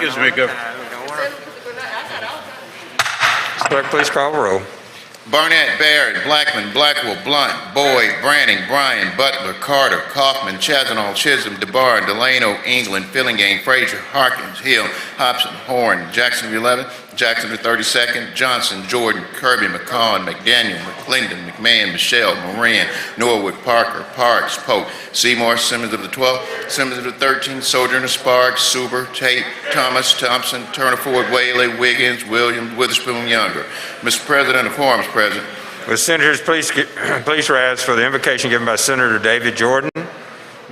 Excuse me, Governor. Clerk, please call the roll. Barnett, Barrett, Blackman, Blackwell, Blunt, Boyd, Branning, Bryan, Butler, Carter, Kaufman, Chazanall, Chisholm, DeBar, Delano, England, Fillingane, Frazier, Harkins, Hill, Hobson, Horn, Jacksonville 11th, Jacksonville 32nd, Johnson, Jordan, Kirby, McCollum, McDaniel, McClendon, McMahon, Michelle, Moran, Norwood, Parker, Parks, Pope, Seymour, Simmons of the 12th, Simmons of the 13th, Sojourner, Sparks, Suber, Tate, Thomas, Thompson, Turner, Ford, Whaley, Wiggins, Williams, Witherspoon, Younger. Mr. President, the quorum is present. Will senators please rise for the invocation given by Senator David Jordan,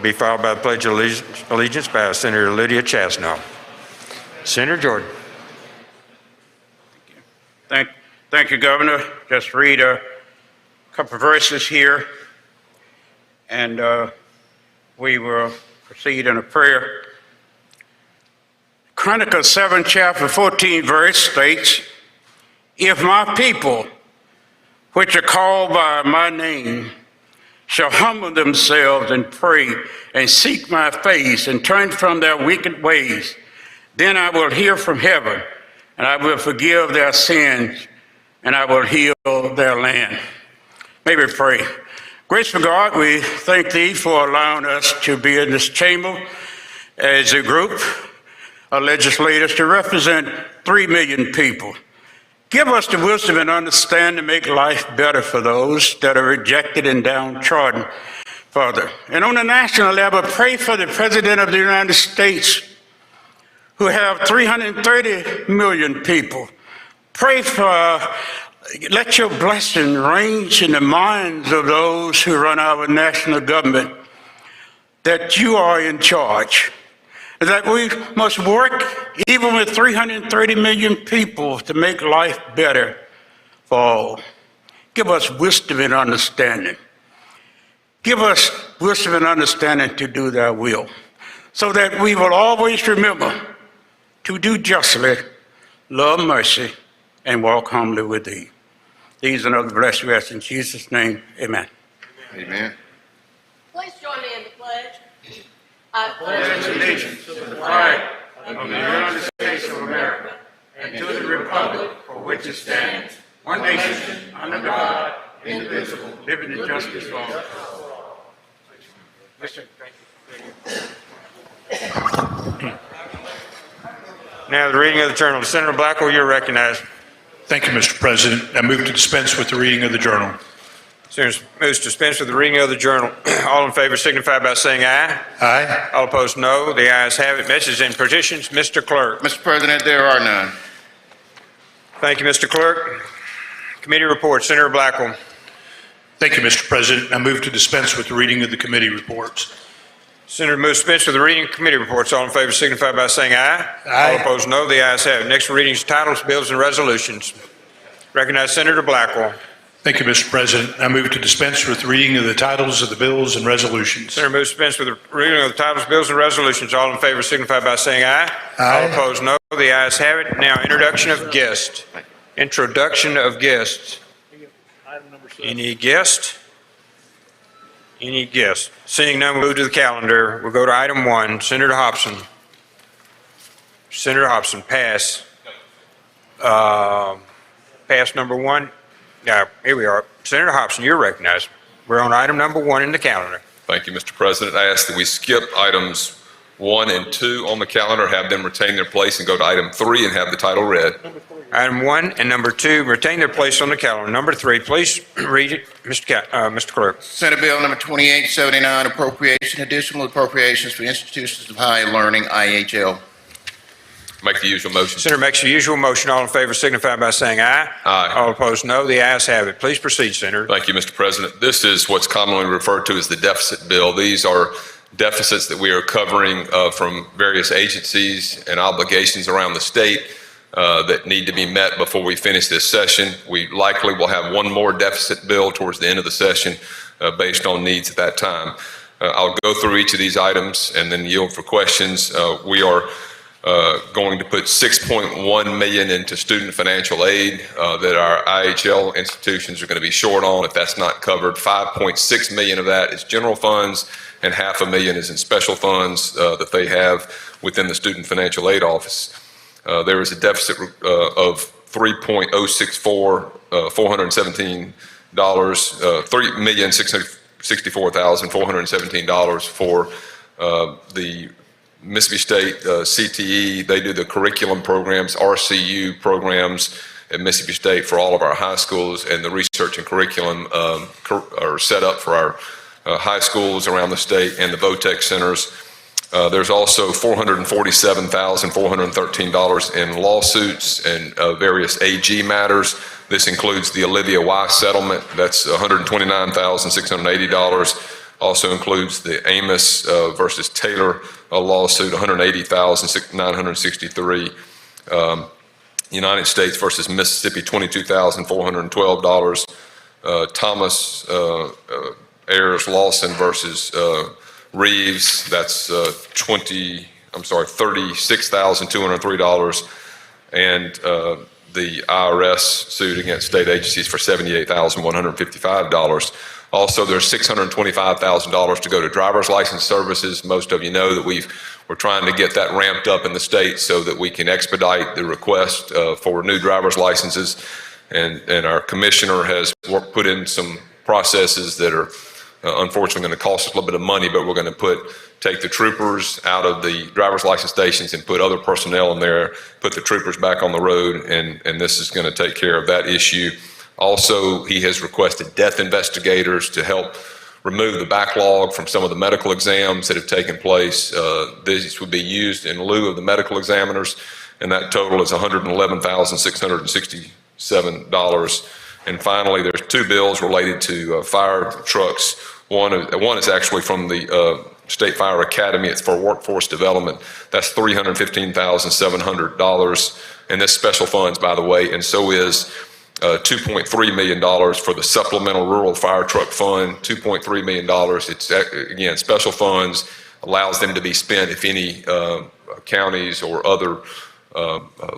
be followed by the Pledge of Allegiance by Senator Lydia Chasnow. Senator Jordan. Thank you, Governor. Just read a couple of verses here, and we will proceed in a prayer. Chronicles 7, chapter 14, verse states, "If my people, which are called by my name, shall humble themselves and pray and seek my face and turn from their wicked ways, then I will hear from heaven, and I will forgive their sins, and I will heal their land." May we pray. Graceful God, we thank Thee for allowing us to be in this chamber as a group of legislators to represent 3 million people. Give us the wisdom and understanding to make life better for those that are rejected and downtrodden, Father. And on the national level, pray for the President of the United States, who have 330 million people. Pray for, let your blessing range in the minds of those who run our national government, that you are in charge, that we must work even with 330 million people to make life better for all. Give us wisdom and understanding. Give us wisdom and understanding to do thy will, so that we will always remember to do justly, love mercy, and walk humbly with thee. These and other blessed rest in Jesus' name, amen. Amen. Please join me in the pledge. I Pledge allegiance to the flag of the United States of America and to the republic for which it stands, one nation, under God, indivisible, liberty and justice for all. Now the reading of the journal. Senator Blackwell, you're recognized. Thank you, Mr. President. I move to dispense with the reading of the journal. Senators, moves to dispense with the reading of the journal. All in favor signify by saying aye. Aye. All opposed, no. The ayes have it. Messages and petitions. Mr. Clerk. Mr. President, there are none. Thank you, Mr. Clerk. Committee reports. Senator Blackwell. Thank you, Mr. President. I move to dispense with the reading of the committee reports. Senator moves to dispense with the reading of committee reports. All in favor signify by saying aye. Aye. All opposed, no. The ayes have it. Next readings, titles, bills, and resolutions. Recognize Senator Blackwell. Thank you, Mr. President. I move to dispense with the reading of the titles of the bills and resolutions. Senator moves to dispense with the reading of the titles, bills, and resolutions. All in favor signify by saying aye. Aye. All opposed, no. The ayes have it. Now, introduction of guests. Introduction of guests. Any guest? Any guest? Seeing none, we'll move to the calendar. We'll go to item 1, Senator Hobson. Senator Hobson, pass. Pass number 1. Now, here we are. Senator Hobson, you're recognized. We're on item number 1 in the calendar. Thank you, Mr. President. I ask that we skip items 1 and 2 on the calendar, have them retain their place, and go to item 3 and have the title read. Item 1 and number 2 retain their place on the calendar. Number 3, please read it, Mr. Clerk. Senate Bill number 2879, appropriation, additional appropriations for institutions of higher learning, IHL. Make the usual motion. Senator makes the usual motion. All in favor signify by saying aye. Aye. All opposed, no. The ayes have it. Please proceed, Senator. Thank you, Mr. President. This is what's commonly referred to as the deficit bill. These are deficits that we are covering from various agencies and obligations around the state that need to be met before we finish this session. We likely will have one more deficit bill towards the end of the session based on needs at that time. I'll go through each of these items and then yield for questions. We are going to put $6.1 million into student financial aid that our IHL institutions are going to be short on. If that's not covered, $5.6 million of that is general funds, and $500,000 is in special funds that they have within the student financial aid office. There is a deficit of $3.617 $3,664,417 for the Mississippi State CTE. They do the curriculum programs, RCU programs at Mississippi State for all of our high schools, and the research and curriculum are set up for our high schools around the state and the VOTEC centers. There's also $447,413 in lawsuits and various AG matters. This includes the Olivia Y settlement. That's $129,680. Also includes the Amos versus Taylor lawsuit, $180,963. United States versus Mississippi, $22,412. Thomas Ayers Lawson versus Reeves, that's $36,203. And the IRS suit against state agencies for $78,155. Also, there's $625,000 to go to driver's license services. Most of you know that we're trying to get that ramped up in the state so that we can expedite the request for new driver's licenses. And our commissioner has put in some processes that are unfortunately going to cost us a little bit of money, but we're going to take the troopers out of the driver's license stations and put other personnel in there, put the troopers back on the road, and this is going to take care of that issue. Also, he has requested death investigators to help remove the backlog from some of the medical exams that have taken place. These would be used in lieu of the medical examiners, and that total is $111,667. And finally, there's two bills related to fire trucks. One is actually from the State Fire Academy. It's for workforce development. That's $315,700. And this special funds, by the way, and so is $2.3 million for the Supplemental Rural Fire Truck Fund, $2.3 million. It's, again, special funds, allows them to be spent if any counties or other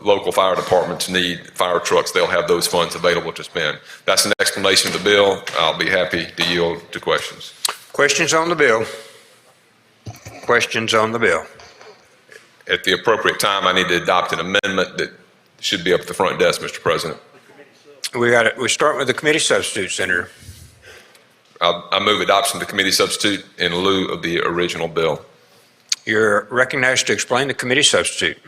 local fire departments need fire trucks. They'll have those funds available to spend. That's an explanation of the bill. I'll be happy to yield to questions. Questions on the bill? Questions on the bill? At the appropriate time, I need to adopt an amendment that should be up at the front desk, Mr. President. We start with the committee substitute, Senator. I move adoption of the committee substitute in lieu of the original bill. You're recognized to explain the committee substitute.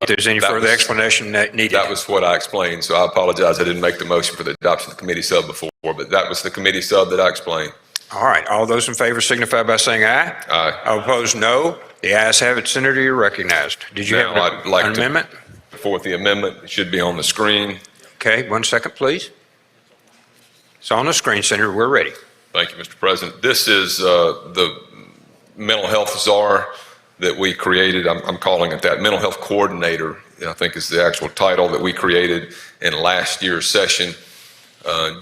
If there's any further explanation needed. That was what I explained, so I apologize. I didn't make the motion for the adoption of the committee sub before, but that was the committee sub that I explained. All right. All those in favor signify by saying aye. Aye. All opposed, no. The ayes have it. Senator, you're recognized. Did you Now, have I'd like an to- amendment? Before the amendment, it should be on the screen. Okay, 1 second, please. It's on the screen, Senator. We're ready. Thank you, Mr. President. This is the mental health czar that we created. I'm calling it that. Mental health coordinator, I think is the actual title that we created in last year's session.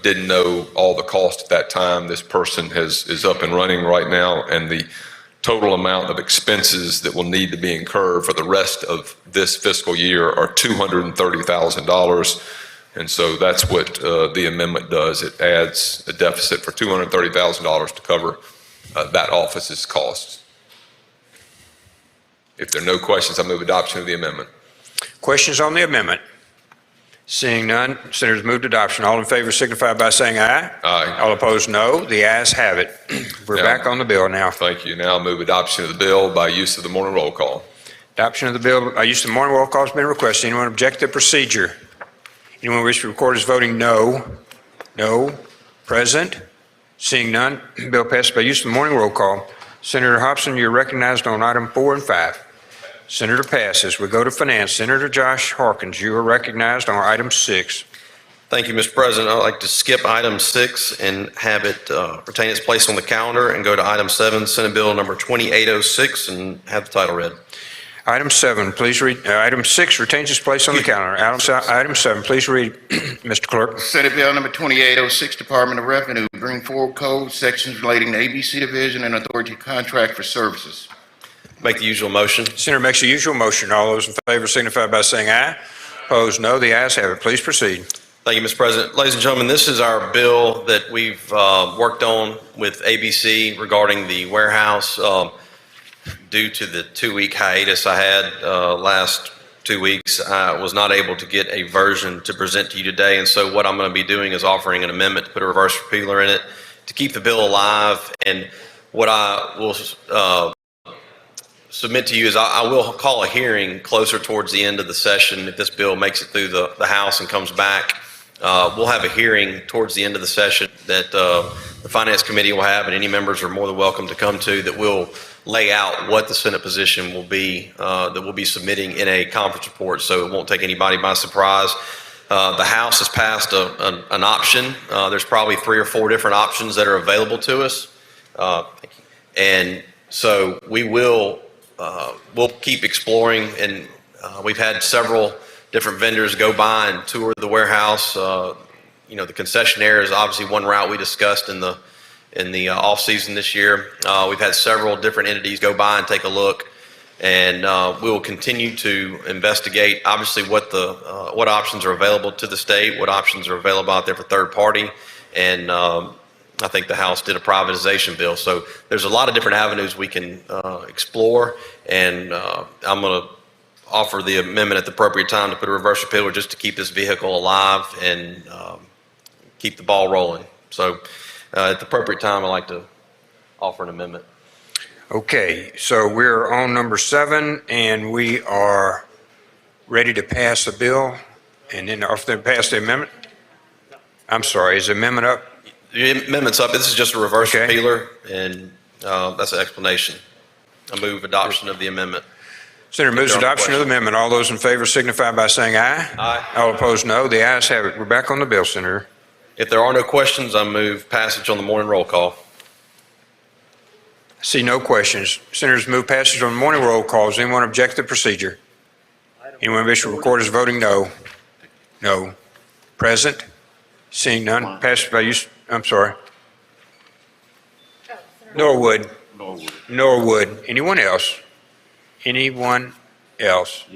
Didn't know all the cost at that time. This person is up and running right now, and the total amount of expenses that will need to be incurred for the rest of this fiscal year are $230,000. And so that's what the amendment does. It adds a deficit for $230,000 to cover that office's costs. If there are no questions, I move adoption of the amendment. Questions on the amendment? Seeing none, Senators move to adoption. All in favor signify by saying aye. Aye. All opposed, no. The ayes have it. We're Yeah. back on the bill now. Thank you. Now I move adoption of the bill by use of the morning roll call. Adoption of the bill by use of the morning roll call has been requested. Anyone object to the procedure? Anyone wish to record as voting no? No. Present? Seeing none, bill passes by use of the morning roll call. Senator Hobson, you're recognized on item 4 and 5. Senator passes. We go to finance. Senator Josh Harkins, you are recognized on item 6. Thank you, Mr. President. I'd like to skip item 6 and have it retain its place on the calendar and go to item 7, Senate Bill number 2806, and have the title read. Item 7, please read. Item 6 retains its place on the calendar. Item 7, please read, Mr. Clerk. Senate Bill number 2806, Department of Revenue, bring forward code sections relating to ABC Division and Authority Contract for Services. Make the usual motion. Senator makes the usual motion. All those in favor signify by saying aye. Opposed, no. The ayes have it. Please proceed. Thank you, Mr. President. Ladies and gentlemen, this is our bill that we've worked on with ABC regarding the warehouse. Due to the 2-week hiatus I had last 2 weeks, I was not able to get a version to present to you today. And so what I'm going to be doing is offering an amendment to put a reverse repealer in it to keep the bill alive. And what I will submit to you is I will call a hearing closer towards the end of the session. If this bill makes it through the House and comes back, we'll have a hearing towards the end of the session that the Finance Committee will have, and any members are more than welcome to come to, that will lay out what the Senate position will be, that we'll be submitting in a conference report, so it won't take anybody by surprise. The House has passed an option. There's probably 3 or 4 different options that are available to us. And so we'll keep exploring, and we've had several different vendors go by and tour the warehouse. You know, the concessionaire is obviously one route we discussed in the off season this year. We've had several different entities go by and take a look, and we will continue to investigate obviously what options are available to the state, what options are available out there for third party, and I think the House did a privatization bill. So there's a lot of different avenues we can explore, and I'm going to offer the amendment at the appropriate time to put a reverse repealer just to keep this vehicle alive and keep the ball rolling. So at the appropriate time, I'd like to offer an amendment. Okay, so we're on number 7, and we are ready to pass the bill, and then after they pass the amendment? I'm sorry, is the amendment up? The amendment's up. This is just a reverse Okay. repealer, and that's an explanation. I move adoption of the amendment. Senator moves There are no adoption of the amendment. All those in favor signify by saying aye. Aye. All opposed, no. The ayes have it. We're back on the bill, Senator. If there are no questions, I move passage on the morning roll call. I see no questions. Senators move passage on the morning roll call. Does anyone object to the procedure? Anyone wish to record as voting no? No. Present? Seeing none. Passage by use. I'm sorry. Norwood. Norwood. Anyone else? Anyone else?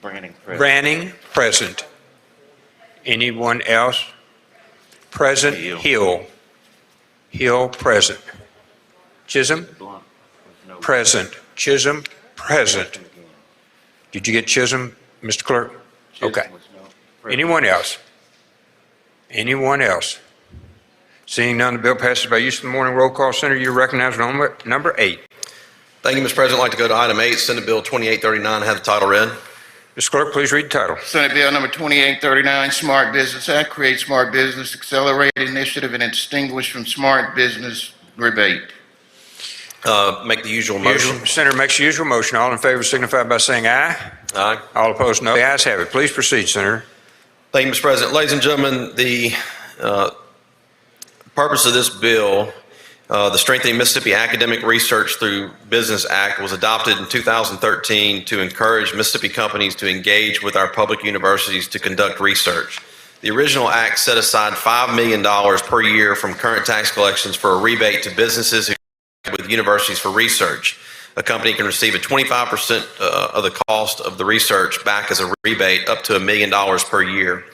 Branning, present. Anyone else? Present. Hill. Hill, present. Chisholm? Present. Chisholm, present. Did you get Chisholm, Mr. Clerk? Okay. Anyone else? Anyone else? Seeing none, the bill passes by use of the morning roll call. Senator, you're recognized on number 8. Thank you, Mr. President. I'd like to go to item 8, Senate Bill 2839, have the title read. Mr. Clerk, please read the title. Senate Bill number 2839, Smart Business Act, creates Smart Business Accelerated Initiative and extinguish from Smart Business Rebate. Make the usual motion. Senator makes the usual motion. All in favor signify by saying aye. Aye. All opposed, no. The ayes have it. Please proceed, Senator. Thank you, Mr. President. Ladies and gentlemen, the purpose of this bill, the Strengthening Mississippi Academic Research Through Business Act, was adopted in 2013 to encourage Mississippi companies to engage with our public universities to conduct research. The original act set aside $5 million per year from current tax collections for a rebate to businesses who with universities for research. A company can receive a 25% of the cost of the research back as a rebate up to $1 million per year.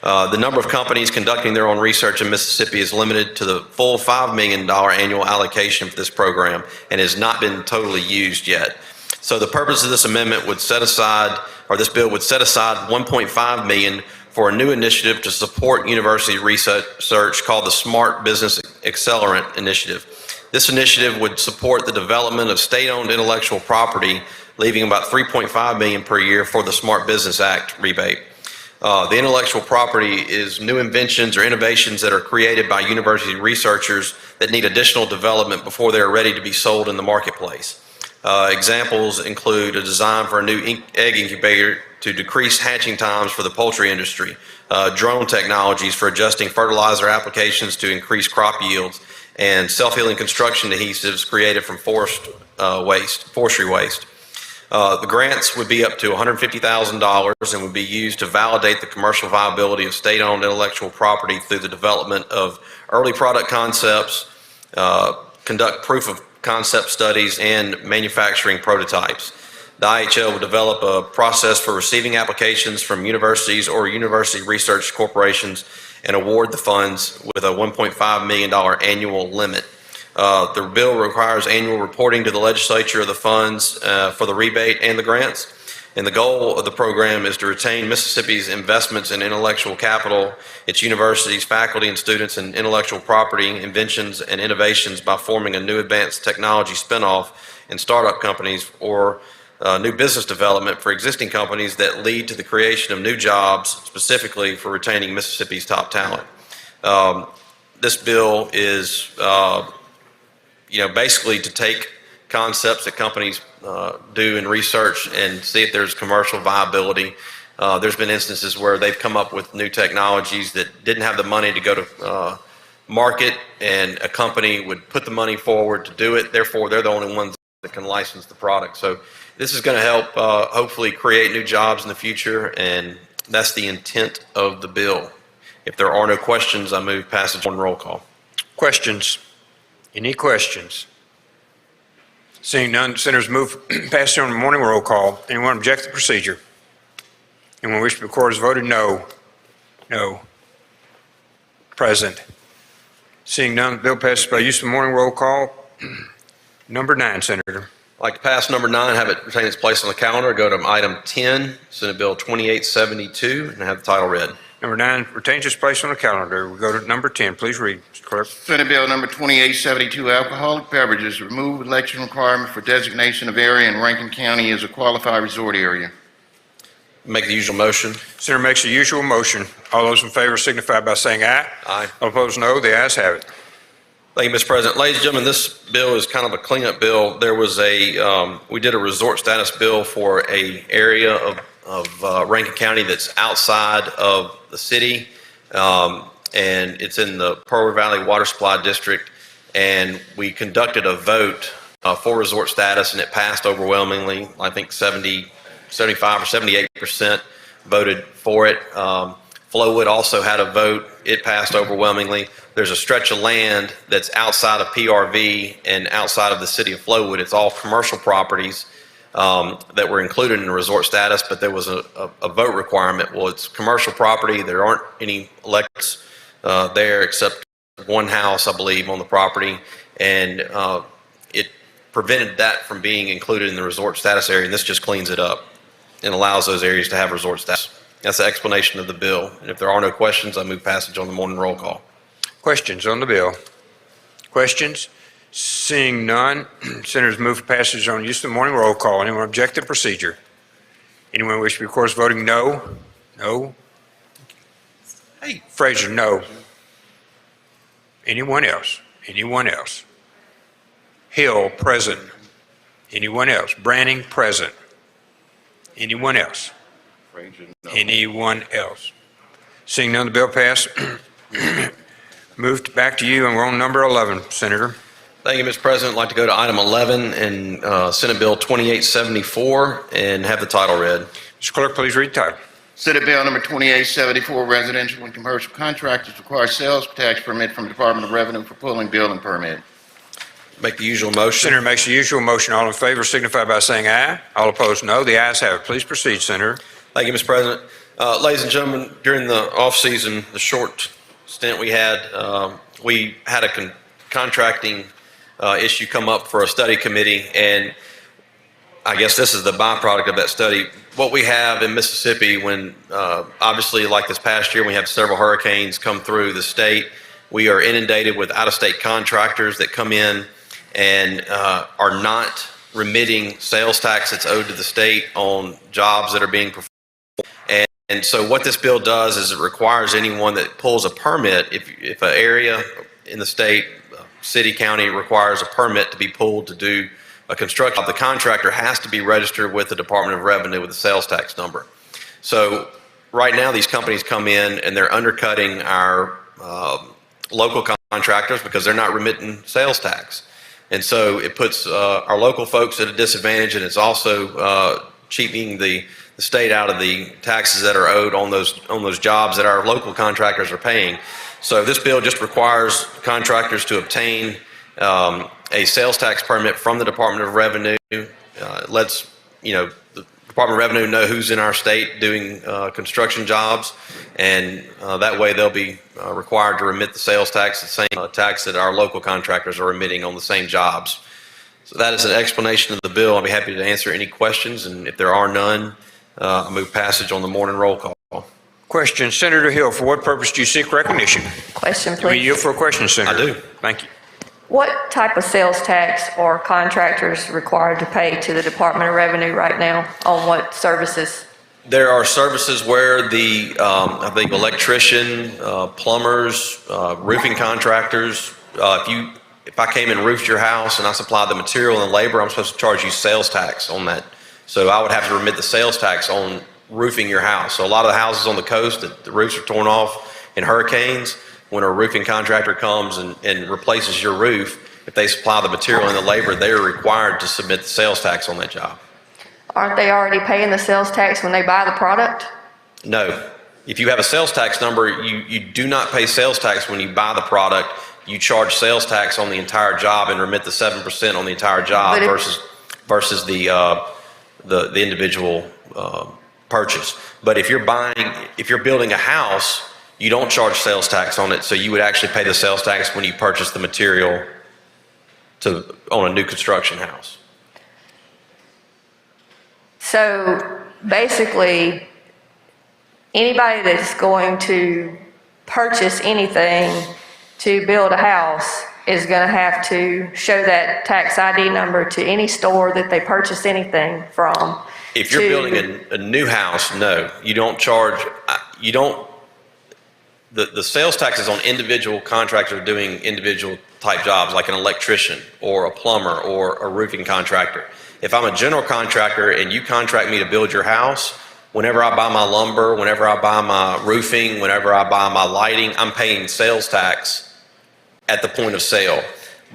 The number of companies conducting their own research in Mississippi is limited to the full $5 million annual allocation for this program and has not been totally used yet. So the purpose of this amendment would set aside, or this bill would set aside $1.5 million for a new initiative to support university research called the Smart Business Accelerant Initiative. This initiative would support the development of state-owned intellectual property, leaving about $3.5 million per year for the Smart Business Act rebate. The intellectual property is new inventions or innovations that are created by university researchers that need additional development before they're ready to be sold in the marketplace. Examples include a design for a new egg incubator to decrease hatching times for the poultry industry, drone technologies for adjusting fertilizer applications to increase crop yields, and self-healing construction adhesives created from forestry waste. The grants would be up to $150,000 and would be used to validate the commercial viability of state-owned intellectual property through the development of early product concepts, conduct proof of concept studies, and manufacturing prototypes. The IHL will develop a process for receiving applications from universities or university research corporations and award the funds with a $1.5 million annual limit. The bill requires annual reporting to the legislature of the funds for the rebate and the grants. And the goal of the program is to retain Mississippi's investments in intellectual capital, its universities, faculty, and students in intellectual property, inventions, and innovations by forming a new advanced technology spinoff and startup companies or new business development for existing companies that lead to the creation of new jobs, specifically for retaining Mississippi's top talent. This bill is, basically to take concepts that companies do in research and see if there's commercial viability. There's been instances where they've come up with new technologies that didn't have the money to go to market, and a company would put the money forward to do it. Therefore, they're the only ones that can license the product. So this is going to help hopefully create new jobs in the future, and that's the intent of the bill. If there are no questions, I move passage on roll call. Questions? Any questions? Seeing none, senators move passage on the morning roll call. Anyone object to the procedure? Anyone wish to record as voted? No. No. Present. Seeing none, the bill passes by use of the morning roll call. Number 9, Senator. I'd like to pass number 9, have it retain its place on the calendar, go to item 10, Senate Bill 2872, and have the title read. Number 9 retains its place on the calendar. We go to number 10. Please read, Mr. Clerk. Senate Bill number 2872, alcoholic beverages, remove election requirement for designation of area in Rankin County as a qualified resort area. Make the usual motion. Senator makes the usual motion. All those in favor signify by saying aye. Aye. All opposed, no. The ayes have it. Thank you, Mr. President. Ladies and gentlemen, this bill is kind of a cleanup bill. There was we did a resort status bill for a area of Rankin County that's outside of the city, and it's in the Pearl River Valley Water Supply District, and we conducted a vote for resort status, and it passed overwhelmingly. I think 75 or 78% voted for it. Flowood also had a vote. It passed overwhelmingly. There's a stretch of land that's outside of PRV and outside of the city of Flowood. It's all commercial properties that were included in the resort status, but there was a vote requirement. Well, it's commercial property. There aren't any elects there except one house, I believe, on the property, and it prevented that from being included in the resort status area, and this just cleans it up and allows those areas to have resort status. That's the explanation of the bill. And if there are no questions, I move passage on the morning roll call. Questions on the bill? Questions? Seeing none, senators move for passage on use of the morning roll call. Anyone object to procedure? Anyone wish to record as voting no? No? Hey, Frazier, no. Anyone else? Anyone else? Hill, present. Anyone else? Branning, present. Anyone else? Anyone else? Seeing none, the bill passed. Moved back to you, and we're on number 11, Senator. Thank you, Mr. President. I'd like to go to item 11 in Senate Bill 2874 and have the title read. Mr. Clerk, please read the title. Senate Bill number 2874, residential and commercial contractors require sales tax permit from the Department of Revenue for pulling building permit. Make the usual motion. Senator makes the usual motion. All in favor signify by saying aye. All opposed, no. The ayes have it. Please proceed, Senator. Thank you, Mr. President. Ladies and gentlemen, during the off-season, the short stint we had a contracting issue come up for a study committee, and I guess this is the byproduct of that study. What we have in Mississippi, when obviously like this past year, we have several hurricanes come through the state, we are inundated with out-of-state contractors that come in and are not remitting sales tax that's owed to the state on jobs that are being performed. And so what this bill does is it requires anyone that pulls a permit, if an area in the state, city, county requires a permit to be pulled to do a construction, the contractor has to be registered with the Department of Revenue with a sales tax number. So right now these companies come in and they're undercutting our local contractors because they're not remitting sales tax. And so it puts our local folks at a disadvantage, and it's also cheapening the state out of the taxes that are owed on those jobs that our local contractors are paying. So this bill just requires contractors to obtain a sales tax permit from the Department of Revenue. Lets, the Department of Revenue know who's in our state doing construction jobs, and that way they'll be required to remit the sales tax, the same tax that our local contractors are remitting on the same jobs. So that is an explanation of the bill. I'll be happy to answer any questions, and if there are none, I move passage on the morning roll call. Question, Senator Hill, for what purpose do you seek recognition? Question, Do you please. yield for a question, Senator? I do. Thank you. What type of sales tax are contractors required to pay to the Department of Revenue right now on what services? There are services where I think electrician, plumbers, roofing contractors, if I came and roofed your house and I supplied the material and the labor, I'm supposed to charge you sales tax on that. So I would have to remit the sales tax on roofing your house. So a lot of the houses on the coast that the roofs are torn off in hurricanes, when a roofing contractor comes and replaces your roof, if they supply the material and the labor, they are required to submit the sales tax on that job. Aren't they already paying the sales tax when they buy the product? No. If you have a sales tax number, you do not pay sales tax when you buy the product. You charge sales tax on the entire job and remit the 7% on the entire job versus the individual purchase. But if you're building a house, you don't charge sales tax on it, so you would actually pay the sales tax when you purchase the material on a new construction house. So basically, anybody that's going to purchase anything to build a house is going to have to show that tax ID number to any store that they purchase anything from. If you're building a new house, no, you don't charge, the sales tax is on individual contractors doing individual type jobs, like an electrician or a plumber or a roofing contractor. If I'm a general contractor and you contract me to build your house, whenever I buy my lumber, whenever I buy my roofing, whenever I buy my lighting, I'm paying sales tax at the point of sale.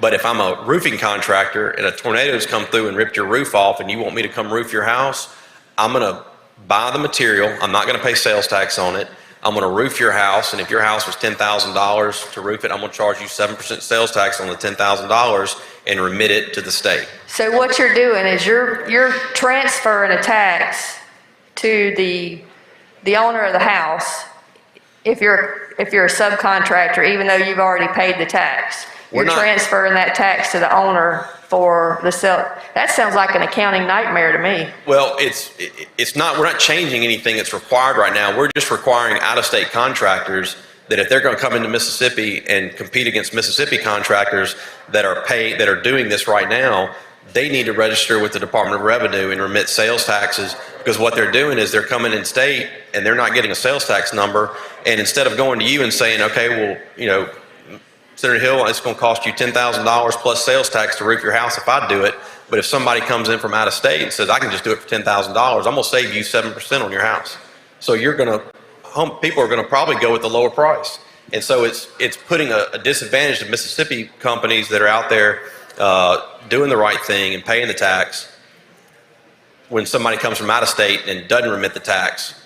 But if I'm a roofing contractor and a tornado's come through and ripped your roof off and you want me to come roof your house, I'm going to buy the material. I'm not going to pay sales tax on it. I'm going to roof your house, and if your house was $10,000 to roof it, I'm going to charge you 7% sales tax on the $10,000 and remit it to the state. So what you're doing is you're transferring a tax to the owner of the house if you're a subcontractor, even though you've already paid the tax. You're transferring that tax to the owner for the sale. That sounds like an accounting nightmare to me. Well, it's not, we're not changing anything that's required right now. We're just requiring out-of-state contractors that if they're going to come into Mississippi and compete against Mississippi contractors that are doing this right now, they need to register with the Department of Revenue and remit sales taxes, because what they're doing is they're coming in state and they're not getting a sales tax number. And instead of going to you and saying, okay, well, Senator Hill, it's going to cost you $10,000 plus sales tax to roof your house if I do it. But if somebody comes in from out of state and says, I can just do it for $10,000, I'm going to save you 7% on your house. So people are going to probably go with the lower price. And so it's putting a disadvantage to Mississippi companies that are out there doing the right thing and paying the tax when somebody comes from out of state and doesn't remit the tax.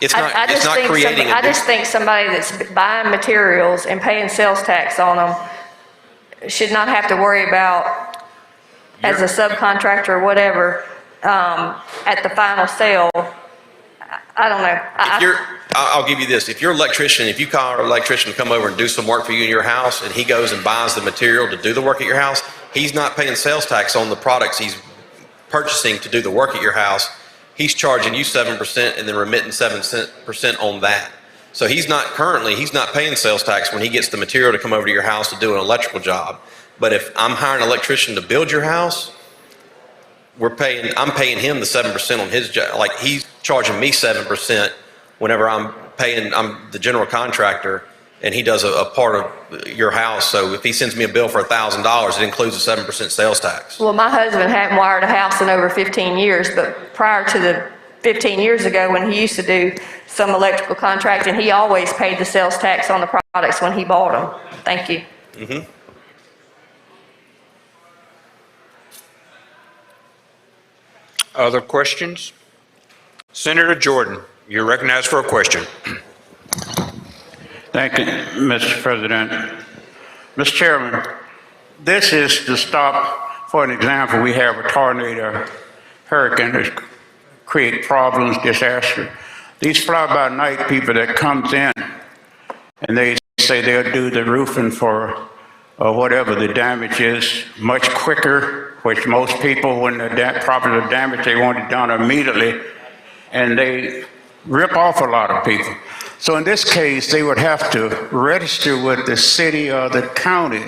I just think somebody that's buying materials and paying sales tax on them should not have to worry about, as a subcontractor or whatever, at the final sale. I don't know. I'll give you this. If you're an electrician, if you call an electrician to come over and do some work for you in your house, and he goes and buys the material to do the work at your house, he's not paying sales tax on the products he's purchasing to do the work at your house. He's charging you 7% and then remitting 7% on that. So he's not paying sales tax when he gets the material to come over to your house to do an electrical job. But if I'm hiring an electrician to build your house, I'm paying him the 7% on his job. Like, he's charging me 7% whenever I'm the general contractor, and he does a part of your house. So if he sends me a bill for $1,000, it includes a 7% sales tax. Well, my husband hadn't wired a house in over 15 years, but prior to the 15 years ago when he used to do some electrical contracting, he always paid the sales tax on the products when he bought them. Thank you. Mm-hmm. Other questions? Senator Jordan, you're recognized for a question. Thank you, Mr. President. Mr. Chairman, this is to stop, for an example, we have a tornado, hurricane that create problems, disaster. These fly-by-night people that comes in and they say they'll do the roofing for whatever the damage is much quicker, which most people, when the property is damaged, they want it done immediately, and they rip off a lot of people. So in this case, they would have to register with the city or the county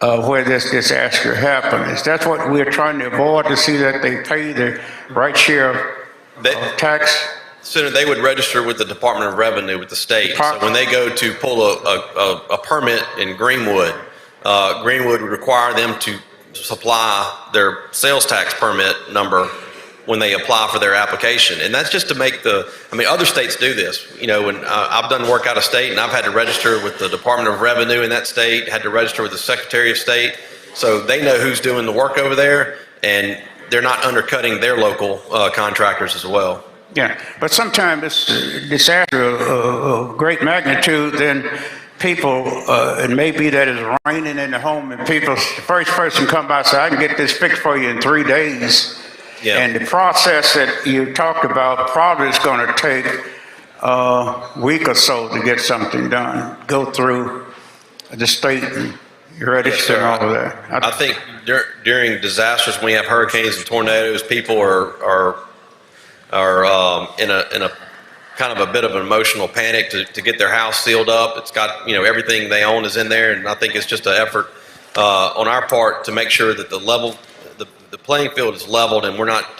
where this disaster happens. That's what we're trying to avoid, to see that they pay the right share of tax. Senator, they would register with the Department of Revenue with the state. So when they go to pull a permit in Greenwood, Greenwood would require them to supply their sales tax permit number when they apply for their application. And that's just to make other states do this. You know, when I've done work out of state and I've had to register with the Department of Revenue in that state, had to register with the Secretary of State. So they know who's doing the work over there, and they're not undercutting their local contractors as well. Yeah, but sometimes it's disaster of great magnitude, then people, it may be that it's raining in the home and the first person come by and say, I can get this fixed for you in 3 days. Yeah. And the process that you talked about probably is going to take a week or so to get something done, go through the state and register and all of that. I think during disasters, when we have hurricanes and tornadoes, people are in a kind of a bit of an emotional panic to get their house sealed up. It's got, everything they own is in there, and I think it's just an effort on our part to make sure that the playing field is leveled, and we're not,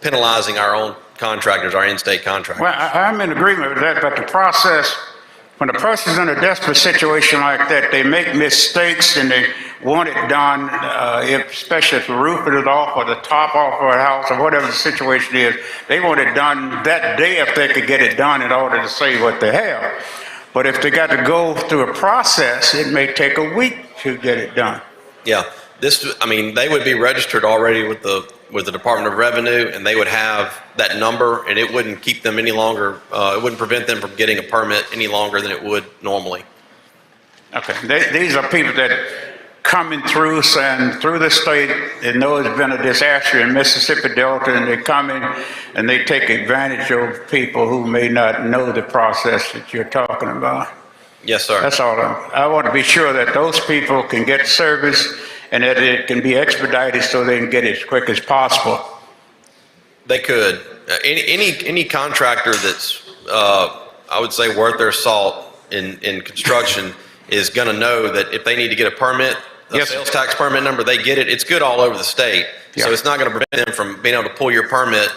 penalizing our own contractors, our in-state contractors. Well, I'm in agreement with that, but the process, when a person's in a desperate situation like that, they make mistakes and they want it done, especially if the roof is off or the top off of a house or whatever the situation is, they want it done that day if they could get it done in order to save what they have. But if they got to go through a process, it may take a week to get it done. Yeah, they would be registered already with the Department of Revenue, and they would have that number, and it wouldn't keep them any longer. It wouldn't prevent them from getting a permit any longer than it would normally. Okay, these are people that coming through the state and know it's been a disaster in Mississippi Delta, and they come in and they take advantage of people who may not know the process that you're talking about. Yes, sir. That's all. I want to be sure that those people can get service and that it can be expedited so they can get it as quick as possible. They could. Any contractor that's, I would say, worth their salt in construction is going to know that if they need to get a permit, a sales tax permit number, they get it. It's good all over the state. Yeah. So it's not going to prevent them from being able to pull your permit.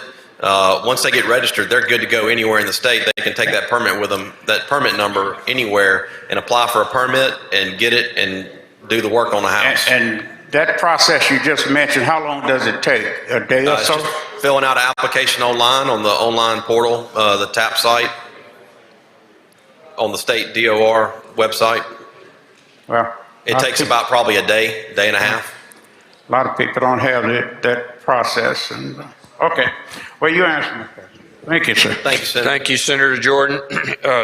Once they get registered, they're good to go anywhere in the state. They can take that permit with them, that permit number anywhere, and apply for a permit and get it and do the work on the house. And that process you just mentioned, how long does it take? A day or so? Just filling out an application online on the online portal, the TAP site, on the state DOR website. Well, it takes about probably a day and a half. A lot of people don't have that process. And okay, well, you answered my question. Thank you, sir. Thank you, Senator. Thank you, Senator Jordan.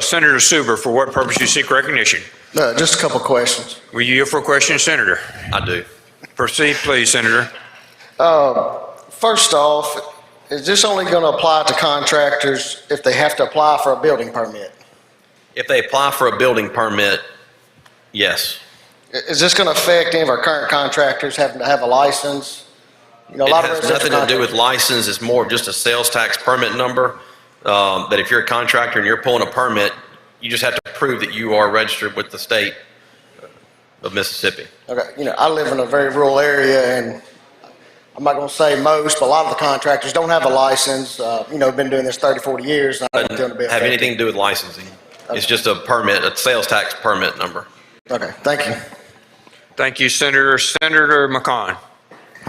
Senator Suber, for what purpose you seek recognition? Just a couple questions. Were you here for a question, Senator? I do. Proceed, please, Senator. First off, is this only going to apply to contractors if they have to apply for a building permit? If they apply for a building permit, yes. Is this going to affect any of our current contractors having to have a license? It has nothing to do with license. It's more of just a sales tax permit number. That if you're a contractor and you're pulling a permit, you just have to prove that you are registered with the state of Mississippi. Okay, I live in a very rural area, and I'm not going to say most, but a lot of the contractors don't have a license. Been doing this 30, 40 years. And I don't think it'll have anything to do with licensing. Okay. It's just a permit, a sales tax permit number. Okay, thank you. Thank you, Senator. Senator McCon,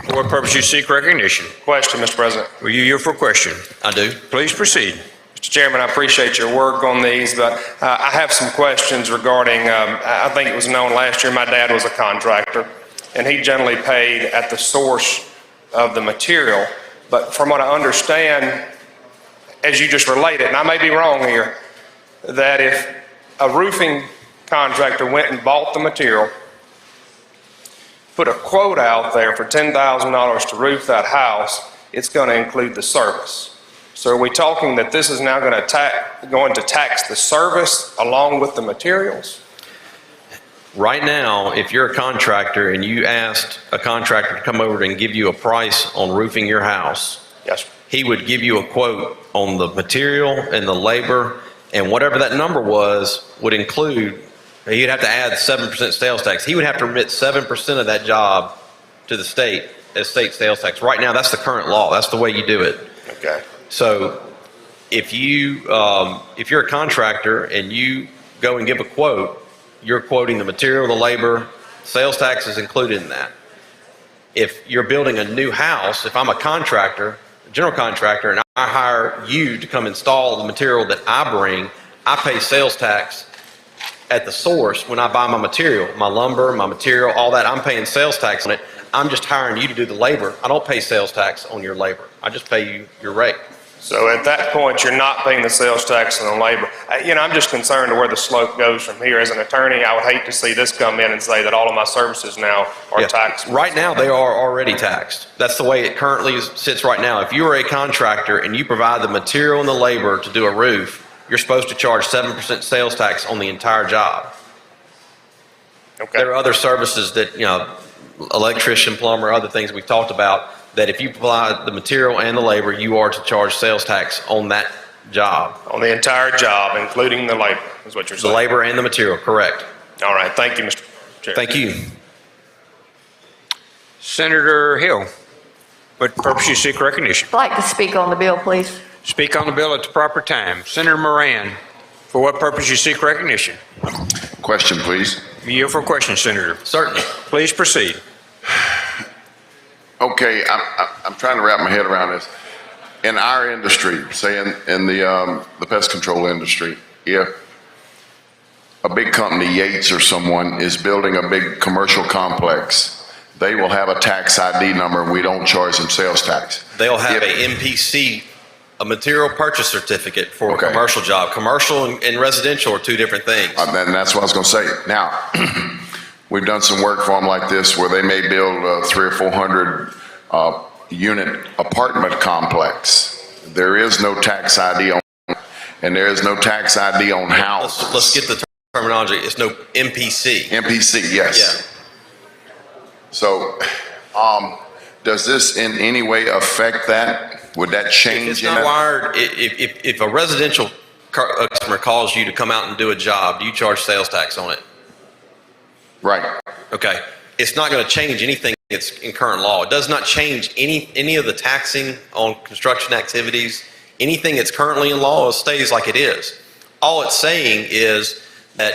for what purpose you seek recognition? Question, Mr. President. Were you here for a question? I do. Please proceed. Mr. Chairman, I appreciate your work on these, but I have some questions regarding, I think it was known last year, my dad was a contractor, and he generally paid at the source of the material. But from what I understand, as you just related, and I may be wrong here, that if a roofing contractor went and bought the material, put a quote out there for $10,000 to roof that house, it's going to include the service. So are we talking that this is now going to tax the service along with the materials? Right now, if you're a contractor and you asked a contractor to come over and give you a price on roofing your house, Yes, sir. he would give you a quote on the material and the labor, and whatever that number was would include, he'd have to add 7% sales tax. He would have to remit 7% of that job to the state as state sales tax. Right now, that's the current law. That's the way you do it. Okay. So if you're a contractor and you go and give a quote, you're quoting the material, the labor, sales tax is included in that. If you're building a new house, if I'm a contractor, a general contractor, and I hire you to come install the material that I bring, I pay sales tax at the source when I buy my material, my lumber, my material, all that. I'm paying sales tax on it. I'm just hiring you to do the labor. I don't pay sales tax on your labor. I just pay you your rate. So at that point, you're not paying the sales tax on the labor. I'm just concerned to where the slope goes from here. As an attorney, I would hate to see this come in and say that all of my services now are taxed. Right now, they are already taxed. That's the way it currently sits right now. If you are a contractor and you provide the material and the labor to do a roof, you're supposed to charge 7% sales tax on the entire job. Okay. There are other services that, electrician, plumber, other things we've talked about, that if you provide the material and the labor, you are to charge sales tax on that job. On the entire job, including the labor, is what you're The saying? labor and the material, correct. All right, thank you, Mr. Chair. Thank you. Senator Hill, what purpose you seek recognition? I'd like to speak on the bill, please. Speak on the bill at the proper time. Senator Moran, for what purpose you seek recognition? Question, please. You for a question, Senator. Certainly. Please proceed. Okay, I'm trying to wrap my head around this. In our industry, say in the pest control industry, if a big company, Yates or someone, is building a big commercial complex, they will have a tax ID number and we don't charge them sales tax. They'll have If- a MPC, a material purchase certificate for Okay. a commercial job. Commercial and residential are two different things. And that's what I was going to say. Now, we've done some work for them like this where they may build a 300 or 400 unit apartment complex. There is no tax ID on, and there is no tax ID on houses. Let's get the terminology. It's no MPC. MPC, yes. Yeah. So, does this in any way affect that? Would that If change? it's in not it? wired, if a residential customer calls you to come out and do a job, do you charge sales tax on it? Right. Okay. It's not going to change anything that's in current law. It does not change any of the taxing on construction activities. Anything that's currently in law stays like it is. All it's saying is that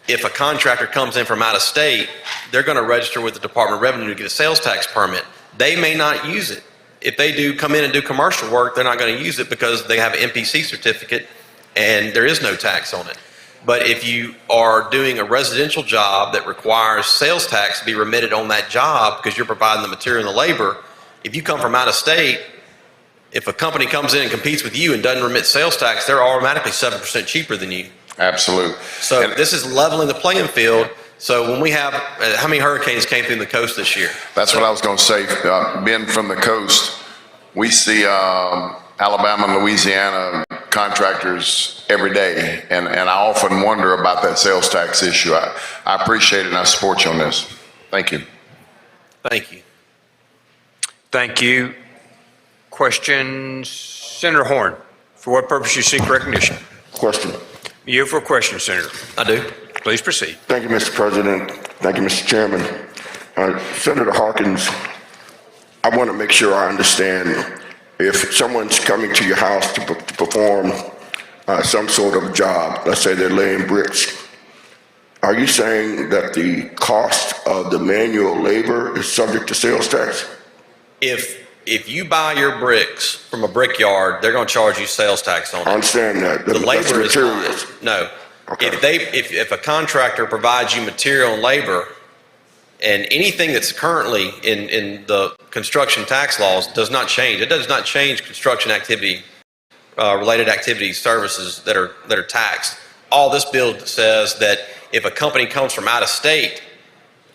if a contractor comes in from out of state, they're going to register with the Department of Revenue to get a sales tax permit. They may not use it. If they do come in and do commercial work, they're not going to use it because they have an MPC certificate and there is no tax on it. But if you are doing a residential job that requires sales tax to be remitted on that job because you're providing the material and the labor, if you come from out of state, if a company comes in and competes with you and doesn't remit sales tax, they're automatically 7% cheaper than you. Absolutely. So And this is leveling the playing field. So when we have, how many hurricanes came through the coast this year? that's what I was going to say. Being from the coast, we see Alabama and Louisiana contractors every day, and I often wonder about that sales tax issue. I appreciate it and I support you on this. Thank you. Thank you. Thank you. Questions? Senator Horn, for what purpose you seek recognition? Question. You for a question, Senator. I do. Please proceed. Thank you, Mr. President. Thank you, Mr. Chairman. Senator Harkins, I want to make sure I understand if someone's coming to your house to perform some sort of job, let's say they're laying bricks, are you saying that the cost of the manual labor is subject to sales tax? If you buy your bricks from a brickyard, they're going to charge you sales tax on it. I understand that. The That's labor is materials. not. No. Okay. If a contractor provides you material and labor, and anything that's currently in the construction tax laws does not change. It does not change construction activity, related activities, services that are taxed all this bill says that if a company comes from out of state,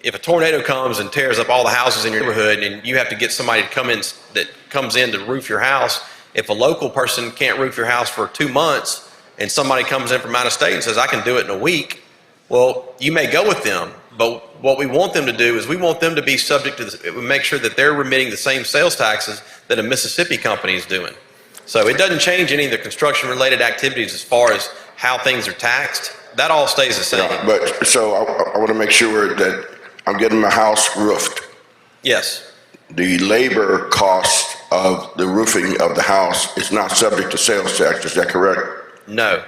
if a tornado comes and tears up all the houses in your neighborhood and you have to get somebody to come in that comes in to roof your house, if a local person can't roof your house for 2 months and somebody comes in from out of state and says, I can do it in a week, well, you may go with them. But what we want them to do is we want them to be subject to this, make sure that they're remitting the same sales taxes that a Mississippi company is doing. So it doesn't change any of the construction-related activities as far as how things are taxed. That all stays the same. Yeah, but, so I want to make sure that I'm getting my house roofed. Yes, The labor cost of the roofing of the house is not subject to sales tax, is that correct? no.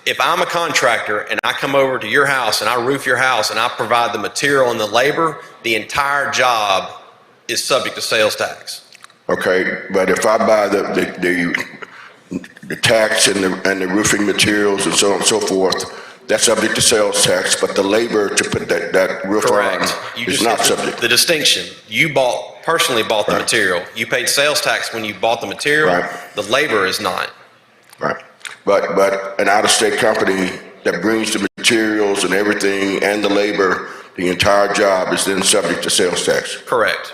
If I'm a contractor and I come over to your house and I roof your house and I provide the material and the labor, the entire job is subject to sales tax. Okay, but if I buy the tax and the roofing materials and so on and so forth, that's subject to sales tax, but the labor to put that roof Correct. on is not subject. The distinction, you personally bought the Right. material. You paid sales tax when you bought the material. Right. The labor is not. Right. But an out-of-state company that brings the materials and everything and the labor, the entire job is then subject to sales tax. Correct.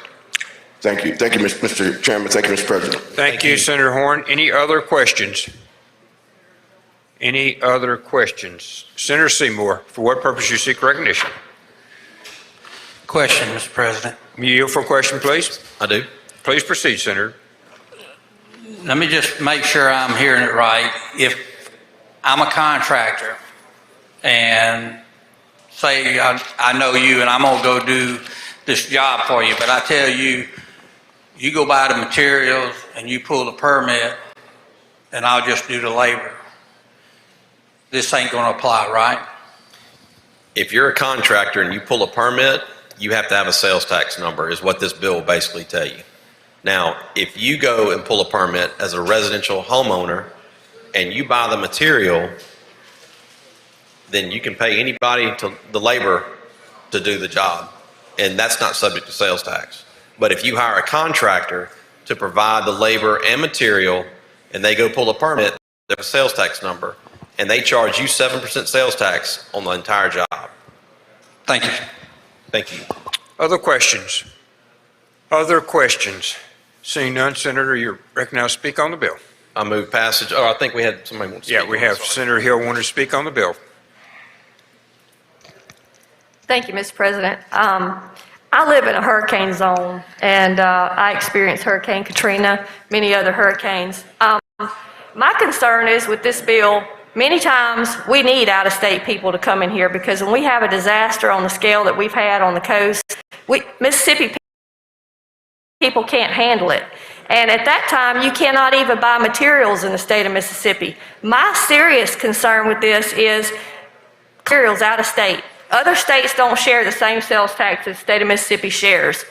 Thank you. Thank you, Mr. Chairman. Thank you, Mr. President. Thank you, Senator Horn. Any other questions? Any other questions? Senator Seymour, for what purpose you seek recognition? Question, Mr. President. You yield for a question, please? I do. Please proceed, Senator. Let me just make sure I'm hearing it right. If I'm a contractor and say I know you and I'm going to go do this job for you, but I tell you, you go buy the materials and you pull the permit and I'll just do the labor. This ain't going to apply, right? If you're a contractor and you pull a permit, you have to have a sales tax number, is what this bill will basically tell you. Now, if you go and pull a permit as a residential homeowner and you buy the material, then you can pay anybody to the labor to do the job, and that's not subject to sales tax. But if you hire a contractor to provide the labor and material and they go pull a permit, they have a sales tax number, and they charge you 7% sales tax on the entire job. Thank you. Thank you. Other questions? Other questions? Seeing none, Senator, you're recognized to speak on the bill. I move passage. Oh, I think we had somebody want to speak. Yeah, we on it. have Sorry. Senator Hill wanting to speak on the bill. Thank you, Mr. President. I live in a hurricane zone, and I experienced Hurricane Katrina, many other hurricanes. My concern is with this bill, many times we need out-of-state people to come in here because when we have a disaster on the scale that we've had on the coast, Mississippi people can't handle it. And at that time, you cannot even buy materials in the state of Mississippi. My serious concern with this is materials out of state. Other states don't share the same sales tax that the state of Mississippi shares.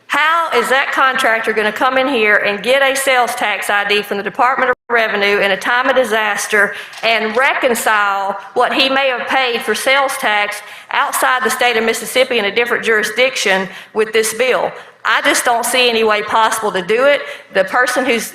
How is that contractor going to come in here and get a sales tax ID from the Department of Revenue in a time of disaster and reconcile what he may have paid for sales tax outside the state of Mississippi in a different jurisdiction with this bill? I just don't see any way possible to do it. The person who's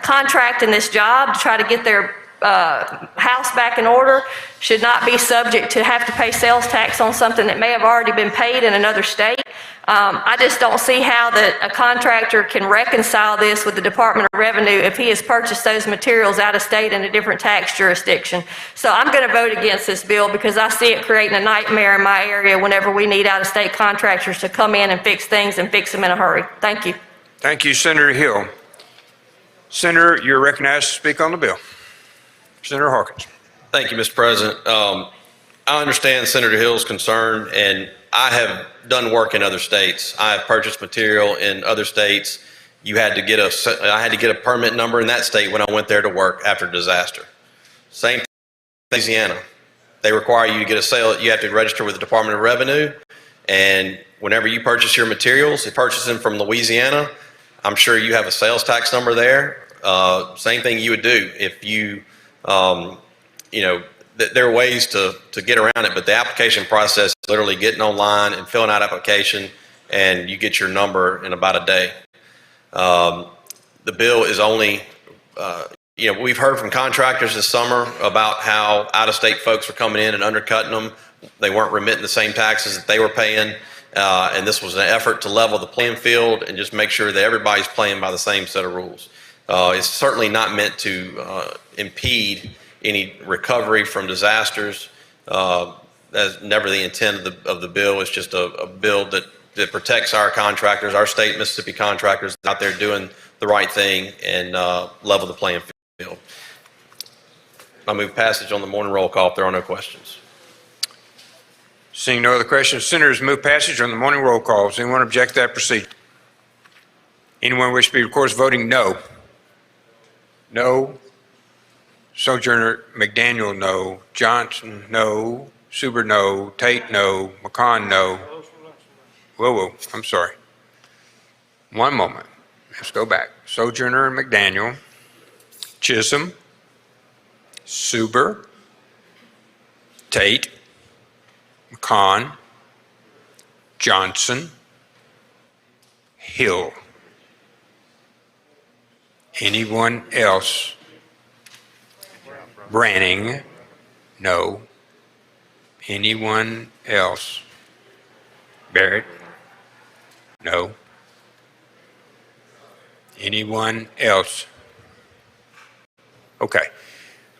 contracting this job to try to get their house back in order should not be subject to have to pay sales tax on something that may have already been paid in another state. I just don't see how a contractor can reconcile this with the Department of Revenue if he has purchased those materials out of state in a different tax jurisdiction. So I'm going to vote against this bill because I see it creating a nightmare in my area whenever we need out-of-state contractors to come in and fix things and fix them in a hurry. Thank you. Thank you, Senator Hill. Senator, you're recognized to speak on the bill. Senator Harkins. Thank you, Mr. President. I understand Senator Hill's concern, and I have done work in other states. I have purchased material in other states. I had to get a permit number in that state when I went there to work after a disaster. Same thing in Louisiana. They require you to get a sale. You have to register with the Department of Revenue, and whenever you purchase your materials, if you purchase them from Louisiana, I'm sure you have a sales tax number there. Same thing you would do if you, there are ways to get around it, but the application process is literally getting online and filling out application, and you get your number in about a day. The bill is only we've heard from contractors this summer about how out-of-state folks were coming in and undercutting them. They weren't remitting the same taxes that they were paying. And this was an effort to level the playing field and just make sure that everybody's playing by the same set of rules. It's certainly not meant to impede any recovery from disasters. That's never the intent of the bill. It's just a bill that protects our contractors, our state Mississippi contractors out there doing the right thing and level the playing field. I move passage on the morning roll call if there are no questions. Seeing no other questions, senators move passage on the morning roll call. Does anyone object to that procedure? Anyone wish to be recorded as voting no? No. Sojourner McDaniel, no. Johnson, no. Suber, no. Tate, no. McCon, no. Whoa, I'm sorry. One moment. Let's go back. Sojourner McDaniel, Chisholm, Suber, Tate, McCon, Johnson, Hill. Anyone else? Branning, no. Anyone else? Barrett, no. Anyone else? Okay.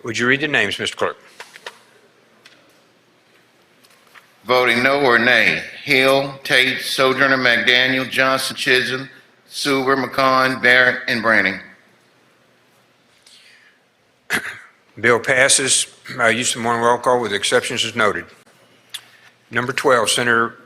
Would you read the names, Mr. Clerk? Voting no or nay: Hill, Tate, Sojourner, McDaniel, Johnson, Chisholm, Suber, McCon, Barrett, and Branning. Bill passes. Use of morning roll call with exceptions as noted. Number 12, Senator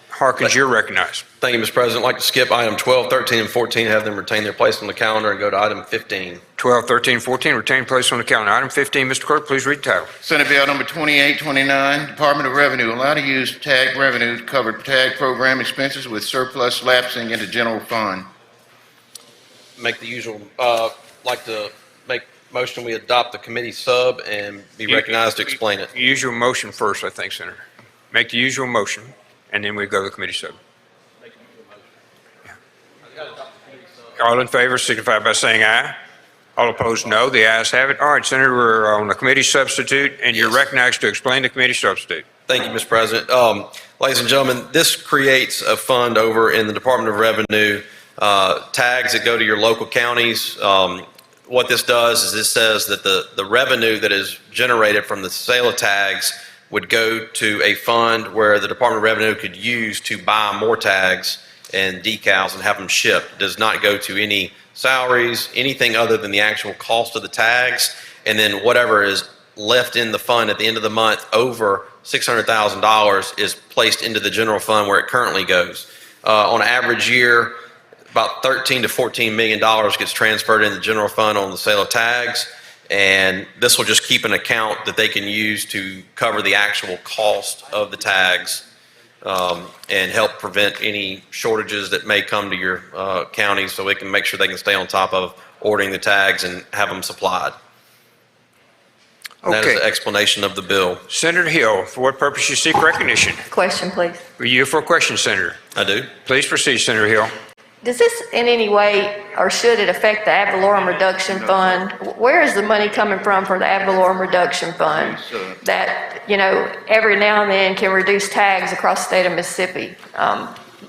Harkins, you're recognized. Thank you, Mr. President. I'd like to skip item 12, 13, and 14, have them retain their place on the calendar and go to item 15. 12, 13, 14, retain place on the calendar. Item 15, Mr. Clerk, please read the title. Senate Bill number 2829, Department of Revenue allow to use tag revenue to cover tag program expenses with surplus lapsing into general fund. Make the usual, like to make motion, we adopt the committee sub and be recognized to explain it. Usual motion first, I think, Senator. Make the usual motion, and then we go to the committee sub. All in favor signify by saying aye. All opposed, no. The ayes have it. All right, Senator, we're on the committee substitute, and you're recognized to explain the committee substitute. Thank you, Mr. President. Ladies and gentlemen, this creates a fund over in the Department of Revenue, tags that go to your local counties. What this does is this says that the revenue that is generated from the sale of tags would go to a fund where the Department of Revenue could use to buy more tags and decals and have them shipped. It does not go to any salaries, anything other than the actual cost of the tags, and then whatever is left in the fund at the end of the month over $600,000 is placed into the general fund where it currently goes. On an average year, about $13 to $14 million gets transferred in the general fund on the sale of tags, and this will just keep an account that they can use to cover the actual cost of the tags and help prevent any shortages that may come to your county, so we can make sure they can stay on top of ordering the tags and have them supplied. And that is the explanation of the bill. Senator Hill, for what purpose you seek recognition? Question, please. Are you for a question, Senator? I do. Please proceed, Senator Hill. Does this in any way, or should it affect the ad valorem reduction fund? Where is the money coming from for the ad valorem reduction fund that, every now and then can reduce tags across the state of Mississippi?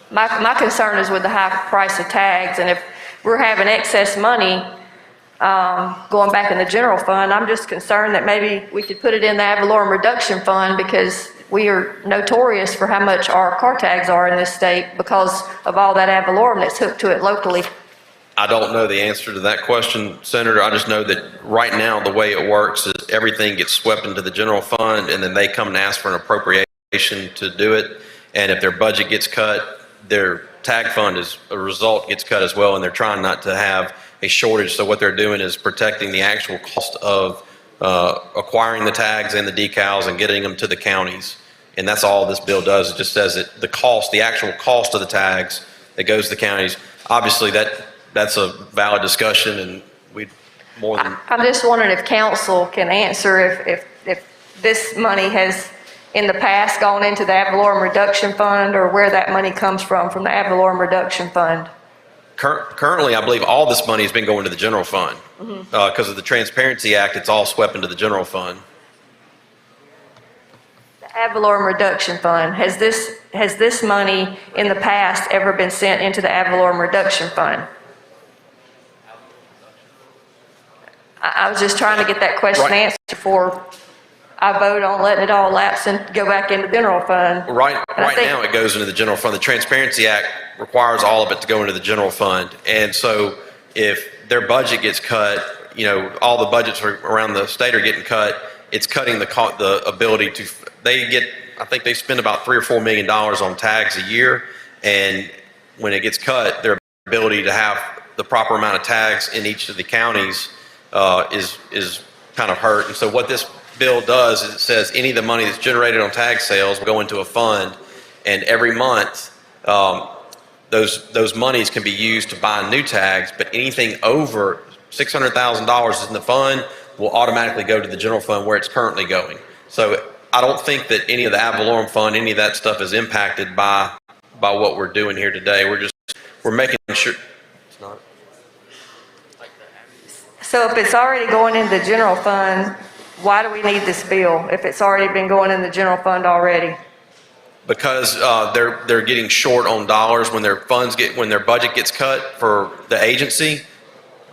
My concern is with the high price of tags, and if we're having excess money going back in the general fund, I'm just concerned that maybe we could put it in the ad valorem reduction fund, because we are notorious for how much our car tags are in this state because of all that ad valorem that's hooked to it locally. I don't know the answer to that question, Senator. I just know that right now the way it works is everything gets swept into the general fund, and then they come and ask for an appropriation to do it. And if their budget gets cut, their tag fund as a result gets cut as well, and they're trying not to have a shortage. So what they're doing is protecting the actual cost of acquiring the tags and the decals and getting them to the counties. And that's all this bill does. It just says that the actual cost of the tags that goes to the counties. Obviously that's a valid discussion, and we'd more than. I'm just wondering if council can answer if this money has in the past gone into the ad valorem reduction fund, or where that money comes from the ad valorem reduction fund. Currently, I believe all this money has been going to the general fund. Because of the Transparency Act, it's all swept into the general fund. The ad valorem reduction fund, has this money in the past ever been sent into the ad valorem reduction fund? I was just trying to get that question answered before I vote on letting it all lapse and go back into the general fund. Right now, it goes into the general fund. The Transparency Act requires all of it to go into the general fund. And so if their budget gets cut, you know, all the budgets around the state are getting cut, it's cutting the ability to, I think they spend about $3 or $4 million on tags a year. And when it gets cut, their ability to have the proper amount of tags in each of the counties is kind of hurt. And so what this bill does is it says any of the money that's generated on tag sales will go into a fund, and every month those monies can be used to buy new tags, but anything over $600,000 in the fund will automatically go to the general fund where it's currently going. So I don't think that any of the ad valorem fund, any of that stuff is impacted by what we're doing here today. We're making sure it's not. So if it's already going in the general fund, why do we need this bill if it's already been going in the general fund already? Because they're getting short on dollars when their budget gets cut for the agency.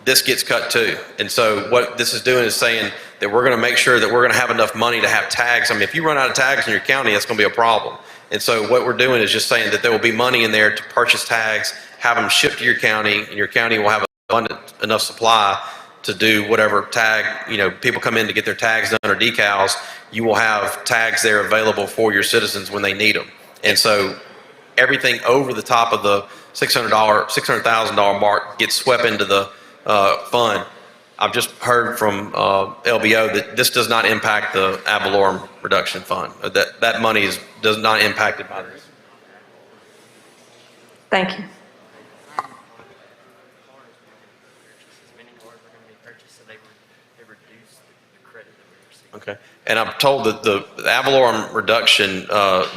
This gets cut too. And so what this is doing is saying that we're going to make sure that we're going to have enough money to have tags. I mean, if you run out of tags in your county, that's going to be a problem. And so what we're doing is just saying that there will be money in there to purchase tags, have them shipped to your county, and your county will have abundant enough supply to do whatever tag, you know, people come in to get their tags done or decals, you will have tags there available for your citizens when they need them. And so everything over the top of the $600,000 mark gets swept into the fund. I've just heard from LBO that this does not impact the ad valorem reduction fund. That money does not impact it by this. Thank you. Okay. And I'm told that the ad valorem reduction,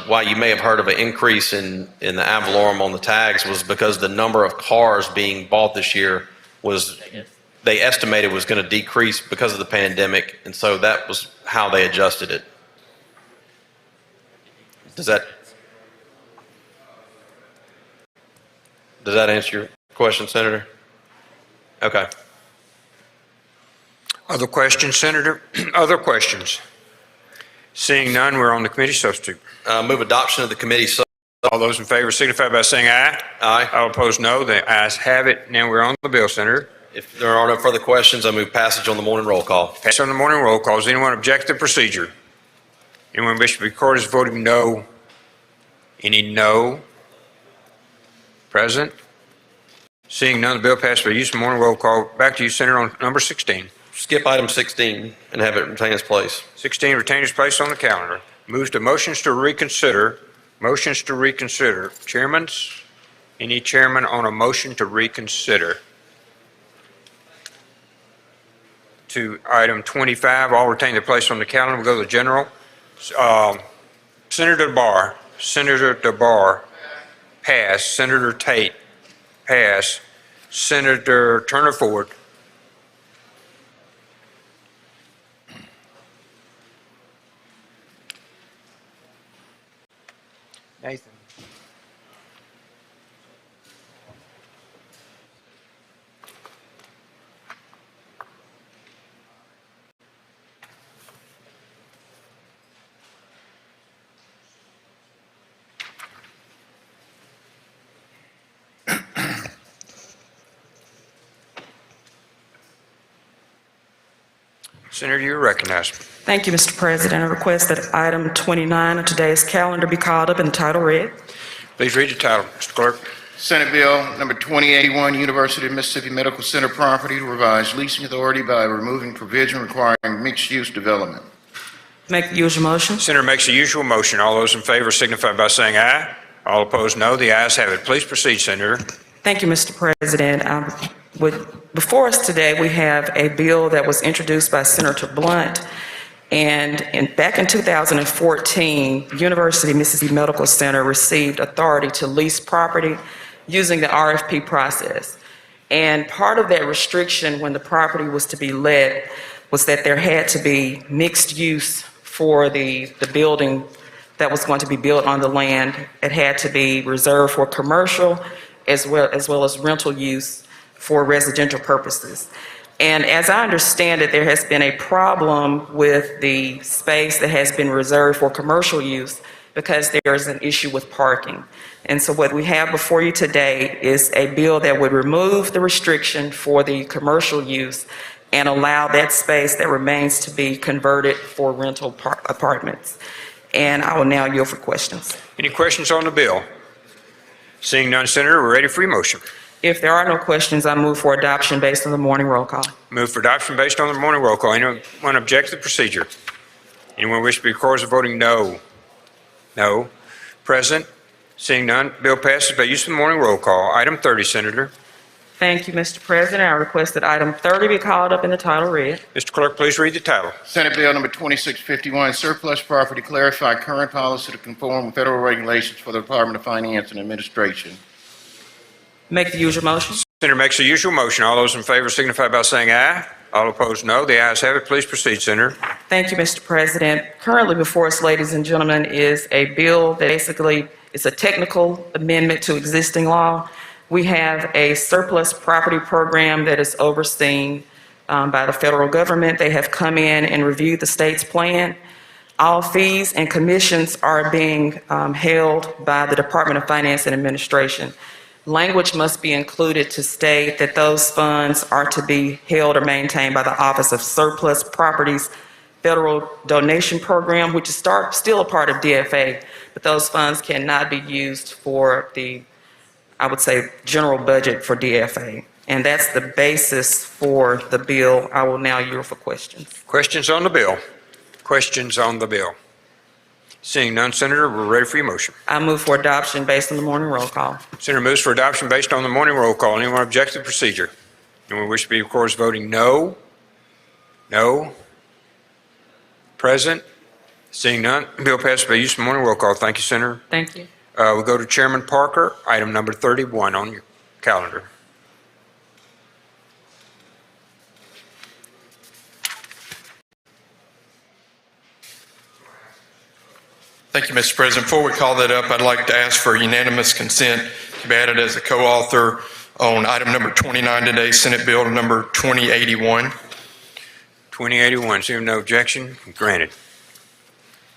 why you may have heard of an increase in the ad valorem on the tags was because the number of cars being bought this year they estimated was going to decrease because of the pandemic. And so that was how they adjusted it. Does that answer your question, Senator? Okay. Other questions, Senator? Other questions? Seeing none, we're on the committee substitute. Move adoption of the committee. All those in favor signify by saying aye. Aye. All opposed, no. The ayes have it. Now we're on the bill, Senator. If there are no further questions, I move passage on the morning roll call. Pass on the morning roll call. Does anyone object to the procedure? Anyone wish to be recorded as voting no? Any no? Present? Seeing none, the bill passes by use of morning roll call. Back to you, Senator, on number 16. Skip item 16 and have it retain its place. 16, retain its place on the calendar. Moves to motions to reconsider. Motions to reconsider. Chairmans? Any chairman on a motion to reconsider? To item 25, all retain their place on the calendar. We'll go to the general. Senator DeBar. Senator DeBar. Pass. Senator Tate. Pass. Senator Turner Ford. Nathan. Senator, you're recognized. Thank you, Mr. President. I request that item 29 of today's calendar be called up and title read. Please read the title, Mr. Clerk. Senate Bill number 2081, University of Mississippi Medical Center property to revise leasing authority by removing provision requiring mixed-use development. Make the usual motion. Senator makes the usual motion. All those in favor signify by saying aye. All opposed, no. The ayes have it. Please proceed, Senator. Thank you, Mr. President. Before us today, we have a bill that was introduced by Senator Blunt. And back in 2014, University of Mississippi Medical Center received authority to lease property using the RFP process. And part of that restriction when the property was to be let was that there had to be mixed use for the building that was going to be built on the land. It had to be reserved for commercial as well as rental use for residential purposes. And as I understand it, there has been a problem with the space that has been reserved for commercial use because there is an issue with parking. And so what we have before you today is a bill that would remove the restriction for the commercial use and allow that space that remains to be converted for rental apartments. And I will now yield for questions. Any questions on the bill? Seeing none, Senator, we're ready for your motion. If there are no questions, I move for adoption based on the morning roll call. Move for adoption based on the morning roll call. Anyone object to the procedure? Anyone wish to be recorded as voting no? No. Present? Seeing none, bill passes by use of the morning roll call. Item 30, Senator. Thank you, Mr. President. I request that item 30 be called up in the title read. Mr. Clerk, please read the title. Senate Bill number 2651, surplus property, clarify current policy to conform with federal regulations for the Department of Finance and Administration. Make the usual motion. Senator makes the usual motion. All those in favor signify by saying aye. All opposed, no. The ayes have it. Please proceed, Senator. Thank you, Mr. President. Currently before us, ladies and gentlemen, is a bill that basically is a technical amendment to existing law. We have a surplus property program that is overseen by the federal government. They have come in and reviewed the state's plan. All fees and commissions are being held by the Department of Finance and Administration. Language must be included to state that those funds are to be held or maintained by the Office of Surplus Properties Federal Donation Program, which is still a part of DFA, but those funds cannot be used for the, I would say, general budget for DFA. And that's the basis for the bill. I will now yield for questions. Questions on the bill? Questions on the bill? Seeing none, Senator, we're ready for your motion. I move for adoption based on the morning roll call. Senator moves for adoption based on the morning roll call. Anyone object to the procedure? Anyone wish to be recorded as voting no? No? Present? Seeing none, bill passes by use of the morning roll call. Thank you, Senator. Thank you. We'll go to Chairman Parker, item number 31 on your calendar. Thank you, Mr. President. Before we call that up, I'd like to ask for unanimous consent to be added as a co-author on item number 29 today, Senate Bill number 2081. 2081, seeing no objection, granted.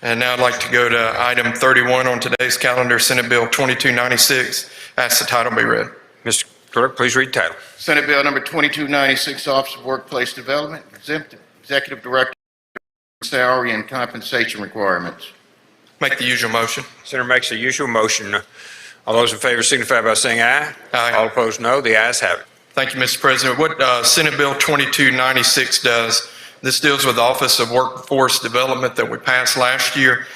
And now I'd like to go to item 31 on today's calendar, Senate Bill 2296. Ask the title be read. Mr. Clerk, please read the title. Senate Bill number 2296, Office of Workplace Development, exempt Executive Director salary and compensation requirements. Make the usual motion. Senator makes the usual motion. All those in favor signify by saying aye. Aye. All opposed, no. The ayes have it. Thank you, Mr. President. What Senate Bill 2296 does, this deals with the Office of Workforce Development that we passed last year.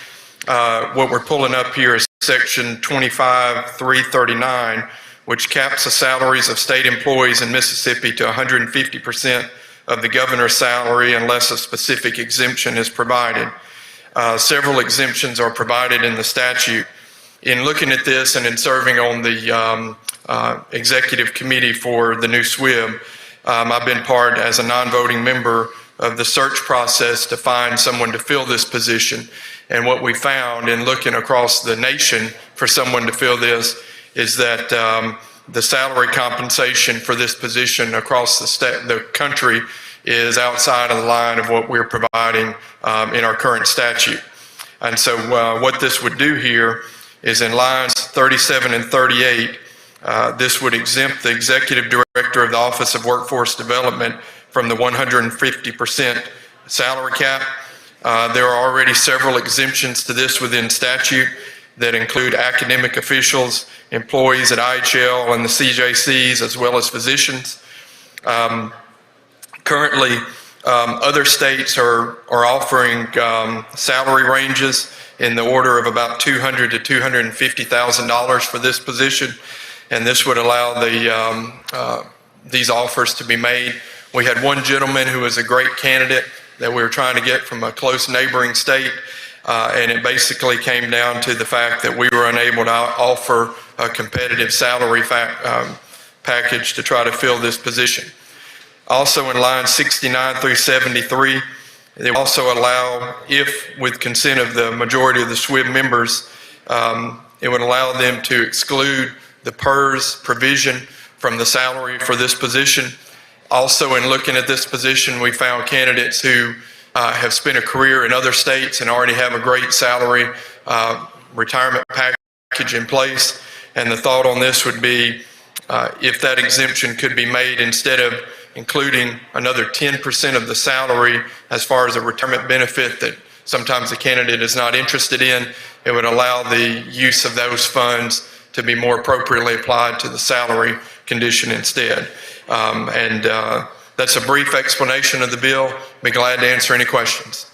What we're pulling up here is Section 25339, which caps the salaries of state employees in Mississippi to 150% of the governor's salary unless a specific exemption is provided. Several exemptions are provided in the statute. In looking at this and in serving on the executive committee for the new SWIB, I've been part as a non-voting member of the search process to find someone to fill this position. And what we found in looking across the nation for someone to fill this is that the salary compensation for this position across the country is outside of the line of what we're providing in our current statute. And so what this would do here is in lines 37 and 38, this would exempt the executive director of the Office of Workforce Development from the 150% salary cap. There are already several exemptions to this within statute that include academic officials, employees at IHL and the CJCs, as well as physicians. Currently, other states are offering salary ranges in the order of about $200,000 to $250,000 for this position, and this would allow these offers to be made. We had one gentleman who was a great candidate that we were trying to get from a close neighboring state, And it basically came down to the fact that we were unable to offer a competitive salary package to try to fill this position. Also in line 69 through 73, they also allow, if with consent of the majority of the SWIB members, it would allow them to exclude the PERS provision from the salary for this position. Also, in looking at this position, we found candidates who have spent a career in other states and already have a great salary retirement package in place. And the thought on this would be if that exemption could be made, instead of including another 10% of the salary as far as a retirement benefit that sometimes the candidate is not interested in, it would allow the use of those funds to be more appropriately applied to the salary condition instead. That's a brief explanation of the bill. Be glad to answer any questions.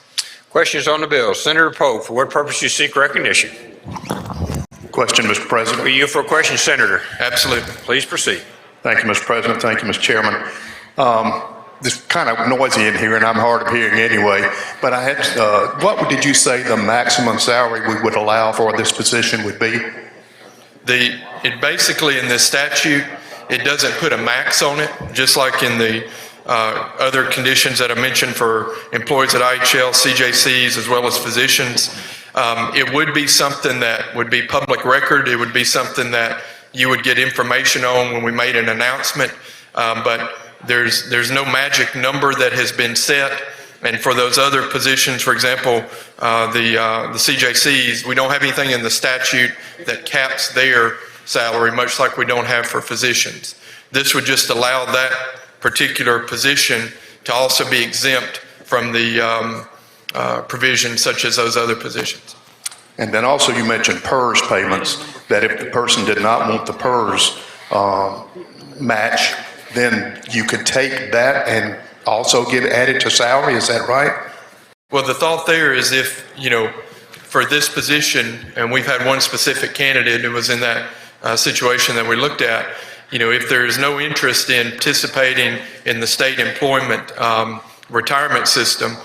Questions on the bill? Senator Poe, for what purpose you seek recognition? Question, Mr. President. Are you for a question, Senator? Absolutely. Please proceed. Thank you, Mr. President. Thank you, Mr. Chairman. This is kind of noisy in here, and I'm hard of hearing anyway, but I had, what did you say the maximum salary we would allow for this position would be? It basically, in this statute, it doesn't put a max on it, just like in the other conditions that I mentioned for employees at IHL, CJCs, as well as physicians. It would be something that would be public record. It would be something that you would get information on when we made an announcement, but there's no magic number that has been set. And for those other positions, for example, the CJCs, we don't have anything in the statute that caps their salary, much like we don't have for physicians. This would just allow that particular position to also be exempt from the provisions such as those other positions. And then also you mentioned PERS payments, that if the person did not want the PERS match, then you could take that and also get added to salary, is that right? Well, the thought there is if, for this position, and we've had one specific candidate who was in that situation that we looked at, if there is no interest in participating in the state employment retirement system,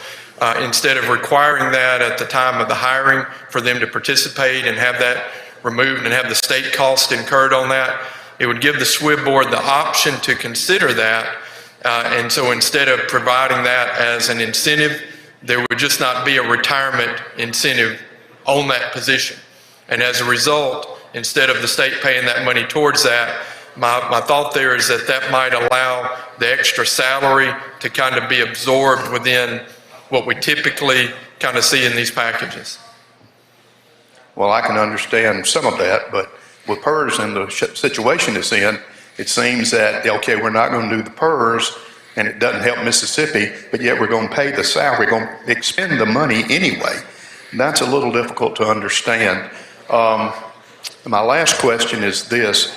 instead of requiring that at the time of the hiring for them to participate and have that removed and have the state cost incurred on that, it would give the SWIB board the option to consider that. And so instead of providing that as an incentive, there would just not be a retirement incentive on that position. And as a result, instead of the state paying that money towards that, my thought there is that that might allow the extra salary to kind of be absorbed within what we typically kind of see in these packages. Well, I can understand some of that, but with PERS and the situation it's in, it seems that, okay, we're not going to do the PERS, and it doesn't help Mississippi, but yet we're going to pay the salary, we're going to expend the money anyway. That's a little difficult to understand. My last question is this.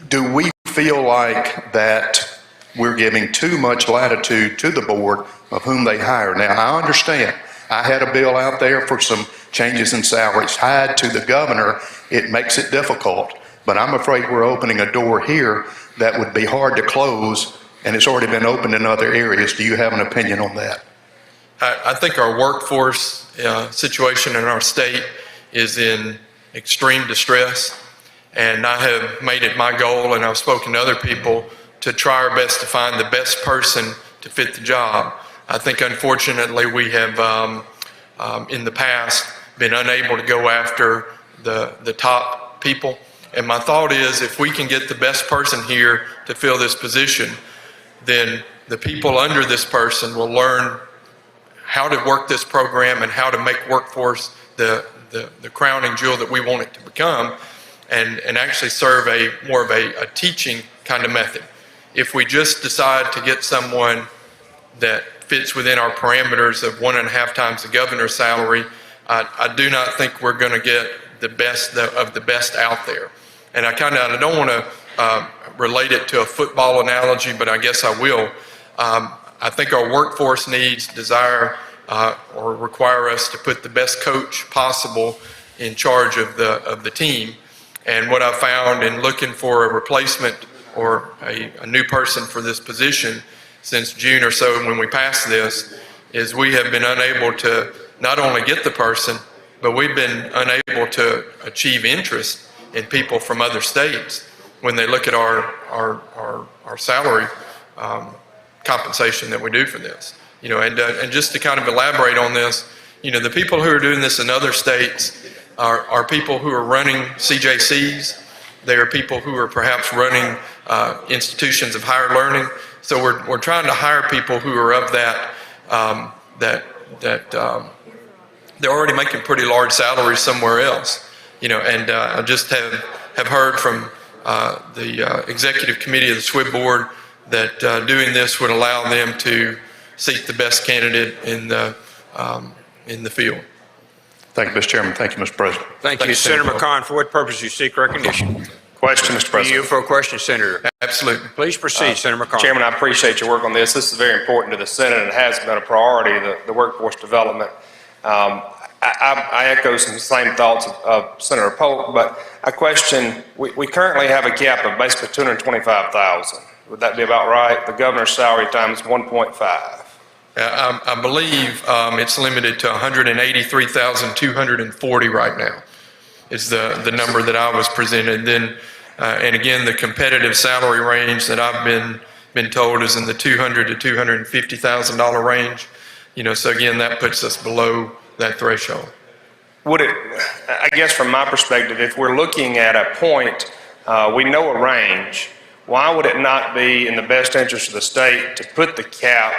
Do we feel like that we're giving too much latitude to the board of whom they hire? Now, I understand. I had a bill out there for some changes in salaries tied to the governor. It makes it difficult, but I'm afraid we're opening a door here that would be hard to close, and it's already been opened in other areas. Do you have an opinion on that? I think our workforce situation in our state is in extreme distress, and I have made it my goal, and I've spoken to other people, to try our best to find the best person to fit the job. I think unfortunately we have in the past been unable to go after the top people. And my thought is, if we can get the best person here to fill this position, then the people under this person will learn how to work this program and how to make workforce the crowning jewel that we want it to become, and actually serve more of a teaching kind of method. If we just decide to get someone that fits within our parameters of 1.5 times the governor's salary, I do not think we're going to get the best of the best out there. And I don't want to relate it to a football analogy, but I guess I will. I think our workforce needs, desire, or require us to put the best coach possible in charge of the team. And what I found in looking for a replacement or a new person for this position since June or so when we passed this, is we have been unable to not only get the person, but we've been unable to achieve interest in people from other states when they look at our salary compensation that we do for this. And just to kind of elaborate on this, the people who are doing this in other states are people who are running CJCs. They are people who are perhaps running institutions of higher learning. So we're trying to hire people who are of that, they're already making pretty large salaries somewhere else. And I just have heard from the executive committee of the SWIB board that doing this would allow them to seek the best candidate in the field. Thank you, Mr. Chairman. Thank you, Mr. President. Thank you, Senator McCon. For what purpose do you seek recognition? Question, Mr. President. You for a question, Senator. Absolutely. Please proceed, Senator McCon. Chairman, I appreciate your work on this. This is very important to the Senate and has been a priority, the workforce development. I echo some same thoughts of Senator Polk, but I question, we currently have a gap of basically $225,000. Would that be about right? The governor's salary times 1.5. I believe it's limited to 183,240 right now is the number that I was presented. Then, and again, the competitive salary range that I've been told is in the $200,000 to $250,000 range. So again, that puts us below that threshold. Would it, I guess from my perspective, if we're looking at a point, we know a range, why would it not be in the best interest of the state to put the cap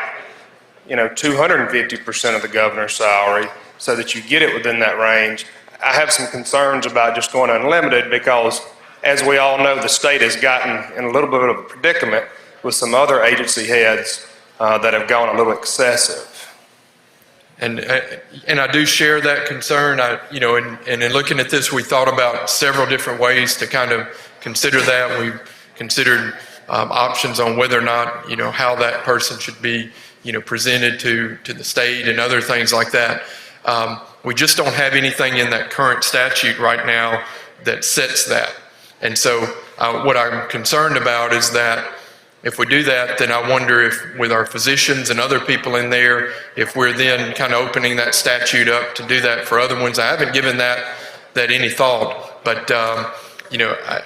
250% of the governor's salary so that you get it within that range? I have some concerns about just going unlimited because, as we all know, the state has gotten in a little bit of a predicament with some other agency heads that have gone a little excessive. And I do share that concern. And in looking at this, we thought about several different ways to kind of consider that. We considered options on whether or not, how that person should be presented to the state and other things like that. We just don't have anything in that current statute right now that sets that. And so what I'm concerned about is that if we do that, then I wonder if with our physicians and other people in there, if we're then kind of opening that statute up to do that for other ones. I haven't given that any thought, but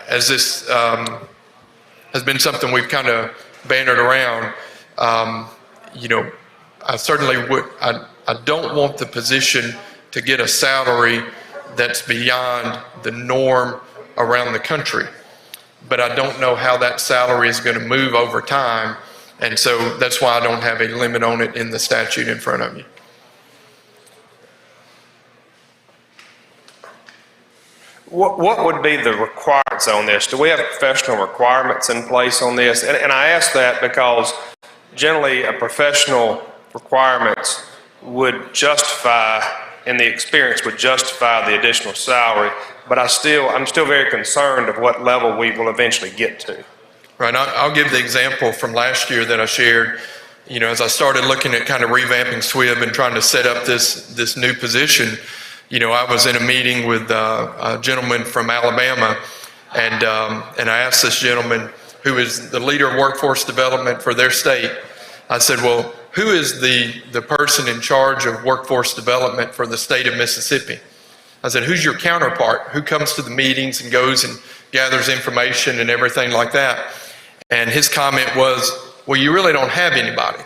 as this has been something we've kind of bannered around, I certainly would, I don't want the position to get a salary that's beyond the norm around the country. But I don't know how that salary is going to move over time. And so that's why I don't have a limit on it in the statute in front of you. What would be the requirements on this? Do we have professional requirements in place on this? And I ask that because generally a professional requirements would justify, in the experience, would justify the additional salary. But I'm still very concerned of what level we will eventually get to. Right. I'll give the example from last year that I shared. As I started looking at kind of revamping SWIB and trying to set up this new position, I was in a meeting with a gentleman from Alabama, and I asked this gentleman, who is the leader of workforce development for their state, I said, well, who is the person in charge of workforce development for the state of Mississippi? I said, who's your counterpart? Who comes to the meetings and goes and gathers information and everything like that? And his comment was, well, you really don't have anybody.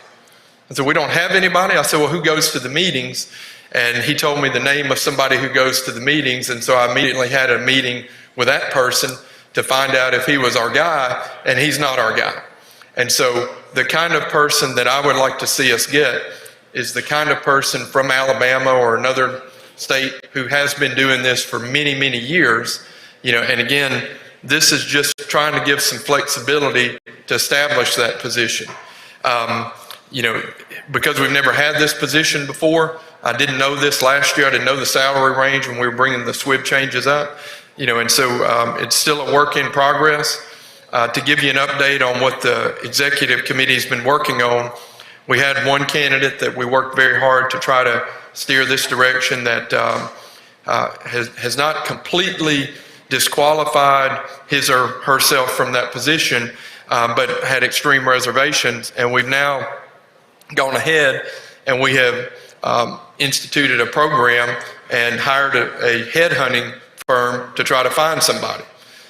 I said, we don't have anybody? I said, well, who goes to the meetings? And he told me the name of somebody who goes to the meetings. And so I immediately had a meeting with that person to find out if he was our guy, and he's not our guy. And so the kind of person that I would like to see us get is the kind of person from Alabama or another state who has been doing this for many, many years, and again, this is just trying to give some flexibility to establish that position. Because we've never had this position before, I didn't know this last year. I didn't know the salary range when we were bringing the SWIB changes up, and so it's still a work in progress. To give you an update on what the executive committee has been working on, we had one candidate that we worked very hard to try to steer this direction that has not completely disqualified his or herself from that position, but had extreme reservations. And we've now gone ahead And we have instituted a program and hired a headhunting firm to try to find somebody.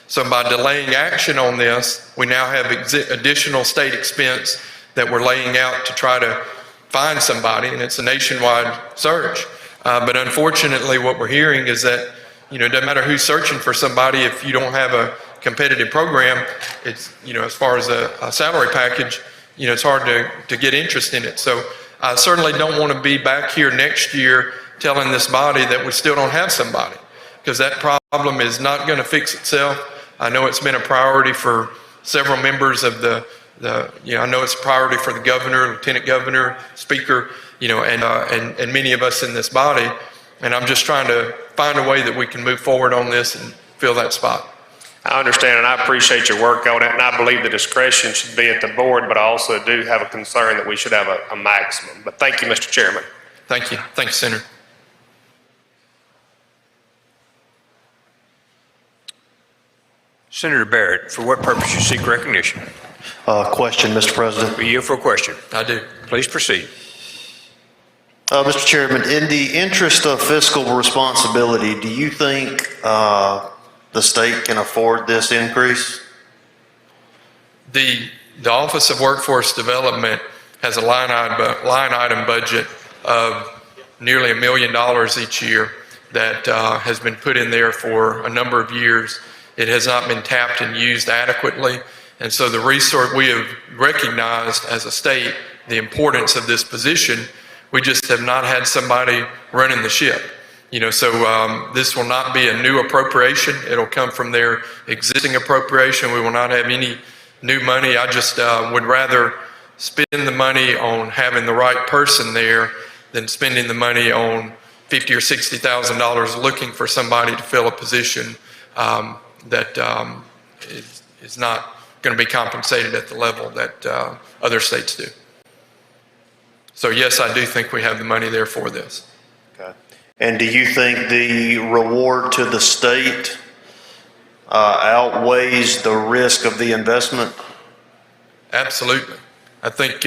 So by delaying action on this, we now have additional state expense that we're laying out to try to find somebody, and it's a nationwide search. But unfortunately, what we're hearing is that, it doesn't matter who's searching for somebody, if you don't have a competitive program, it's, as far as a salary package, it's hard to get interest in it. So I certainly don't want to be back here next year telling this body that we still don't have somebody, because that problem is not going to fix itself. I know it's been a priority for several members of I know it's a priority for the governor, lieutenant governor, speaker, and many of us in this body. And I'm just trying to find a way that we can move forward on this and fill that spot. I understand, and I appreciate your work on it, and I believe the discretion should be at the board, but I also do have a concern that we should have a maximum. But thank you, Mr. Chairman. Thank you. Thank you, Senator. Senator Barrett, for what purpose you seek recognition? Question, Mr. President. We yield for a question. I do. Please proceed. Mr. Chairman, in the interest of fiscal responsibility, do you think the state can afford this increase? The Office of Workforce Development has a line item budget of nearly $1 million each year that has been put in there for a number of years. It has not been tapped and used adequately. And so the resource, we have recognized as a state the importance of this position. We just have not had somebody running the ship. So this will not be a new appropriation. It'll come from their existing appropriation. We will not have any new money. I just would rather spend the money on having the right person there than spending the money on $50,000 or $60,000 looking for somebody to fill a position that is not going to be compensated at the level that other states do. So yes, I do think we have the money there for this. Okay. And do you think the reward to the state outweighs the risk of the investment? Absolutely. I think,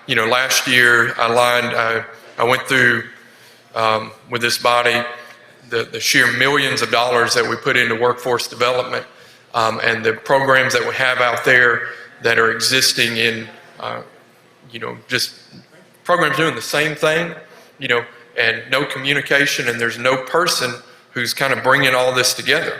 last year I went through with this body the sheer millions of dollars that we put into workforce development and the programs that we have out there that are existing in, just programs doing the same thing, and no communication, and there's no person who's kind of bringing all this together.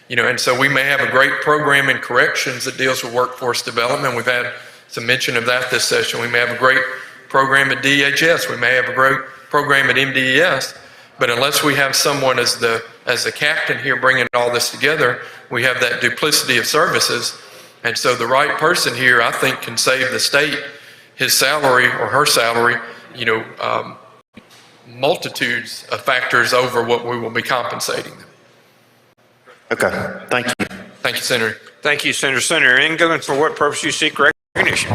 And so we may have a great program in corrections that deals with workforce development. We've had some mention of that this session. We may have a great program at DHS. We may have a great program at MDES. But unless we have someone as the captain here bringing all this together, we have that duplicity of services. And so the right person here, I think, can save the state his salary or her salary, multitudes of factors over what we will be compensating them. Okay, thank you. Thank you, Senator. Thank you, Senator. Senator England, for what purpose you seek recognition?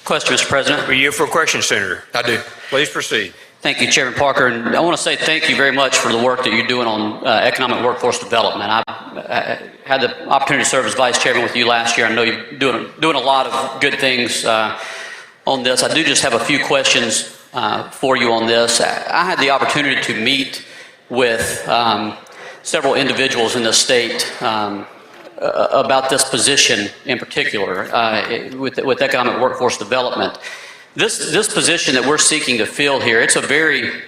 Question, Mr. President. We yield for a question, Senator. I do. Please proceed. Thank you, Chairman Parker. And I want to say thank you very much for the work that you're doing on economic workforce development. I had the opportunity to serve as Vice Chairman with you last year. I know you're doing a lot of good things on this. I do just have a few questions for you on this. I had the opportunity to meet with several individuals in the state about this position in particular with economic workforce development. This position that we're seeking to fill here, it's a very,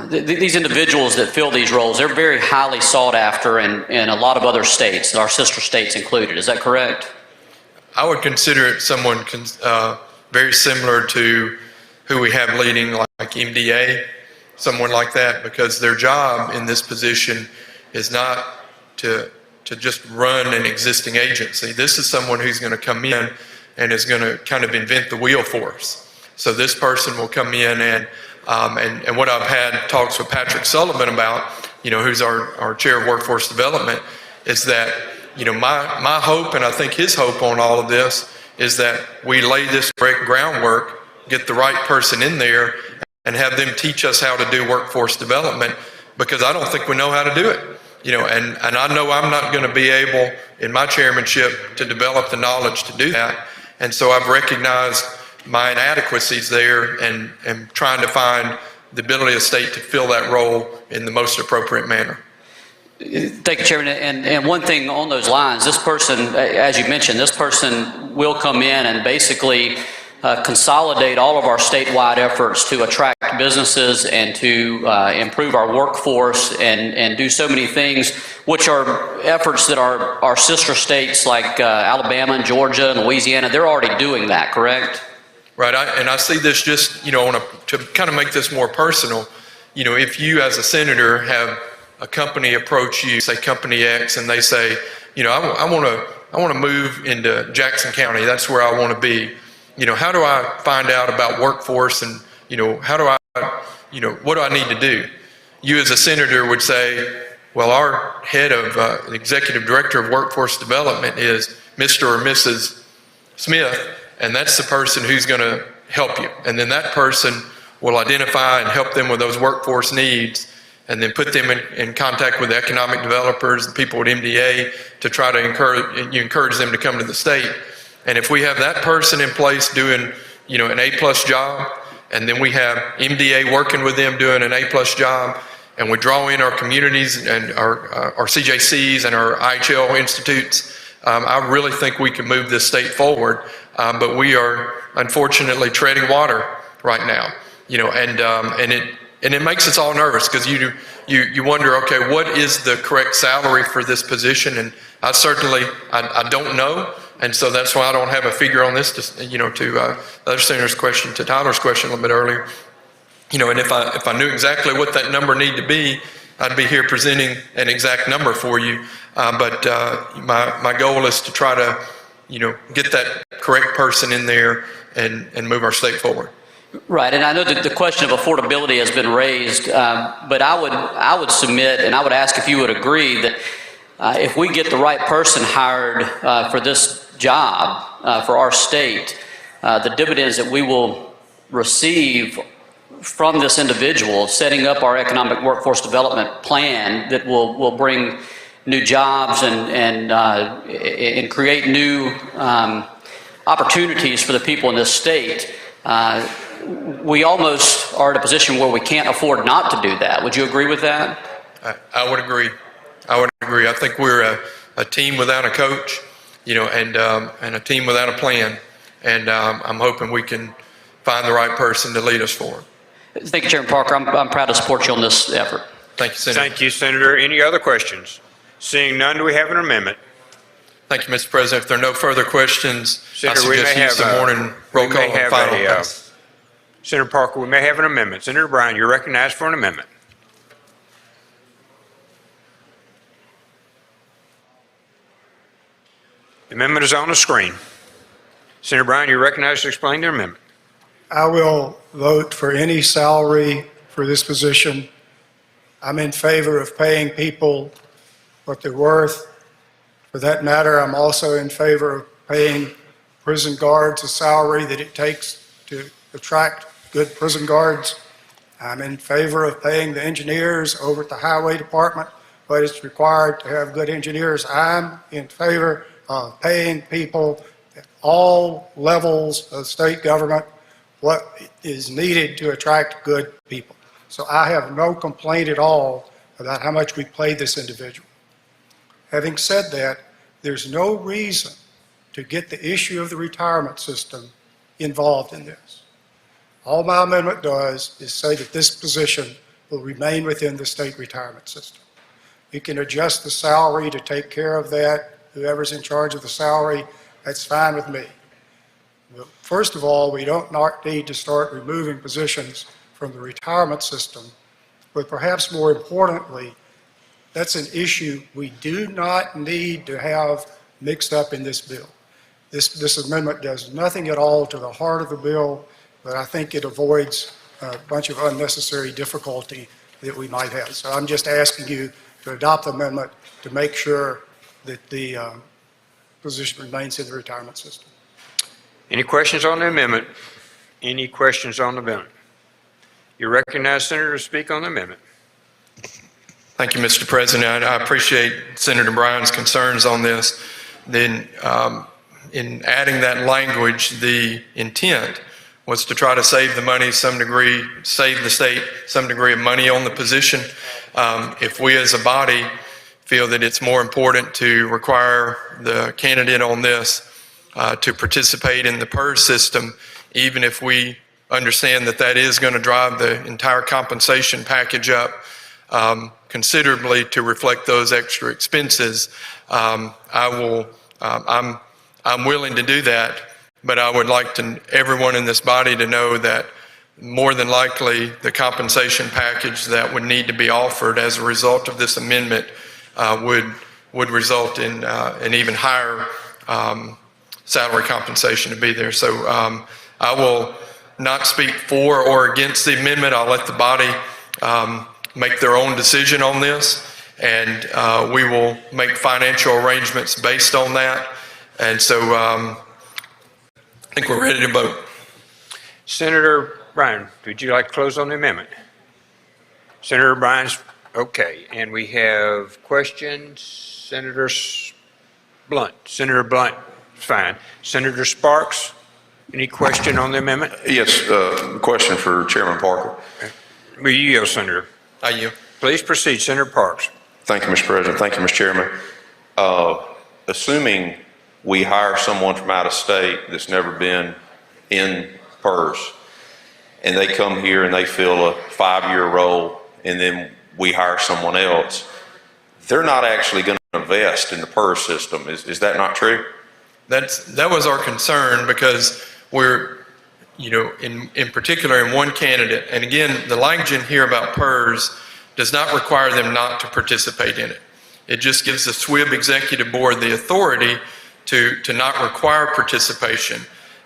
these individuals that fill these roles, they're very highly sought after in a lot of other states, our sister states included. Is that correct? I would consider it someone very similar to who we have leading, like MDA, someone like that, because their job in this position is not to just run an existing agency. This is someone who's going to come in and is going to kind of invent the wheel for us. So this person will come in and what I've had talks with Patrick Sullivan about, who's our chair of workforce development, is that, my hope, and I think his hope on all of this, is that we lay this correct groundwork, get the right person in there, and have them teach us how to do workforce development, because I don't think we know how to do it. And I know I'm not going to be able, in my chairmanship, to develop the knowledge to do that. And so I've recognized, my inadequacies there and trying to find the ability of the state to fill that role in the most appropriate manner. Thank you, Chairman. And one thing on those lines, this person, as you mentioned, this person will come in and basically consolidate all of our statewide efforts to attract businesses and to improve our workforce and do so many things, which are efforts that our sister states like Alabama and Georgia and Louisiana, they're already doing that, correct? Right, and I see this just, to kind of make this more personal, if you as a senator have a company approach you, say Company X, and they say, I want to move into Jackson County, that's where I want to be. How do I find out about workforce and, how do I, what do I need to do? You as a senator would say, well, our head of, the executive director of workforce development is Mr. or Mrs. Smith, and that's the person who's going to help you. And then that person will identify and help them with those workforce needs and then put them in contact with the economic developers, the people at MDA to try to encourage them to come to the state. And if we have that person in place doing, an A+ job, and then we have MDA working with them doing an A+ job, and we draw in our communities and our CJCs and our IHL institutes, I really think we can move this state forward. But we are unfortunately treading water right now, and it makes us all nervous because you wonder, okay, what is the correct salary for this position? And I don't know. And so that's why I don't have a figure on this, to the other senator's question, to Tyler's question a little bit earlier. And if I knew exactly what that number needed to be, I'd be here presenting an exact number for you. But my goal is to try to, get that correct person in there and move our state forward. Right, and I know that the question of affordability has been raised, but I would submit, and I would ask if you would agree that if we get the right person hired for this job for our state, the dividends that we will receive from this individual, setting up our economic workforce development plan that will bring new jobs and create new opportunities for the people in this state. We almost are in a position where we can't afford not to do that. Would you agree with that? I would agree. I think we're a team without a coach, and a team without a plan. And I'm hoping we can find the right person to lead us forward. Thank you, Chairman Parker. I'm proud to support you on this effort. Thank you, Senator. Thank you, Senator. Any other questions? Seeing none, do we have an amendment? Thank you, Mr. President. If there are no further questions, Senator, I suggest use the morning roll call and final pass. Senator Parker, we may have an amendment. Senator Bryan, you're recognized for an amendment. The amendment is on the screen. Senator Bryan, you're recognized to explain the amendment. I will vote for any salary for this position. I'm in favor of paying people what they're worth. For that matter, I'm also in favor of paying prison guards a salary that it takes to attract good prison guards. I'm in favor of paying the engineers over at the Highway Department what is required to have good engineers. I'm in favor of paying people at all levels of state government what is needed to attract good people. So I have no complaint at all about how much we pay this individual. Having said that, there's no reason to get the issue of the retirement system involved in this. All my amendment does is say that this position will remain within the state retirement system. You can adjust the salary to take care of that. Whoever's in charge of the salary, that's fine with me. Well, first of all, we don't need to start removing positions from the retirement system, but perhaps more importantly, that's an issue we do not need to have mixed up in this bill. This amendment does nothing at all to the heart of the bill, but I think it avoids a bunch of unnecessary difficulty that we might have. So I'm just asking you to adopt the amendment to make sure that the position remains in the retirement system. Any questions on the amendment? Any questions on the amendment? You recognize, Senator, to speak on the amendment. Thank you, Mr. President. I appreciate Senator Bryan's concerns on this. Then in adding that language, the intent was to try to save the money some degree, save the state some degree of money on the position. If we as a body feel that it's more important to require the candidate on this to participate in the PERS system, even if we understand that that is going to drive the entire compensation package up considerably to reflect those extra expenses, I'm willing to do that, but I would like everyone in this body to know that more than likely the compensation package that would need to be offered as a result of this amendment would result in an even higher salary compensation to be there. So I will not speak for or against the amendment. I'll let the body make their own decision on this, and we will make financial arrangements based on that. And so I think we're ready to vote. Senator Bryan, would you like to close on the amendment? Senator Bryan's okay. And we have questions. Senator Blunt. Senator Blunt, fine. Senator Sparks, any question on the amendment? Yes, question for Chairman Parker. Will you yield, Senator? I yield. Please proceed, Senator Parks. Thank you, Mr. President. Thank you, Mr. Chairman. Assuming we hire someone from out of state that's never been in PERS, and they come here and they fill a 5-year role, and then we hire someone else, they're not actually going to invest in the PERS system. Is that not true? That was our concern, because we're, in particular in one candidate, and again, the language in here about PERS does not require them not to participate in it. It just gives the SWIB Executive Board the authority to not require participation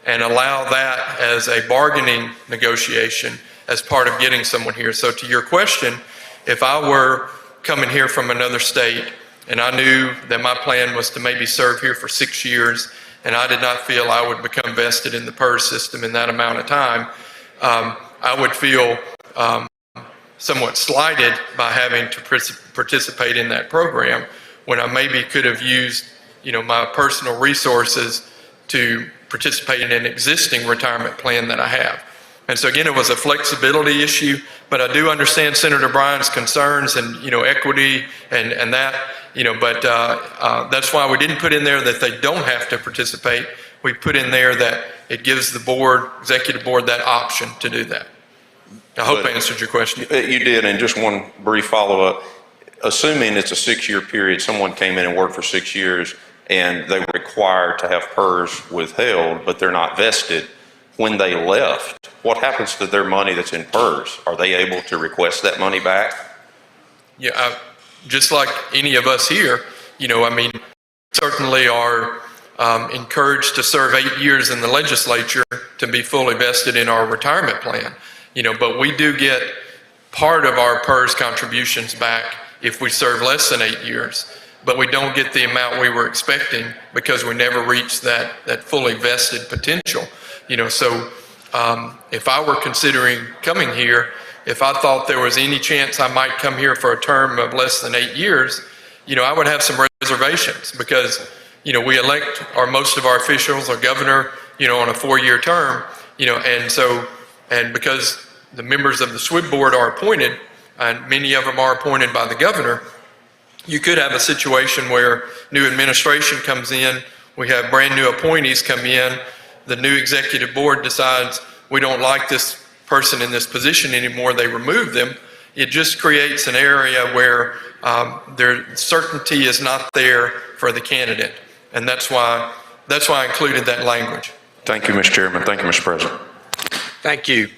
and allow that as a bargaining negotiation as part of getting someone here. So to your question, if I were coming here from another state and I knew that my plan was to maybe serve here for 6 years, and I did not feel I would become vested in the PERS system in that amount of time, I would feel somewhat slighted by having to participate in that program when I maybe could have used, my personal resources to participate in an existing retirement plan that I have. And so again, it was a flexibility issue, but I do understand Senator Bryan's concerns and, equity and that, but that's why we didn't put in there that they don't have to participate. We put in there that it gives the board, executive board, that option to do that. I hope I answered your question. You did, and just one brief follow-up. Assuming it's a 6-year period, someone came in and worked for 6 years, and they were required to have PERS withheld, but they're not vested. When they left, what happens to their money that's in PERS? Are they able to request that money back? Yeah, just like any of us here, certainly are encouraged to serve 8 years in the legislature to be fully vested in our retirement plan. But we do get part of our PERS contributions back if we serve less than 8 years. But we don't get the amount we were expecting because we never reached that fully vested potential. So if I were considering coming here, if I thought there was any chance I might come here for a term of less than 8 years, I would have some reservations, because, we elect most of our officials, our governor, on a 4-year term, and because the members of the SWIB board are appointed, and many of them are appointed by the governor, you could have a situation where new administration comes in, we have brand new appointees come in, the new executive board decides we don't like this person in this position anymore, they remove them. It just creates an area where their certainty is not there for the candidate. And that's why I included that language. Thank you, Mr. Chairman. Thank you, Mr. President. Thank you.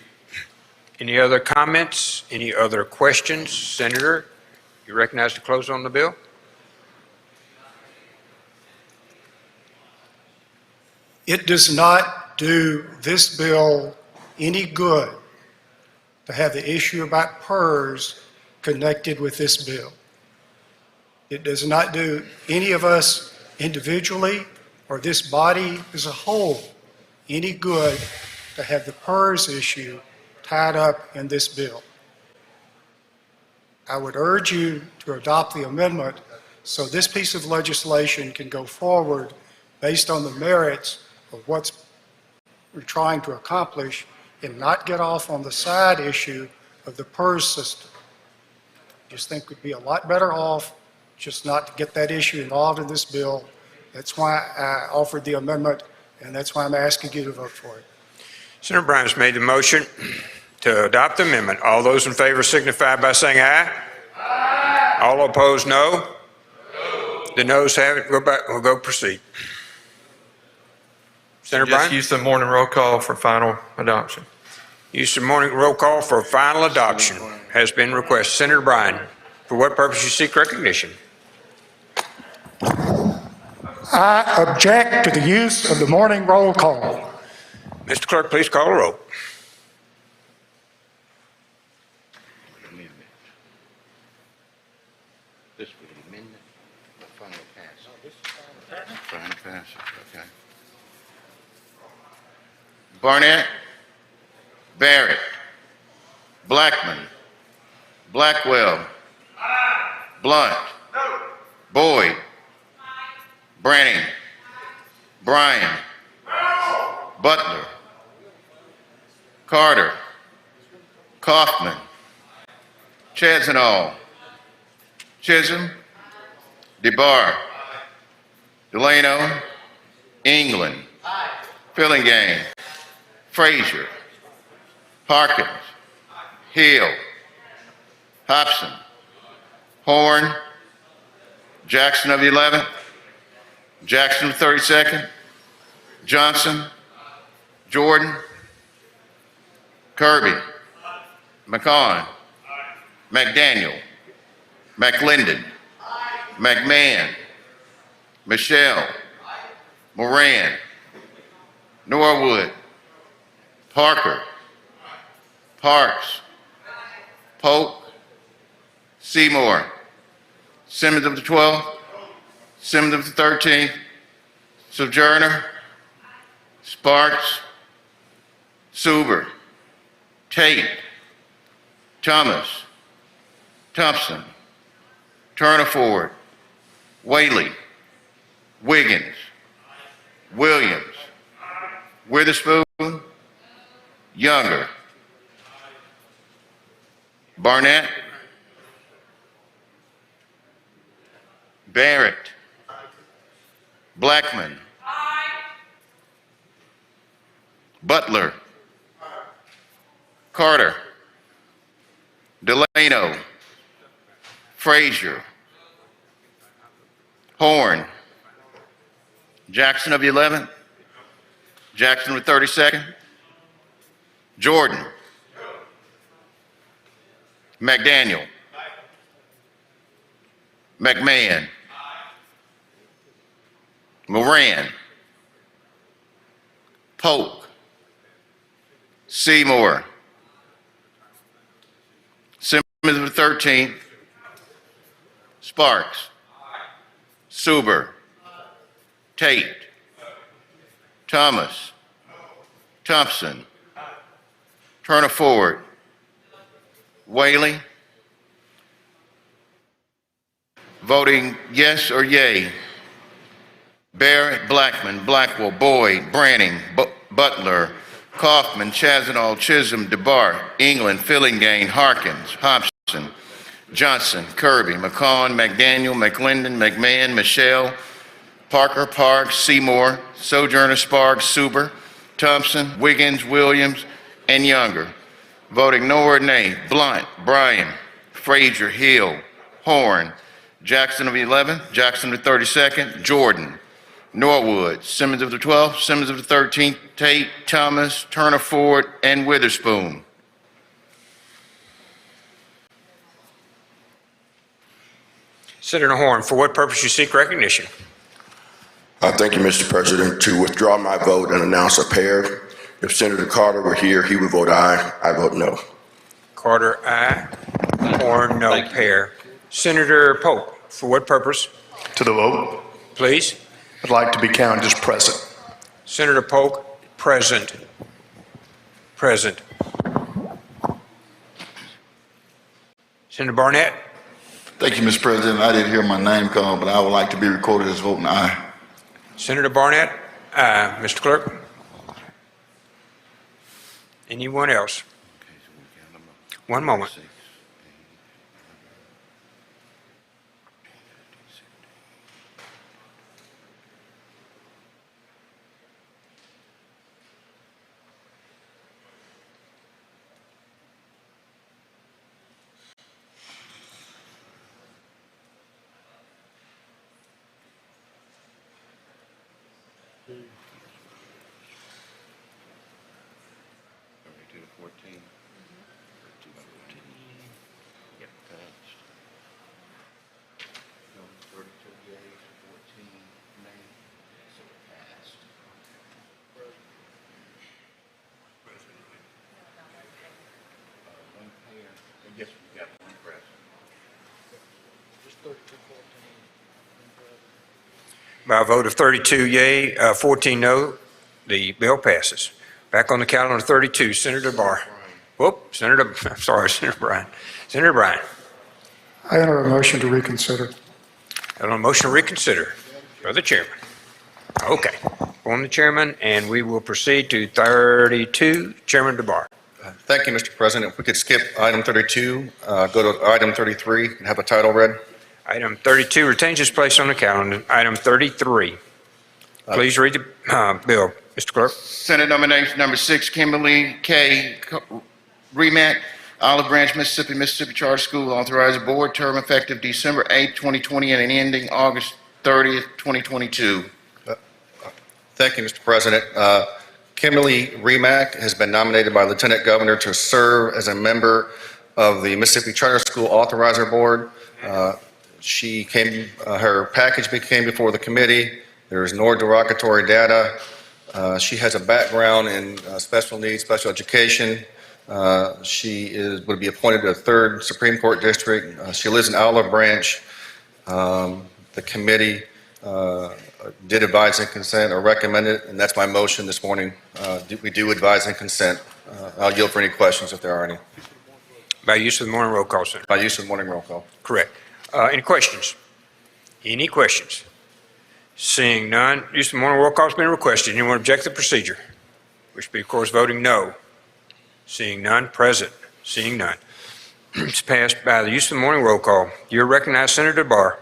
Any other comments? Any other questions? Senator, you recognize to close on the bill? It does not do this bill any good to have the issue about PERS connected with this bill. It does not do any of us individually or this body as a whole any good to have the PERS issue tied up in this bill. I would urge you to adopt the amendment so this piece of legislation can go forward based on the merits of what's we're trying to accomplish and not get off on the side issue of the PERS system. Just think we'd be a lot better off just not to get that issue involved in this bill. That's why I offered the amendment, and that's why I'm asking you to vote for it. Senator Bryan has made the motion to adopt the amendment. All those in favor signify by saying aye. Aye. All opposed, no. The noes have it. Go back. We'll go proceed. Senator Just Bryan? use the morning roll call for final adoption. Use the morning roll call for final adoption has been requested. Senator Bryan, for what purpose you seek recognition? I object to the use of the morning roll call. Mr. Clerk, please call the roll. This was an amendment, the final pass. Final pass, okay. Barnett, Barrett, Blackman, Blackwell, Blunt, Boyd, Branning, Bryan, Butler, Carter, Kaufman, Chazanall, Chisholm, DeBar, Delano, England, Fillingham, Frazier, Harkins, Hill, Hobson, Horn, Jackson of the 11th, Jackson of the 32nd, Johnson, Jordan, Kirby, McCon, McDaniel, McLendon, McMahon, Michelle, Moran, Norwood, Parker, Parks, Polk, Seymour, Simmons of the 12th, Simmons of the 13th, Sojourner, Sparks, Suber, Tate, Thomas, Thompson, Turner Ford, Whaley, Wiggins, Williams, Witherspoon, Younger, Barnett, Barrett, Blackman, Butler, Carter, Delano, Frazier, Horn, Jackson of the 11th, Jackson of the 32nd, Jordan, McDaniel, McMahon, Moran, Polk, Seymour, Simmons of the 13th, Sparks, Suber, Tate, Thomas, Thompson, Turner Ford, Whaley. Voting yes or yay: Barrett, Blackman, Blackwell, Boyd, Branning, Butler, Kaufman, Chazanall, Chisholm, DeBar, England, Fillingham, Harkins, Hobson, Johnson, Kirby, McCon, McDaniel, McLendon, McMahon, Michelle, Parker, Parks, Seymour, Sojourner, Sparks, Suber, Thompson, Wiggins, Williams, and Younger. Voting no or nay: Blunt, Bryan, Frazier, Hill, Horn, Jackson of the 11th, Jackson of the 32nd, Jordan, Norwood, Simmons of the 12th, Simmons of the 13th, Tate, Thomas, Turner Ford, and Witherspoon. Senator Horn, for what purpose you seek recognition? Thank you, Mr. President. To withdraw my vote and announce a pair. If Senator Carter were here, he would vote aye. I vote no. Carter, aye. Horn, no. Pair. Senator Polk, for what purpose? To the vote. Please. I'd like to be counted as present. Senator Polk, present. Present. Senator Barnett. Thank you, Mr. President. I didn't hear my name called, but I would like to be recorded as voting aye. Senator Barnett, aye. Mr. Clerk. Anyone else? One moment. By a vote of 32 yea, 14 no, the bill passes. Back on the calendar, 32, Senator Barr. Whoop, Senator, I'm sorry, Senator Bryan. Senator Bryan. I enter a motion to reconsider. On a motion to reconsider, for the chairman. Okay, form the chairman, and we will proceed to 32, Chairman DeBar. Thank you, Mr. President. If we could skip item 32, go to item 33 and have a title read. Item 32 retains its place on the calendar. Item 33. Please read the bill, Mr. Clerk. Senate nomination number 6, Kimberly K. Remack, Olive Branch, Mississippi, Mississippi Charter School, authorized board term effective December 8, 2020, and ending August 30th, 2022. Thank you, Mr. President. Kimberly Remack has been nominated by Lieutenant Governor to serve as a member of the Mississippi Charter School Authorizer Board. Her package came before the committee. There is no derogatory data. She has a background in special needs, special education. She would be appointed to the 3rd Supreme Court District. She lives in Olive Branch. The committee did advise and consent or recommend it, and that's my motion this morning. We do advise and consent. I'll yield for any questions if there are any. By use of the morning roll call, Senator. By use of the morning roll call. Correct. Any questions? Any questions? Seeing none, use of the morning roll call has been requested. Anyone object to the procedure? Which be, of course, voting no. Seeing none, present. Seeing none. It's passed by the use of the morning roll call. You're recognized, Senator DeBar.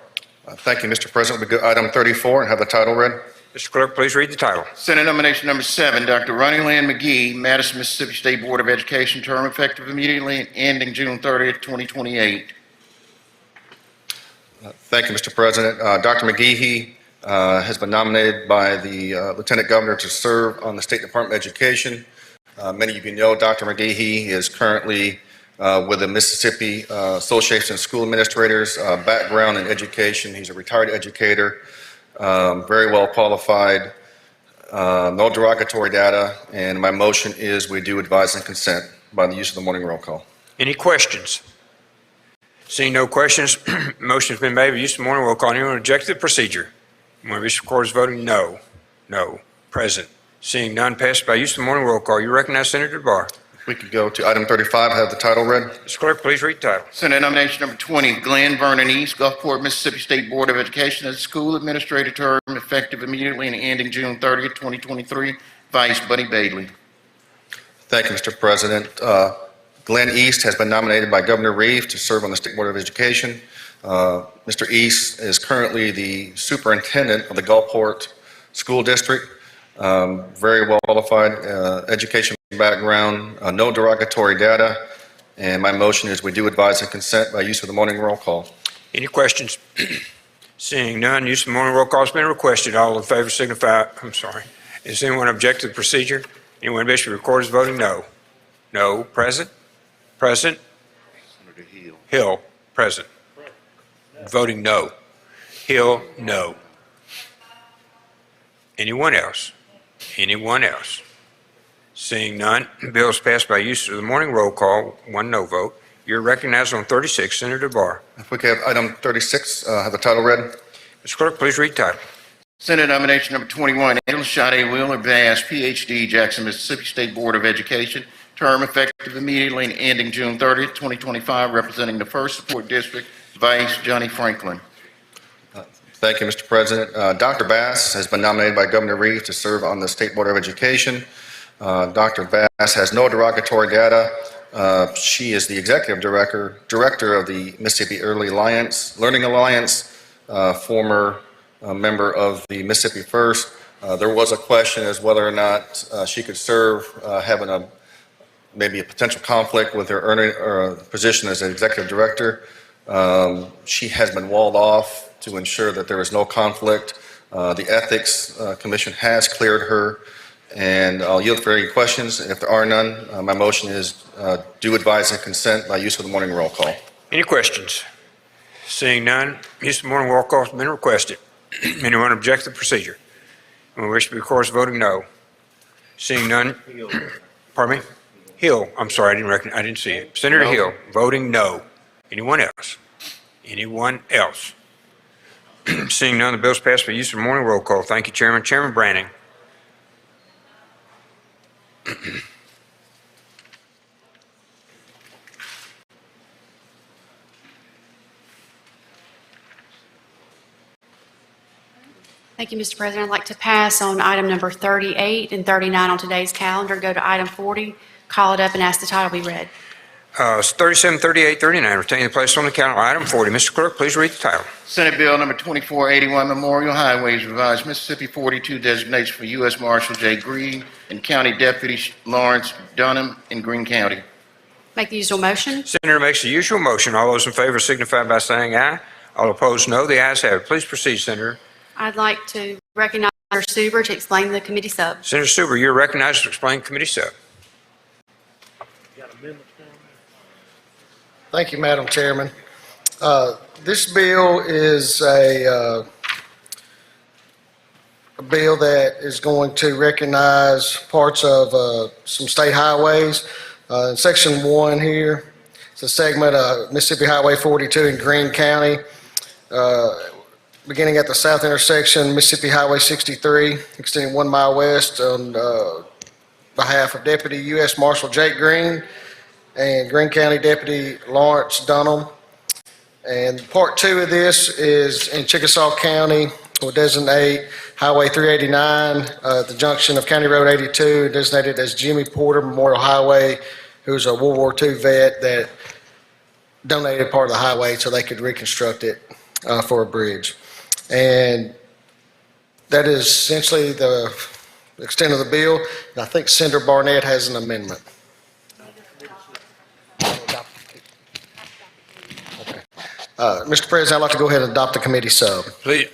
Thank you, Mr. President. We go item 34 and have the title read. Mr. Clerk, please read the title. Senate nomination number 7, Dr. Ronnie Lynn McGee, Madison, Mississippi State Board of Education, term effective immediately and ending June 30th, 2028. Thank you, Mr. President. Dr. McGee has been nominated by the Lieutenant Governor to serve on the State Department of Education. Many of you know Dr. McGee is currently with the Mississippi Association of School Administrators, background in education. He's a retired educator, very well qualified, no derogatory data, and my motion is we do advise and consent by the use of the morning roll call. Any questions? Seeing no questions, motion has been made by use of the morning roll call. Anyone object to the procedure? One of you recorders voting no. No. Present. Seeing none, passed by use of the morning roll call. You recognize Senator DeBar. We could go to item 35, have the title read. Mr. Clerk, please read the title. Senate nomination number 20, Glenn Vernon East, Gulfport, Mississippi State Board of Education, as school administrator, term effective immediately and ending June 30th, 2023. Vice Buddy Bailey. Thank you, Mr. President. Glenn East has been nominated by Governor Reeve to serve on the State Board of Education. Mr. East is currently the superintendent of the Gulfport School District. Very well qualified, education background, no derogatory data, and my motion is we do advise and consent by use of the morning roll call. Any questions? Seeing none, use of the morning roll call has been requested. All in favor signify, Is anyone object to the procedure? Anyone wish to record as voting no? No. Present? Present? Senator Hill. Hill, present. Voting no. Hill, no. Anyone else? Anyone else? Seeing none, bill is passed by use of the morning roll call, 1 no vote. You're recognized on 36, Senator Barr. If we could have item 36, have the title read. Mr. Clerk, please read the title. Senate nomination number 21, Elishade Wheeler Bass, PhD, Jackson, Mississippi State Board of Education, term effective immediately and ending June 30th, 2025, representing the 1st Support District, Vice Johnny Franklin. Thank you, Mr. President. Dr. Bass has been nominated by Governor Reeve to serve on the State Board of Education. Dr. Bass has no derogatory data. She is the executive director of the Mississippi Learning Alliance, former member of the Mississippi First. There was a question as whether or not she could serve, having maybe a potential conflict with her position as an executive director. She has been walled off to ensure that there is no conflict. The Ethics Commission has cleared her, and I'll yield for any questions. If there are none, my motion is do advise and consent by use of the morning roll call. Any questions? Seeing none, use of the morning roll call has been requested. Anyone object to the procedure? Anyone wish to be recorded as voting no? Seeing none, pardon me? Hill, I'm sorry, I didn't see it. Senator No. Hill, voting no. Anyone else? Anyone else? Seeing none, the bill's passed by use of the morning roll call. Thank you, Chairman. Chairman Branning. Thank you, Mr. President. I'd like to pass on item number 38 and 39 on today's calendar, go to item 40, call it up and ask the title be read. 37, 38, 39, retain the place on the calendar. Item 40. Mr. Clerk, please read the title. Senate Bill number 2481, Memorial Highways Revised, Mississippi 42 designation for U.S. Marshal J. Green and County Deputy Lawrence Dunham in Greene County. Make the usual motion. Senator makes the usual motion. All those in favor signify by saying aye. All opposed, no. The ayes have it. Please proceed, Senator. I'd like to recognize Senator Suber to explain the committee sub. Senator Suber, you're recognized to explain committee sub. Thank you, Madam Chairman. This bill is a bill that is going to recognize parts of some state highways. In Section 1 here, it's a segment of Mississippi Highway 42 in Greene County, beginning at the south intersection, Mississippi Highway 63, extending 1 mile west on behalf of Deputy U.S. Marshal Jake Green and Greene County Deputy Lawrence Dunham. And part 2 of this is in Chickasaw County. We'll designate Highway 389 at the junction of County Road 82, designated as Jimmy Porter Memorial Highway, who's a World War II vet that donated part of the highway so they could reconstruct it for a bridge. And that is essentially the extent of the bill. And I think Senator Barnett has an amendment. Mr. President, I'd like to go ahead and adopt the committee sub. Please.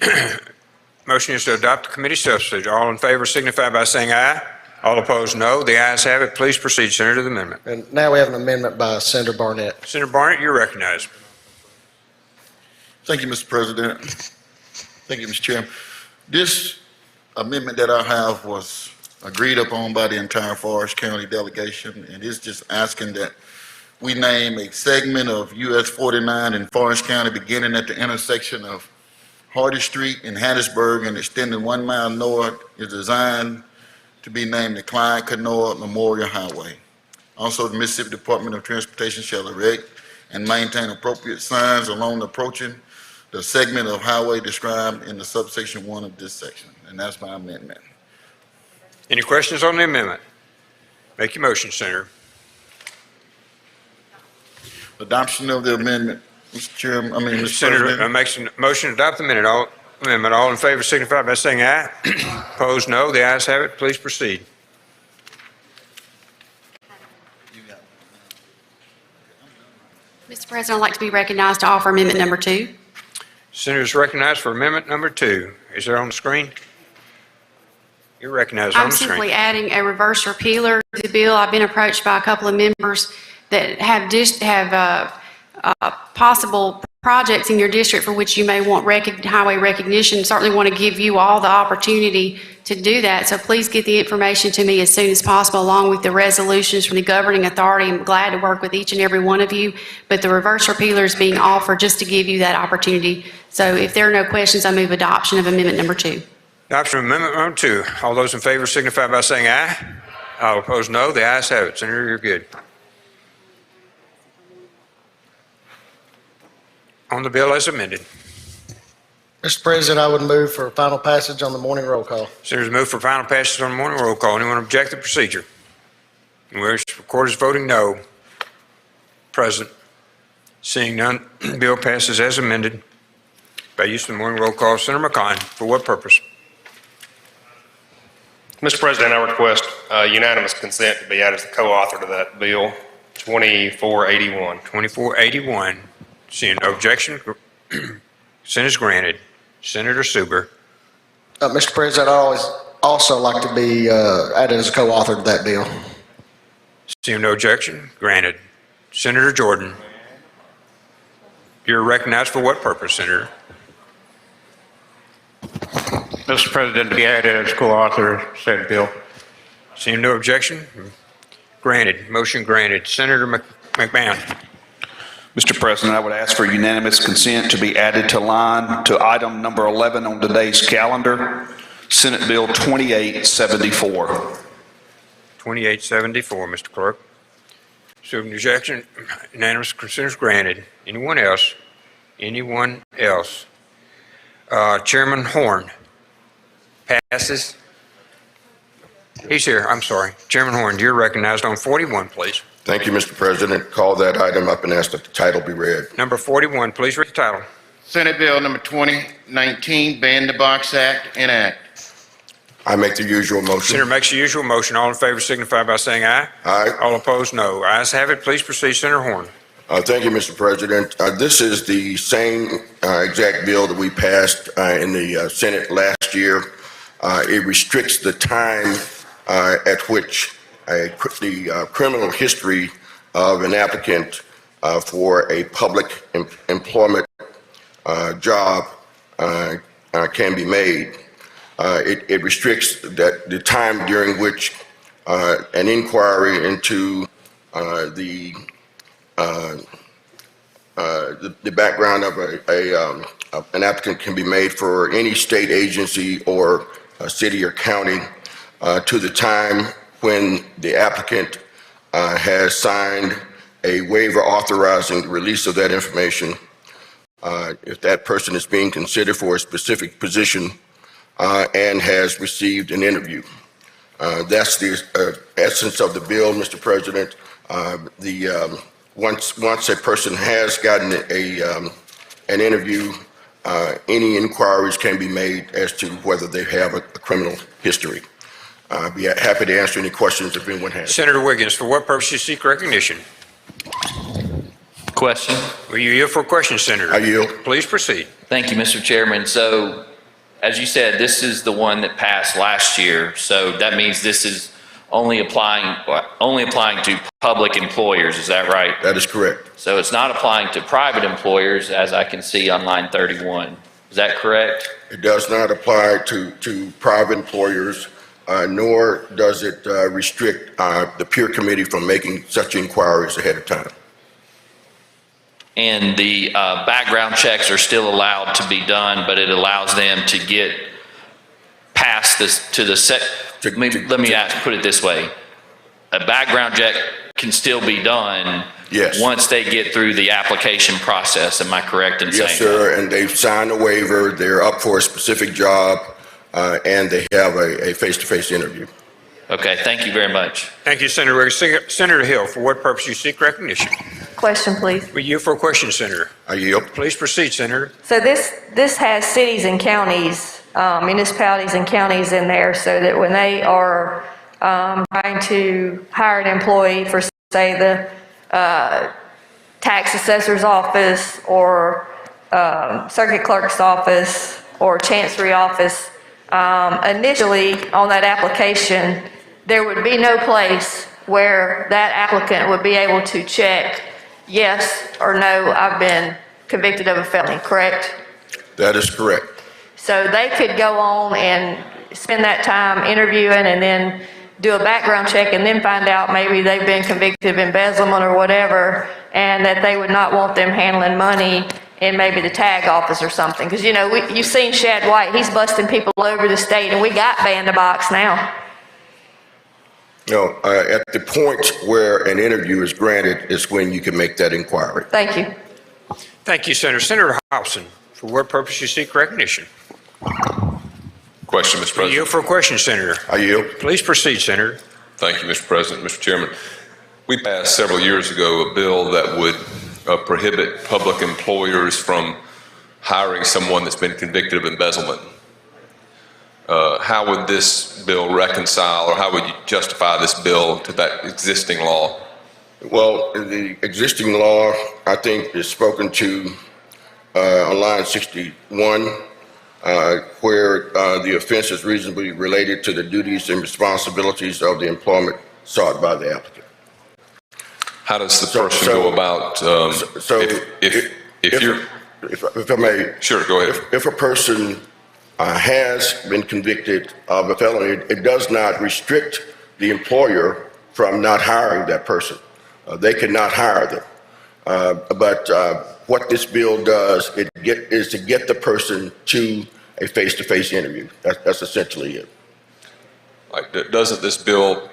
Motion is to adopt the committee substitute. All in favor signify by saying aye. All opposed, no. The ayes have it. Please proceed, Senator, to the amendment. And now we have an amendment by Senator Barnett. Senator Barnett, you're recognized. Thank you, Mr. President. Thank you, Mr. Chairman. This amendment that I have was agreed upon by the entire Forest County delegation, and it's just asking that we name a segment of US 49 in Forest County beginning at the intersection of Hardy Street in Hattiesburg and extending 1 mile north is designed to be named the Clyde Canoa Memorial Highway. Also, the Mississippi Department of Transportation shall erect and maintain appropriate signs along approaching the segment of highway described in the subsection 1 of this section. And that's my amendment. Any questions on the amendment? Make your motion, Senator. Adoption of the amendment, Mr. Chairman, Mr. Senator President. makes a motion to adopt the amendment. All in favor signify by saying aye. Opposed, no. The ayes have it. Please proceed. Mr. President, I'd like to be recognized to offer amendment number 2. Senator is recognized for amendment number 2. Is there on the screen? You're recognized on I'm the screen. simply adding a reverse repealer to the bill. I've been approached by a couple of members that have possible projects in your district for which you may want highway recognition. Certainly want to give you all the opportunity to do that. So please get the information to me as soon as possible, along with the resolutions from the governing authority. I'm glad to work with each and every one of you, but the reverse repealer is being offered just to give you that opportunity. So if there are no questions, I move adoption of amendment number 2. Adoption of amendment number 2. All those in favor signify by saying aye. All opposed, no. The ayes have it. Senator, you're good. On the bill as amended. Mr. President, I would move for final passage on the morning roll call. Senators move for final passage on the morning roll call. Anyone object to the procedure? Whereas recorders voting no. Present. Seeing none, bill passes as amended by use of the morning roll call. Senator McCollum, for what purpose? Mr. President, I request unanimous consent to be added as the co-author to that bill, 2481. 2481. Seeing no objection, consent is granted. Senator Suber. Mr. President, I always also like to be added as a co-author to that bill. Seeing no objection, granted. Senator Jordan. You're recognized for what purpose, Senator? Mr. President, to be added as co-author of said bill. Seeing no objection, granted. Motion granted. Senator McMahon. Mr. President, I would ask for unanimous consent to be added to item number 11 on today's calendar, Senate Bill 2874. 2874, Mr. Clerk. So objection, unanimous consent is granted. Anyone else? Anyone else? Chairman Horn. Passes. He's here, I'm sorry. Chairman Horn, you're recognized on 41, please. Thank you, Mr. President. Call that item up and ask that the title be read. Number 41, please read the title. Senate Bill number 2019, Ban the Box Act, enact. I make the usual motion. Senator makes the usual motion. All in favor signify by saying aye. Aye. All opposed, no. Ayes have it. Please proceed, Senator Horn. Thank you, Mr. President. This is the same exact bill that we passed in the Senate last year. It restricts the time at which the criminal history of an applicant for a public employment job can be made. It restricts that the time during which an inquiry into the background of an applicant can be made for any state agency or city or county to the time when the applicant has signed a waiver authorizing the release of that information if that person is being considered for a specific position and has received an interview. That's the essence of the bill, Mr. President. Once a person has gotten an interview, any inquiries can be made as to whether they have a criminal history. I'd be happy to answer any questions if anyone has. Senator Wiggins, for what purpose you seek recognition? Question. Will you yield for a question, Senator? I yield. Please proceed. Thank you, Mr. Chairman. So, as you said, this is the one that passed last year. So that means this is only applying to public employers. Is that right? That is correct. So it's not applying to private employers, as I can see on line 31. Is that correct? It does not apply to private employers, nor does it restrict the peer committee from making such inquiries ahead of time. And the background checks are still allowed to be done, but it allows them to get past this to the set. Let me put it this way. A background check can still be done. Yes. Once they get through the application process. Am I correct in saying that? Yes, sir. And they've signed a waiver. They're up for a specific job, and they have a face-to-face interview. Okay. Thank you very much. Thank you, Senator Wiggins. Senator Hill, for what purpose you seek recognition? Question, please. Will you yield for a question, Senator? I yield. Please proceed, Senator. So this has cities and counties, municipalities and counties in there, so that when they are trying to hire an employee for, say, the tax assessor's office or circuit clerk's office or chancery office, initially on that application, there would be no place where that applicant would be able to check yes or no, I've been convicted of a felony, correct? That is correct. So they could go on and spend that time interviewing and then do a background check and then find out maybe they've been convicted of embezzlement or whatever, and that they would not want them handling money in maybe the tag office or something. Because, you know, you've seen Shad White. He's busting people all over the state, and we got Band-a-Box now. No, at the point where an interview is granted is when you can make that inquiry. Thank you. Thank you, Senator. Senator Hobson, For what purpose you seek recognition? Question, Mr. You President. yield for a question, Senator. I yield. Please proceed, Senator. Thank you, Mr. President. Mr. Chairman, we passed several years ago a bill that would prohibit public employers from hiring someone that's been convicted of embezzlement. How would this bill reconcile, or how would you justify this bill to that existing law? Well, the existing law, I think, is spoken to on line 61, where the offense is reasonably related to the duties and responsibilities of the employment sought by the applicant. How does the person go about, if I may. Sure, go ahead. If a person has been convicted of a felony, it does not restrict the employer from not hiring that person. They cannot hire them. But what this bill does is to get the person to a face-to-face interview. That's essentially it. Like, doesn't this bill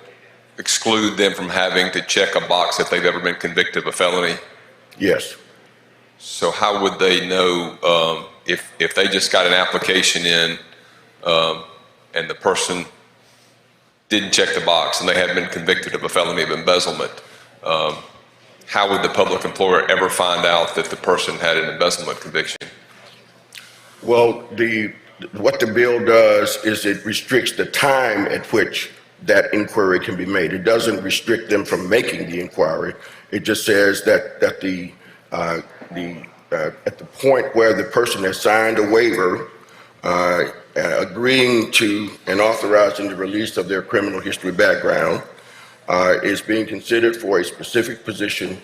exclude them from having to check a box if they've ever been convicted of a felony? Yes. So how would they know if they just got an application in and the person didn't check the box and they had been convicted of a felony of embezzlement? How would the public employer ever find out that the person had an embezzlement conviction? Well, what the bill does is it restricts the time at which that inquiry can be made. It doesn't restrict them from making the inquiry. It just says that at the point where the person has signed a waiver agreeing to and authorizing the release of their criminal history background is being considered for a specific position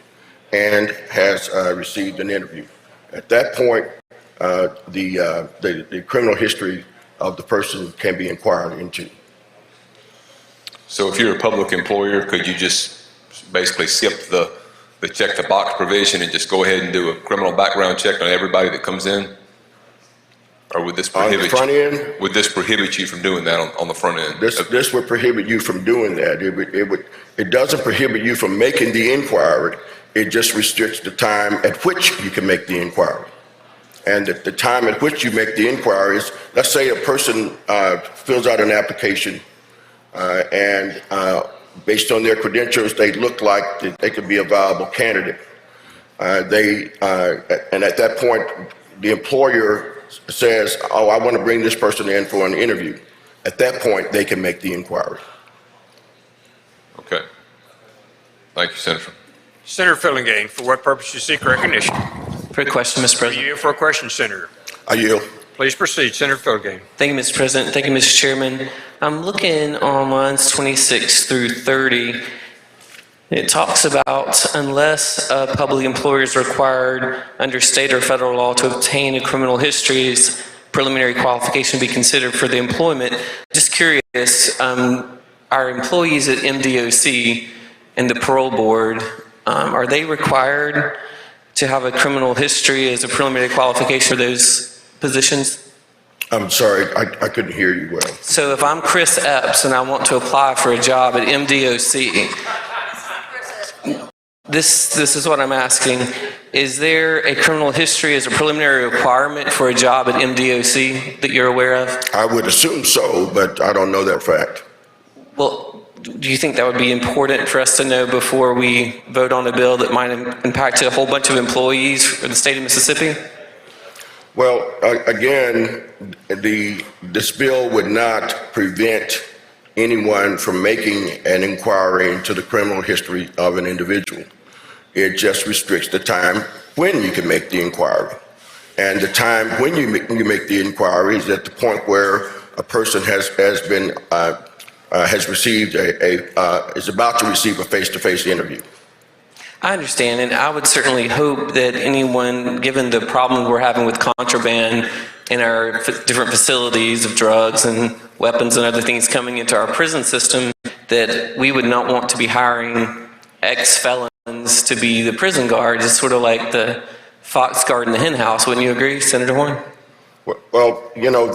and has received an interview. At that point, the criminal history of the person can be inquired into. So if you're a public employer, could you just basically skip the check the box provision and just go ahead and do a criminal background check on everybody that comes in? Or would this prohibit on the front end? Would this prohibit you from doing that on the front end? This would prohibit you from doing that. It doesn't prohibit you from making the inquiry. It just restricts the time at which you can make the inquiry. And the time at which you make the inquiry is, let's say a person fills out an application and based on their credentials, they look like they could be a viable candidate. And at that point, the employer says, oh, I want to bring this person in for an interview. At that point, they can make the inquiry. Okay. Thank you, Senator. Senator Fillingane, for what purpose you seek recognition? For a question, Mr. President. You yield for a question, Senator. I yield. Please proceed, Senator Fillingane. Thank you, Mr. President. Thank you, Mr. Chairman. I'm looking on lines 26 through 30. It talks about unless a public employer is required under state or federal law to obtain a criminal history as preliminary qualification to be considered for the employment. Just curious, our employees at MDOC and the Parole Board, are they required to have a criminal history as a preliminary qualification for those positions? I'm sorry, I couldn't hear you well. So if I'm Chris Epps and I want to apply for a job at MDOC, this is what I'm asking. Is there a criminal history as a preliminary requirement for a job at MDOC that you're aware of? I would assume so, but I don't know that fact. Well, do you think that would be important for us to know before we vote on a bill that might impact a whole bunch of employees for the state of Mississippi? Well, again, this bill would not prevent anyone from making an inquiry into the criminal history of an individual. It just restricts the time when you can make the inquiry. And the time when you make the inquiry is at the point where a person is about to receive a face-to-face interview. I understand, and I would certainly hope that anyone, given the problem we're having with contraband in our different facilities of drugs and weapons and other things coming into our prison system, that we would not want to be hiring ex-felons to be the prison guards. It's sort of like the fox guard in the hen house. Wouldn't you agree, Senator Warren? Well, you know,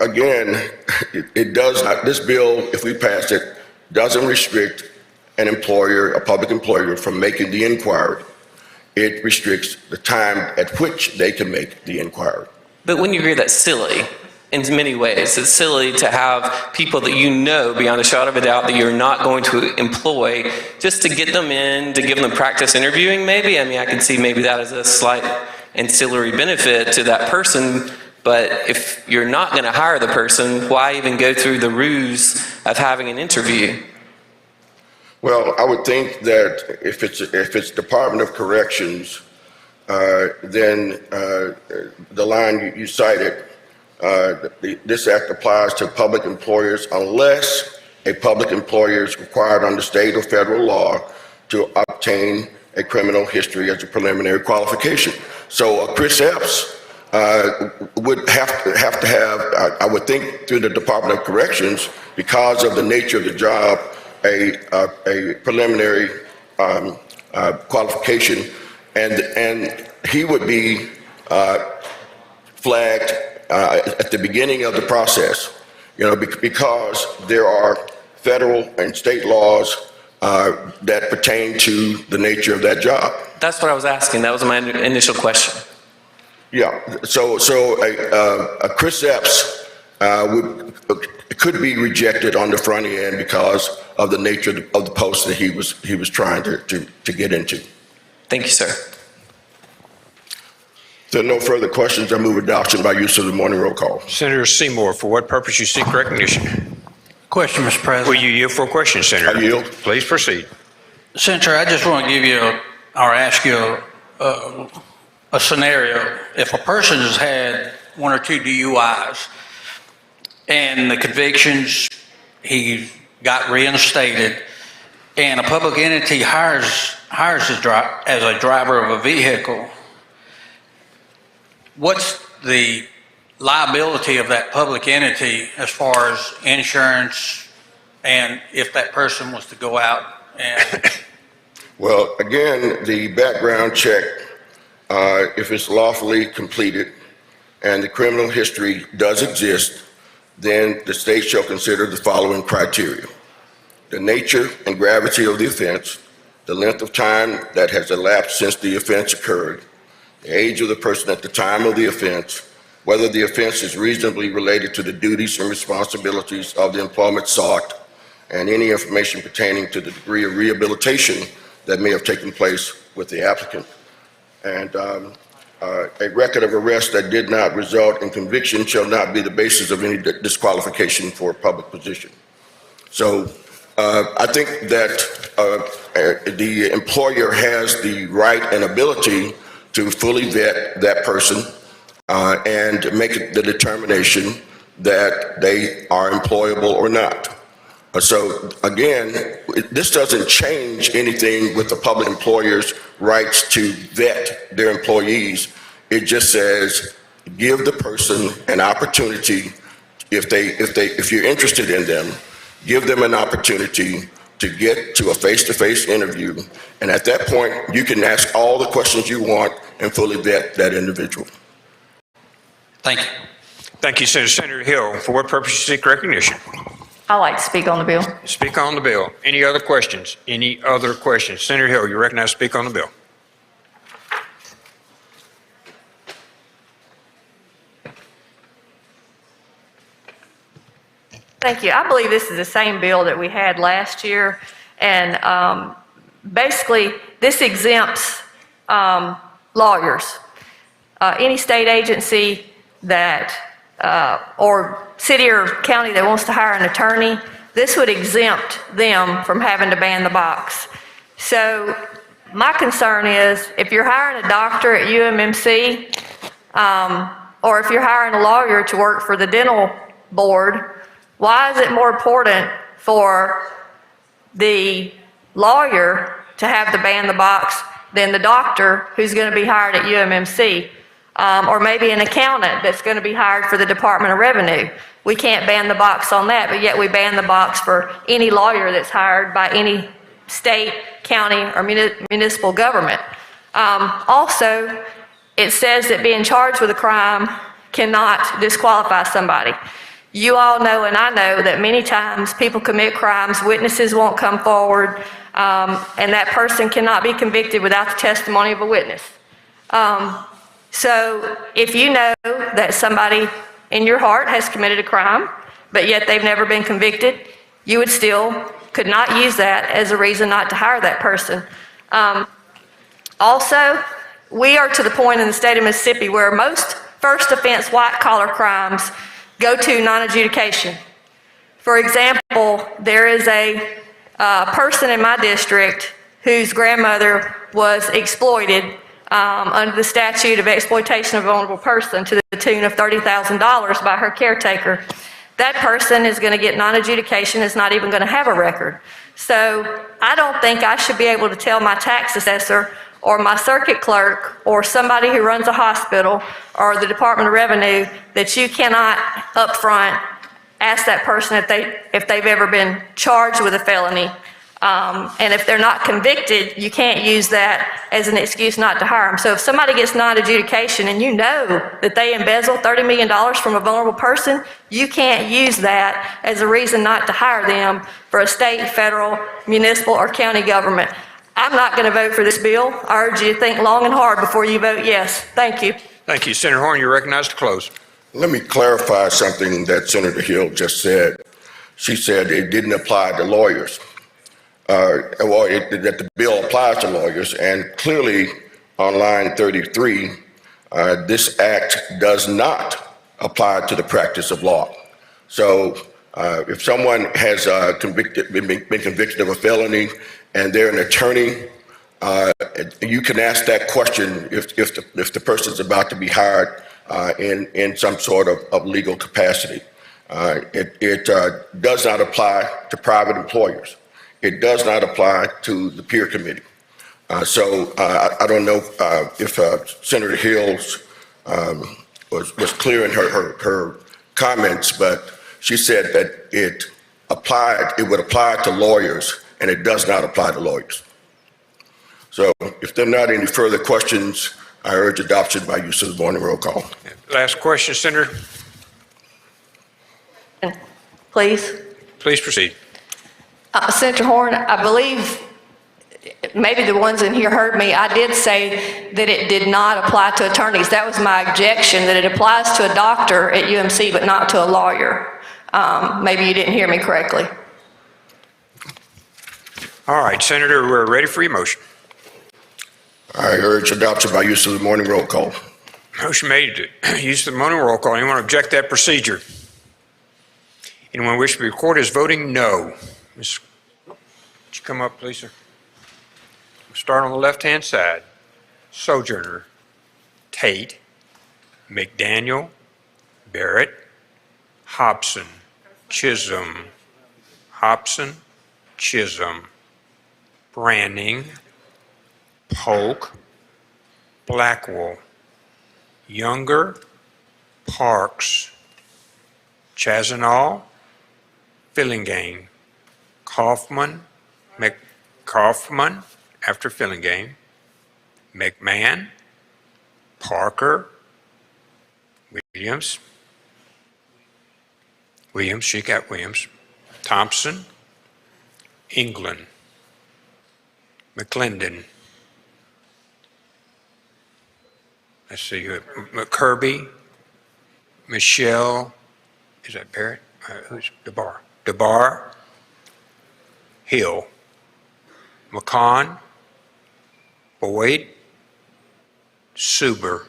again, it does not, this bill, if we pass it, doesn't restrict an employer, a public employer, from making the inquiry. it restricts the time at which they can make the inquiry. But when you hear that silly, in many ways, it's silly to have people that you know beyond a shadow of a doubt that you're not going to employ just to get them in, to give them practice interviewing maybe. I mean, I can see maybe that as a slight ancillary benefit to that person, but if you're not going to hire the person, why even go through the ruse of having an interview? Well, I would think that if it's Department of Corrections, then the line you cited, this act applies to public employers unless a public employer is required under state or federal law to obtain a criminal history as a preliminary qualification. So Chris Epps would have to have, I would think, through the Department of Corrections, because of the nature of the job, a preliminary qualification, and he would be flagged at the beginning of the process, because there are federal and state laws that pertain to the nature of that job. That's what I was asking. That was my initial question. Yeah. So a Chris Epps could be rejected on the front end because of the nature of the post that he was trying to get into. Thank you, sir. If there are no further questions, I move adoption by use of the morning roll call. Senator Seymour, for what purpose you seek recognition? Question, Mr. President. Will you yield for a question, Senator? I yield. Please proceed. Senator, I just want to give you or ask you a scenario. If a person has had 1 or 2 DUIs and the convictions, he got reinstated, and a public entity hires as a driver of a vehicle, what's the liability of that public entity as far as insurance, and if that person was to go out and... Well, again, the background check, if it's lawfully completed and the criminal history does exist, then the state shall consider the following criteria: the nature and gravity of the offense, the length of time that has elapsed since the offense occurred, the age of the person at the time of the offense, whether the offense is reasonably related to the duties and responsibilities of the employment sought, and any information pertaining to the degree of rehabilitation that may have taken place with the applicant. And a record of arrest that did not result in conviction shall not be the basis of any disqualification for a public position. So I think that the employer has the right and ability to fully vet that person and make the determination that they are employable or not. So again, this doesn't change anything with the public employer's rights to vet their employees. It just says, give the person an opportunity, if you're interested in them, give them an opportunity to get to a face-to-face interview. And at that point, you can ask all the questions you want and fully vet that individual. Thank you. Thank you, Senator. Senator Hill, for what purpose you seek recognition? I like to speak on the bill. Speak on the bill. Any other questions? Any other questions? Senator Hill, you're recognized to speak on the bill. Thank you. I believe this is the same bill that we had last year, and basically this exempts lawyers. Any state agency that or city or county that wants to hire an attorney, this would exempt them from having to ban the box. So my concern is, if you're hiring a doctor at UMMC, or if you're hiring a lawyer to work for the dental board, why is it more important for the lawyer to have to ban the box than the doctor who's going to be hired at UMMC? Or maybe an accountant that's going to be hired for the Department of Revenue. We can't ban the box on that, but yet we ban the box for any lawyer that's hired by any state, county, or municipal government. Also, it says that being charged with a crime cannot disqualify somebody. You all know, and I know, that many times people commit crimes, witnesses won't come forward, and that person cannot be convicted without the testimony of a witness. So if you know that somebody in your heart has committed a crime, but yet they've never been convicted, you would still could not use that as a reason not to hire that person. Also, we are to the point in the state of Mississippi where most first offense white collar crimes go to non-adjudication. For example, there is a person in my district whose grandmother was exploited under the statute of exploitation of a vulnerable person to the tune of $30,000 by her caretaker. That person is going to get non-adjudication, is not even going to have a record. So I don't think I should be able to tell my tax assessor or my circuit clerk or somebody who runs a hospital or the Department of Revenue that you cannot upfront ask that person if they've ever been charged with a felony. And if they're not convicted, you can't use that as an excuse not to hire them. So if somebody gets non-adjudication and you know that they embezzled $30 million from a vulnerable person, you can't use that as a reason not to hire them for a state, federal, municipal, or county government. I'm not going to vote for this bill. I urge you to think long and hard before you vote yes. Thank you. Thank you. Senator Horn, you're recognized to close. Let me clarify something that Senator Hill just said. She said it didn't apply to lawyers. That the bill applies to lawyers, and clearly on line 33, this act does not apply to the practice of law. So if someone has been convicted of a felony and they're an attorney, you can ask that question if the person's about to be hired in some sort of legal capacity. It does not apply to private employers. It does not apply to the peer committee. So I don't know if Senator Hills was clear in her comments, but she said that it would apply to lawyers, and it does not apply to lawyers. So if there are not any further questions, I urge adoption by use of the morning roll call. Last question, Senator. Please. Please proceed. Senator Horn, I believe maybe the ones in here heard me. I did say that it did not apply to attorneys. That was my objection, that it applies to a doctor at UMC, but not to a lawyer. Maybe you didn't hear me correctly. All right, Senator, we're ready for your motion. I urge adoption by use of the morning roll call. Motion made to use the morning roll call. Anyone object to that procedure? Anyone wish to be recorded as voting no? Ms. Would you come up, please, sir? We'll start on the left-hand side. Sojourner, Tate, McDaniel, Barrett, Hobson, Chisholm, Branning, Polk, Blackwell, Younger, Parks, Chazanall, Fillingane, Kaufman, after Fillingane, McMahon, Parker, Williams, she got Williams, Thompson, England, McClendon, let's see, McKirby, Michelle, is that Barrett? Who's DeBar? DeBar, Hill, McCon, Boyd, Suber,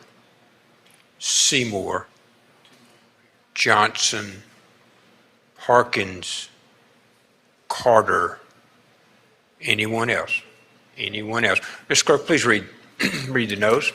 Seymour, Johnson, Harkins, Carter. Anyone else? Anyone else? Mr. Clerk, please read the noes.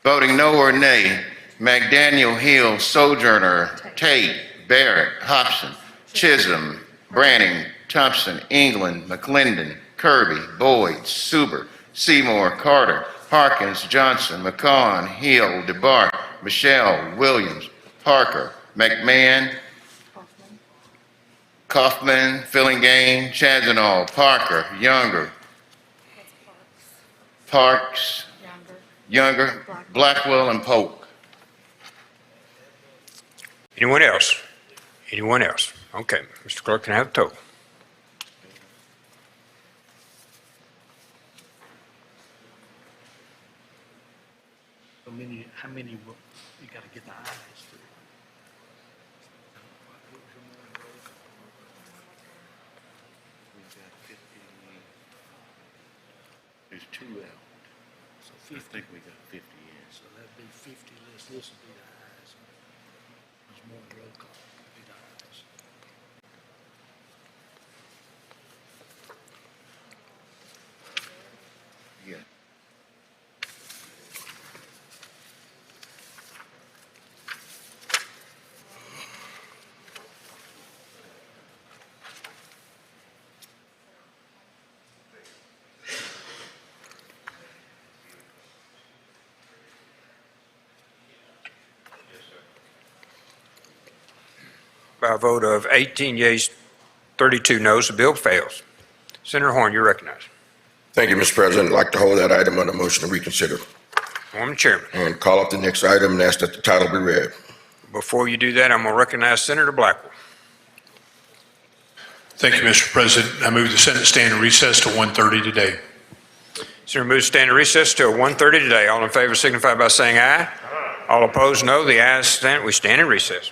Voting no or nay, McDaniel, Hill, Sojourner, Tate, Barrett, Hobson, Chisholm, Branning, Thompson, England, McClendon, Kirby, Boyd, Suber, Seymour, Carter, Harkins, Johnson, McCon, Hill, DeBar, Michelle, Williams, Parker, McMahon, Kaufman, Fillingane, Chazanall, Parker, Younger, Parks, Younger, Blackwell, and Polk. Anyone else? Anyone else? Okay, Mr. Clerk, can I have the total? How many, you gotta get the ayes through? We've got 50, there's 2 out. So 50. I think we got 50 in. So that'd be 50 less, this would be the ayes. There's more roll call, would be the ayes. Yeah. By a vote of 18 yeas, 32 noes, the bill fails. Senator Horn, you're recognized. Thank you, Mr. President. I'd like to hold that item on a motion to reconsider. Madam Chairman. And call up the next item and ask that the title be read. Before you do that, I'm going to recognize Senator Blackwell. Thank you, Mr. President. I move the Senate stand in recess to 1:30 today. Senator moves stand in recess till 1:30 today. All in favor signify by saying aye. Aye. All opposed, no. The ayes stand. We stand in recess.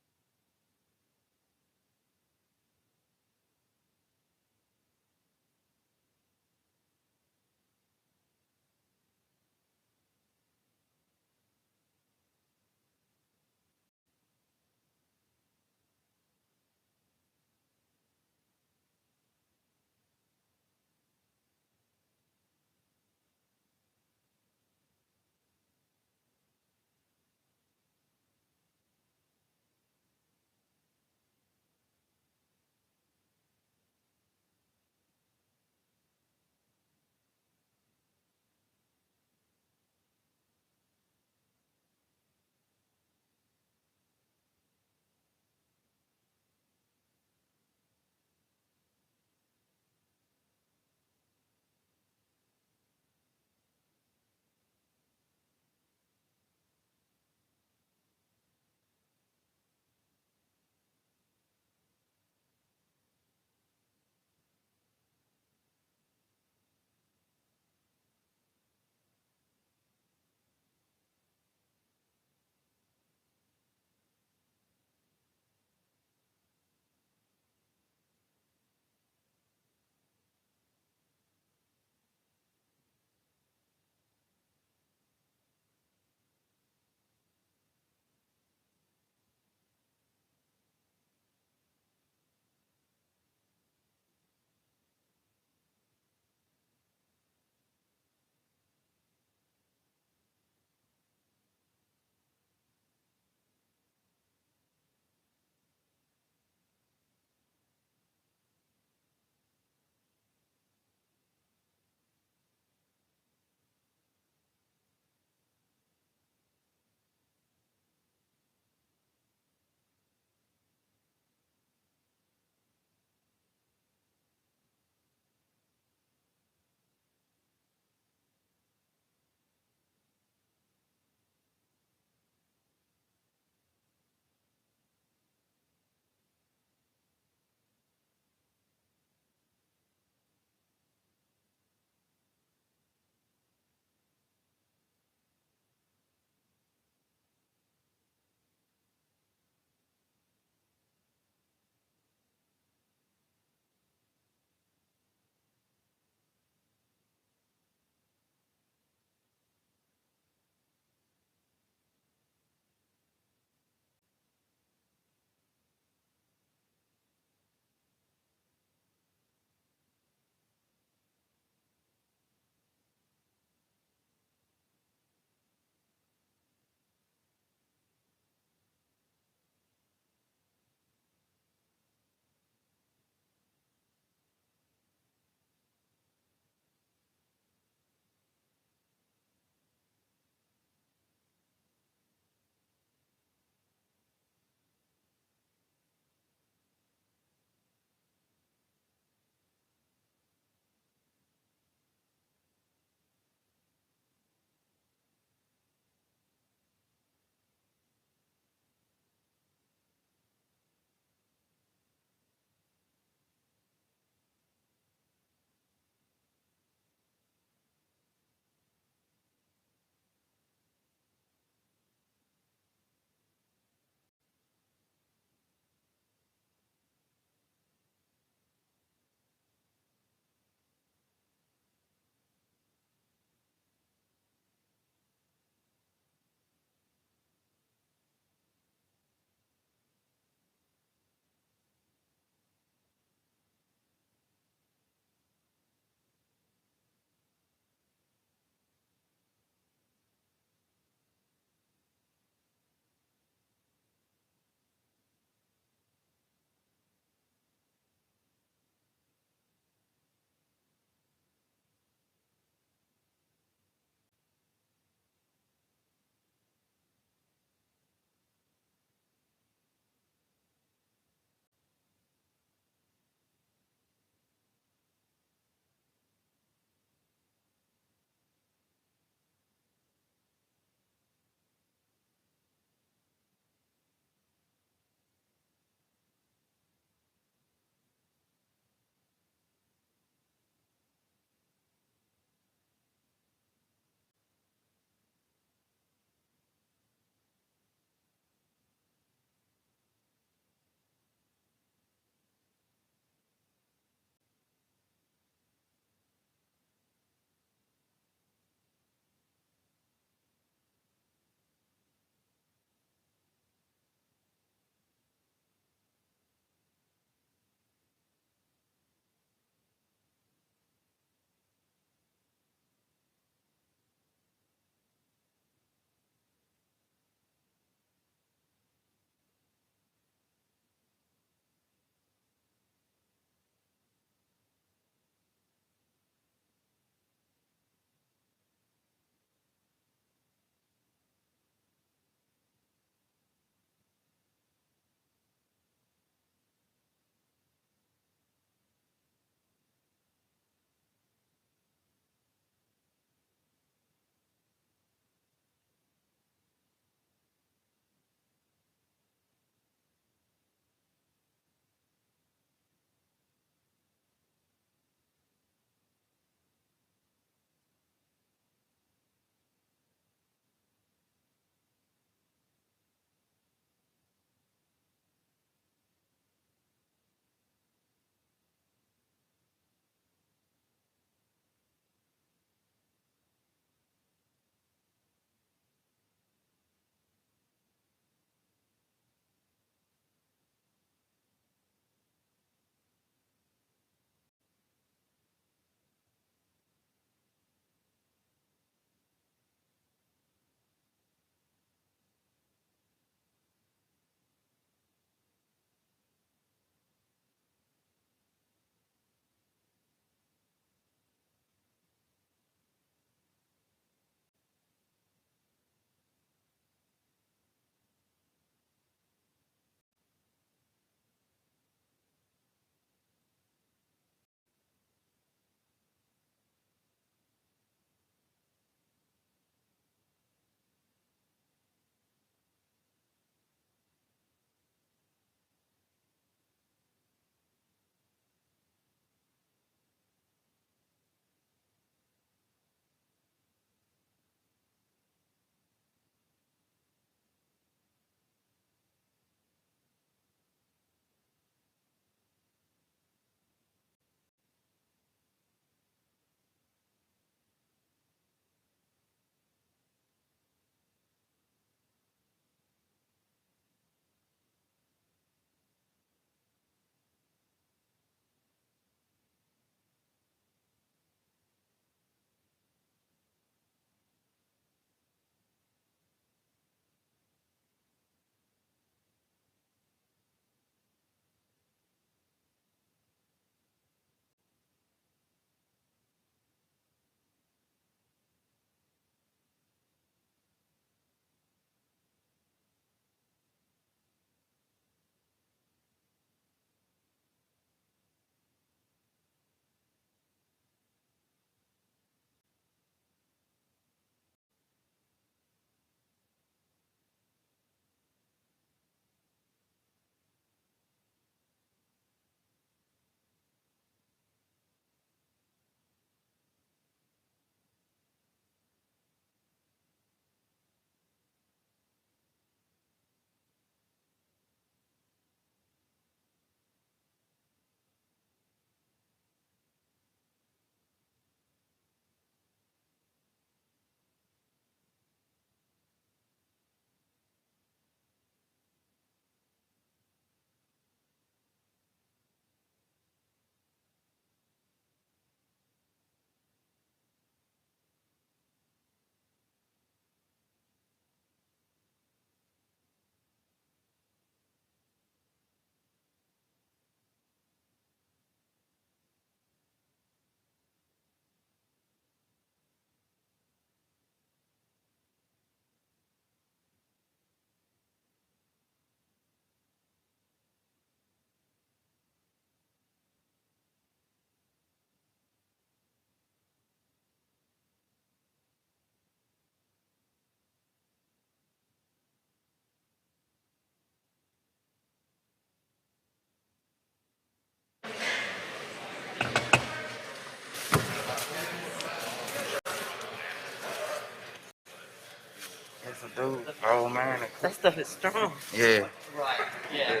Dude, oh man. That stuff is strong. Yeah. Right. Yeah.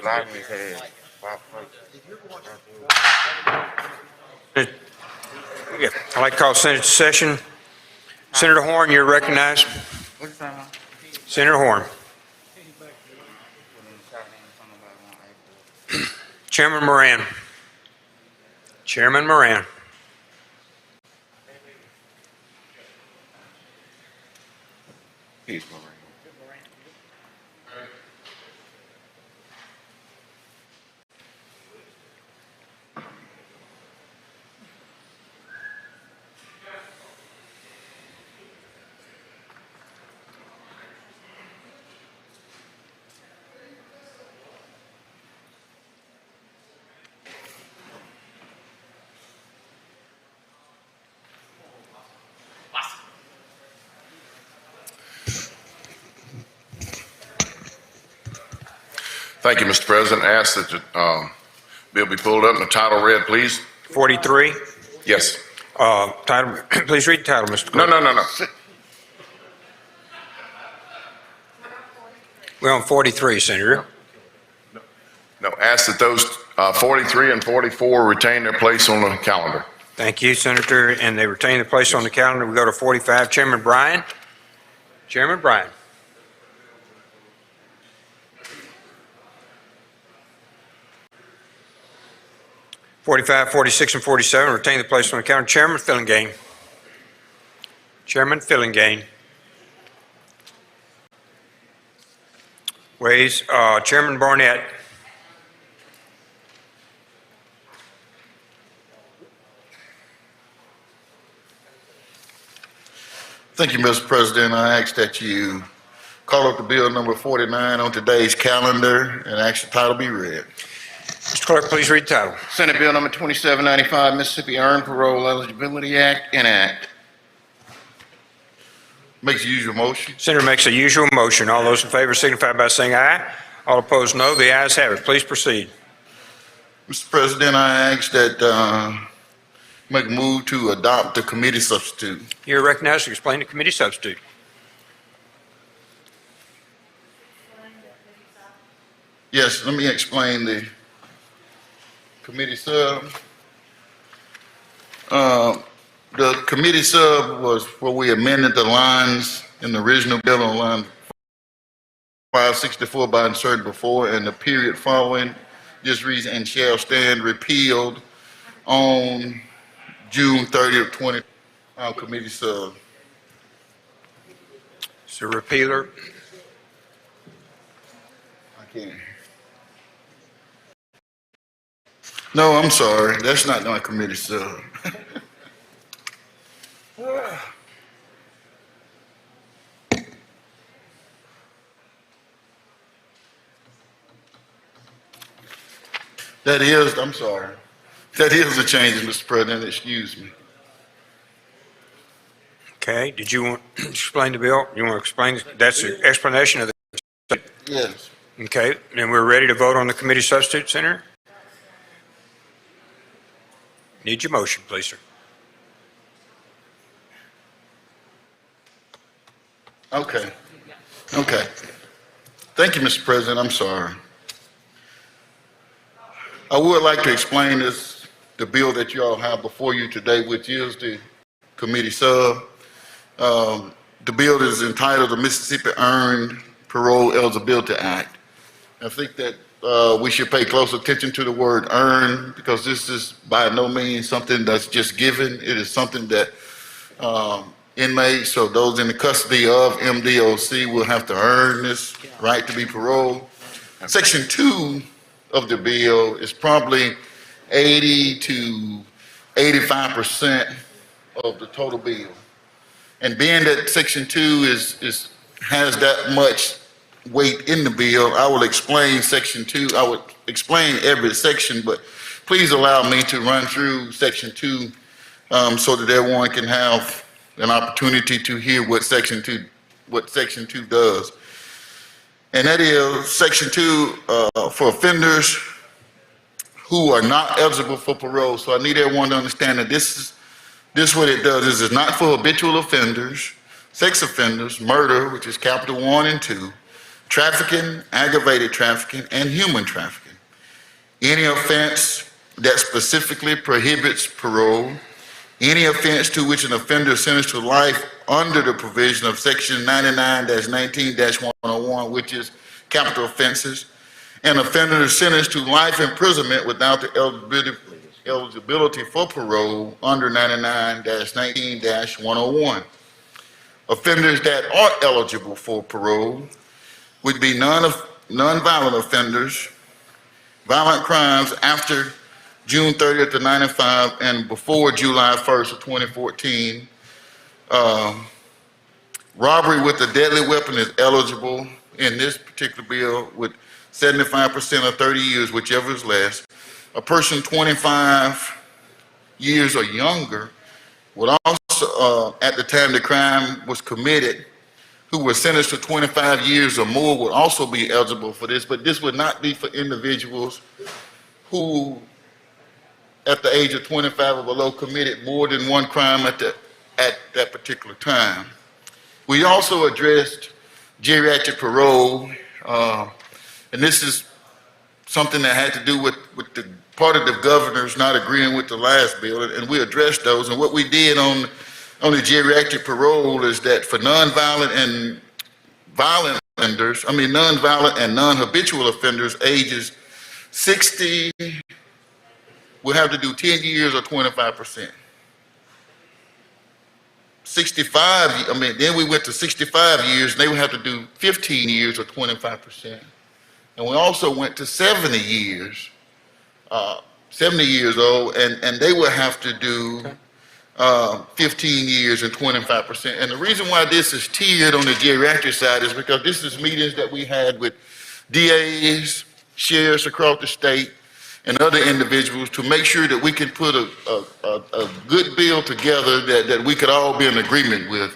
Lock his head. I'd like to call Senate to session. Senator Horn, you're recognized. Senator Horn. Chairman Moran. Chairman Moran. He's Moran. Thank you, Mr. President. I ask that the bill be pulled up and the title read, please. 43? Yes. Title, please read the title, Mr. Clerk. No. We're on 43, Senator. No, ask that those 43 and 44 retain their place on the calendar. Thank you, Senator, and they retain the place on the calendar. We go to 45. Chairman Bryan. Chairman Bryan. 45, 46, and 47 retain the place on the calendar. Chairman Fillingain. Chairman Fillingain. Ways. Chairman Barnett. Thank you, Mr. President. I ask that you call up the bill number 49 on today's calendar and ask the title be read. Mr. Clerk, please read the title. Senate Bill number 2795, Mississippi Earned Parole Eligibility Act, enact. Makes the usual motion. Senator makes a usual motion. All those in favor signify by saying aye. All opposed, no. The ayes have it. Please proceed. Mr. President, I ask that make a move to adopt the committee substitute. You're recognized to explain the committee substitute. Yes, let me explain the committee sub. The committee sub was where we amended the lines in the original bill on line 564 by inserted before, and the period following this reason and shall stand repealed on June 30th, 20, committee sub. It's a repealer. I can't. No, I'm sorry. That's not my committee sub. That is, I'm sorry. That is a change, Mr. President. Excuse me. Okay. Did you want to explain the bill? You want to explain? That's the explanation of the. Yes. Okay. Then we're ready to vote on the committee substitute, Senator. Need your motion, please, sir. Okay. Thank you, Mr. President. I'm sorry. I would like to explain the bill that you all have before you today, which is the committee sub. The bill is entitled the Mississippi Earned Parole Eligibility Act. I think that we should pay close attention to the word earn, because this is by no means something that's just given. It is something that inmates or those in the custody of MDOC will have to earn this right to be paroled. Section 2 of the bill is probably 80 to 85% of the total bill. And being that Section 2 has that much weight in the bill, I will explain Section 2. I would explain every section, but please allow me to run through Section 2 so that everyone can have an opportunity to hear what Section 2 does. And that is Section 2 for offenders who are not eligible for parole. So I need everyone to understand that this This what it does is it's not for habitual offenders, sex offenders, murder, which is capital 1 and 2, trafficking, aggravated trafficking, and human trafficking. Any offense that specifically prohibits parole, any offense to which an offender is sentenced to life under the provision of section 99-19-101, which is capital offenses, an offender is sentenced to life imprisonment without the eligibility for parole under 99-19-101. Offenders that are eligible for parole would be non-violent offenders, violent crimes after June 30th of 95 and before July 1st of 2014. Robbery with a deadly weapon is eligible in this particular bill with 75% or 30 years, whichever is less. A person 25 years or younger would also, at the time the crime was committed, who was sentenced to 25 years or more would also be eligible for this, but this would not be for individuals who at the age of 25 or below committed more than one crime at that particular time. We also addressed geriatric parole, and this is something that had to do with the part of the governors not agreeing with the last bill, and we addressed those. And what we did on the geriatric parole is that for non-violent and violent offenders, non-violent and non-habitual offenders ages 60 will have to do 10 years or 25%. 65, then we went to 65 years, and they would have to do 15 years or 25%. And we also went to 70 years, 70 years old, and they would have to do 15 years and 25%. And the reason why this is tiered on the geriatric side is because this is meetings that we had with DAs, sheriffs across the state, and other individuals to make sure that we can put a good bill together that we could all be in agreement with.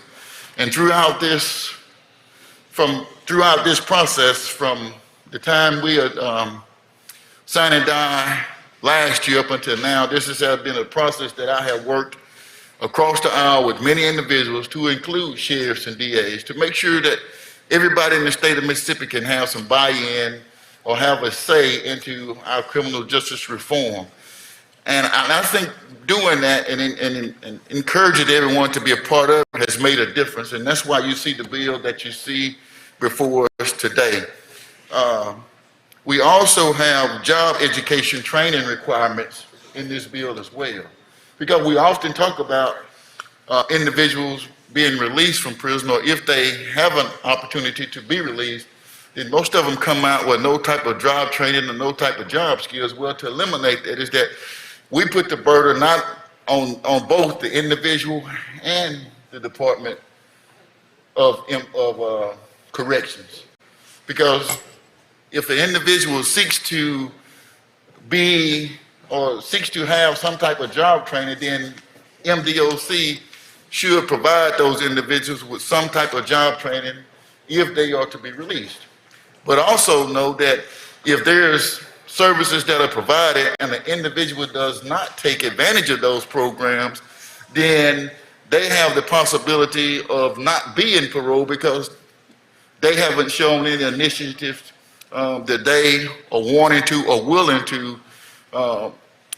And throughout this process, from the time we had signed and die last year up until now, this has been a process that I have worked across the aisle with many individuals, to include sheriffs and DAs, to make sure that everybody in the state of Mississippi can have some buy-in or have a say into our criminal justice reform. And I think doing that and encouraging everyone to be a part of it has made a difference. And that's why you see the bill that you see before us today. We also have job education training requirements in this bill as well. Because we often talk about individuals being released from prison, or if they have an opportunity to be released, then most of them come out with no type of job training and no type of job skills. Well, to eliminate that is that we put the burden not on both the individual and the Department of Corrections. Because if an individual seeks to be or seeks to have some type of job training, then MDOC should provide those individuals with some type of job training if they are to be released. But also know that if there's services that are provided and the individual does not take advantage of those programs, then they have the possibility of not being paroled because they haven't shown any initiatives that they are wanting to or willing to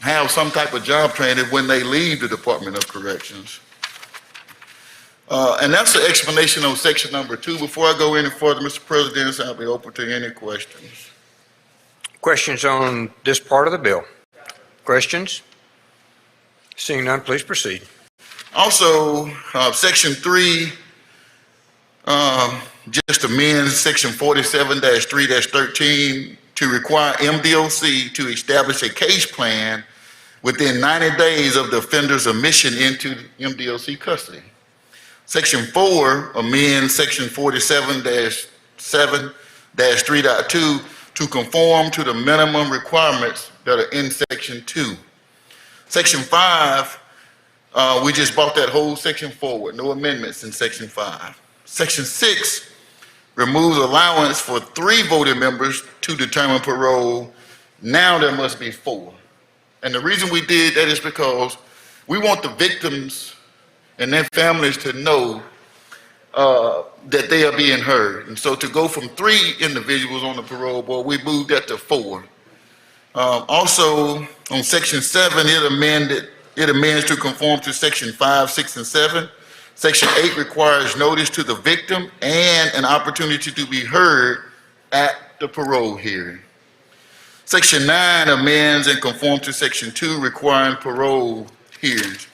have some type of job training when they leave the Department of Corrections. And that's the explanation of section number 2. Before I go any further, Mr. President, I'll be open to any questions. Questions on this part of the bill? Questions? Seeing none, please proceed. Also, section 3, just amends section 47-3-13 to require MDOC to establish a case plan within 90 days of the offender's admission into MDOC custody. Section 4 amends section 47-7-3.2 to conform to the minimum requirements that are in section 2. Section 5, we just brought that whole section forward, no amendments in section 5. Section 6 removes allowance for 3 voting members to determine parole. Now there must be 4. And the reason we did that is because We want the victims and their families to know that they are being heard. And so to go from 3 individuals on the parole board, we moved that to 4. Also, on Section 7, it amends to conform to Section 5, 6, and 7. Section 8 requires notice to the victim and an opportunity to be heard at the parole hearing. Section 9 amends and conforms to Section 2 requiring parole hearings.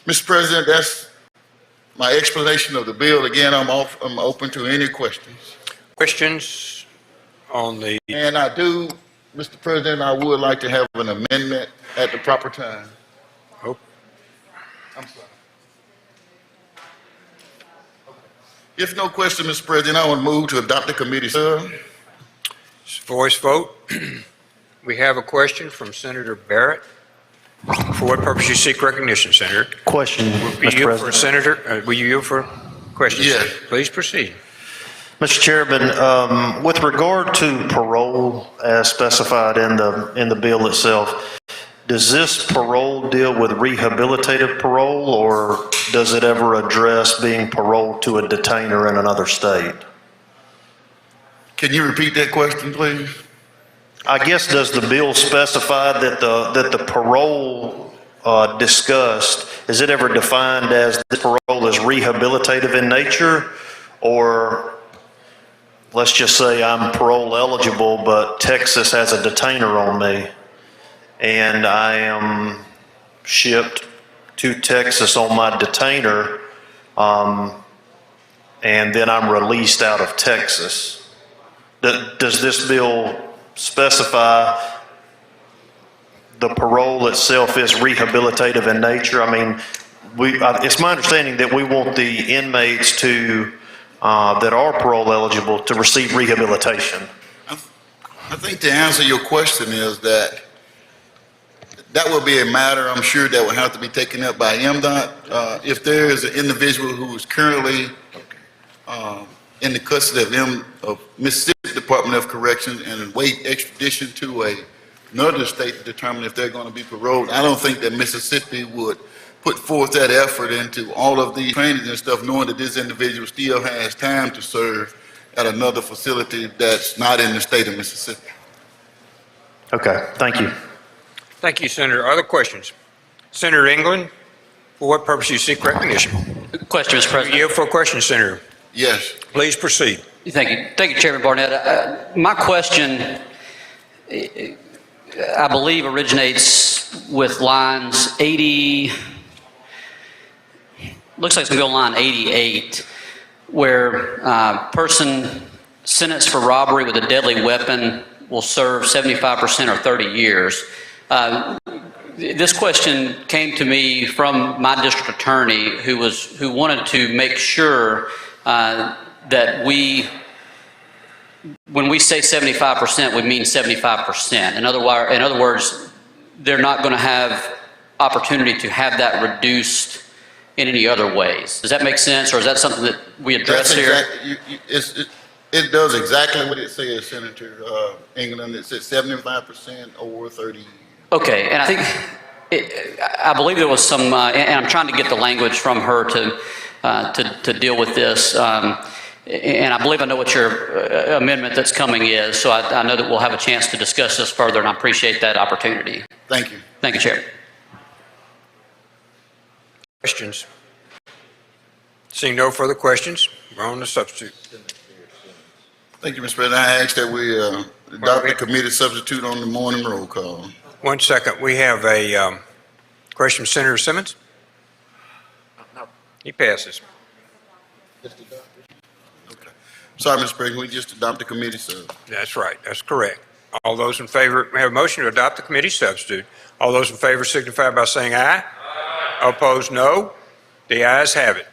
Mr. President, that's my explanation of the bill. Again, I'm open to any questions. Questions on the... And I do, Mr. President, I would like to have an amendment at the proper time. Oh. I'm sorry. If no question, Mr. President, I would move to adopt the committee. Voice vote. We have a question from Senator Barrett. For what purpose you seek recognition, Senator? Question, Mr. President. Senator, will you yield for questions? Yes. Please proceed. Mr. Chairman, with regard to parole as specified in the bill itself, does this parole deal with rehabilitative parole, or does it ever address being paroled to a detainer in another state? Can you repeat that question, please? I guess, does the bill specify that the parole discussed, is it ever defined as the parole is rehabilitative in nature, or let's just say I'm parole eligible, but Texas has a detainer on me, and I am shipped to Texas on my detainer, and then I'm released out of Texas. Does this bill specify the parole itself is rehabilitative in nature? I mean, it's my understanding that we want the inmates to that are parole eligible to receive rehabilitation. I think to answer your question is that will be a matter, I'm sure, that will have to be taken up by MDOT. If there is an individual who is currently in the custody of Mississippi Department of Corrections and wait extradition to another state to determine if they're going to be paroled, I don't think that Mississippi would put forth that effort into all of these trainings and stuff, knowing that this individual still has time to serve at another facility that's not in the state of Mississippi. Okay, thank you. Thank you, Senator. Other questions? Senator England, for what purpose you seek recognition? Question, Mr. President. Yield for a question, Senator. Yes. Please proceed. Thank you. Thank you, Chairman Barnett. My question, I believe, originates with lines 80, looks like it's going to go line 88, where person sentenced for robbery with a deadly weapon will serve 75% or 30 years. This question came to me from my district attorney who wanted to make sure that when we say 75%, we mean 75%. In other words, they're not going to have opportunity to have that reduced in any other ways. Does that make sense, or is that something that we address here? It does exactly what it says, Senator England. It says 75% or 30 years. Okay, and I think, I believe there was some, and I'm trying to get the language from her to deal with this. And I believe I know what your amendment that's coming is, so I know that we'll have a chance to discuss this further, and I appreciate that opportunity. Thank you. Thank you, Chair. Questions? Seeing no further questions, we're on the substitute. Thank you, Mr. President. I ask that we adopt the committee substitute on the morning roll call. 1 second. We have a question from Senator Simmons. No. He passes. Okay. Sorry, Mr. President. We just adopt the committee sub. That's right. That's correct. All those in favor, we have a motion to adopt the committee substitute. All those in favor signify by saying aye. Aye. Opposed, no. The ayes have it.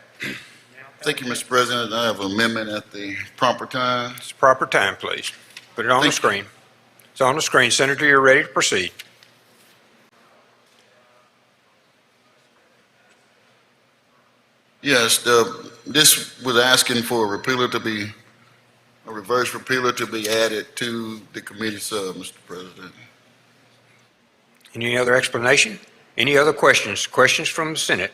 Thank you, Mr. President. I have an amendment at the proper time. It's the proper time, please. Put it on the screen. It's on the screen. Senator, you're ready to proceed. Yes, this was asking for a reverse repealer to be added to the committee sub, Mr. President. Any other explanation? Any other questions? Questions from the Senate?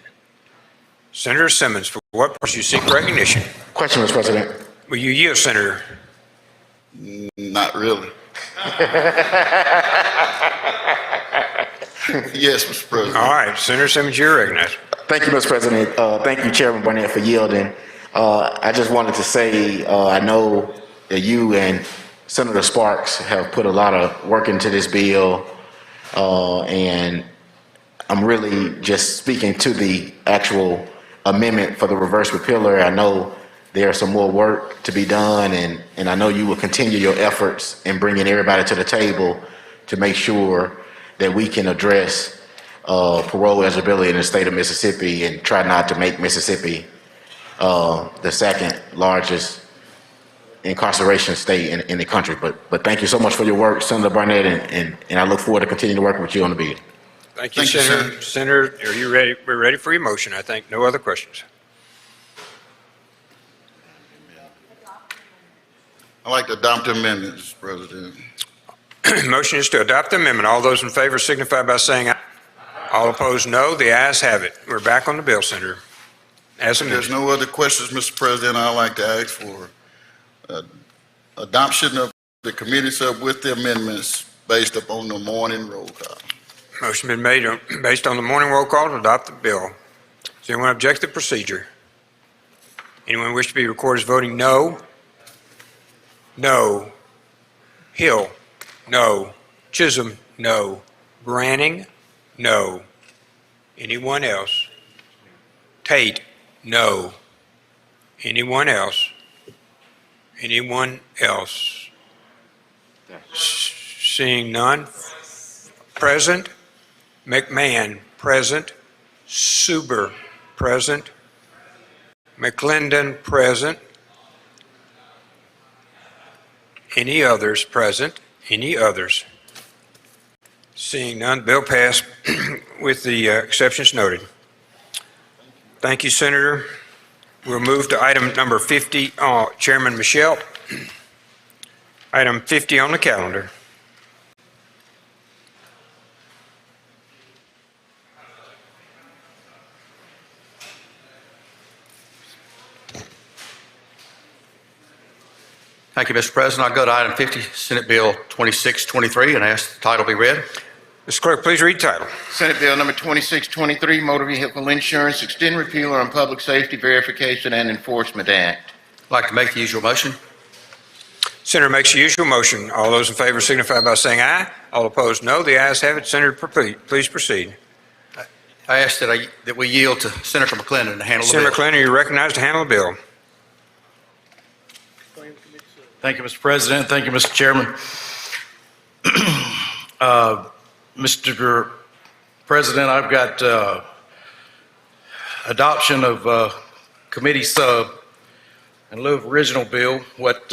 Senator Simmons, for what purpose you seek recognition? Question, Mr. President. Will you yield, Senator? Not really. Yes, Mr. President. All right, Senator Simmons, you're recognized. Thank you, Mr. President. Thank you, Chairman Barnett, for yielding. I just wanted to say, I know that you and Senator Sparks have put a lot of work into this bill, and I'm really just speaking to the actual amendment for the reverse repealer. I know there's some more work to be done, and I know you will continue your efforts in bringing everybody to the table to make sure that we can address parole eligibility in the state of Mississippi and try not to make Mississippi the second largest incarceration state in the country. But thank you so much for your work, Senator Barnett, and I look forward to continuing to work with you on the bill. Thank you, Senator. Senator, are you ready? We're ready for your motion, I think. No other questions. I'd like to adopt the amendment, Mr. President. Motion is to adopt the amendment. All those in favor signify by saying aye. All opposed, no. The ayes have it. We're back on the bill, Senator. As If there's no other questions, Mr. President, I'd like to ask for adoption of the committee sub with the amendments based upon the morning roll call. Motion been made based on the morning roll call to adopt the bill. Does anyone object to the procedure? Anyone wish to be recorded as voting no? No. Hill? No. Chisholm? No. Branning? No. Anyone else? Tate? No. Anyone else? Anyone else? Seeing none. Present. McMahon, present. Suber, present. McClendon, present. Any others present? Any others? Seeing none, bill passed with the exceptions noted. Thank you, Senator. We'll move to item number 50, Chairman Michelle. Item 50 on the calendar. Thank you, Mr. President. I'll go to item 50, Senate Bill 2623, and ask the title be read. Mr. Clerk, please read title. Senate Bill number 2623, Motor Vehicle Insurance, Extend Repealer on Public Safety Verification and Enforcement Act. I'd like to make the usual motion. Senator makes the usual motion. All those in favor signify by saying aye. All opposed, no. The ayes have it. Senator, please proceed. I ask that we yield to Senator McClendon to handle the bill. Senator McClendon, you're recognized to handle the bill. Thank you, Mr. President. Thank you, Mr. Chairman. Mr. President, I've got adoption of committee sub in lieu of original bill. What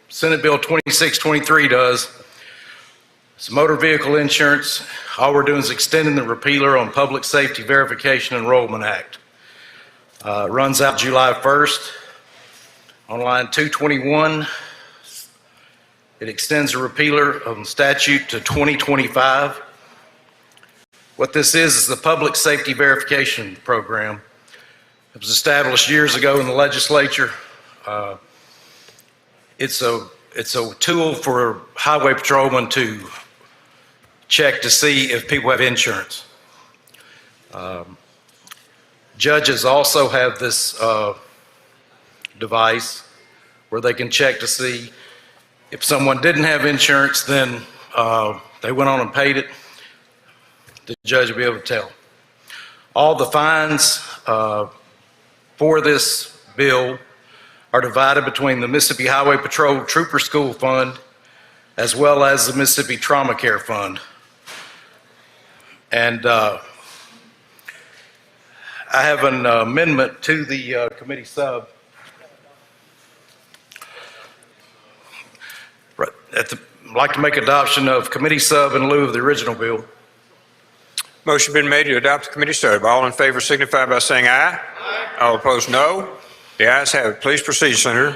Senate Bill 2623 does is motor vehicle insurance. All we're doing is extending the repealer on Public Safety Verification Enrollment Act. It runs out July 1st. On line 221, it extends the repealer of statute to 2025. What this is the Public Safety Verification Program. It was established years ago in the legislature. It's a tool for highway patrolmen to check to see if people have insurance. Judges also have this device where they can check to see if someone didn't have insurance, then they went on and paid it. The judge will be able to tell. All the fines for this bill are divided between the Mississippi Highway Patrol Trooper School Fund as well as the Mississippi Trauma Care Fund. And I have an amendment to the committee sub. I'd like to make adoption of committee sub in lieu of the original bill. Motion been made to adopt the committee sub. All in favor signify by saying aye. Aye. All opposed, no. The ayes have it. Please proceed, Senator.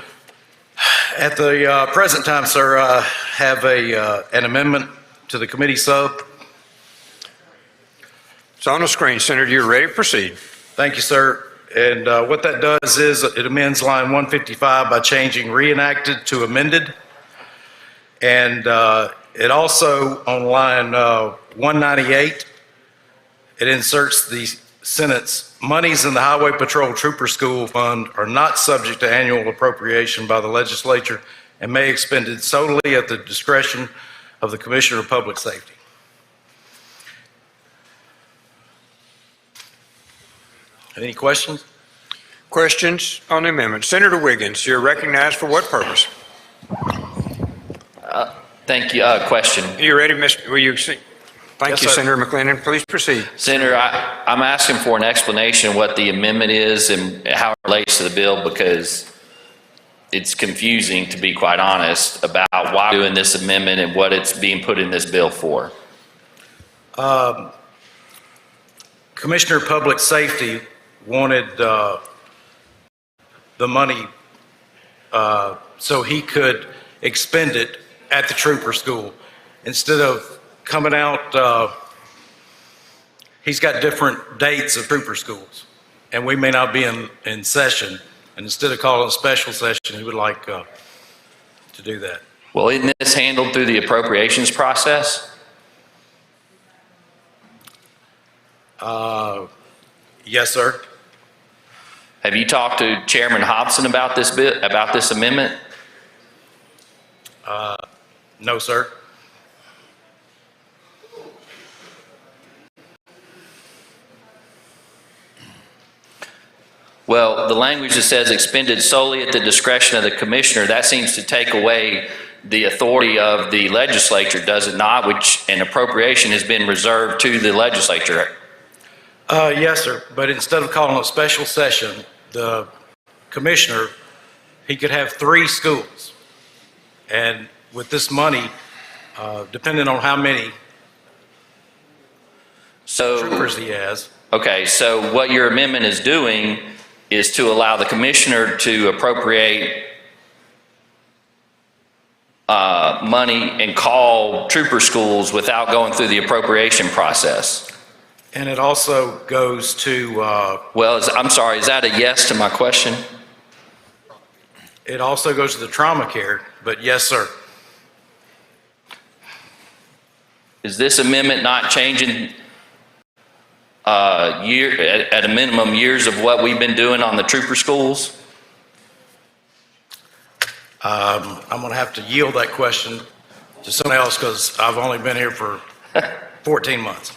At the present time, sir, I have an amendment to the committee sub. It's on the screen. Senator, you're ready to proceed. Thank you, sir. And what that does is it amends line 155 by changing reenacted to amended. And it also, on line 198, it inserts the sentence, monies in the Highway Patrol Trooper School Fund are not subject to annual appropriation by the legislature and may be expended solely at the discretion of the Commissioner of Public Safety. Any questions? Questions on the amendment? Senator Wiggins, you're recognized for what purpose? Thank you. Question. You ready, Mr. Will you see? Thank you, sir. Senator McClendon. Please proceed. Senator, I'm asking for an explanation of what the amendment is and how it relates to the bill, because it's confusing, to be quite honest, about why we're doing this amendment and what it's being put in this bill for. Commissioner of Public Safety wanted the money so he could expend it at the trooper school. Instead of coming out, he's got different dates of trooper schools, and we may not be in session. And instead of calling a special session, he would like to do that. Well, isn't this handled through the appropriations process? Yes, sir. Have you talked to Chairman Hobson about this amendment? No, sir. Well, the language that says expended solely at the discretion of the commissioner, that seems to take away the authority of the legislature, does it not? Which an appropriation has been reserved to the legislature. Yes, sir. But instead of calling a special session, the commissioner, he could have 3 schools. And with this money, depending on how many troopers he has. Okay, so what your amendment is doing is to allow the commissioner to appropriate money and call trooper schools without going through the appropriation process. And it also goes to... Well, I'm sorry, is that a yes to my question? It also goes to the trauma care, but yes, sir. Is this amendment not changing at a minimum years of what we've been doing on the trooper schools? I'm going to have to yield that question to someone else because I've only been here for 14 months.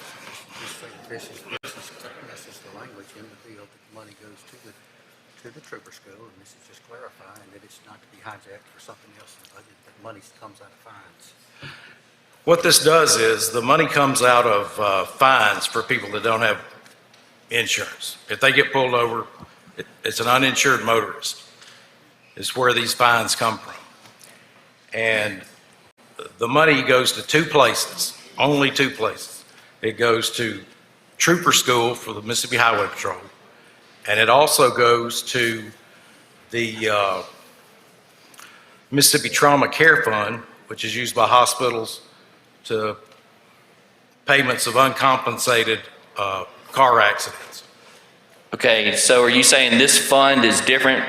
This is the language in the bill that the money goes to the trooper school, and this is just clarifying that it's not to be hijacked for something else in the budget, that money comes out of fines. What this does is the money comes out of fines for people that don't have insurance. If they get pulled over, it's an uninsured motorist. It's where these fines come from. And the money goes to 2 places, only 2 places. It goes to Trooper School for the Mississippi Highway Patrol, and it also goes to the Mississippi Trauma Care Fund, which is used by hospitals to payments of uncompensated car accidents. Okay, so are you saying this fund is different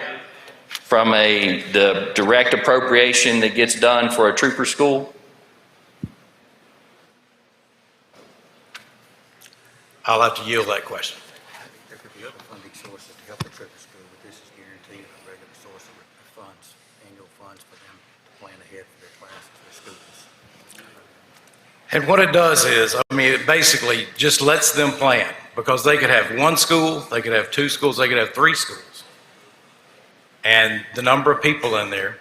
from the direct appropriation that gets done for a trooper school? I'll have to yield that question. There could be other funding sources to help the trooper school, but this is guaranteed a regular source of funds, annual funds for them to plan ahead for their classes, their schools. And what it does is, I mean, it basically just lets them plan, because they could have 1 school, they could have 2 schools, they could have 3 schools. And the number of people in there,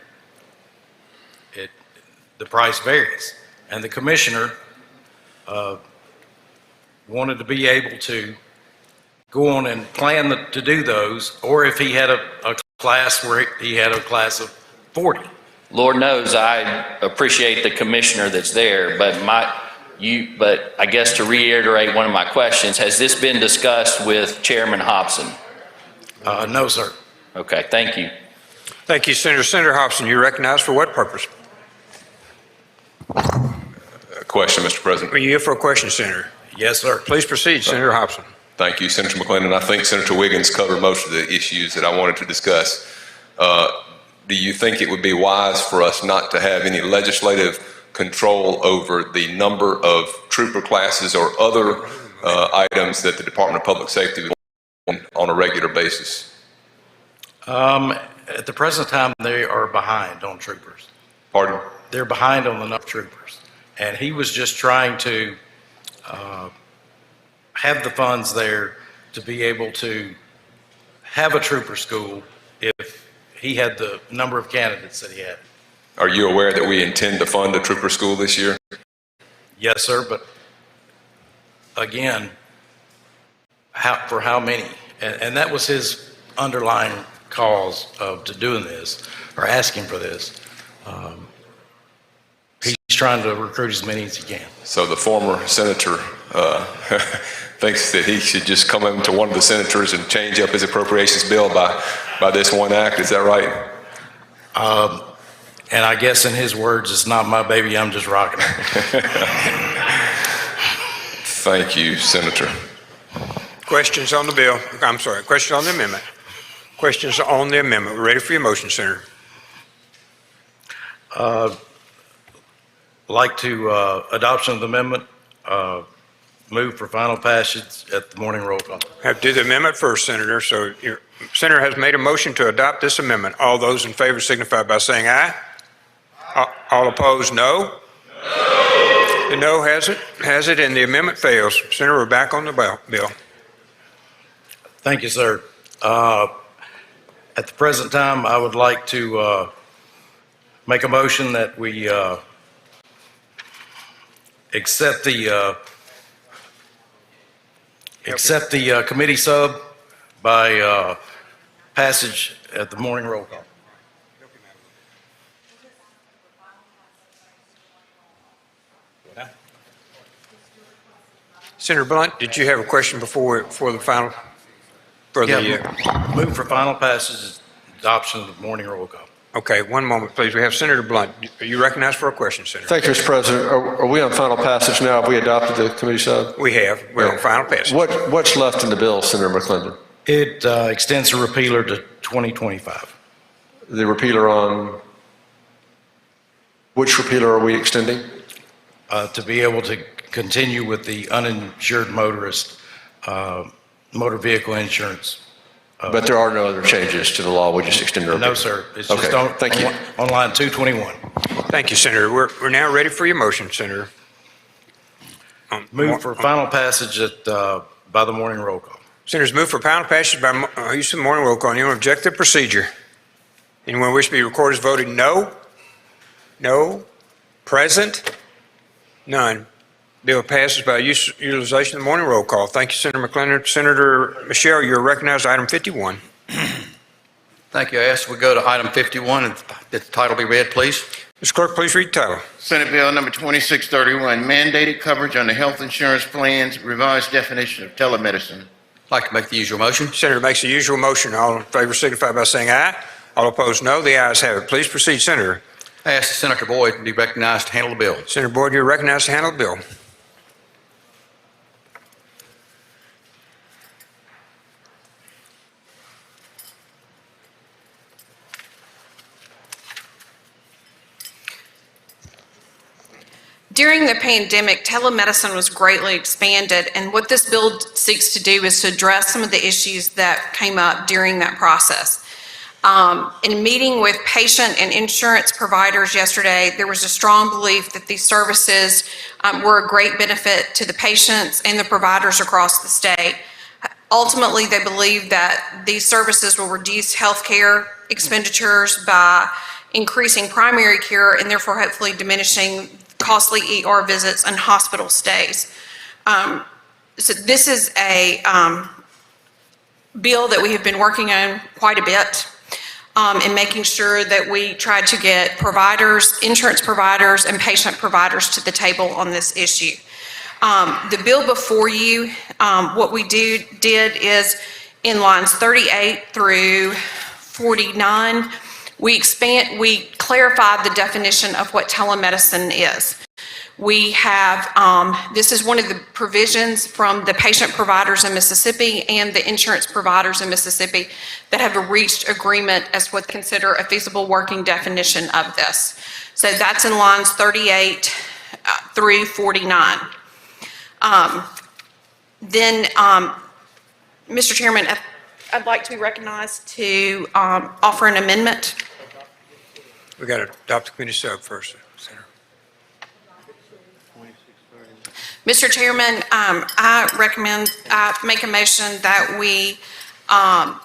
the price varies. And the commissioner wanted to be able to go on and plan to do those, or if he had a class where he had a class of 40. Lord knows I appreciate the commissioner that's there, but I guess to reiterate one of my questions, has this been discussed with Chairman Hobson? No, sir. Okay, thank you. Thank you, Senator. Senator Hobson, you're recognized for what purpose? A question, Mr. President. Are you here for a question, Senator? Yes, sir. Please proceed, Senator Hobson. Thank you, Senator McClendon. I think Senator Wiggins covered most of the issues that I wanted to discuss. Do you think it would be wise for us not to have any legislative control over the number of trooper classes or other items that the Department of Public Safety would on a regular basis? At the present time, they are behind on troopers. Pardon? They're behind on enough troopers. And he was just trying to have the funds there to be able to have a trooper school if he had the number of candidates that he had. Are you aware that we intend to fund a trooper school this year? Yes, sir, but again, for how many? And that was his underlying cause of doing this, or asking for this. He's trying to recruit as many as he can. So the former senator thinks that he should just come into one of the senators and change up his appropriations bill by this one act. Is that right? And I guess in his words, it's not my baby, I'm just rocking it. Thank you, Senator. Questions on the bill? I'm sorry, questions on the amendment? Questions on the amendment. We're ready for your motion, Senator. Like to adoption of the amendment, move for final passage at the morning roll call. Have to do the amendment first, Senator. So your senator has made a motion to adopt this amendment. All those in favor signify by saying aye. All opposed, no. No. The no has it, and the amendment fails. Senator, we're back on the bill. Thank you, sir. At the present time, I would like to make a motion that we accept the committee sub by passage at the morning roll call. Senator Blunt, did you have a question for the final? Move for final passage, adoption of the morning roll call. Okay, one moment, please. We have Senator Blunt. Are you recognized for a question, Senator? Thank you, Mr. President. Are we on final passage now? Have we adopted the committee sub? We have. We're on final passage. What's left in the bill, Senator McClendon? It extends the repealer to 2025. The repealer on, which repealer are we extending? To be able to continue with the uninsured motorist motor vehicle insurance. But there are no other changes to the law. We just extended our. No, sir. It's okay. just on, Thank you. on line 221. Thank you, Senator. We're now ready for your motion, Senator. Move for final passage by the morning roll call. Senators, move for final passage by use of the morning roll call. Anyone object to the procedure? Anyone wish to be recorded as voting no? No? Present? None. Bill passes by utilization of the morning roll call. Thank you, Senator McClendon. Senator Michelle, you're recognized, item 51. Thank you. I ask we go to item 51 and the title be read, please. Mr. Clerk, please read the title. Senate Bill number 2631, mandated coverage under health insurance plans, revised definition of telemedicine. I'd like to make the usual motion. Senator makes the usual motion. All in favor signify by saying aye. All opposed, no. The ayes have it. Please proceed, Senator. I ask Senator Boyd to be recognized to handle the bill. Senator Boyd, you're recognized to handle the bill. During the pandemic, telemedicine was greatly expanded, and what this bill seeks to do is to address some of the issues that came up during that process. In meeting with patient and insurance providers yesterday, there was a strong belief that these services were a great benefit to the patients and the providers across the state. Ultimately, they believe that these services will reduce healthcare expenditures by increasing primary care and therefore hopefully diminishing costly ER visits and hospital stays. So this is a bill that we have been working on quite a bit in making sure that we try to get providers, insurance providers, and patient providers to the table on this issue. The bill before you, what we did is in lines 38 through 49, we clarified the definition of what telemedicine is. We have, this is one of the provisions from the patient providers in Mississippi and the insurance providers in Mississippi that have reached agreement as what they consider a feasible working definition of this. So that's in lines 38 through 49. Mr. Chairman, I'd like to be recognized to offer an amendment. We got to adopt the committee sub first, Senator. Mr. Chairman, I make a motion that we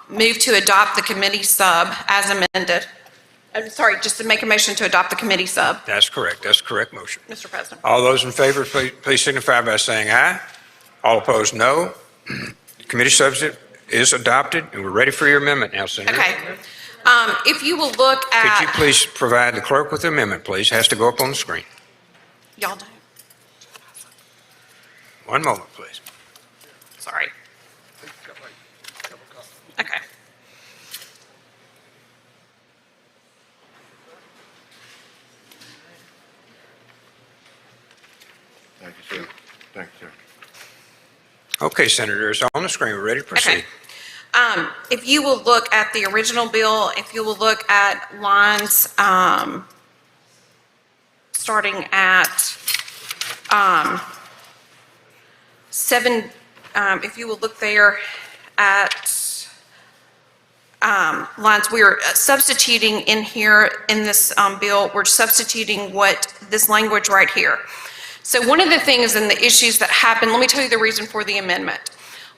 move to adopt the committee sub as amended. I'm sorry, just to make a motion to adopt the committee sub. That's correct. That's the correct motion. Mr. President. All those in favor, please signify by saying aye. All opposed, no. The committee substitute is adopted, and we're ready for your amendment now, Senator. Okay. If you will look at... Could you please provide the clerk with the amendment, please? Has to go up on the screen. Y'all don't. One moment, please. Sorry. Okay. Thank you, sir. Thank you, sir. Okay, Senator, it's on the screen. We're ready to proceed. Okay. If you will look at the original bill, if you will look at lines starting at if you will look there at lines, we are substituting in here in this bill, we're substituting what this language right here. So one of the things and the issues that happened, let me tell you the reason for the amendment.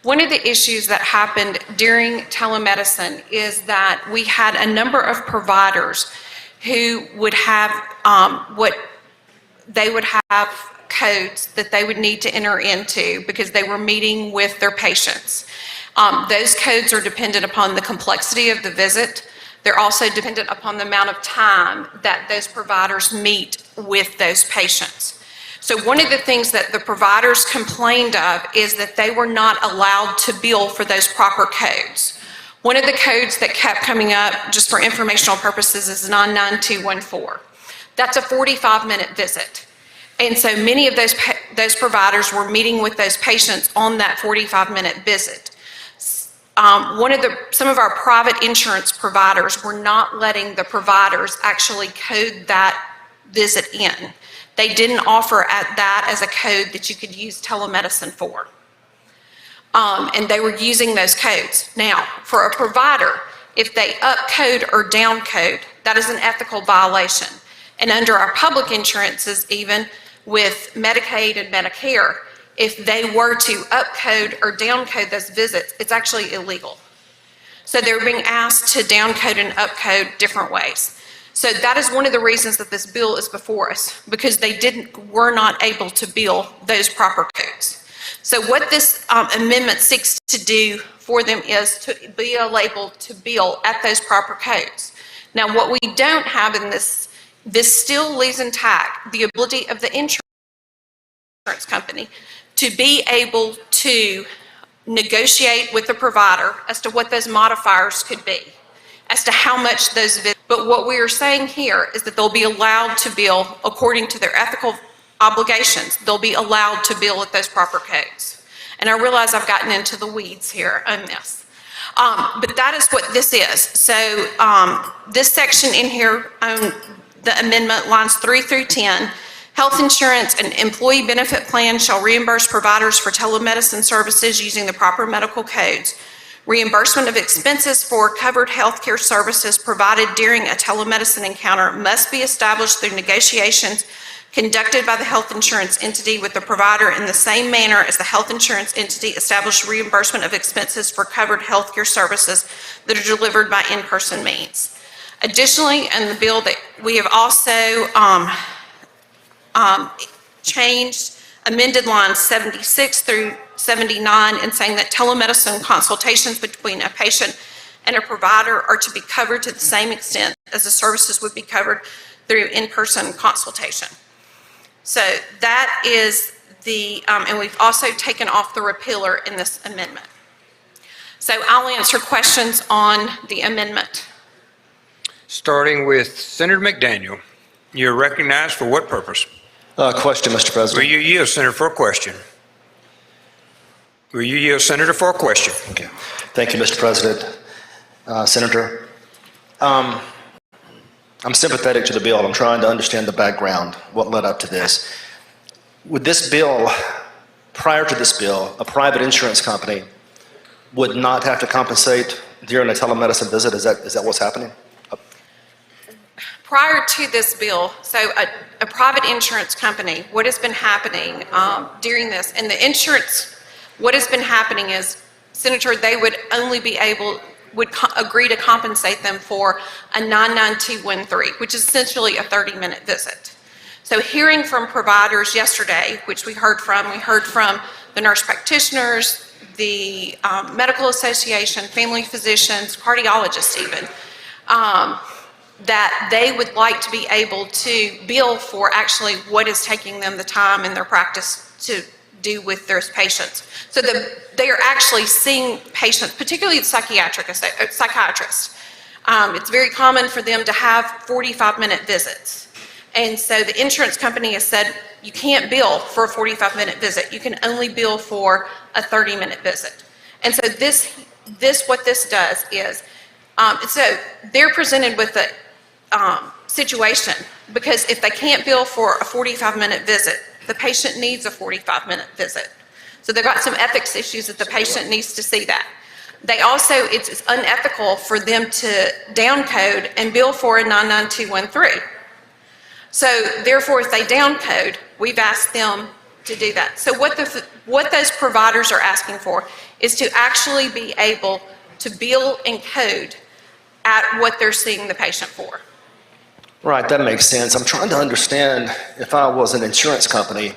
One of the issues that happened during telemedicine is that we had a number of providers who would have codes that they would need to enter into because they were meeting with their patients. Those codes are dependent upon the complexity of the visit. They're also dependent upon the amount of time that those providers meet with those patients. So one of the things that the providers complained of is that they were not allowed to bill for those proper codes. One of the codes that kept coming up, just for informational purposes, is 99214. That's a 45-minute visit. And so many of those providers were meeting with those patients on that 45-minute visit. Some of our private insurance providers were not letting the providers actually code that visit in. They didn't offer that as a code that you could use telemedicine for. And they were using those codes. Now, for a provider, if they up-code or down-code, that is an ethical violation. And under our public insurances, even with Medicaid and Medicare, if they were to up-code or down-code those visits, it's actually illegal. So they were being asked to down-code and up-code different ways. So that is one of the reasons that this bill is before us, because they were not able to bill those proper codes. So what this amendment seeks to do for them is to be able to bill at those proper codes. Now, what we don't have in this still leaves intact the ability of the insurance company to be able to negotiate with the provider as to what those modifiers could be, as to how much those visits. But what we are saying here is that they'll be allowed to bill according to their ethical obligations. They'll be allowed to bill at those proper codes. And I realize I've gotten into the weeds here on this. But that is what this is. So this section in here on the amendment, lines 3 through 10, health insurance and employee benefit plans shall reimburse providers for telemedicine services using the proper medical codes. Reimbursement of expenses for covered healthcare services provided during a telemedicine encounter must be established through negotiations conducted by the health insurance entity with the provider in the same manner as the health insurance entity established reimbursement of expenses for covered healthcare services that are delivered by in-person means. Additionally, in the bill, that we have also amended lines 76 through 79 and saying that telemedicine consultations between a patient and a provider are to be covered to the same extent as the services would be covered through in-person consultation. So that is and we've also taken off the repealer in this amendment. So I'll answer questions on the amendment. Starting with Senator McDaniel. You're recognized for what purpose? Question, Mr. Will President. you yield, Senator, for a question? Will you yield, Senator, for a question? Okay. Thank you, Mr. President. Senator, I'm sympathetic to the bill. I'm trying to understand the background, what led up to this. With this bill, prior to this bill, a private insurance company would not have to compensate during a telemedicine visit? Is that what's happening? Prior to this bill, so a private insurance company, what has been happening during this, and the insurance, what has been happening is, Senator, they would only be able, agree to compensate them for a 99213, which is essentially a 30-minute visit. So hearing from providers yesterday, which we heard from the nurse practitioners, the medical association, family physicians, cardiologists even, that they would like to be able to bill for actually what is taking them the time in their practice to do with their patients. So they are actually seeing patients, particularly the psychiatrists. It's very common for them to have 45-minute visits. And so the insurance company has said, you can't bill for a 45-minute visit. You can only bill for a 30-minute visit. And so what this does is, so they're presented with a situation, because if they can't bill for a 45-minute visit, the patient needs a 45-minute visit. So they've got some ethics issues that the patient needs to see that. They also, it's unethical for them to downcode and bill for a 99213. So therefore, if they downcode, we've asked them to do that. So what those providers are asking for is to actually be able to bill and code at what they're seeing the patient for. Right, that makes sense. I'm trying to understand, if I was an insurance company,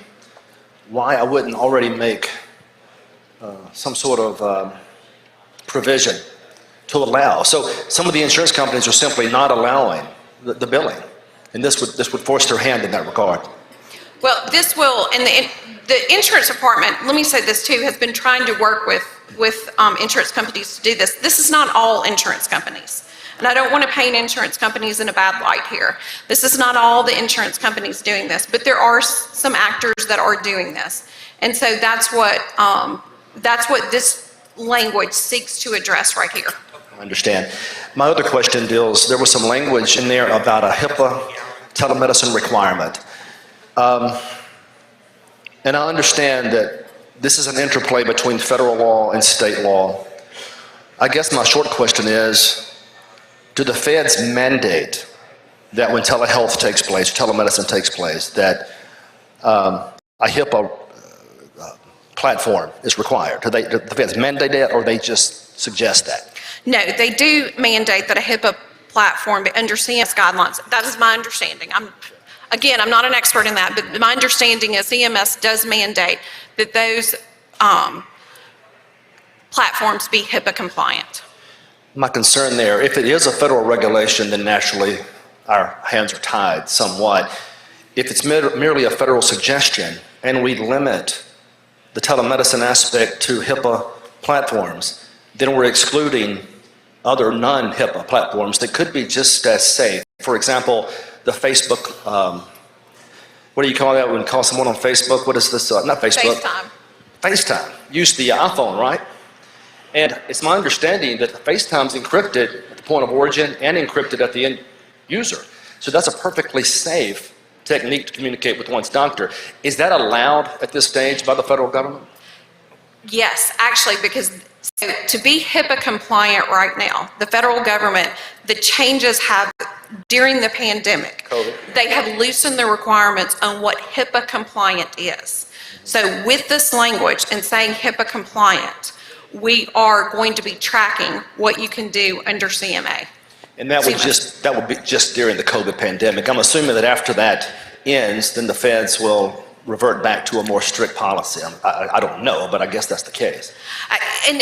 why I wouldn't already make some sort of provision to allow. So some of the insurance companies are simply not allowing the billing, and this would force their hand in that regard. Well, this will, and the insurance department, let me say this too, has been trying to work with insurance companies to do this. This is not all insurance companies. And I don't want to paint insurance companies in a bad light here. This is not all the insurance companies doing this, but there are some actors that are doing this. And so that's what this language seeks to address right here. I understand. My other question deals, there was some language in there about a HIPAA telemedicine requirement. And I understand that this is an interplay between federal law and state law. I guess my short question is, do the feds mandate that when telehealth takes place, telemedicine takes place, that a HIPAA platform is required? Do the feds mandate that, or they just suggest that? No, they do mandate that a HIPAA platform under CMS guidelines. That is my understanding. I'm not an expert in that, but my understanding is CMS does mandate that those platforms be HIPAA compliant. My concern there, if it is a federal regulation, then naturally our hands are tied somewhat. If it's merely a federal suggestion and we limit the telemedicine aspect to HIPAA platforms, then we're excluding other non-HIPAA platforms that could be just as safe. For example, the Facebook, what do you call that when you call someone on Facebook? What is this? Not Facebook. FaceTime. FaceTime. Use the iPhone, right? And it's my understanding that FaceTime's encrypted at the point of origin and encrypted at the end user. So that's a perfectly safe technique to communicate with one's doctor. Is that allowed at this stage by the federal government? Yes, actually, because to be HIPAA compliant right now, the federal government, the changes have, during the pandemic, COVID. They have loosened the requirements on what HIPAA compliant is. So with this language and saying HIPAA compliant, we are going to be tracking what you can do under CMA. And that would be just during the COVID pandemic. I'm assuming that after that ends, then the feds will revert back to a more strict policy. I don't know, but I guess that's the case. And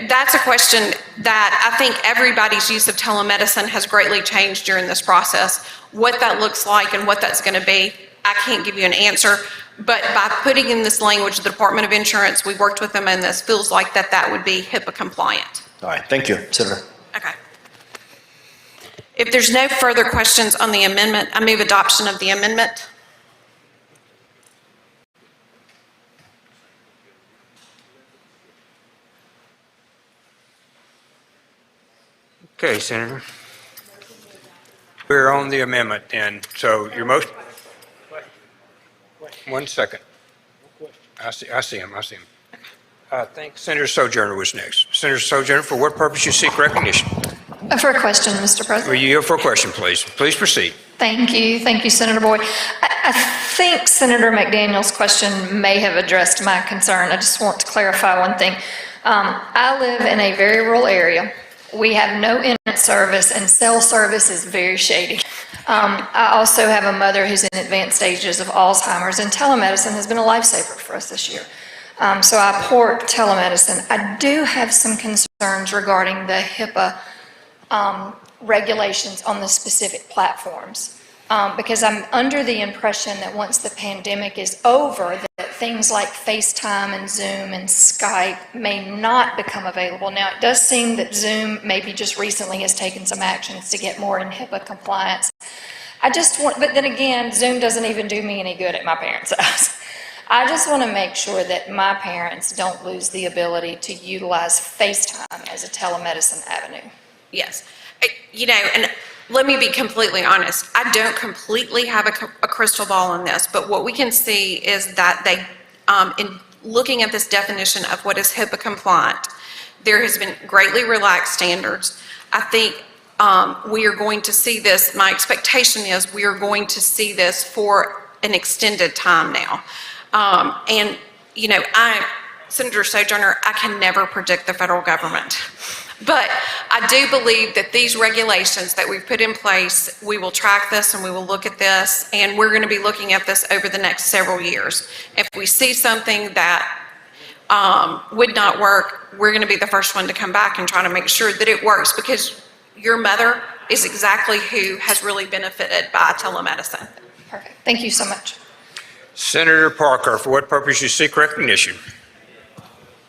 that's a question that I think everybody's use of telemedicine has greatly changed during this process. What that looks like and what that's going to be, I can't give you an answer. But by putting in this language, the Department of Insurance, we worked with them and this feels like that would be HIPAA compliant. All right, thank you, Senator. Okay. If there's no further questions on the amendment, I move adoption of the amendment. Okay, Senator. We're on the amendment then. So your motion. 1 second. I see him. I think Senator Sojourner was next. Senator Sojourner, for what purpose you seek recognition? For a question, Mr. President. Will you yield for a question, please? Please proceed. Thank you, Senator Boyd. I think Senator McDaniel's question may have addressed my concern. I just want to clarify one thing. I live in a very rural area. We have no internet service, and cell service is very shady. I also have a mother who's in advanced stages of Alzheimer's, and telemedicine has been a lifesaver for us this year. So I port telemedicine. I do have some concerns regarding the HIPAA regulations on the specific platforms, because I'm under the impression that once the pandemic is over, that things like FaceTime and Zoom and Skype may not become available. Now, it does seem that Zoom maybe just recently has taken some actions to get more in HIPAA compliance. But then again, Zoom doesn't even do me any good at my parents' house. I just want to make sure that my parents don't lose the ability to utilize FaceTime as a telemedicine avenue. Yes. And let me be completely honest. I don't completely have a crystal ball on this, but what we can see is that they, in looking at this definition of what is HIPAA compliant, there has been greatly relaxed standards. I think we are going to see this, my expectation is we are going to see this for an extended time now. Senator Sojourner, I can never predict the federal government. But I do believe that these regulations that we've put in place, we will track this and we will look at this, and we're going to be looking at this over the next several years. If we see something that would not work, we're going to be the first one to come back and try to make sure that it works, because your mother is exactly who has really benefited by telemedicine. Perfect. Thank you so much. Senator Parker, for what purpose you seek recognition?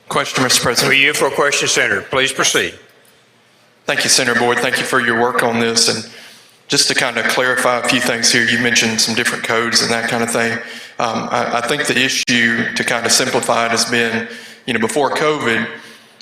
Question, Mr. President. Will you yield for a question, Senator? Please proceed. Thank you, Senator Boyd. Thank you for your work on this. And just to kind of clarify a few things here, you mentioned some different codes and that kind of thing. I think the issue, to kind of simplify it, has been, before COVID,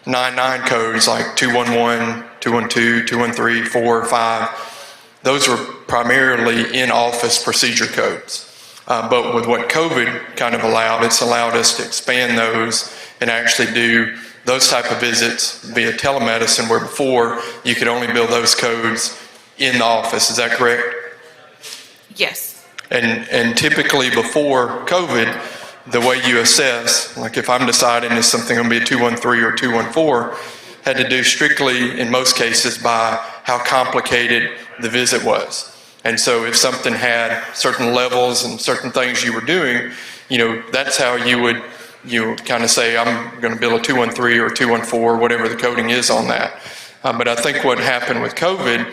99 codes like 211, 212, 213, 4, 5, those were primarily in-office procedure codes. But with what COVID kind of allowed, it's allowed us to expand those and actually do those type of visits via telemedicine, where before you could only bill those codes in the office. Is that correct? Yes. And typically before COVID, the way you assess, like if I'm deciding is something going to be a 213 or 214, had to do strictly, in most cases, by how complicated the visit was. And so if something had certain levels and certain things you were doing, that's how you would kind of say, I'm going to bill a 213 or 214, whatever the coding is on that. But I think what happened with COVID,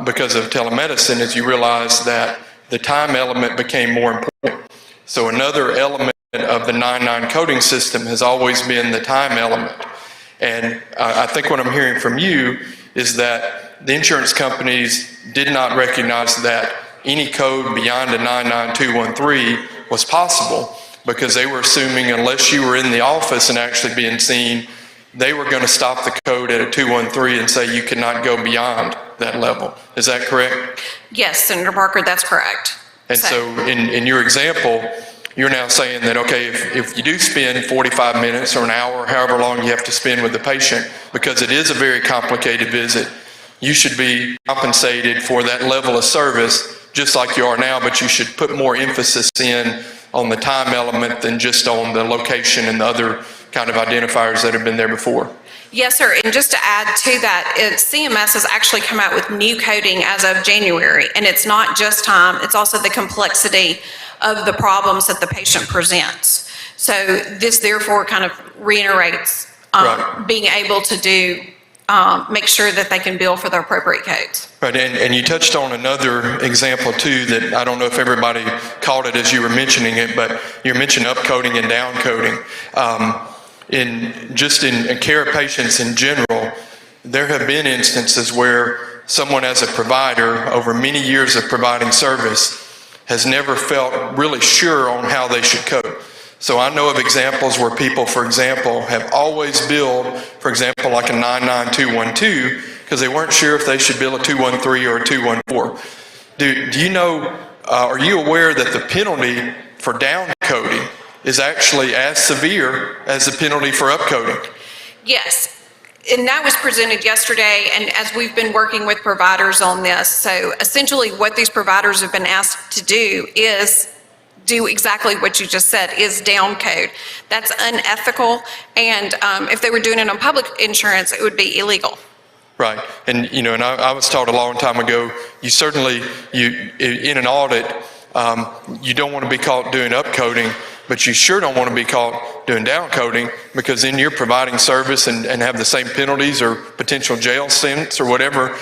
because of telemedicine, is you realize that the time element became more important. So another element of the 99 coding system has always been the time element. And I think what I'm hearing from you is that the insurance companies did not recognize that any code beyond a 99213 was possible, because they were assuming unless you were in the office and actually being seen, they were going to stop the code at a 213 and say you could not go beyond that level. Is that correct? Yes, Senator Parker, that's correct. And so in your example, you're now saying that, okay, if you do spend 45 minutes or an hour, however long you have to spend with the patient, because it is a very complicated visit, you should be compensated for that level of service just like you are now, but you should put more emphasis in on the time element than just on the location and the other kind of identifiers that have been there before. Yes, sir. And just to add to that, CMS has actually come out with new coding as of January, and it's not just time, it's also the complexity of the problems that the patient presents. So this therefore kind of reiterates being able to do, make sure that they can bill for the appropriate codes. Right, and you touched on another example too that I don't know if everybody caught it as you were mentioning it, but you mentioned upcoding and downcoding. In care of patients in general, there have been instances where someone as a provider over many years of providing service has never felt really sure on how they should code. So I know of examples where people, for example, have always billed, for example, like a 99212, because they weren't sure if they should bill a 213 or a 214. Do you know, are you aware that the penalty for down coding is actually as severe as the penalty for up coding? Yes. And that was presented yesterday, and as we've been working with providers on this, so essentially what these providers have been asked to do is do exactly what you just said, is down code. That's unethical, and if they were doing it on public insurance, it would be illegal. Right, and I was taught a long time ago, you certainly, in an audit, you don't want to be caught doing up coding, but you sure don't want to be caught doing down coding, because then you're providing service and have the same penalties or potential jail sentence or whatever,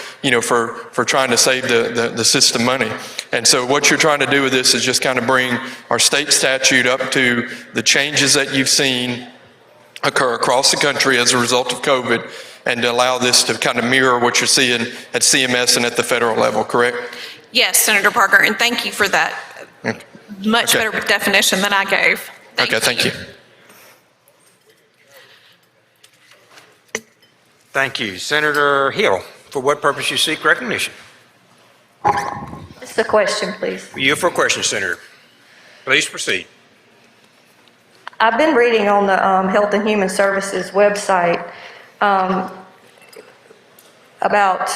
for trying to save the system money. And so what you're trying to do with this is just kind of bring our state statute up to the changes that you've seen occur across the country as a result of COVID, and to allow this to kind of mirror what you're seeing at CMS and at the federal level, correct? Yes, Senator Parker, and thank you for that much better definition than I gave. Thank you. Thank you. Senator Hill, for what purpose you seek recognition? Just a question, please. You for a question, Senator. Please proceed. I've been reading on the Health and Human Services website about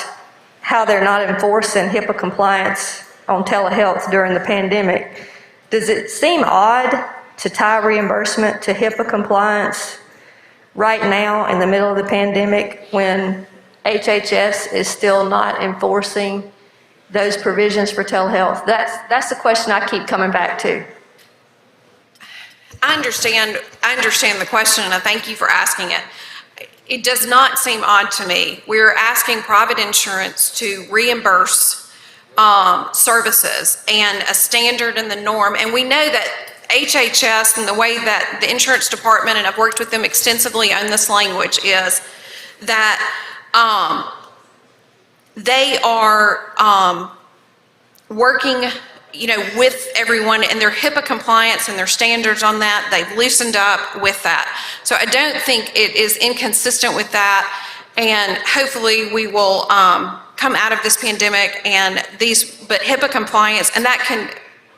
how they're not enforcing HIPAA compliance on telehealth during the pandemic. Does it seem odd to tie reimbursement to HIPAA compliance right now in the middle of the pandemic when HHS is still not enforcing those provisions for telehealth? That's the question I keep coming back to. I understand the question, and I thank you for asking it. It does not seem odd to me. We're asking private insurance to reimburse services and a standard and the norm, and we know that HHS and the way that the insurance department, and I've worked with them extensively on this language, is that they are working with everyone and their HIPAA compliance and their standards on that. They've loosened up with that. So I don't think it is inconsistent with that, and hopefully we will come out of this pandemic but HIPAA compliance, and that can,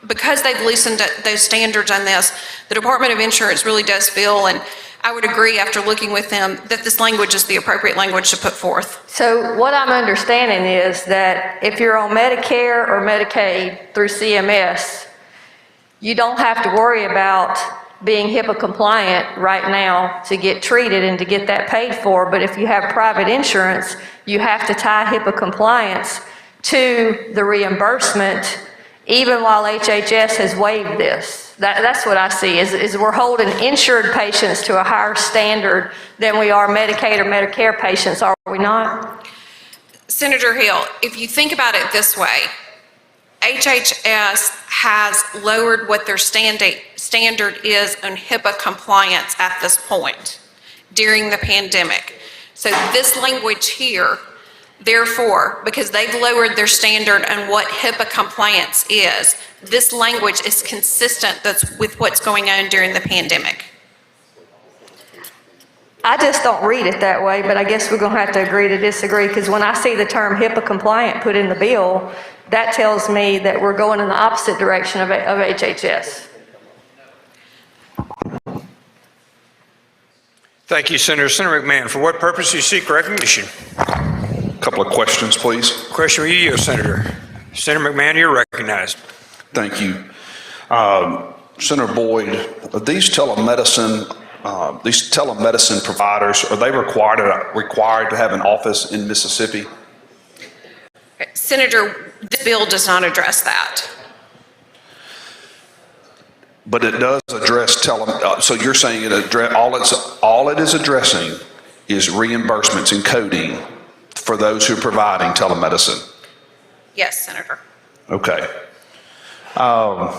because they've loosened those standards on this, the Department of Insurance really does feel, and I would agree after looking with them, that this language is the appropriate language to put forth. So what I'm understanding is that if you're on Medicare or Medicaid through CMS, you don't have to worry about being HIPAA compliant right now to get treated and to get that paid for. But if you have private insurance, you have to tie HIPAA compliance to the reimbursement, even while HHS has waived this. That's what I see, is we're holding insured patients to a higher standard than we are Medicaid or Medicare patients, are we not? Senator Hill, if you think about it this way, HHS has lowered what their standard is on HIPAA compliance at this point during the pandemic. So this language here, therefore, because they've lowered their standard on what HIPAA compliance is, this language is consistent with what's going on during the pandemic. I just don't read it that way, but I guess we're going to have to agree to disagree, because when I see the term HIPAA compliant put in the bill, that tells me that we're going in the opposite direction of HHS. Thank you, Senator. Senator McMahon, for what purpose you seek recognition? Couple of questions, please. Question for you, Senator. Senator McMahon, you're recognized. Thank you. Senator Boyd, are these telemedicine providers, are they required to have an office in Mississippi? Senator, this bill does not address that. But it does address so you're saying all it is addressing is reimbursements and coding for those who are providing telemedicine? Yes, Senator. Okay. I'm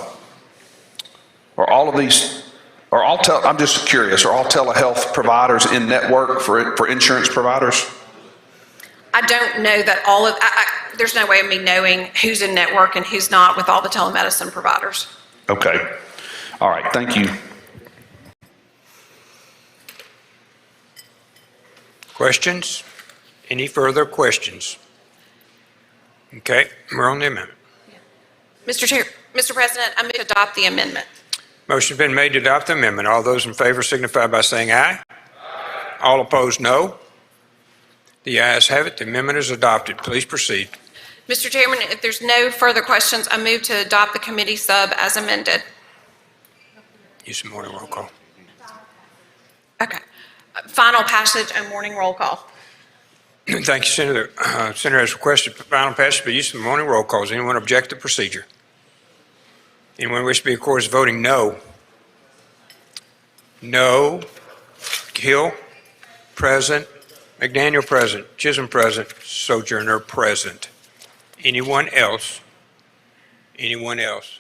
just curious, are all telehealth providers in network for insurance providers? I don't know that there's no way of me knowing who's in network and who's not with all the telemedicine providers. Okay. All right, thank you. Questions? Any further questions? Okay, we're on the amendment. Mr. President, I move to adopt the amendment. Motion's been made to adopt the amendment. All those in favor signify by saying aye. All opposed, no. The ayes have it. The amendment is adopted. Please proceed. Mr. Chairman, if there's no further questions, I move to adopt the committee sub as amended. Use some morning roll call. Okay. Final passage and morning roll call. Thank you, Senator. Senator has requested final passage by use of morning roll calls. Anyone object to procedure? Anyone wish to be recorded as voting no? No. Hill, present. McDaniel, present. Chisholm, present. Sojourner, present. Anyone else? Anyone else?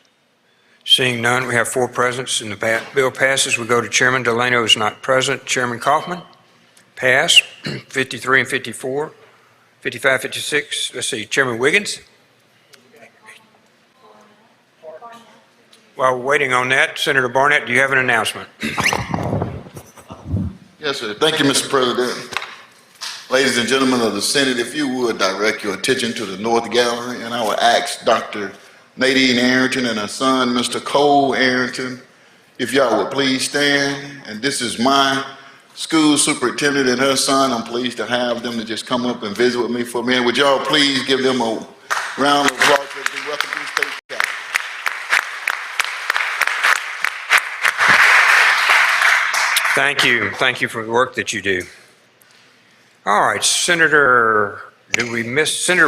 Seeing none, we have 4 presents and the bill passes. We go to Chairman Delano is not present. Chairman Kaufman? Pass. 53 and 54. 55, 56. Let's see. Chairman Wiggins? While we're waiting on that, Senator Barnett, do you have an announcement? Yes, sir. Thank you, Mr. President. Ladies and gentlemen of the Senate, if you would direct your attention to the North Gallery, and I would ask Dr. Nadine Arrington and her son, Mr. Cole Arrington, if y'all would please stand. And this is my school superintendent and her son. I'm pleased to have them to just come up and visit with me for a minute. Would y'all please give them a round of applause as they welcome to the state capitol. Thank you. Thank you for the work that you do. All right, Senator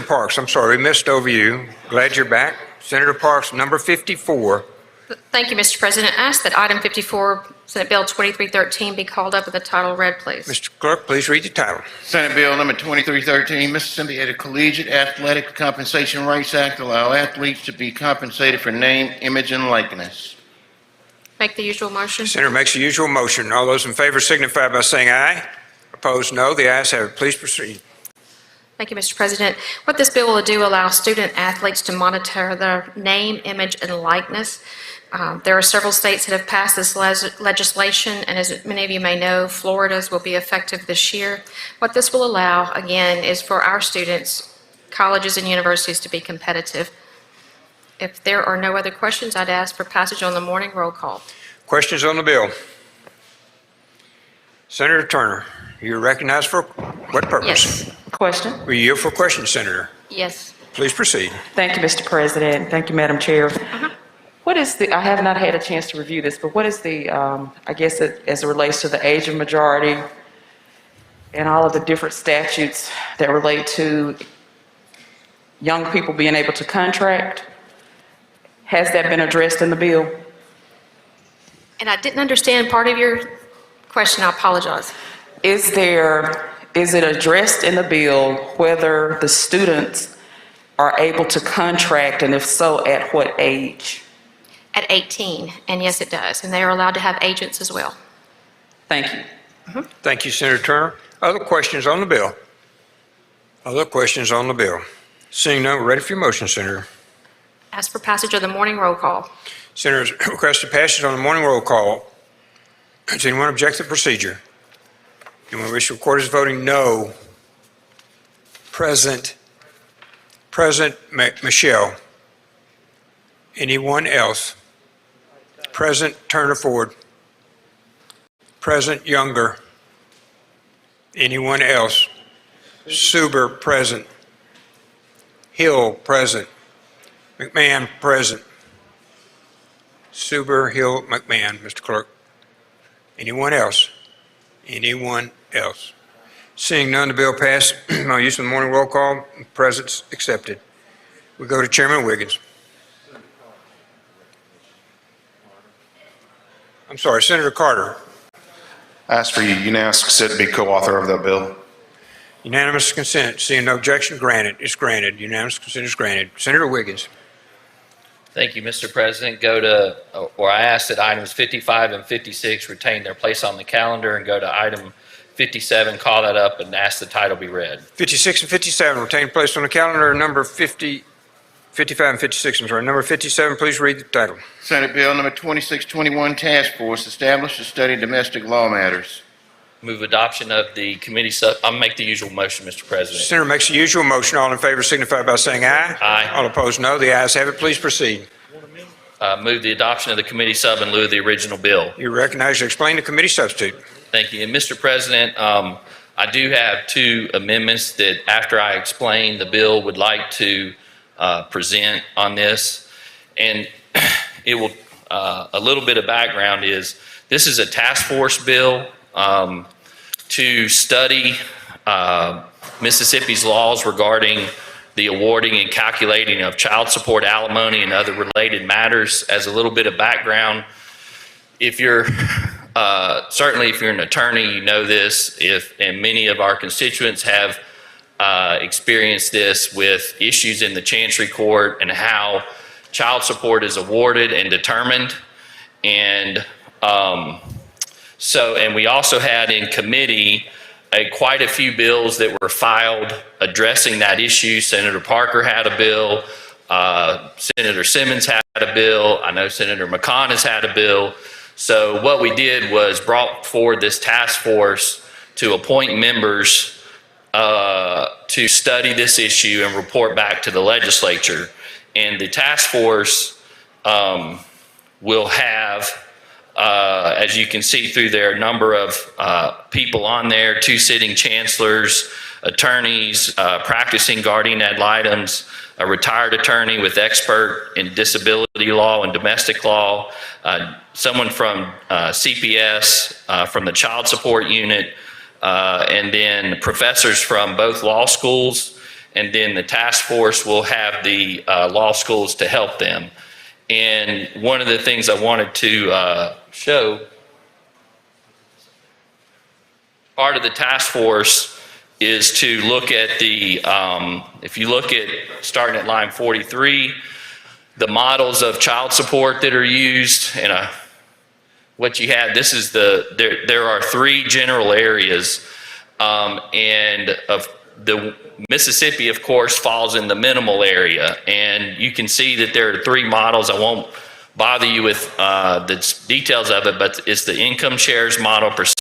Parks? I'm sorry, we missed over you. Glad you're back. Senator Parks, number 54. Thank you, Mr. President. I ask that item 54, Senate Bill 2313, be called up with the title read, please. Mr. Clerk, please read the title. Senate Bill number 2313, Mississippi at a Collegiate Athletic Compensation Rights Act allow athletes to be compensated for name, image, and likeness. Make the usual motion. Senator makes the usual motion. All those in favor signify by saying aye. Opposed, no. The ayes have it. Please proceed. Thank you, Mr. President. What this bill will do allow student athletes to monitor their name, image, and likeness. There are several states that have passed this legislation, and as many of you may know, Florida's will be effective this year. What this will allow, again, is for our students, colleges and universities to be competitive. If there are no other questions, I'd ask for passage on the morning roll call. Questions on the bill? Senator Turner, you're recognized for what purpose? Yes. Question? We yield for questions, Senator. Yes. Please proceed. Thank you, Mr. President. Thank you, Madam Chair. What is I have not had a chance to review this, but what is I guess as it relates to the age of majority and all of the different statutes that relate to young people being able to contract? Has that been addressed in the bill? And I didn't understand part of your question. I apologize. Is it addressed in the bill whether the students are able to contract, and if so, at what age? At 18, and yes, it does. And they are allowed to have agents as well. Thank you. Thank you, Senator Turner. Other questions on the bill? Other questions on the bill? Seeing none, we're ready for your motion, Senator. Ask for passage of the morning roll call. Senators, requested passage on the morning roll call. Does anyone object to the procedure? Anyone wish to record as voting no? Present. Present, Michelle. Anyone else? Present, Turner Ford. Present, Younger. Anyone else? Suber, present. Hill, present. McMahon, present. Suber, Hill, McMahon, Mr. Clerk. Anyone else? Anyone else? Seeing none, the bill passed. I'll use the morning roll call. Presence accepted. We go to Chairman Wiggins. I'm sorry, Senator Carter. I ask for unanimous consent to be co-author of that bill. Unanimous consent. Seeing no objection, granted. It's granted. Unanimous consent is granted. Senator Wiggins. Thank you, Mr. President. I ask that items 55 and 56 retain their place on the calendar and go to item 57, call that up and ask the title be read. 56 and 57 retain place on the calendar. Number 55 and 56, I'm sorry. Number 57, please read the title. Senate Bill number 2621, Task Force established to study domestic law matters. Move adoption of the committee I'll make the usual motion, Mr. President. Senator makes the usual motion. All in favor signify by saying aye. Aye. All opposed, no. The ayes have it. Please proceed. Move the adoption of the committee sub in lieu of the original bill. You recognize to explain the committee substitute. Thank you. And Mr. President, I do have two amendments that after I explain the bill would like to present on this. And it will, a little bit of background is this is a task force bill to study Mississippi's laws regarding the awarding and calculating of child support, alimony, and other related matters. As a little bit of background, if you're certainly if you're an attorney, you know this, and many of our constituents have experienced this with issues in the Chancery Court and how child support is awarded and determined. And and we also had in committee quite a few bills that were filed addressing that issue. Senator Parker had a bill, Senator Simmons had a bill, I know Senator McCon has had a bill. So what we did was brought forward this task force to appoint members to study this issue and report back to the legislature. And the task force will have, as you can see through there, a number of people on there, 2 sitting chancellors, attorneys, practicing guardian ad litems, a retired attorney with expert in disability law and domestic law, someone from CPS, from the child support unit, and then professors from both law schools, and then the task force will have the law schools to help them. And one of the things I wanted to show, part of the task force is to look at the, if you look at, starting at line 43, the models of child support that are used, and what you have, this is there are 3 general areas, and of the Mississippi, of course, falls in the minimal area, and you can see that there are 3 models. I won't bother you with the details of it, but it's the income shares model, percentage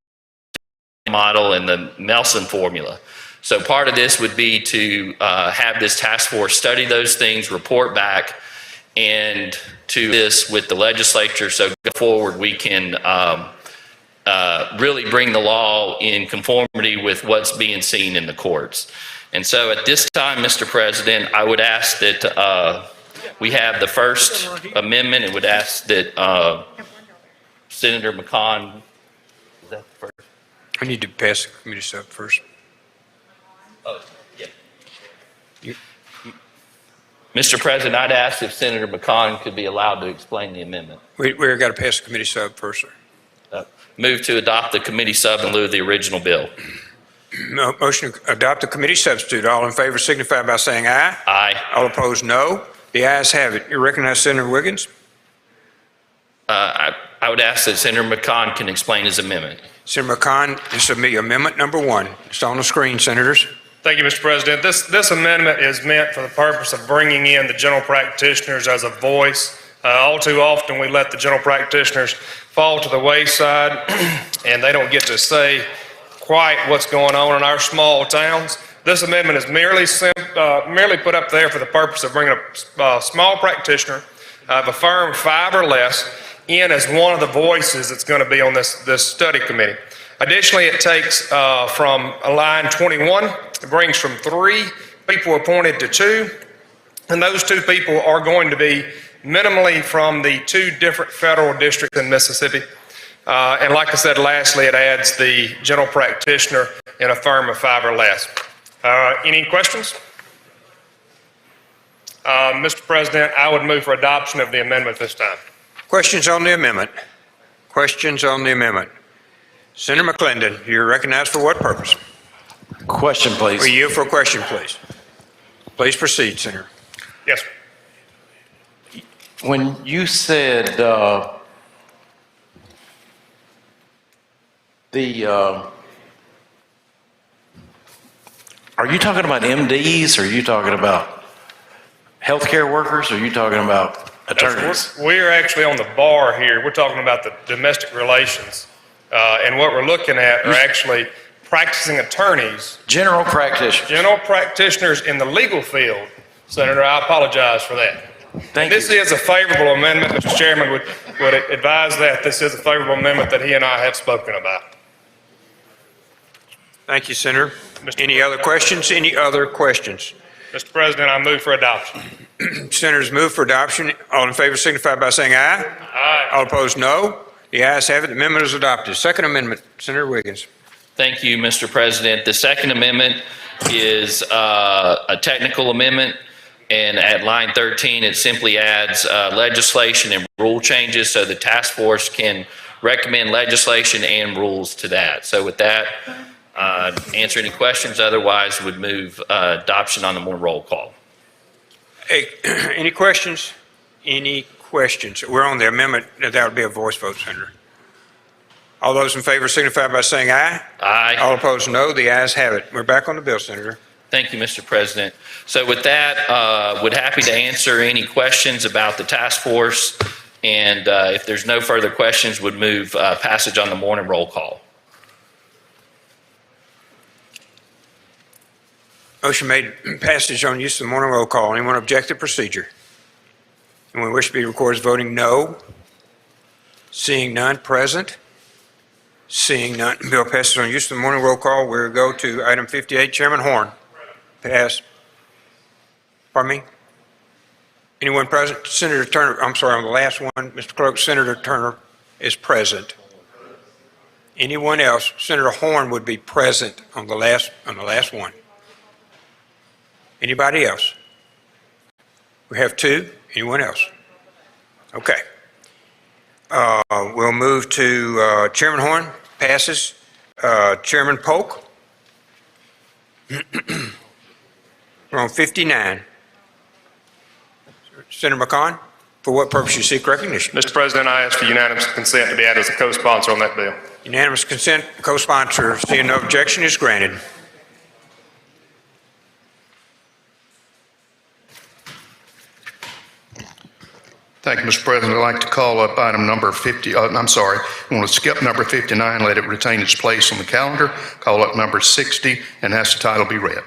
model, and the Nelson formula. So part of this would be to have this task force study those things, report back, and to this with the legislature, so go forward we can really bring the law in conformity with what's being seen in the courts. And so at this time, Mr. President, I would ask that we have the first amendment, and would ask that Senator McCon, is that the first? I need to pass the committee sub first. Oh, yeah. Mr. President, I'd ask if Senator McCon could be allowed to explain the amendment. We've got to pass the committee sub first, sir. Move to adopt the committee sub in lieu of the original bill. Motion to adopt the committee substitute. All in favor signify by saying aye. Aye. All opposed, no. The ayes have it. You recognize Senator Wiggins? I would ask that Senator McCon can explain his amendment. Senator McCon, this will be amendment number 1. It's on the screen, Senators. Thank you, Mr. President. This amendment is meant for the purpose of bringing in the general practitioners as a voice. All too often, we let the general practitioners fall to the wayside, and they don't get to say quite what's going on in our small towns. This amendment is merely put up there for the purpose of bringing a small practitioner of a firm 5 or less in as one of the voices that's going to be on this study committee. Additionally, it takes from line 21, it brings from 3 people appointed to 2, and those 2 people are going to be minimally from the 2 different federal districts in Mississippi. And like I said, lastly, it adds the general practitioner in a firm of 5 or less. Any questions? Mr. President, I would move for adoption of the amendment this time. Questions on the amendment? Questions on the amendment? Senator McClendon, you're recognized for what purpose? Question, please. We yield for a question, please. Please proceed, Senator. Yes, sir. When you said are you talking about MDs, or are you talking about healthcare workers, or are you talking about attorneys? We're actually on the bar here. We're talking about the domestic relations And what we're looking at are actually practicing attorneys. General practitioners. General practitioners in the legal field. Senator, I apologize for that. This is a favorable amendment. Mr. Chairman would advise that this is a favorable amendment that he and I have spoken about. Thank you, Senator. Any other questions? Any other questions? Mr. President, I move for adoption. Senators move for adoption. All in favor signify by saying aye. Aye. All opposed, no. The ayes have it. The amendment is adopted. Second amendment, Senator Wiggins. Thank you, Mr. President. The second amendment is a technical amendment, and at line 13, it simply adds legislation and rule changes so the task force can recommend legislation and rules to that. So with that, answer any questions. Otherwise, would move adoption on the morning roll call. Hey, any questions? Any questions? We're on the amendment. That would be a voice vote, Senator. All those in favor signify by saying aye. Aye. All opposed, no. The ayes have it. We're back on the bill, Senator. Thank you, Mr. President. So with that, would happy to answer any questions about the task force. And if there's no further questions, would move passage on the morning roll call. Motion made, passage on use of the morning roll call. Anyone object to procedure? Anyone wish to be recorded as voting no? Seeing none, present? Seeing none, bill passes on use of the morning roll call. We'll go to item 58, Chairman Horn. Pass. Pardon me? Anyone present? Senator Turner, I'm sorry, on the last one, Mr. Clerk, Senator Turner is present. Anyone else? Senator Horn would be present on the last one. Anybody else? We have two. Anyone else? Okay. We'll move to Chairman Horn. Passes. Chairman Polk. We're on 59. Senator McCon, for what purpose you seek recognition? Mr. President, I ask for unanimous consent to be added as a co-sponsor on that bill. Unanimous consent, co-sponsor. Seeing no objection is granted. Thank you, Mr. President. I'd like to call up item number 50, I'm sorry, I want to skip number 59, let it retain its place on the calendar, call up number 60, and ask the title be read.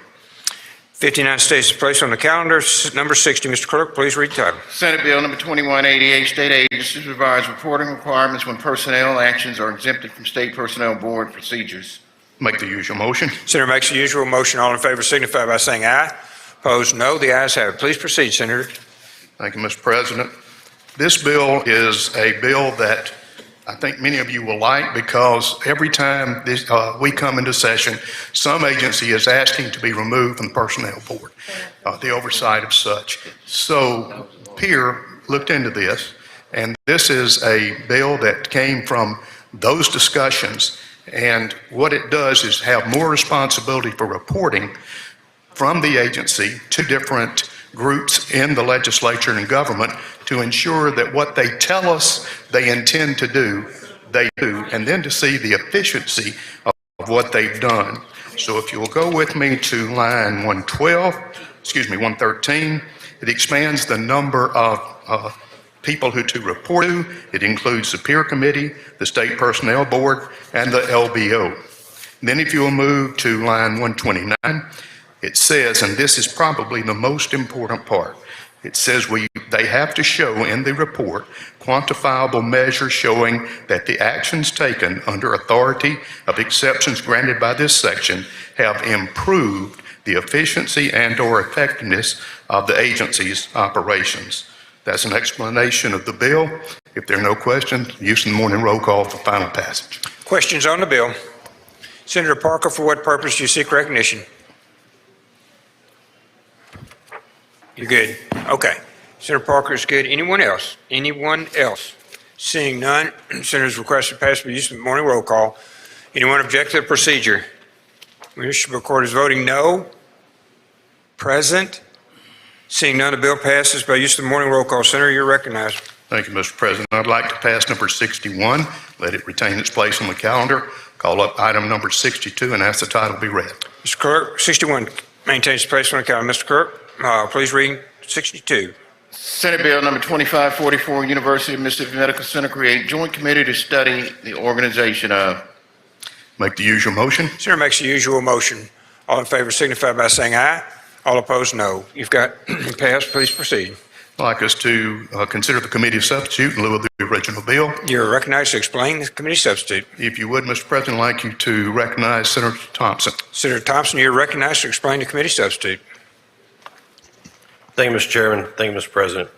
59 stays its place on the calendar. Number 60, Mr. Clerk, please read the title. Senate Bill number 2188, state agencies revise reporting requirements when personnel actions are exempted from state personnel board procedures. Make the usual motion. Senator makes the usual motion. All in favor signify by saying aye. Opposed, no. The ayes have it. Please proceed, Senator. Thank you, Mr. President. This bill is a bill that I think many of you will like because every time we come into session, some agency is asking to be removed from the personnel board, the oversight of such. So Peer looked into this, and this is a bill that came from those discussions. And what it does is have more responsibility for reporting from the agency to different groups in the legislature and government to ensure that what they tell us they intend to do, they do, and then to see the efficiency of what they've done. So if you'll go with me to line 113, it expands the number of people who to report to. It includes the peer committee, the state personnel board, and the LBO. Then if you will move to line 129, it says, and this is probably the most important part, it says they have to show in the report quantifiable measures showing that the actions taken under authority of exceptions granted by this section have improved the efficiency and/or effectiveness of the agency's operations. That's an explanation of the bill. If there are no questions, use of the morning roll call for final passage. Questions on the bill? Senator Parker, for what purpose do you seek recognition? You're good. Okay. Senator Parker is good. Anyone else? Anyone else? Seeing none, Senator's requested passage for use of the morning roll call. Anyone object to the procedure? Wish to record as voting no. Present. Seeing none, the bill passes by use of the morning roll call. Senator, you're recognized. Thank you, Mr. President. I'd like to pass number 61, let it retain its place on the calendar, call up item number 62, and ask the title be read. Mr. Clerk, 61 maintains its place on the calendar. Mr. Clerk, please read 62. Senate Bill number 2544, University of Mississippi Medical Center, create joint committee to study the organization of. Make the usual motion. Senator makes the usual motion. All in favor signify by saying aye. All opposed, no. You've got passed. Please proceed. I'd like us to consider the committee substitute in lieu of the original bill. You're recognized to explain the committee substitute. If you would, Mr. President, I'd like you to recognize Senator Thompson. Senator Thompson, you're recognized to explain the committee substitute. Thank you, Mr. Chairman. Thank you, Mr. President.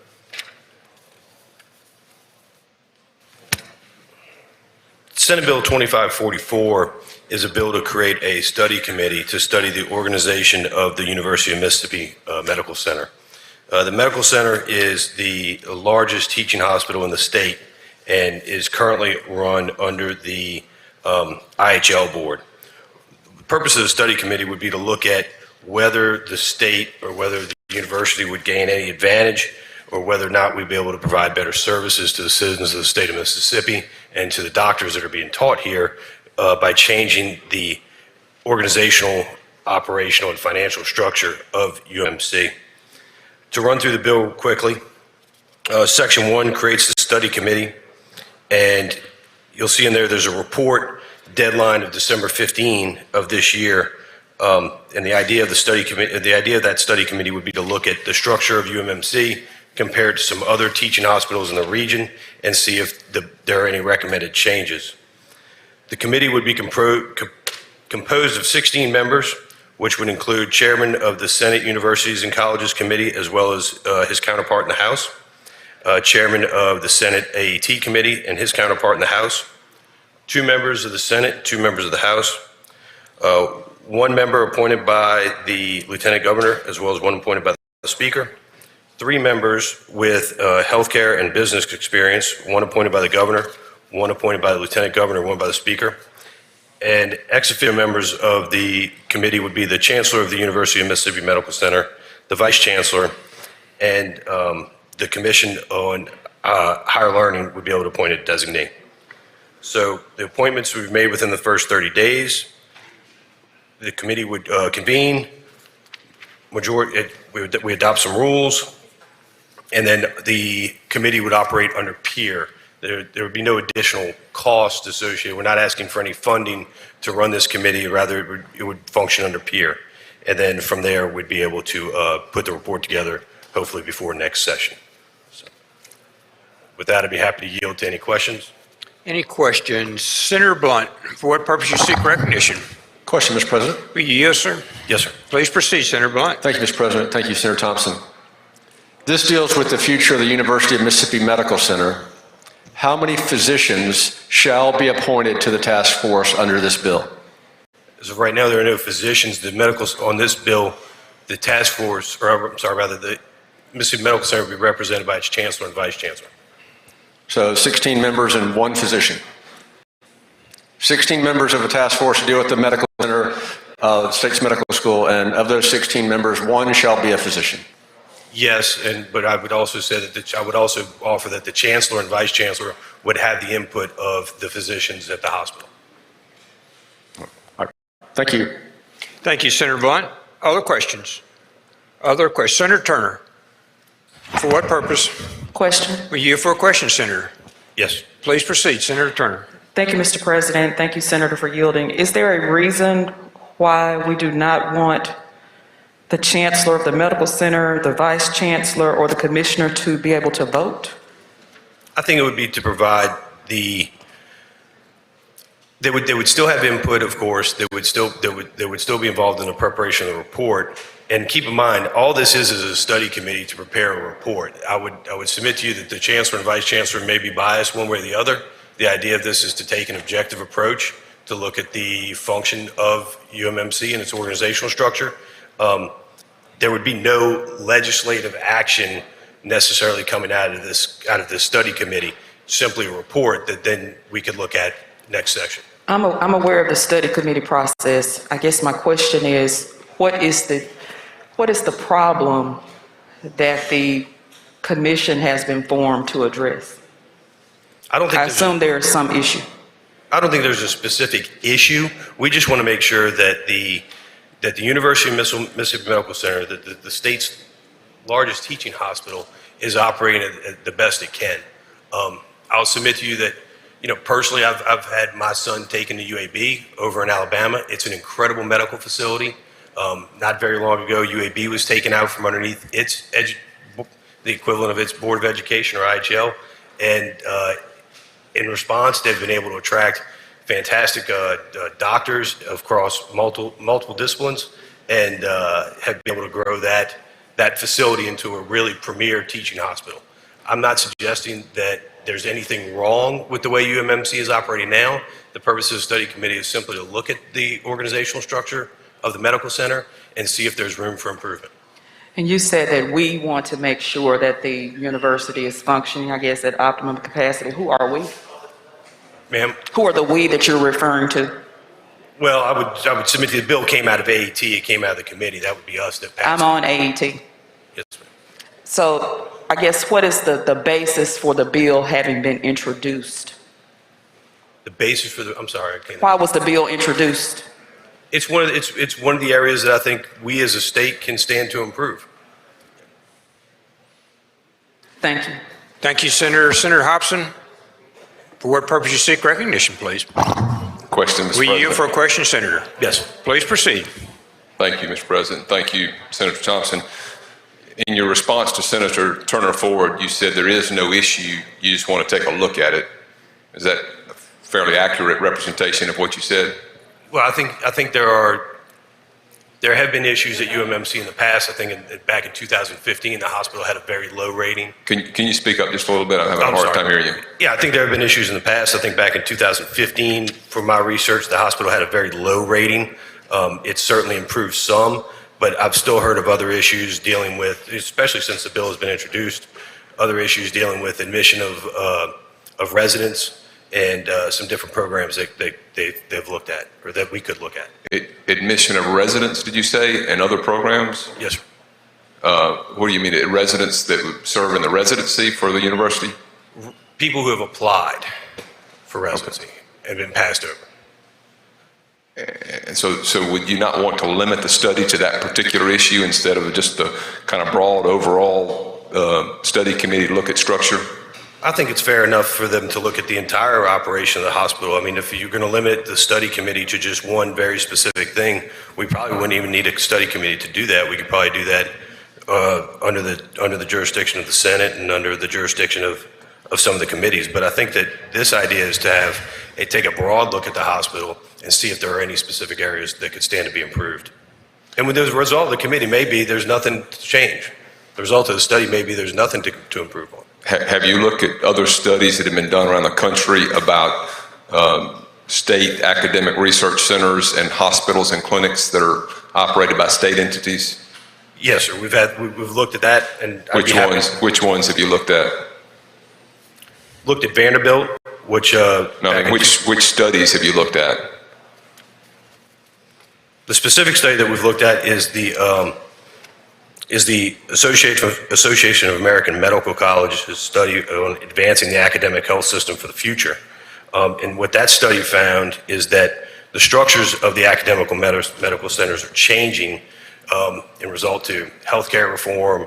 Senate Bill 2544 is a bill to create a study committee to study the organization of the University of Mississippi Medical Center. The medical center is the largest teaching hospital in the state and is currently run under the IHL board. The purpose of the study committee would be to look at whether the state or whether the university would gain any advantage or whether or not we'd be able to provide better services to the citizens of the state of Mississippi and to the doctors that are being taught here by changing the organizational, operational, and financial structure of UMMC. To run through the bill quickly, Section 1 creates the study committee, and you'll see in there's a report deadline of December 15 of this year. And the idea of that study committee would be to look at the structure of UMMC compared to some other teaching hospitals in the region and see if there are any recommended changes. The committee would be composed of 16 members, which would include chairman of the Senate Universities and Colleges Committee, as well as his counterpart in the House, chairman of the Senate AET Committee and his counterpart in the House, 2 members of the Senate, 2 members of the House, 1 member appointed by the Lieutenant Governor, as well as 1 appointed by the Speaker, 3 members with healthcare and business experience, 1 appointed by the Governor, 1 appointed by the Lieutenant Governor, 1 by the Speaker. And ex officio members of the committee would be the Chancellor of the University of Mississippi Medical Center, the Vice Chancellor, and the Commission on Higher Learning would be able to appoint a designee. So the appointments would be made within the first 30 days. The committee would convene, we adopt some rules, and then the committee would operate under peer. There would be no additional cost associated. We're not asking for any funding to run this committee, rather it would function under peer. And then from there, we'd be able to put the report together, hopefully before next session. So, with that, I'd be happy to yield to any questions. Any questions? Senator Blunt, for what purpose you seek recognition? Question, Mr. President. Will you yield, sir? Yes, sir. Please proceed, Senator Blunt. Thank you, Mr. President. Thank you, Senator Thompson. This deals with the future of the University of Mississippi Medical Center. How many physicians shall be appointed to the task force under this bill? As of right now, there are no physicians. The medicals on this bill, the task force, or I'm sorry, rather the Mississippi Medical Center will be represented by its chancellor and vice chancellor. So 16 members and 1 physician. 16 members of a task force to deal with the medical center, the state's medical school, and of those 16 members, 1 shall be a physician. Yes, but I would also say that I would also offer that the chancellor and vice chancellor would have the input of the physicians at the hospital. All right. Thank you. Thank you, Senator Blunt. Other questions? Other questions? Senator Turner, for what purpose? Question. Will you for a question, Senator? Yes. Please proceed, Senator Turner. Thank you, Mr. President. Thank you, Senator, for yielding. Is there a reason why we do not want the chancellor of the medical center, the vice chancellor, or the commissioner to be able to vote? I think it would be to provide they would still have input, of course. They would still be involved in the preparation of the report. And keep in mind, all this is a study committee to prepare a report. I would submit to you that the chancellor and vice chancellor may be biased one way or the other. The idea of this is to take an objective approach to look at the function of UMMC and its organizational structure. There would be no legislative action necessarily coming out of this study committee, simply a report that then we could look at next session. I'm aware of the study committee process. I guess my question is, what is the problem that the commission has been formed to address? I assume there is some issue. I don't think there's a specific issue. We just want to make sure that the University of Mississippi Medical Center, the state's largest teaching hospital, is operating at the best it can. I'll submit to you that, personally, I've had my son taken to UAB over in Alabama. It's an incredible medical facility. Not very long ago, UAB was taken out from underneath the equivalent of its Board of Education, or IHL, and in response, they've been able to attract fantastic doctors across multiple disciplines, and have been able to grow that facility into a really premier teaching hospital. I'm not suggesting that there's anything wrong with the way UMMC is operating now. The purpose of the study committee is simply to look at the organizational structure of the medical center and see if there's room for improvement. And you said that we want to make sure that the university is functioning, I guess, at optimum capacity. Who are we? Ma'am? Who are the we that you're referring to? Well, I would submit the bill came out of AET, it came out of the committee. That would be us that passed. I'm on AET. Yes, ma'am. So I guess what is the basis for the bill having been introduced? The basis for I'm sorry, I can't. Why was the bill introduced? It's one of the areas that I think we as a state can stand to improve. Thank you. Thank you, Senator. Senator Hobson, for what purpose you seek recognition, please? Question, Mr. We President. yield for a question, Senator. Yes. Please proceed. Thank you, Mr. President. Thank you, Senator Thompson. In your response to Senator Turner Ford, you said there is no issue, you just want to take a look at it. Is that a fairly accurate representation of what you said? Well, I think there have been issues at UMMC in the past. I think back in 2015, the hospital had a very low rating. Can you speak up just a little bit? I'm having a hard time hearing you. Yeah, I think there have been issues in the past. I think back in 2015, from my research, the hospital had a very low rating. It's certainly improved some, but I've still heard of other issues dealing with, especially since the bill has been introduced, other issues dealing with admission of residents and some different programs that they've looked at, or that we could look at. Admission of residents, did you say, and other programs? Yes, sir. What do you mean, residents that would serve in the residency for the university? People who have applied for residency and been passed over. And so would you not want to limit the study to that particular issue instead of just the kind of broad overall study committee look at structure? I think it's fair enough for them to look at the entire operation of the hospital. I mean, if you're going to limit the study committee to just one very specific thing, we probably wouldn't even need a study committee to do that. We could probably do that under the jurisdiction of the Senate and under the jurisdiction of some of the committees. But I think that this idea is to take a broad look at the hospital and see if there are any specific areas that could stand to be improved. And when the result of the committee may be there's nothing to change. The result of the study may be there's nothing to improve on. Have you looked at other studies that have been done around the country about state academic research centers and hospitals and clinics that are operated by state entities? Yes, sir. We've looked at that, and Which ones have you looked at? Looked at Vanderbilt, which which studies have you looked at? The specific study that we've looked at is the Association of American Medical Colleges study on advancing the academic health system for the future. And what that study found is that the structures of the academic medical centers are changing in result to healthcare reform,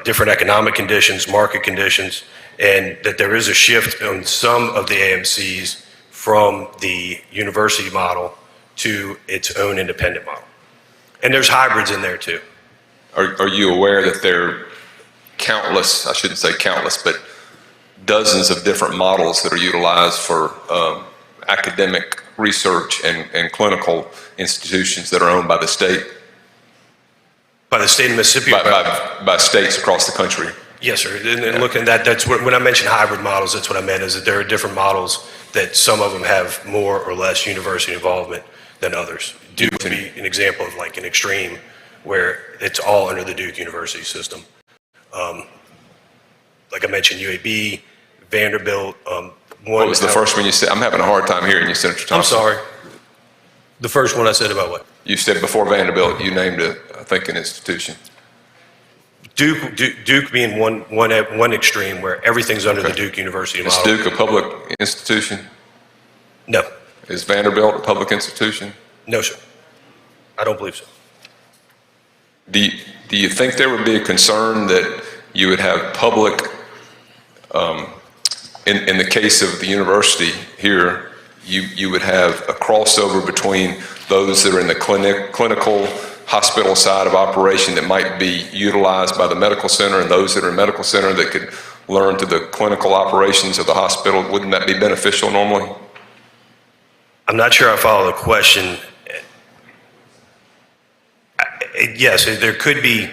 different economic conditions, market conditions, and that there is a shift on some of the AMCs from the university model to its own independent model. And there's hybrids in there too. Are you aware that there are countless, I shouldn't say countless, but dozens of different models that are utilized for academic research and clinical institutions that are owned by the state? By the state of Mississippi? By states across the country. Yes, sir. And looking at that, that's when I mentioned hybrid models, that's what I meant, is that there are different models that some of them have more or less university involvement than others. Duke would be an example of like an extreme where it's all under the Duke University system. Like I mentioned, UAB, Vanderbilt. What was the first one you said? I'm having a hard time hearing you, Senator Thompson. I'm sorry. The first one I said about what? You said before Vanderbilt, you named I think, an institution. Duke being one extreme where everything's under the Duke University model. Is Duke a public institution? No. Is Vanderbilt a public institution? No, sir. I don't believe so. Do you think there would be a concern that you would have public, in the case of the university here, you would have a crossover between those that are in the clinical hospital side of operation that might be utilized by the medical center, and those that are in medical center that could learn to the clinical operations of the hospital. Wouldn't that be beneficial normally? I'm not sure I follow the question. Yes, there could be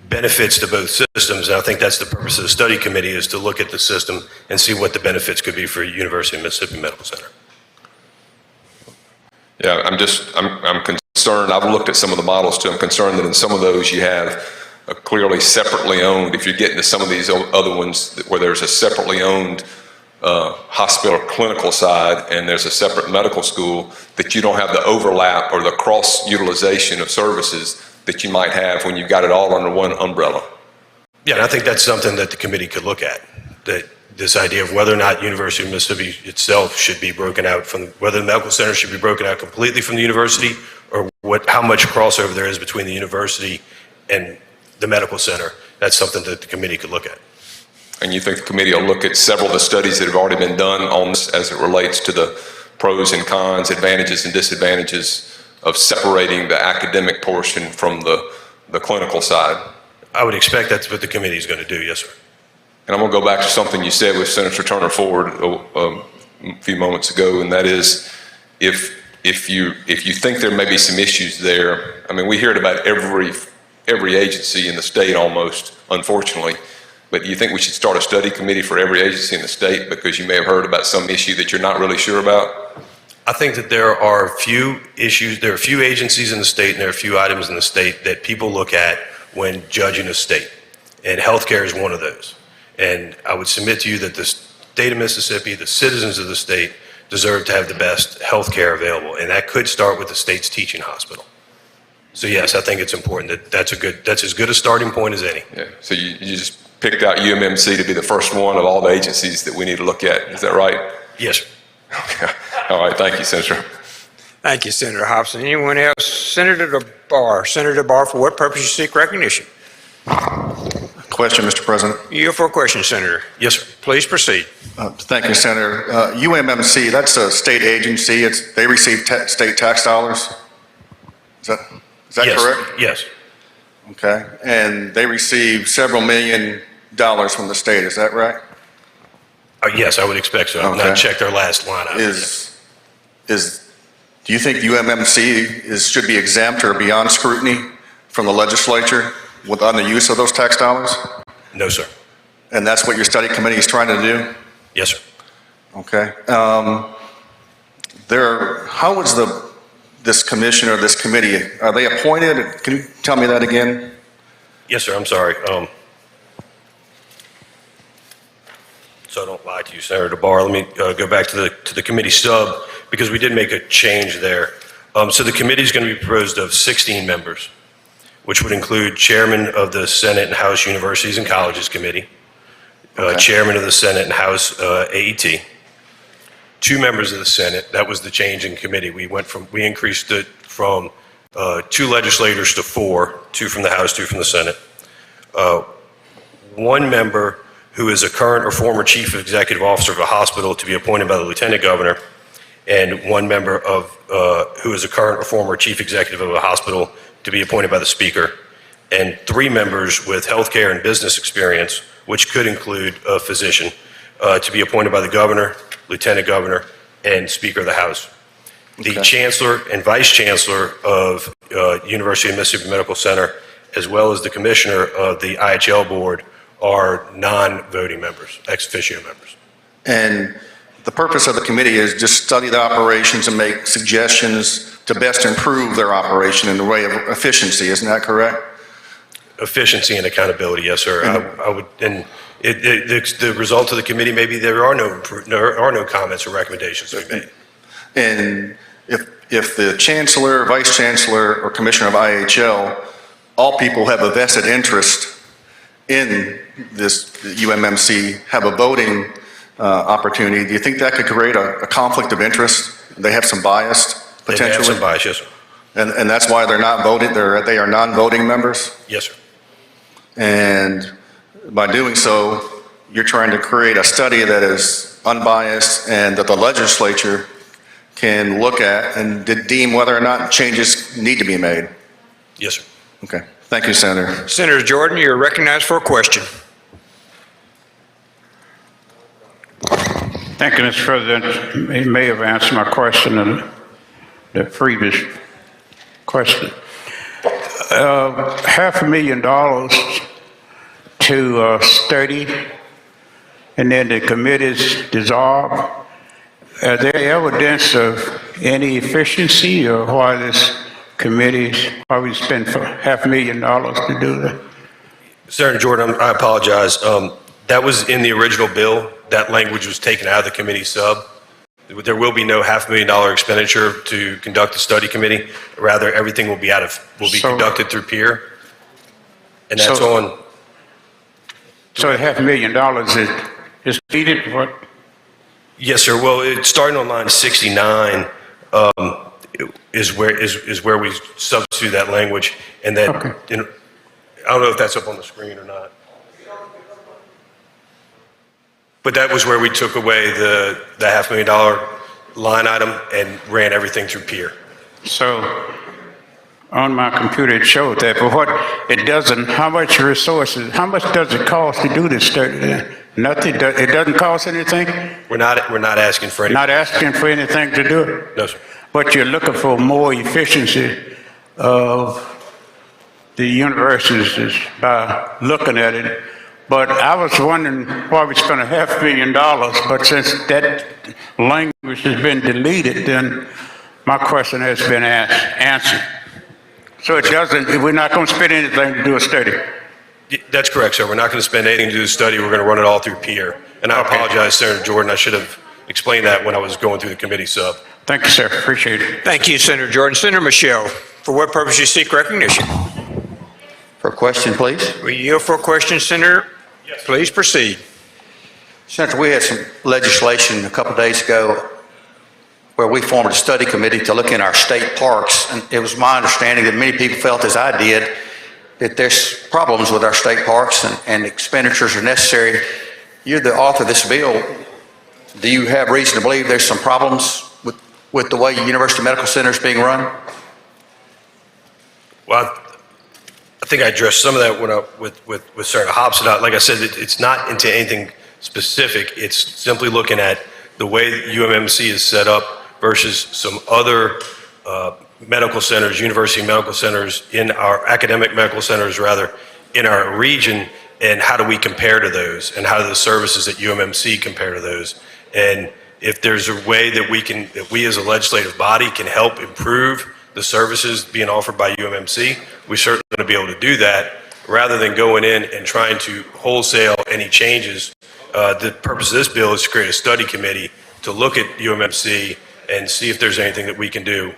benefits to both systems, and I think that's the purpose of the study committee, is to look at the system and see what the benefits could be for University of Mississippi Medical Center. Yeah, I'm concerned. I've looked at some of the models too. I'm concerned that in some of those you have a clearly separately owned, if you're getting to some of these other ones where there's a separately owned hospital clinical side and there's a separate medical school, that you don't have the overlap or the cross utilization of services that you might have when you've got it all under one umbrella. Yeah, and I think that's something that the committee could look at, that this idea of whether or not University of Mississippi itself should be broken out from, whether the medical center should be broken out completely from the university, or how much crossover there is between the university and the medical center. That's something that the committee could look at. And you think the committee will look at several of the studies that have already been done on this as it relates to the pros and cons, advantages and disadvantages of separating the academic portion from the clinical side? I would expect that's what the committee is going to do, yes, sir. And I'm going to go back to something you said with Senator Turner Ford a few moments ago, and that is, if you think there may be some issues there, I mean, we hear it about every agency in the state almost, unfortunately, but do you think we should start a study committee for every agency in the state because you may have heard about some issue that you're not really sure about? I think that there are a few issues, there are a few agencies in the state and there are a few items in the state that people look at when judging a state, and healthcare is one of those. And I would submit to you that the state of Mississippi, the citizens of the state, deserve to have the best healthcare available, and that could start with the state's teaching hospital. So yes, I think it's important that's as good a starting point as any. Yeah. So you just picked out UMMC to be the first one of all the agencies that we need to look at. Is that right? Yes, sir. Okay. All right. Thank you, Senator. Thank you, Senator Hobson. Anyone else? Senator DeBar. Senator DeBar, for what purpose you seek recognition? Question, Mr. President. You for a question, Senator. Yes, sir. Please proceed. Thank you, Senator. UMMC, that's a state agency. They receive state tax dollars. Is that Yes. correct? Yes. Okay. And they receive several $1 million from the state. Is that right? Yes, I would expect so. I've not checked their last line out. Do you think UMMC should be exempt or beyond scrutiny from the legislature on the use of those tax dollars? No, sir. And that's what your study committee is trying to do? Yes, sir. Okay. How is this commission or this committee, are they appointed? Can you tell me that again? Yes, sir. I'm sorry. So I don't lie to you, Senator DeBar. Let me go back to the committee sub, because we did make a change there. So the committee is going to be composed of 16 members, which would include chairman of the Senate and House Universities and Colleges Committee, chairman of the Senate and House AET, 2 members of the Senate. That was the change in committee. We increased it from 2 legislators to 4, 2 from the House, 2 from the Senate. 1 member who is a current or former chief executive officer of a hospital to be appointed by the lieutenant governor, and 1 member of who is a current or former chief executive of a hospital to be appointed by the speaker, and 3 members with healthcare and business experience, which could include a physician, to be appointed by the governor, lieutenant governor, and speaker of the House. The chancellor and vice chancellor of University of Mississippi Medical Center, as well as the commissioner of the IHL board, are non-voting members, ex officio members. And the purpose of the committee is just study the operations and make suggestions to best improve their operation in the way of efficiency. Isn't that correct? Efficiency and accountability, yes, sir. I would, and the result of the committee, maybe there are no comments or recommendations to be made. And if the chancellor, vice chancellor, or commissioner of IHL, all people have a vested interest in this UMMC, have a voting opportunity, do you think that could create a conflict of interest? They have some bias, potentially? They have some bias, yes, sir. And that's why they're not voting, they are non-voting members? Yes, sir. And by doing so, you're trying to create a study that is unbiased and that the legislature can look at and deem whether or not changes need to be made. Yes, sir. Okay. Thank you, Senator. Senator Jordan, you're recognized for a question. Thank you, Mr. President. You may have answered my question in the previous question. $500,000 to study, and then the committees dissolve. Are there evidence of any efficiency or why this committees, why we spend $500,000 to do that? Senator Jordan, I apologize. That was in the original bill. That language was taken out of the committee sub. There will be no $500,000 expenditure to conduct a study committee. Rather, everything will be conducted through peer. And that's on. So $500,000 is needed, what? Yes, sir. Well, it's starting on line 69 is where we substitute that language, and that I don't know if that's up on the screen or not. But that was where we took away the $500,000 line item and ran everything through peer. So on my computer it showed that, but what it doesn't, how much resources, how much does it cost to do this study then? Nothing, it doesn't cost anything? We're not asking for anything. Not asking for anything to do it? No, sir. But you're looking for more efficiency of the universities by looking at it. But I was wondering why we spent $500,000, but since that language has been deleted, then my question has been answered. So it doesn't, we're not going to spend anything to do a study. That's correct, sir. We're not going to spend anything to do the study. We're going to run it all through peer. And I apologize, Senator Jordan. I should have explained that when I was going through the committee sub. Thank you, sir. Appreciate it. Thank you, Senator Jordan. Senator Michelle, for what purpose you seek recognition? For a question, please. We yield for a question, Senator. Please proceed. Senator, we had some legislation a couple of days ago where we formed a study committee to look in our state parks, and it was my understanding that many people felt, as I did, that there's problems with our state parks and expenditures are necessary. You're the author of this bill. Do you have reason to believe there's some problems with the way University Medical Center is being run? Well, I think I addressed some of that with Senator Hobson. Like I said, it's not into anything specific. It's simply looking at the way UMMC is set up versus some other medical centers, university medical centers, in our academic medical centers, rather, in our region, and how do we compare to those, and how do the services at UMMC compare to those? And if there's a way that we as a legislative body can help improve the services being offered by UMMC, we certainly going to be able to do that rather than going in and trying to wholesale any changes. The purpose of this bill is to create a study committee to look at UMMC and see if there's anything that we can do,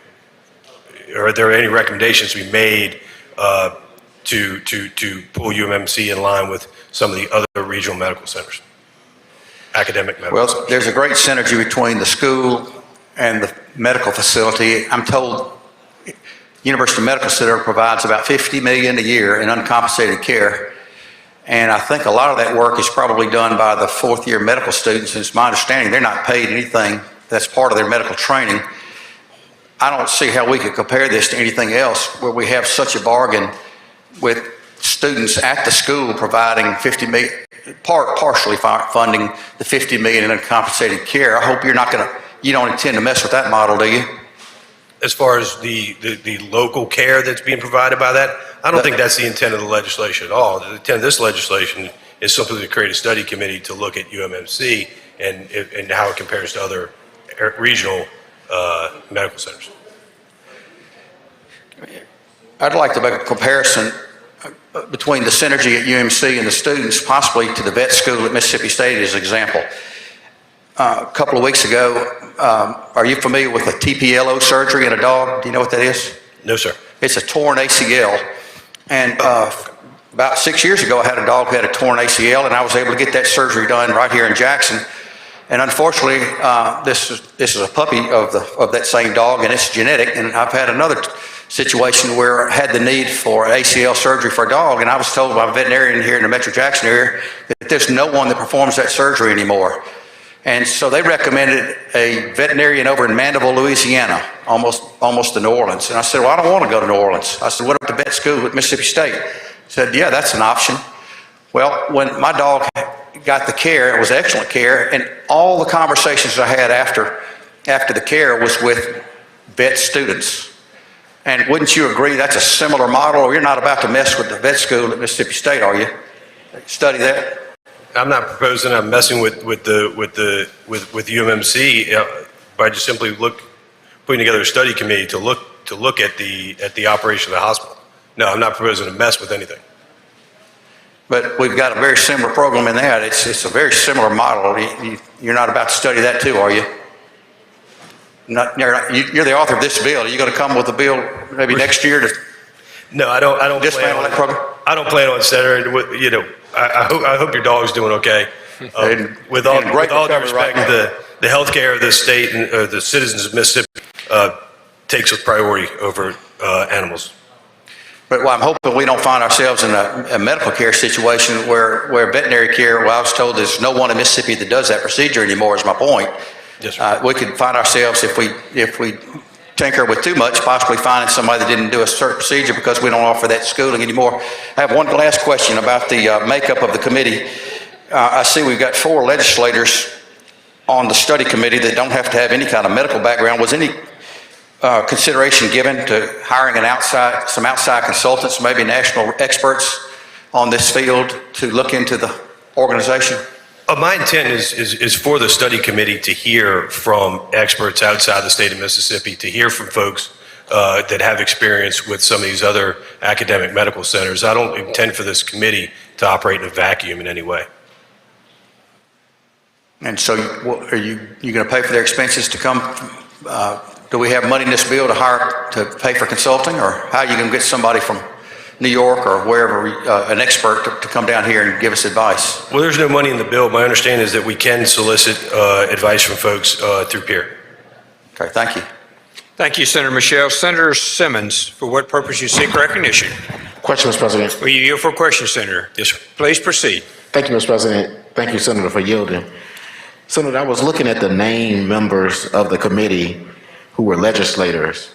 or are there any recommendations to be made to pull UMMC in line with some of the other regional medical centers, academic medical centers. Well, there's a great synergy between the school and the medical facility. I'm told University Medical Center provides about $50 million a year in uncompensated care. And I think a lot of that work is probably done by the fourth-year medical students. And it's my understanding they're not paid anything that's part of their medical training. I don't see how we could compare this to anything else where we have such a bargain with students at the school providing $50 million, partially funding the $50 million in uncompensated care. I hope you don't intend to mess with that model, do you? As far as the local care that's being provided by that, I don't think that's the intent of the legislation at all. The intent of this legislation is simply to create a study committee to look at UMMC and how it compares to other regional medical centers. I'd like to make a comparison between the synergy at UMC and the students, possibly to the vet school at Mississippi State as an example. A couple of weeks ago, are you familiar with a TPLO surgery in a dog? Do you know what that is? No, sir. It's a torn ACL. And about 6 years ago, I had a dog who had a torn ACL, and I was able to get that surgery done right here in Jackson. And unfortunately, this is a puppy of that same dog, and it's genetic. And I've had another situation where I had the need for ACL surgery for a dog, and I was told by a veterinarian here in the Metro Jackson area that there's no one that performs that surgery anymore. And so they recommended a veterinarian over in Mandeville, Louisiana, almost to New Orleans. And I said, well, I don't want to go to New Orleans. I said, what about the vet school at Mississippi State? Said, yeah, that's an option. Well, when my dog got the care, it was excellent care, and all the conversations I had after the care was with vet students. And wouldn't you agree that's a similar model, or you're not about to mess with the vet school at Mississippi State, are you? Study that? I'm not proposing I'm messing with UMMC by just simply putting together a study committee to look at the operation of the hospital. No, I'm not proposing to mess with anything. But we've got a very similar program in that. It's a very similar model. You're not about to study that too, are you? You're the author of this bill. Are you going to come with a bill maybe next year to? No, I don't dismantle that program? I don't plan on Senator. You know, I hope your dog's doing okay. With all due respect, the health care of this state and the citizens of Mississippi takes a priority over animals. But I'm hoping we don't find ourselves in a medical care situation where veterinary care, well, I was told there's no one in Mississippi that does that procedure anymore, is my point. Yes, sir. We could find ourselves, if we tinker with too much, possibly finding somebody that didn't do a certain procedure because we don't offer that schooling anymore. I have one last question about the makeup of the committee. I see we've got 4 legislators on the study committee that don't have to have any kind of medical background. Was any consideration given to hiring some outside consultants, maybe national experts on this field to look into the organization? My intent is for the study committee to hear from experts outside the state of Mississippi, to hear from folks that have experience with some of these other academic medical centers. I don't intend for this committee to operate in a vacuum in any way. And so are you going to pay for their expenses to come? Do we have money in this bill to pay for consulting, or how are you going to get somebody from New York or wherever, an expert to come down here and give us advice? Well, there's no money in the bill. My understanding is that we can solicit advice from folks through peer. Okay, thank you. Thank you, Senator Michelle. Senator Simmons, for what purpose you seek recognition? Question, Mr. President. Will you yield for a question, Senator? Yes, sir. Please proceed. Thank you, Mr. President. Thank you, Senator, for yielding. Senator, I was looking at the named members of the committee who were legislators.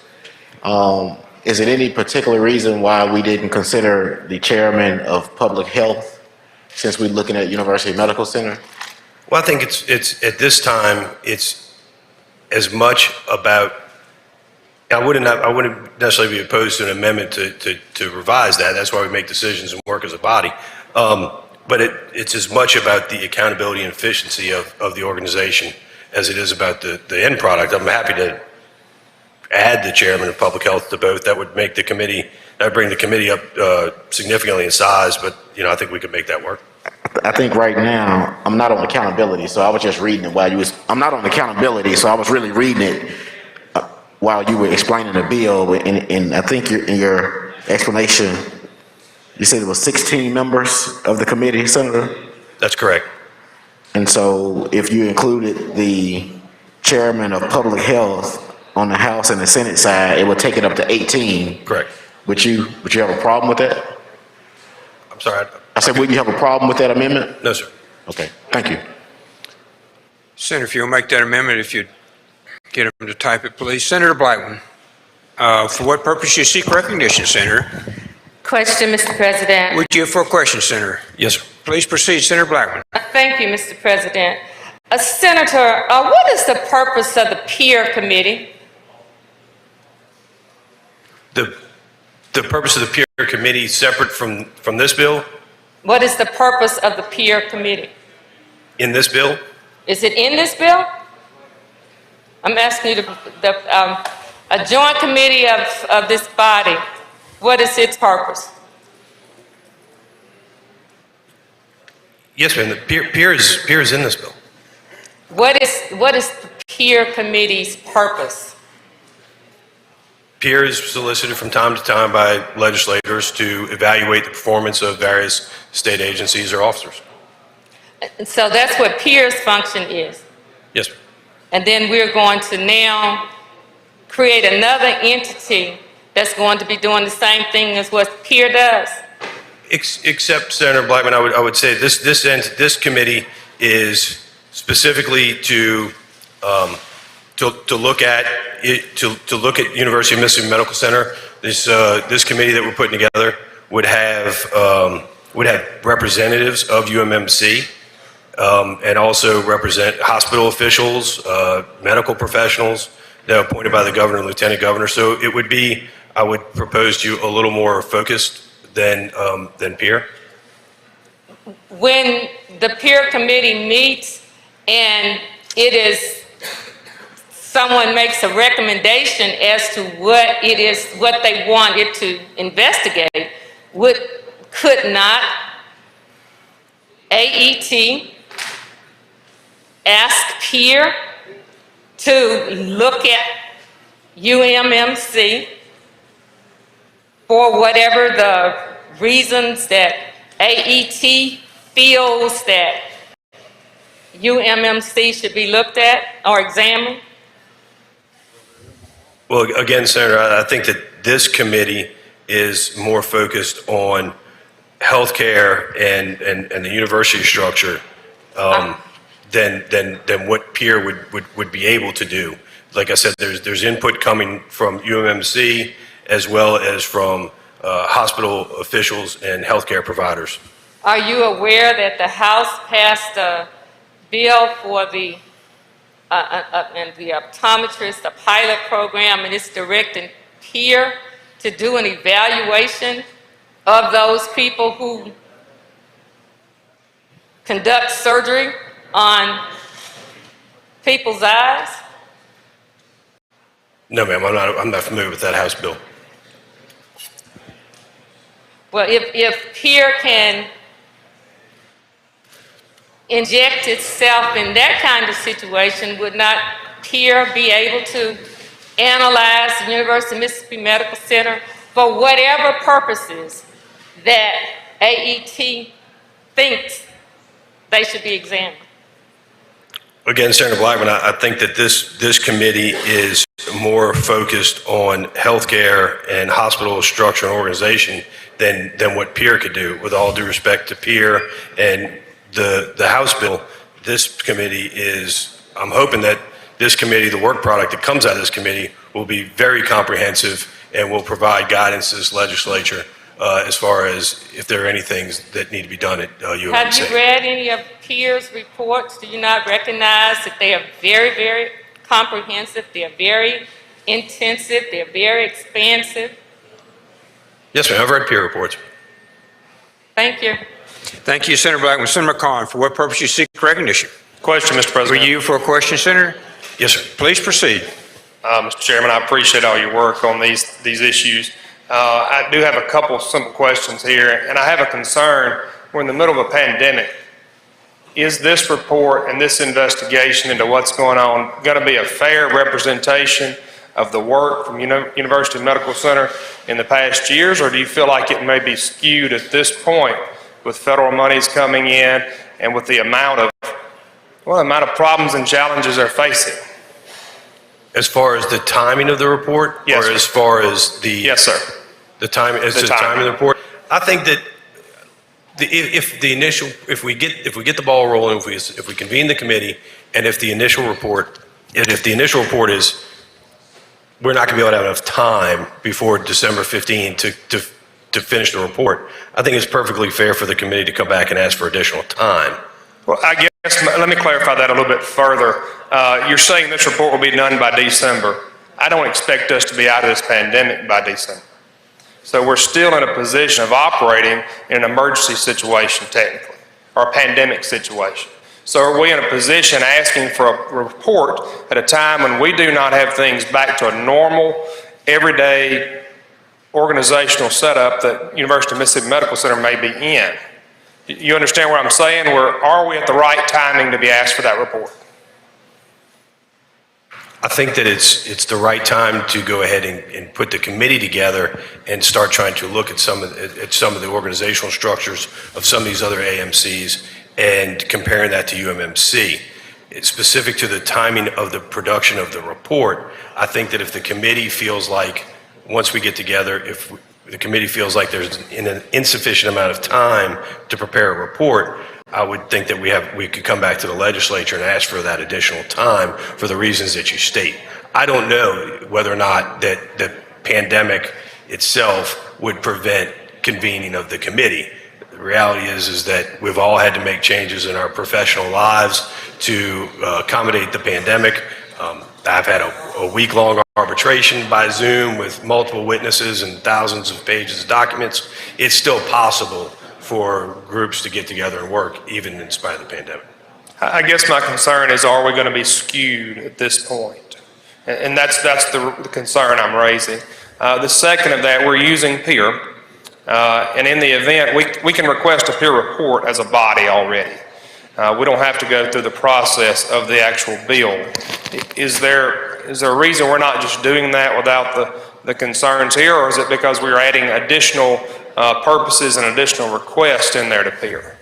Is it any particular reason why we didn't consider the chairman of public health, since we're looking at University Medical Center? Well, I think it's at this time, it's as much about, I wouldn't necessarily be opposed to an amendment to revise that. That's why we make decisions and work as a body. But it's as much about the accountability and efficiency of the organization as it is about the end product. I'm happy to add the chairman of public health to both. That would make the committee, that would bring the committee up significantly in size, but I think we could make that work. I think right now, I'm not on accountability, so I was just reading it while you was, I'm not on accountability, so I was really reading it while you were explaining the bill, and I think in your explanation, you said there was 16 members of the committee, Senator? That's correct. And so if you included the chairman of public health on the House and the Senate side, it would take it up to 18. Correct. Would you have a problem with that? I'm sorry. I said, would you have a problem with that amendment? No, sir. Okay, thank you. Senator, if you'll make that amendment, if you'd get him to type it, please. Senator Blackman, for what purpose you seek recognition, Senator? Question, Mr. President. Would you have for a question, Senator? Yes, sir. Please proceed, Senator Blackman. Thank you, Mr. President. Senator, what is the purpose of the peer committee? The purpose of the peer committee, separate from this bill? What is the purpose of the peer committee? In this bill? Is it in this bill? I'm asking you a joint committee of this body. What is its purpose? Yes, ma'am. The peer is in this bill. What is the peer committee's purpose? Peer is solicited from time to time by legislators to evaluate the performance of various state agencies or officers. So that's what peer's function is. Yes, ma'am. And then we're going to now create another entity that's going to be doing the same thing as what peer does? Except Senator Blackman, I would say this committee is specifically to look at University of Mississippi Medical Center. This committee that we're putting together would have representatives of UMMC and also represent hospital officials, medical professionals that are appointed by the governor and lieutenant governor. So it would be, I would propose to you, a little more focused than peer. When the peer committee meets and it is, someone makes a recommendation as to what it is, what they want it to investigate, could not AET ask peer to look at UMMC for whatever the reasons that AET feels that UMMC should be looked at or examined? Well, again, Senator, I think that this committee is more focused on healthcare and the university structure than what peer would be able to do. Like I said, there's input coming from UMMC as well as from hospital officials and healthcare providers. Are you aware that the House passed a bill for the optometrist, a pilot program, and it's directing peer to do an evaluation of those people who conduct surgery on people's eyes? No, ma'am, I'm not familiar with that House bill. Well, if peer can inject itself in that kind of situation, would not peer be able to analyze the University of Mississippi Medical Center for whatever purposes that AET thinks they should be examined? Again, Senator Blackman, I think that this committee is more focused on healthcare and hospital structure and organization than what peer could do. With all due respect to peer and the House bill, this committee is, I'm hoping that this committee, the work product that comes out of this committee, will be very comprehensive and will provide guidance to this legislature as far as if there are any things that need to be done at UMMC. Have you read any of peer's reports? Do you not recognize that they are very, very comprehensive, they are very intensive, they are very expansive? Yes, ma'am, I've read peer reports. Thank you. Thank you, Senator Blackman. Senator McCollum, for what purpose you seek recognition? Question, Mr. President. Were you for a question, Senator? Yes, sir. Please proceed. Mr. Chairman, I appreciate all your work on these issues. I do have a couple simple questions here, and I have a concern. We're in the middle of a pandemic. Is this report and this investigation into what's going on going to be a fair representation of the work from University Medical Center in the past years, or do you feel like it may be skewed at this point with federal monies coming in and with the amount of problems and challenges they're facing? As far as the timing of the report? Yes, or sir. as far as the... Yes, sir. The timing of the report? I think that if we get the ball rolling, if we convene the committee, and if the initial report is we're not going to be able to have enough time before December 15 to finish the report, I think it's perfectly fair for the committee to come back and ask for additional time. Well, I guess, let me clarify that a little bit further. You're saying this report will be done by December. I don't expect us to be out of this pandemic by December. So we're still in a position of operating in an emergency situation, technically, or a pandemic situation. So are we in a position asking for a report at a time when we do not have things back to a normal, everyday organizational setup that University of Mississippi Medical Center may be in? You understand what I'm saying? Are we at the right timing to be asked for that report? I think that it's the right time to go ahead and put the committee together and start trying to look at some of the organizational structures of some of these other AMCs and comparing that to UMMC. It's specific to the timing of the production of the report. I think that if the committee feels like once we get together, if the committee feels like there's an insufficient amount of time to prepare a report, I would think that we could come back to the legislature and ask for that additional time for the reasons that you state. I don't know whether or not that the pandemic itself would prevent convening of the committee. The reality is that we've all had to make changes in our professional lives to accommodate the pandemic. I've had a week-long arbitration by Zoom with multiple witnesses and thousands of pages of documents. It's still possible for groups to get together and work, even in spite of the pandemic. I guess my concern is, are we going to be skewed at this point? And that's the concern I'm raising. The second of that, we're using peer. And in the event, we can request a peer report as a body already. We don't have to go through the process of the actual bill. Is there a reason we're not just doing that without the concerns here, or is it because we're adding additional purposes and additional requests in there to peer?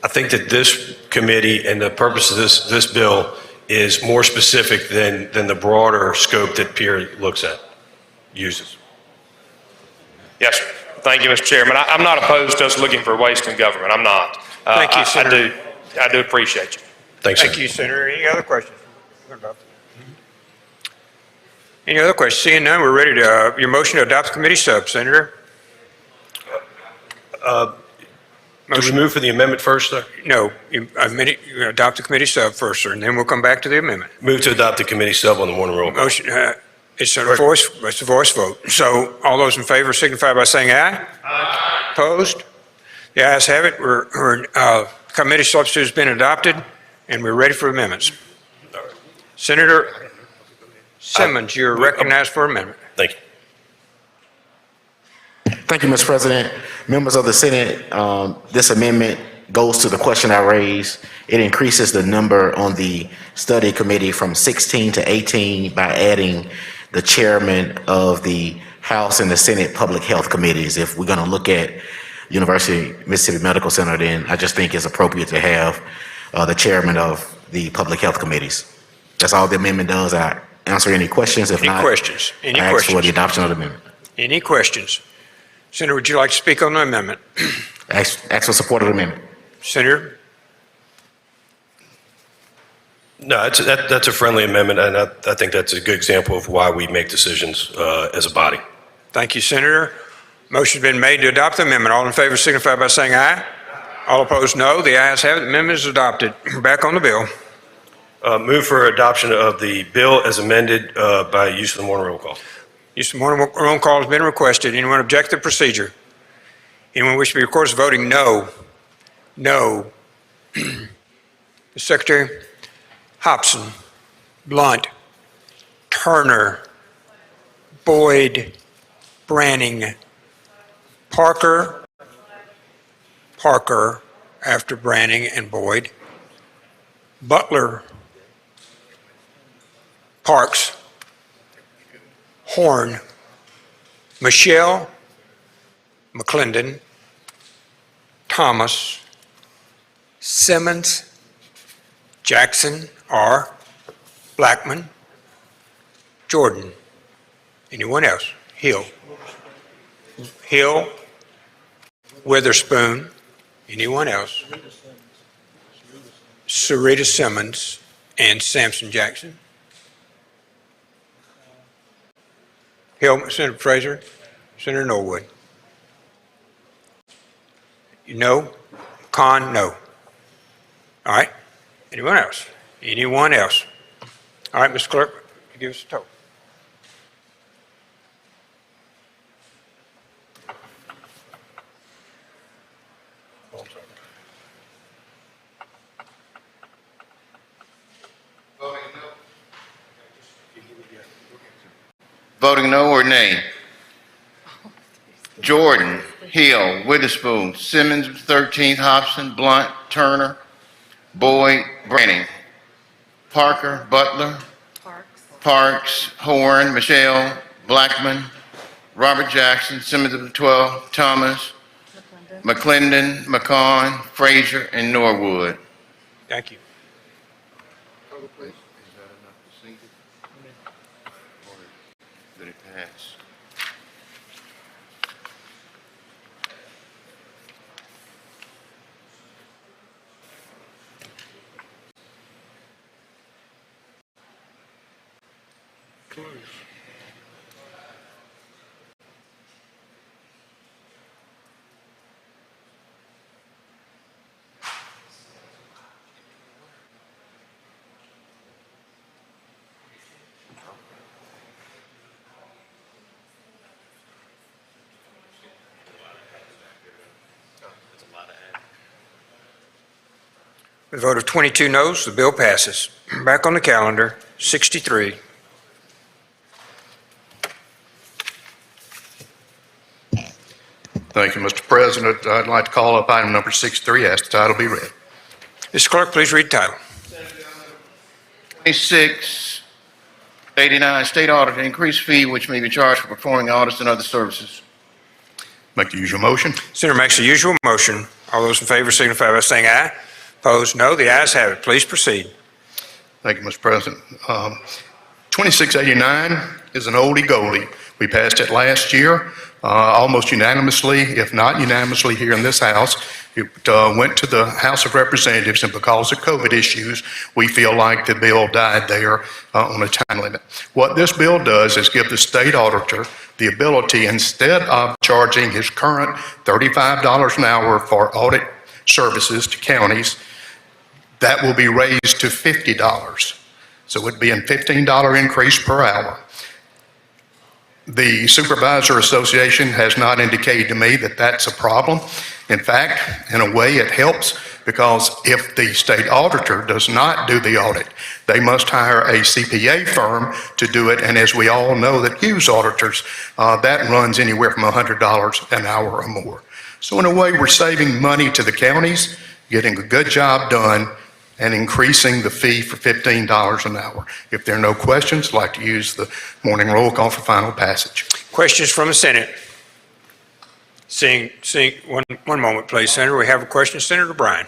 I think that this committee and the purpose of this bill is more specific than the broader scope that peer looks at, uses. Yes, sir. Thank you, Mr. Chairman. I'm not opposed to us looking for waste in government. I'm not. Thank you, Senator. I do appreciate you. Thanks, Thank sir. you, Senator. Any other questions? Any other questions? Seeing none, we're ready to, your motion to adopt the committee sub, Senator. Do we move for the amendment first, sir? No, you adopt the committee sub first, sir, and then we'll come back to the amendment. Move to adopt the committee sub on the morning roll call. Motion, it's a voice vote. So all those in favor signify by saying aye. Aye. Opposed? The ayes have it. Committee substitute has been adopted, and we're ready for amendments. Senator Simmons, you're recognized for amendment. Thank you. Thank you, Mr. President. Members of the Senate, this amendment goes to the question I raised. It increases the number on the study committee from 16 to 18 by adding the chairman of the House and the Senate Public Health Committees. If we're going to look at University of Mississippi Medical Center, then I just think it's appropriate to have the chairman of the Public Health Committees. That's all the amendment does. I answer any questions. If not, Any questions? I ask for the adoption of the amendment. Any questions? Senator, would you like to speak on the amendment? Ask for support of the amendment. Senator? No, that's a friendly amendment, and I think that's a good example of why we make decisions as a body. Thank you, Senator. Motion's been made to adopt the amendment. All in favor signify by saying aye. All opposed, no. The ayes have it. The amendment is adopted. Back on the bill. Move for adoption of the bill as amended by use of the morning roll call. Use of morning roll call has been requested. Anyone object to the procedure? Anyone wish to be recorded as voting no? No. The Secretary? Hobson, Blunt, Turner, Boyd, Branning, Parker after Branning and Boyd, Butler, Parks, Horn, Michelle, McClendon, Thomas, Simmons, Jackson, R. Blackman, Jordan. Anyone else? Hill, Witherspoon. Anyone else? Sarita Simmons and Sampson Jackson. Hill, Senator Fraser, Senator Norwood. No? Khan, no. All right. Anyone else? Anyone else? All right, Mr. Clerk, give us a total. Voting no or nay? Jordan, Hill, Witherspoon, Simmons, 13th, Hobson, Blunt, Turner, Boyd, Branning, Parker, Butler, Parks, Horn, Michelle, Blackman, Robert Jackson, Simmons of the 12th, Thomas, McClendon, McCon, Fraser, and Norwood. Thank you. Did it pass? With a vote of 22 noes, the bill passes. Back on the calendar, 63. Thank you, Mr. President. I'd like to call up item number 63, ask the title be read. Mr. Clerk, please read the title. 2689, state auditor, increased fee which may be charged for performing audits and other services. Make the usual motion. Senator makes the usual motion. All those in favor signify by saying aye. Opposed, no. The ayes have it. Please proceed. Thank you, Mr. President. 2689 is an oldie goldie. We passed it last year, almost unanimously, if not unanimously here in this House. It went to the House of Representatives, and because of COVID issues, we feel like the bill died there on a time limit. What this bill does is give the state auditor the ability, instead of charging his current $35 an hour for audit services to counties, that will be raised to $50. So it would be a $15 increase per hour. The Supervisor Association has not indicated to me that that's a problem. In fact, in a way it helps, because if the state auditor does not do the audit, they must hire a CPA firm to do it. And as we all know that use auditors, that runs anywhere from $100 an hour or more. So in a way, we're saving money to the counties, getting a good job done, and increasing the fee for $15 an hour. If there are no questions, I'd like to use the morning roll call for final passage. Questions from the Senate? Seeing one moment, please, Senator. We have a question. Senator Bryan.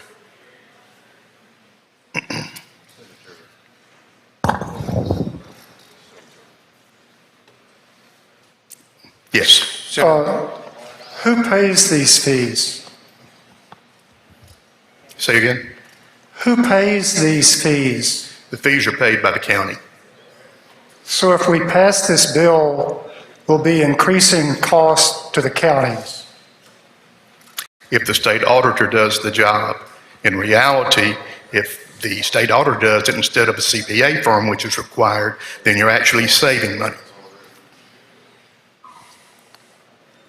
Yes. Who pays these fees? Say again? Who pays these fees? The fees are paid by the county. So if we pass this bill, we'll be increasing costs to the counties. If the state auditor does the job. In reality, if the state auditor does it instead of a CPA firm, which is required, then you're actually saving money.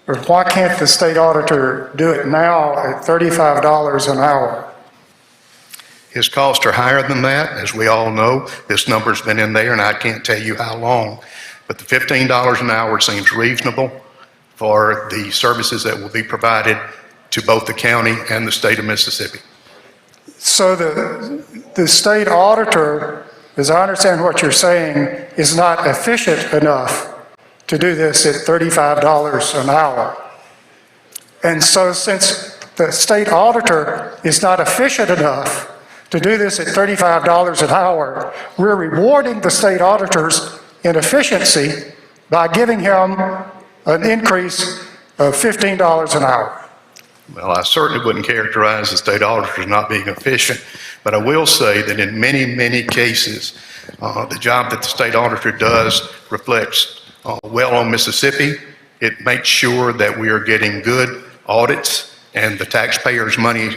But why can't the state auditor do it now at $35 an hour? His costs are higher than that, as we all know. This number's been in there, and I can't tell you how long. But the $15 an hour seems reasonable for the services that will be provided to both the county and the state of Mississippi. So the state auditor, as I understand what you're saying, is not efficient enough to do this at $35 an hour. And so since the state auditor is not efficient enough to do this at $35 an hour, we're rewarding the state auditor's inefficiency by giving him an increase of $15 an hour. Well, I certainly wouldn't characterize the state auditor as not being efficient, but I will say that in many, many cases, the job that the state auditor does reflects well on Mississippi. It makes sure that we are getting good audits and the taxpayers' money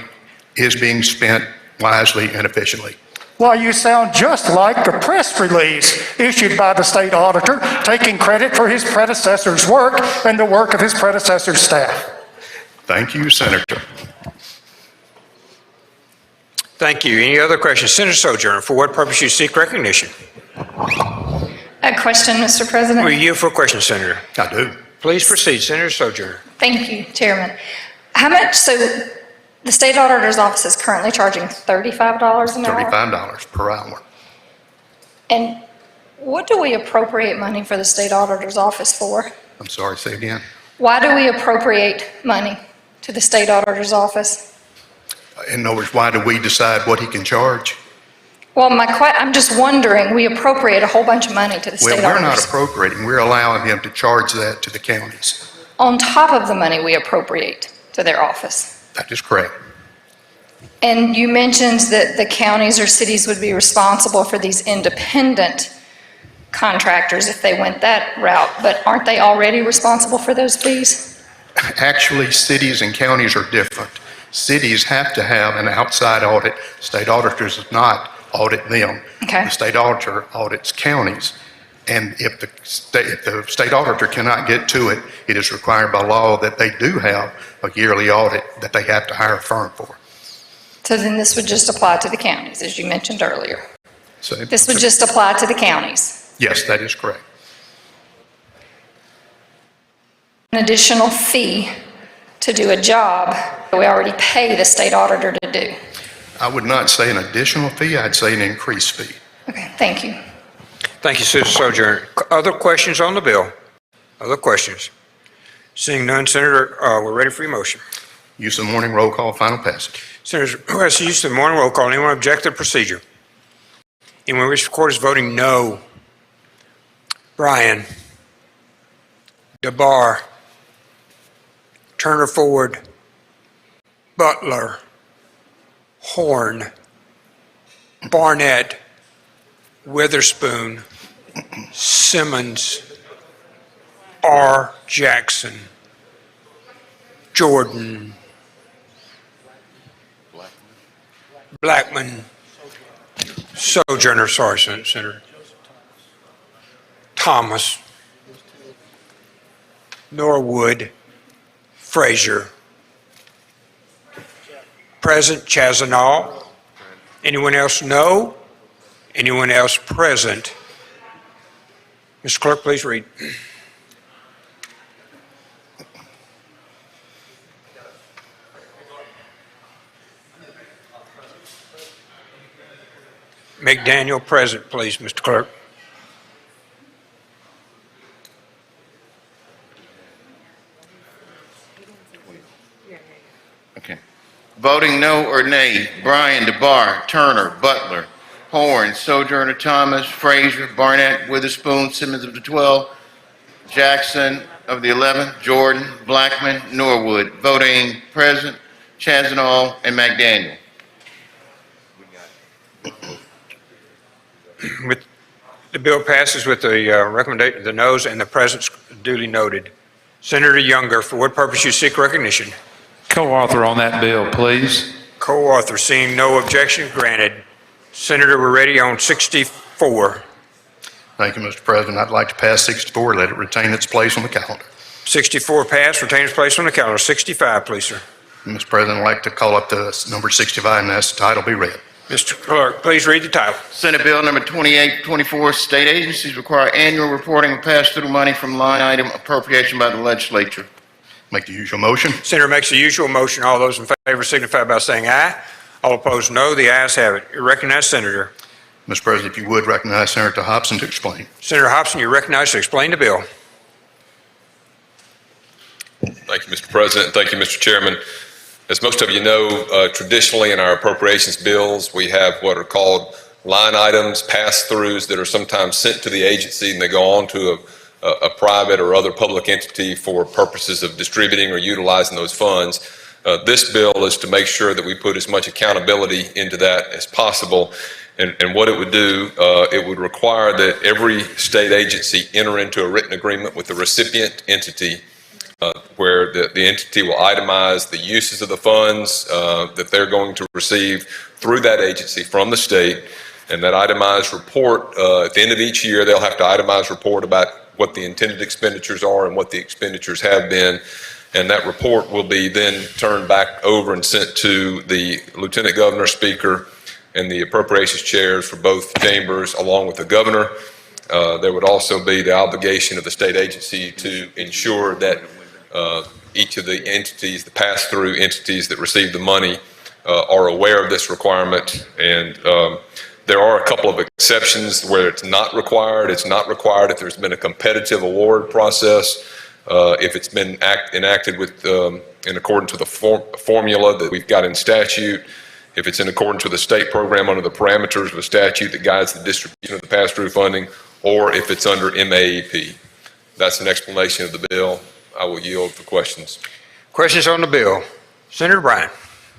is being spent wisely and efficiently. Well, you sound just like the press release issued by the state auditor, taking credit for his predecessor's work and the work of his predecessor's staff. Thank you, Senator. Thank you. Any other questions? Senator Sojourner, for what purpose you seek recognition? A question, Mr. President. We yield for a question, Senator. I do. Please proceed, Senator Sojourner. Thank you, Chairman. How much, so the state auditor's office is currently charging $35 an hour? $35 per hour. And what do we appropriate money for the state auditor's office for? I'm sorry, say again. Why do we appropriate money to the state auditor's office? In other words, why do we decide what he can charge? Well, I'm just wondering, we appropriate a whole bunch of money to the state Well, we're not auditors. appropriating, we're allowing him to charge that to the counties. On top of the money we appropriate to their office. That is correct. And you mentioned that the counties or cities would be responsible for these independent contractors if they went that route, but aren't they already responsible for those fees? Actually, cities and counties are different. Cities have to have an outside audit. State auditors does not audit them. Okay. The state auditor audits counties. And if the state auditor cannot get to it, it is required by law that they do have a yearly audit that they have to hire a firm for. So then this would just apply to the counties, as you mentioned earlier. So This would just apply to the counties. yes, that is correct. An additional fee to do a job that we already pay the state auditor to do. I would not say an additional fee, I'd say an increased fee. Okay, thank you. Thank you, Susan Sojourner. Other questions on the bill? Other questions? Seeing none, Senator, we're ready for your motion. Use of morning roll call, final passage. Senators, who has the use of the morning roll call? Anyone object to the procedure? Anyone wish to record as voting no? Bryan, DeBar, Turner Ford, Butler, Horn, Barnett, Witherspoon, Simmons, R. Jackson, Jordan, Blackman, Sojourner, sorry, Senator, Thomas, Norwood, Frazier, present Chazanal. Anyone else no? Anyone else present? Mr. Clerk, please read. McDaniel present, please, Mr. Clerk. Okay. Voting no or nay, Bryan, DeBar, Turner, Butler, Horn, Sojourner Thomas, Frazier, Barnett, Witherspoon, Simmons of the 12, Jackson of the 11, Jordan, Blackman, Norwood. Voting present, Chazanal, and McDaniel. With the bill passes with the recommendation, the noes and the presence duly noted. Senator Younger, for what purpose you seek recognition? Co-author on that bill, please. Co-author, seeing no objection, granted. Senator, we're ready on 64. Thank you, Mr. President. I'd like to pass 64, let it retain its place on the calendar. 64 passed, retain its place on the calendar. 65, please, sir. Mr. President, I'd like to call up to number 65 and ask the title be read. Mr. Clerk, please read the title. Senate Bill number 2824, state agencies require annual reporting of pass-through money from line item appropriation by the legislature. Make the usual motion. Senator makes the usual motion. All those in favor signify by saying aye. All opposed, no. The ayes have it. You recognize, Senator. Mr. President, if you would recognize Senator Hobson to explain. Senator Hobson, you're recognized to explain the bill. Thank you, Mr. President. Thank you, Mr. Chairman. As most of you know, traditionally in our appropriations bills, we have what are called line items, pass-throughs that are sometimes sent to the agency and they go on to a private or other public entity for purposes of distributing or utilizing those funds. This bill is to make sure that we put as much accountability into that as possible. And what it would do, it would require that every state agency enter into a written agreement with the recipient entity where the entity will itemize the uses of the funds that they're going to receive through that agency from the state. And that itemized report, at the end of each year, they'll have to itemize report about what the intended expenditures are and what the expenditures have been. And that report will be then turned back over and sent to the Lieutenant Governor, Speaker, and the appropriations chairs for both chambers, along with the governor. There would also be the obligation of the state agency to ensure that each of the entities, the pass-through entities that receive the money, are aware of this requirement. And there are a couple of exceptions where it's not required. It's not required if there's been a competitive award process, if it's been enacted with in accordance with a formula that we've got in statute, if it's in accordance with a state program under the parameters of a statute that guides the distribution of the pass-through funding, or if it's under MAEP. That's an explanation of the bill. I will yield for questions. Questions on the bill? Senator Bryan,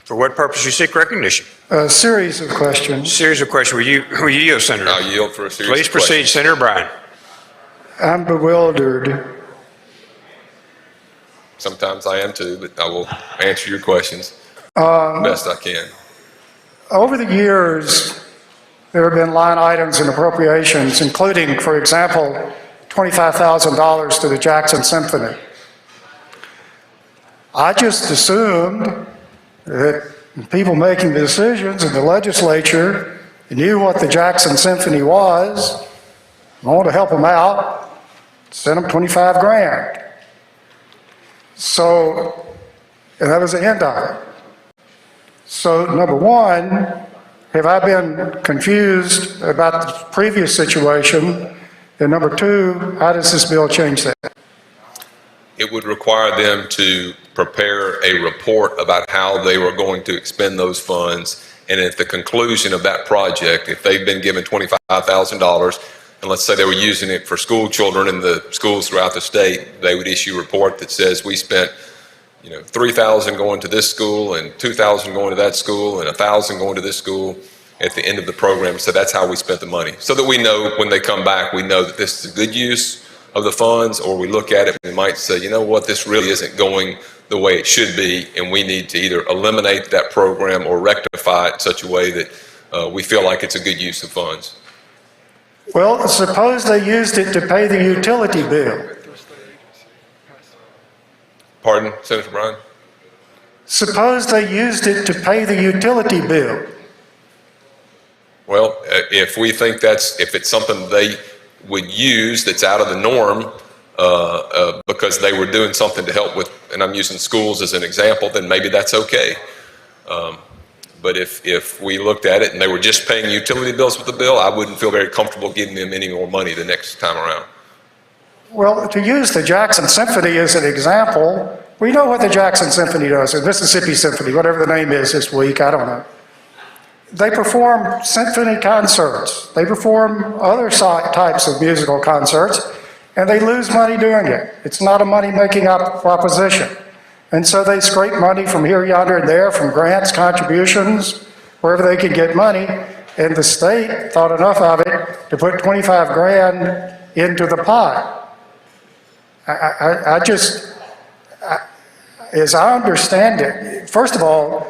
for what purpose you seek recognition? A series of questions. Series of questions. Will you yield, Senator? I'll yield for a series Please of proceed, questions. Senator Bryan. I'm bewildered. Sometimes I am too, but I will answer your questions best I can. Over the years, there have been line items and appropriations, including, for example, $25,000 to the Jackson Symphony. I just assumed that people making the decisions in the legislature knew what the Jackson Symphony was, wanted to help them out, sent them 25 grand. So, and that was the end of it. So, number one, have I been confused about the previous situation? And number two, how does this bill change that? It would require them to prepare a report about how they were going to expend those funds. And at the conclusion of that project, if they've been given $25,000, and let's say they were using it for school children in the schools throughout the state, they would issue a report that says we spent, $3,000 going to this school and $2,000 going to that school and $1,000 going to this school at the end of the program. So that's how we spent the money. So that we know when they come back, we know that this is a good use of the funds, or we look at it and we might say, you know what, this really isn't going the way it should be, and we need to either eliminate that program or rectify it in such a way that we feel like it's a good use of funds. Well, suppose they used it to pay the utility bill. Pardon, Senator Bryan? Suppose they used it to pay the utility bill. Well, if we think if it's something they would use that's out of the norm because they were doing something to help with, and I'm using schools as an example, then maybe that's okay. But if we looked at it and they were just paying utility bills with the bill, I wouldn't feel very comfortable giving them any more money the next time around. Well, to use the Jackson Symphony as an example, we know what the Jackson Symphony does, the Mississippi Symphony, whatever the name is this week, I don't know. They perform symphony concerts. They perform other types of musical concerts, and they lose money doing it. It's not a money-making proposition. And so they scrape money from here, yonder, and there, from grants, contributions, wherever they can get money, and the state thought enough of it to put 25 grand into the pot. As I understand it, first of all,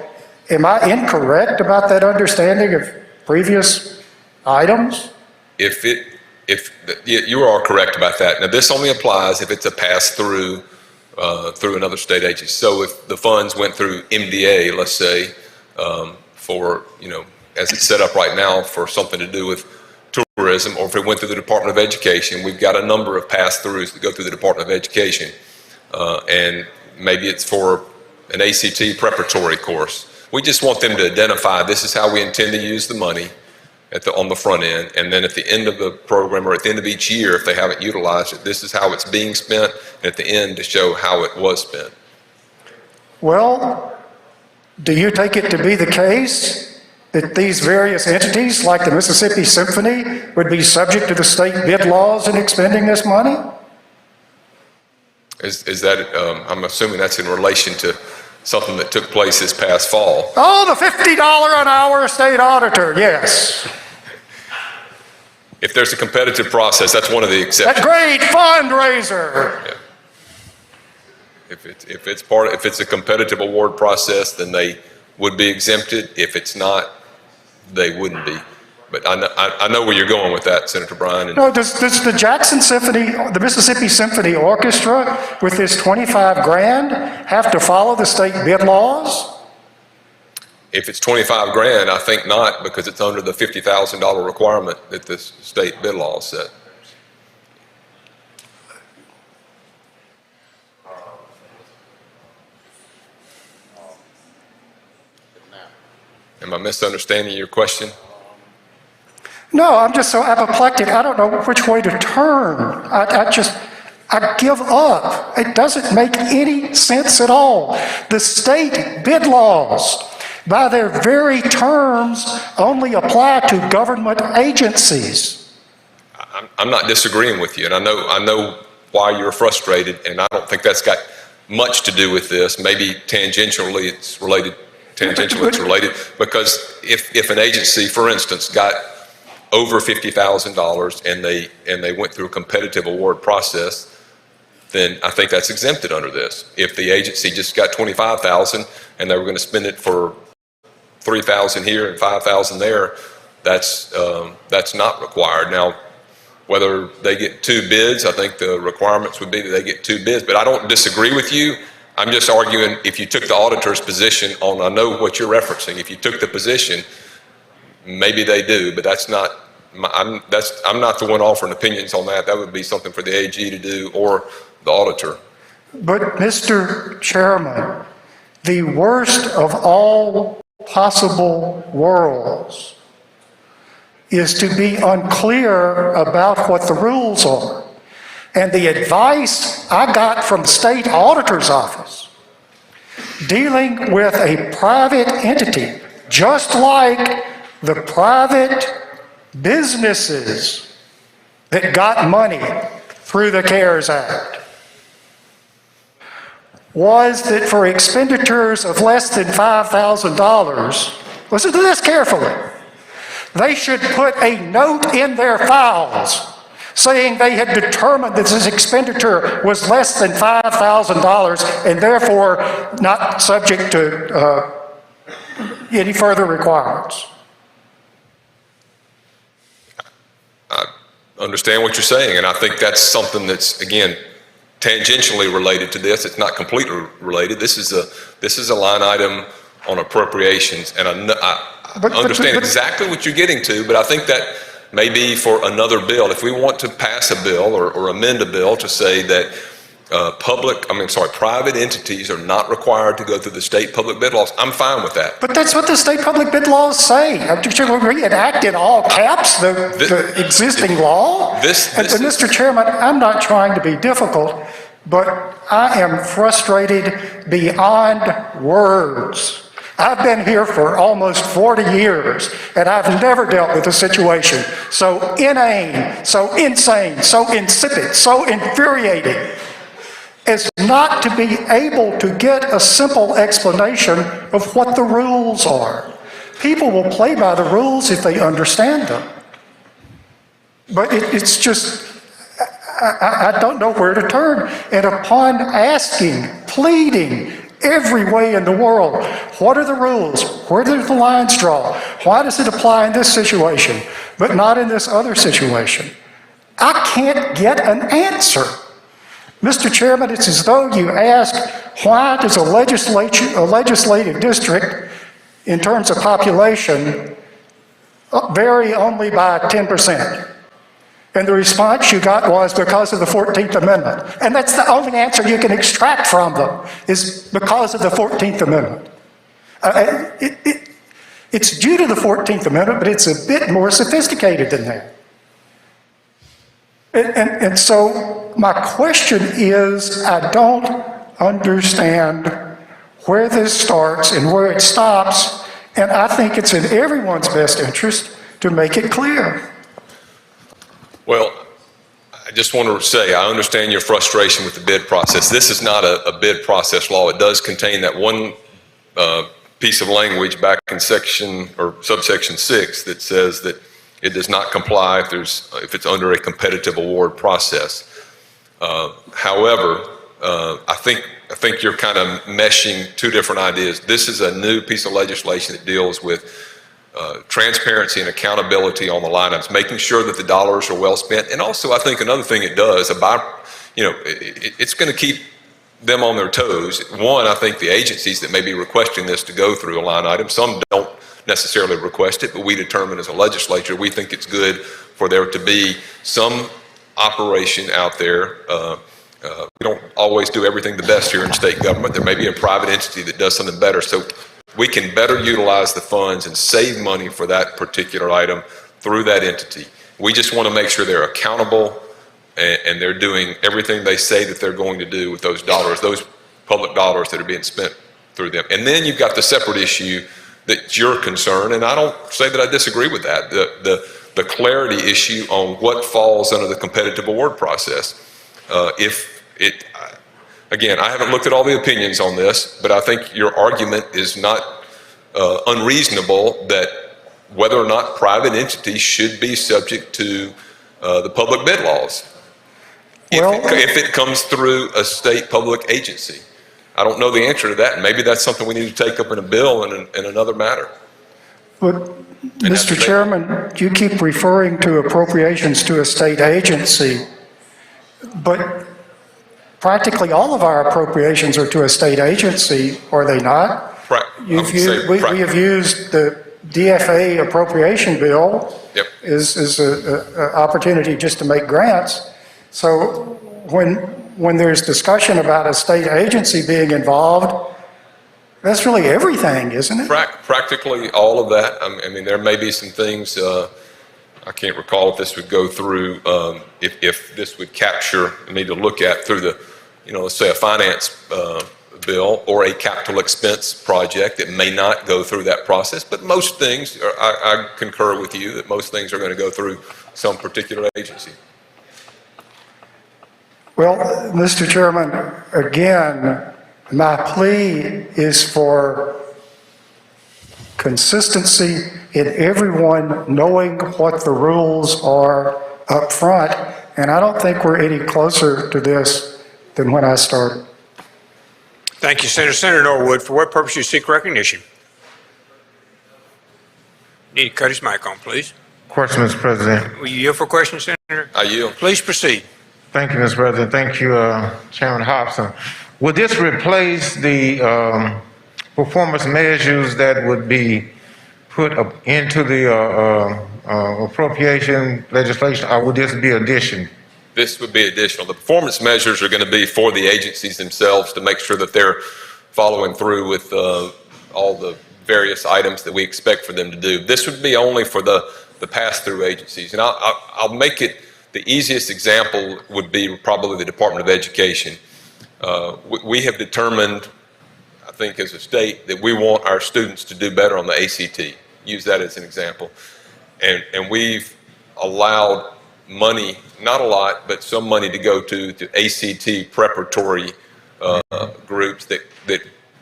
am I incorrect about that understanding of previous items? You are correct about that. Now, this only applies if it's a pass-through through another state agency. So if the funds went through MDA, let's say, for, as it's set up right now for something to do with tourism, or if it went through the Department of Education, we've got a number of pass-throughs that go through the Department of Education. And maybe it's for an ACT preparatory course. We just want them to identify this is how we intend to use the money on the front end, and then at the end of the program or at the end of each year, if they haven't utilized it, this is how it's being spent, and at the end to show how it was spent. Well, do you take it to be the case that these various entities, like the Mississippi Symphony, would be subject to the state bid laws in expending this money? Is that, I'm assuming that's in relation to something that took place this past fall. Oh, the $50 an hour state auditor, yes. If there's a competitive process, that's one of the exceptions. A great fundraiser. Yeah. If it's a competitive award process, then they would be exempted. If it's not, they wouldn't be. But I know where you're going with that, Senator Bryan. No, does the Jackson Symphony, the Mississippi Symphony Orchestra, with this 25 grand, have to follow the state bid laws? If it's 25 grand, I think not, because it's under the $50,000 requirement that the state bid law set. Am I misunderstanding your question? No, I'm just so apoplectic. I don't know which way to turn. I give up. It doesn't make any sense at all. The state bid laws, by their very terms, only apply to government agencies. I'm not disagreeing with you, and I know why you're frustrated, and I don't think that's got much to do with this. Maybe tangentially it's related, because if an agency, for instance, got over $50,000 and they went through a competitive award process, then I think that's exempted under this. If the agency just got $25,000 and they were going to spend it for $3,000 here and $5,000 there, that's not required. Now, whether they get 2 bids, I think the requirements would be that they get 2 bids, but I don't disagree with you. I'm just arguing if you took the auditor's position on, I know what you're referencing, if you took the position, maybe they do, but that's not, I'm not the one offering opinions on that. That would be something for the AG to do or the auditor. But Mr. Chairman, the worst of all possible worlds is to be unclear about what the rules are. And the advice I got from the state auditor's office dealing with a private entity, just like the private businesses that got money through the CARES Act, was that for expenditures of less than $5,000, listen to this carefully, they should put a note in their files saying they had determined that this expenditure was less than $5,000 and therefore not subject to any further requirements. I understand what you're saying, and I think that's something that's, again, tangentially related to this. It's not completely related. This is a line item on appropriations, and I understand exactly what you're getting to, but I think that may be for another bill. If we want to pass a bill or amend a bill to say that private entities are not required to go through the state public bid laws, I'm fine with that. But that's what the state public bid laws say. Should we reenact in all caps the existing law? Mr. Chairman, I'm not trying to be difficult, but I am frustrated beyond words. I've been here for almost 40 years, and I've never dealt with a situation so inane, so insane, so insipid, so infuriating as not to be able to get a simple explanation of what the rules are. People will play by the rules if they understand them. But it's just, I don't know where to turn. And upon asking, pleading, every way in the world, what are the rules? Where do the lines draw? Why does it apply in this situation, but not in this other situation? I can't get an answer. Mr. Chairman, it's as though you ask, why does a legislative district, in terms of population, vary only by 10%? And the response you got was because of the 14th Amendment. And that's the only answer you can extract from them, is because of the 14th Amendment. It's due to the 14th Amendment, but it's a bit more sophisticated than that. And so my question is, I don't understand where this starts and where it stops, and I think it's in everyone's best interest to make it clear. Well, I just want to say, I understand your frustration with the bid process. This is not a bid process law. It does contain that one piece of language back in section or subsection 6 that says that it does not comply if it's under a competitive award process. However, I think you're kind of meshing two different ideas. This is a new piece of legislation that deals with transparency and accountability on the line items, making sure that the dollars are well spent. And also, I think another thing it does, it's going to keep them on their toes. One, I think the agencies that may be requesting this to go through a line item, some don't necessarily request it, but we determine as a legislature, we think it's good for there to be some operation out there. We don't always do everything the best here in state government. There may be a private entity that does something better. So we can better utilize the funds and save money for that particular item through that entity. We just want to make sure they're accountable and they're doing everything they say that they're going to do with those dollars, those public dollars that are being spent through them. And then you've got the separate issue that's your concern, and I don't say that I disagree with that, the clarity issue on what falls under the competitive award process. Again, I haven't looked at all the opinions on this, but I think your argument is not unreasonable that whether or not private entities should be subject to the public bid laws if it comes through a state public agency. I don't know the answer to that, and maybe that's something we need to take up in a bill in another matter. But, Mr. Chairman, you keep referring to appropriations to a state agency, but practically all of our appropriations are to a state agency, are they not? We have used the DFA appropriation bill as an opportunity just to make grants. So when there's discussion about a state agency being involved, that's really everything, isn't it? Practically all of that. I mean, there may be some things, I can't recall if this would go through, if this would capture, I need to look at through the, let's say a finance bill or a capital expense project. It may not go through that process, but most things, I concur with you that most things are going to go through some particular agency. Well, Mr. Chairman, again, my plea is for consistency in everyone knowing what the rules are up front, and I don't think we're any closer to this than when I started. Thank you, Senator. Senator Norwood, for what purpose you seek recognition? Need to cut his mic on, please. Question, Mr. President. Will you yield for question, Senator? I yield. Please proceed. Thank you, Mr. President. Thank you, Chairman Hobson. Would this replace the performance measures that would be put into the appropriation legislation, or would this be addition? This would be additional. The performance measures are going to be for the agencies themselves to make sure that they're following through with all the various items that we expect for them to do. This would be only for the pass-through agencies. And I'll make it, the easiest example would be probably the Department of Education. We have determined, I think as a state, that we want our students to do better on the ACT. Use that as an example. And we've allowed money, not a lot, but some money to go to ACT preparatory groups that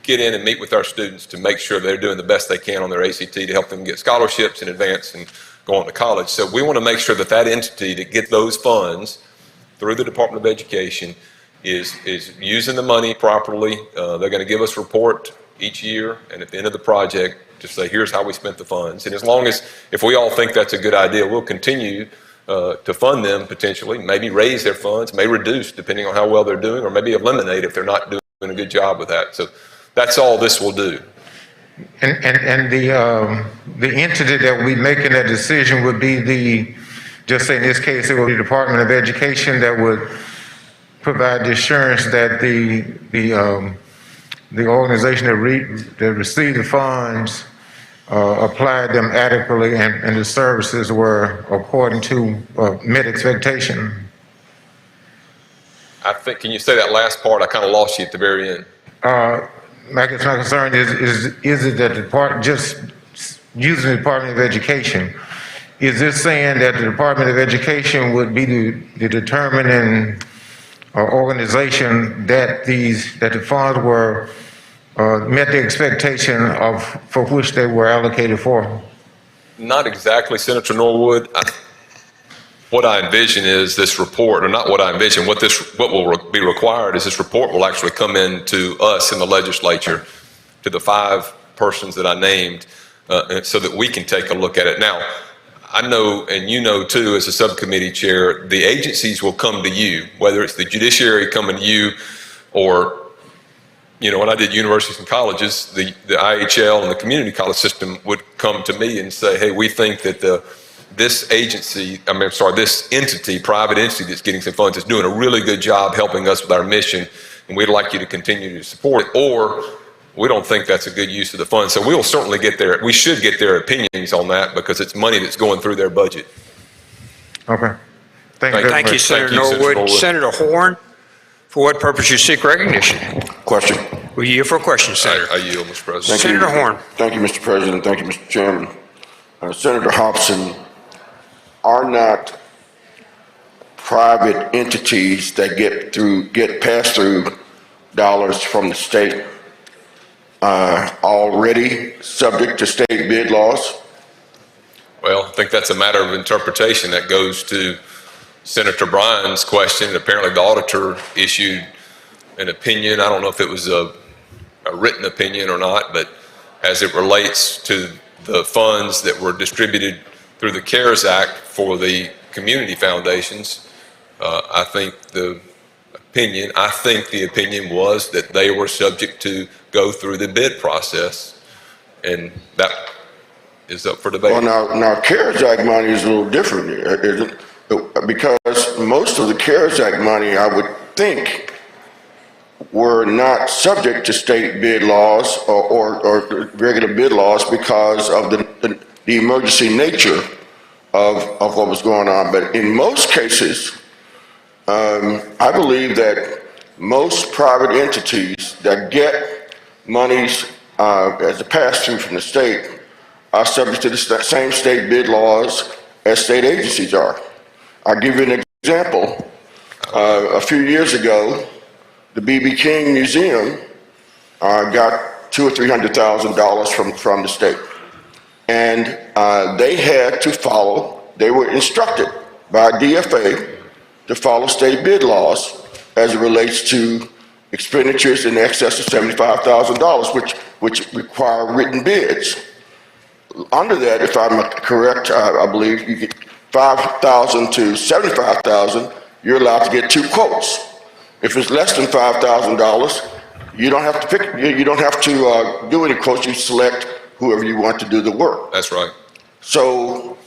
get in and meet with our students to make sure they're doing the best they can on their ACT to help them get scholarships in advance and go on to college. So we want to make sure that that entity that gets those funds through the Department of Education is using the money properly. They're going to give us a report each year, and at the end of the project, just say, here's how we spent the funds. And as long as, if we all think that's a good idea, we'll continue to fund them potentially, maybe raise their funds, may reduce depending on how well they're doing, or maybe eliminate if they're not doing a good job with that. So that's all this will do. And the entity that will be making that decision would be just say in this case, it would be the Department of Education that would provide the assurance that the organization that received the funds applied them adequately and the services were according to met expectation. I think, can you say that last part? I kind of lost you at the very end. My concern is it that the department, just using the Department of Education, is this saying that the Department of Education would be the determining organization that the funds were met the expectation for which they were allocated for? Not exactly, Senator Norwood. What I envision is this report, or not what I envision, what will be required is this report will actually come in to us in the legislature, to the 5 persons that I named, so that we can take a look at it. Now, I know, and you know too, as a subcommittee chair, the agencies will come to you, whether it's the judiciary coming to you, or, when I did universities and colleges, the IHL and the community college system would come to me and say, hey, we think that this entity, private entity that's getting some funds is doing a really good job helping us with our mission, and we'd like you to continue to support it, or we don't think that's a good use of the funds. So we'll certainly we should get their opinions on that because it's money that's going through their budget. Okay. Thank you, Senator Norwood. Senator Horn, for what purpose you seek recognition? Question. Will you yield for a question, Senator? I yield, Mr. President. Senator Horn. Thank you, Mr. President. Thank you, Mr. Chairman. Senator Hobson, are not private entities that get pass-through dollars from the state already subject to state bid laws? Well, I think that's a matter of interpretation that goes to Senator Bryan's question. Apparently, the auditor issued an opinion. I don't know if it was a written opinion or not, but as it relates to the funds that were distributed through the CARES Act for the community foundations, I think the opinion was that they were subject to go through the bid process, and that is up for debate. Well, now CARES Act money is a little different, isn't it? Because most of the CARES Act money, I would think, were not subject to state bid laws or regular bid laws because of the emergency nature of what was going on. But in most cases, I believe that most private entities that get monies as a pass-through from the state are subject to the same state bid laws as state agencies are. I'll give you an example. A few years ago, the B.B. King Museum got $200,000 or $300,000 from the state. And they had to follow, they were instructed by DFA to follow state bid laws as it relates to expenditures in excess of $75,000, which require written bids. Under that, if I'm correct, I believe you get $5,000 to $75,000, you're allowed to get 2 quotes. If it's less than $5,000, you don't have to pick. You don't have to do any quotes. You select whoever you want to do the work. That's right. So,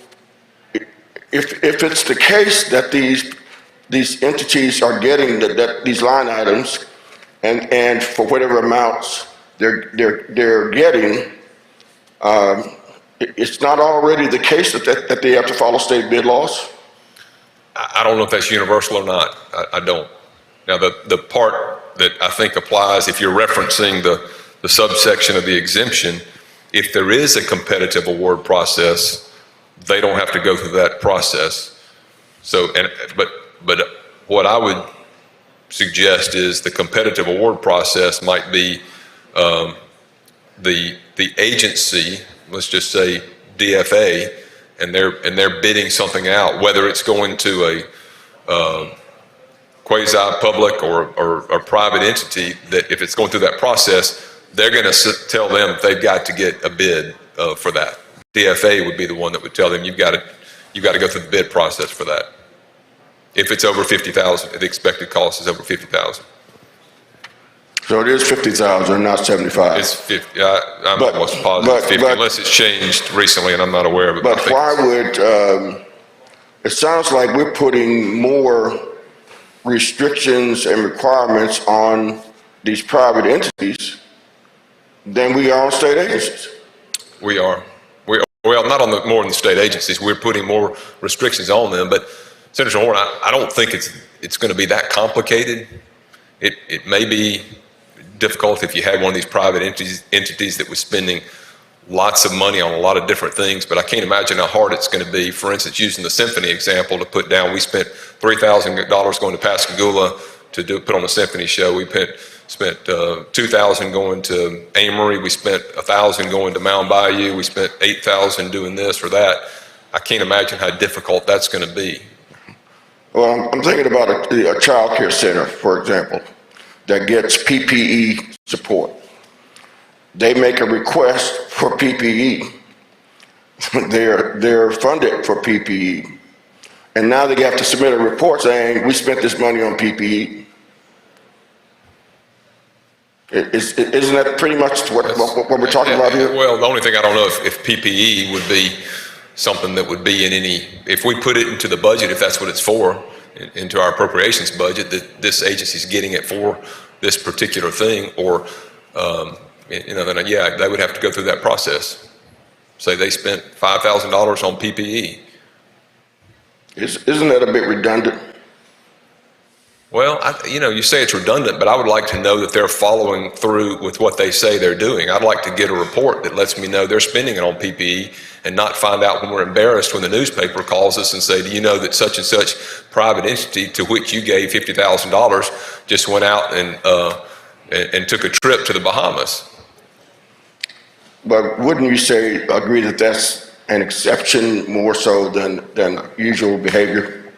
if it's the case that these entities are getting these line items, and for whatever amounts they're getting, it's not already the case that they have to follow state bid laws? I don't know if that's universal or not. I don't. Now, the part that I think applies, if you're referencing the subsection of the exemption, if there is a competitive award process, they don't have to go through that process. So, but what I would suggest is the competitive award process might be the agency, let's just say DFA, and they're bidding something out, whether it's going to a quasi-public or private entity, that if it's going through that process, they're going to tell them they've got to get a bid for that. DFA would be the one that would tell them you've got to go through the bid process for that. If it's over 50,000, if the expected cost is over 50,000. So it is 50,000, not 75. It's 50. I'm almost positive it's 50, unless it's changed recently and I'm not aware of it. But why would it sounds like we're putting more restrictions and requirements on these private entities than we are on state agencies. We are. Well, not on more than the state agencies. We're putting more restrictions on them. But Senator Horn, I don't think it's going to be that complicated. It may be difficult if you had one of these private entities that was spending lots of money on a lot of different things, but I can't imagine how hard it's going to be. For instance, using the symphony example to put down, we spent $3,000 going to Pascagoula to put on the symphony show. We spent $2,000 going to Amory. We spent $1,000 going to Mound Bayou. We spent $8,000 doing this or that. I can't imagine how difficult that's going to be. Well, I'm thinking about a child care center, for example, that gets PPE support. They make a request for PPE. They're funded for PPE. And now they have to submit a report saying, we spent this money on PPE. Isn't that pretty much what we're talking about here? Well, the only thing I don't know if PPE would be something that would be in any, if we put it into the budget, if that's what it's for, into our appropriations budget, that this agency's getting it for this particular thing, or, then yeah, they would have to go through that process. Say they spent $5,000 on PPE. Isn't that a bit redundant? Well, you say it's redundant, but I would like to know that they're following through with what they say they're doing. I'd like to get a report that lets me know they're spending it on PPE and not find out when we're embarrassed when the newspaper calls us and say, do you know that such and such private entity to which you gave $50,000 just went out and took a trip to the Bahamas? But wouldn't you agree that that's an exception more so than usual behavior?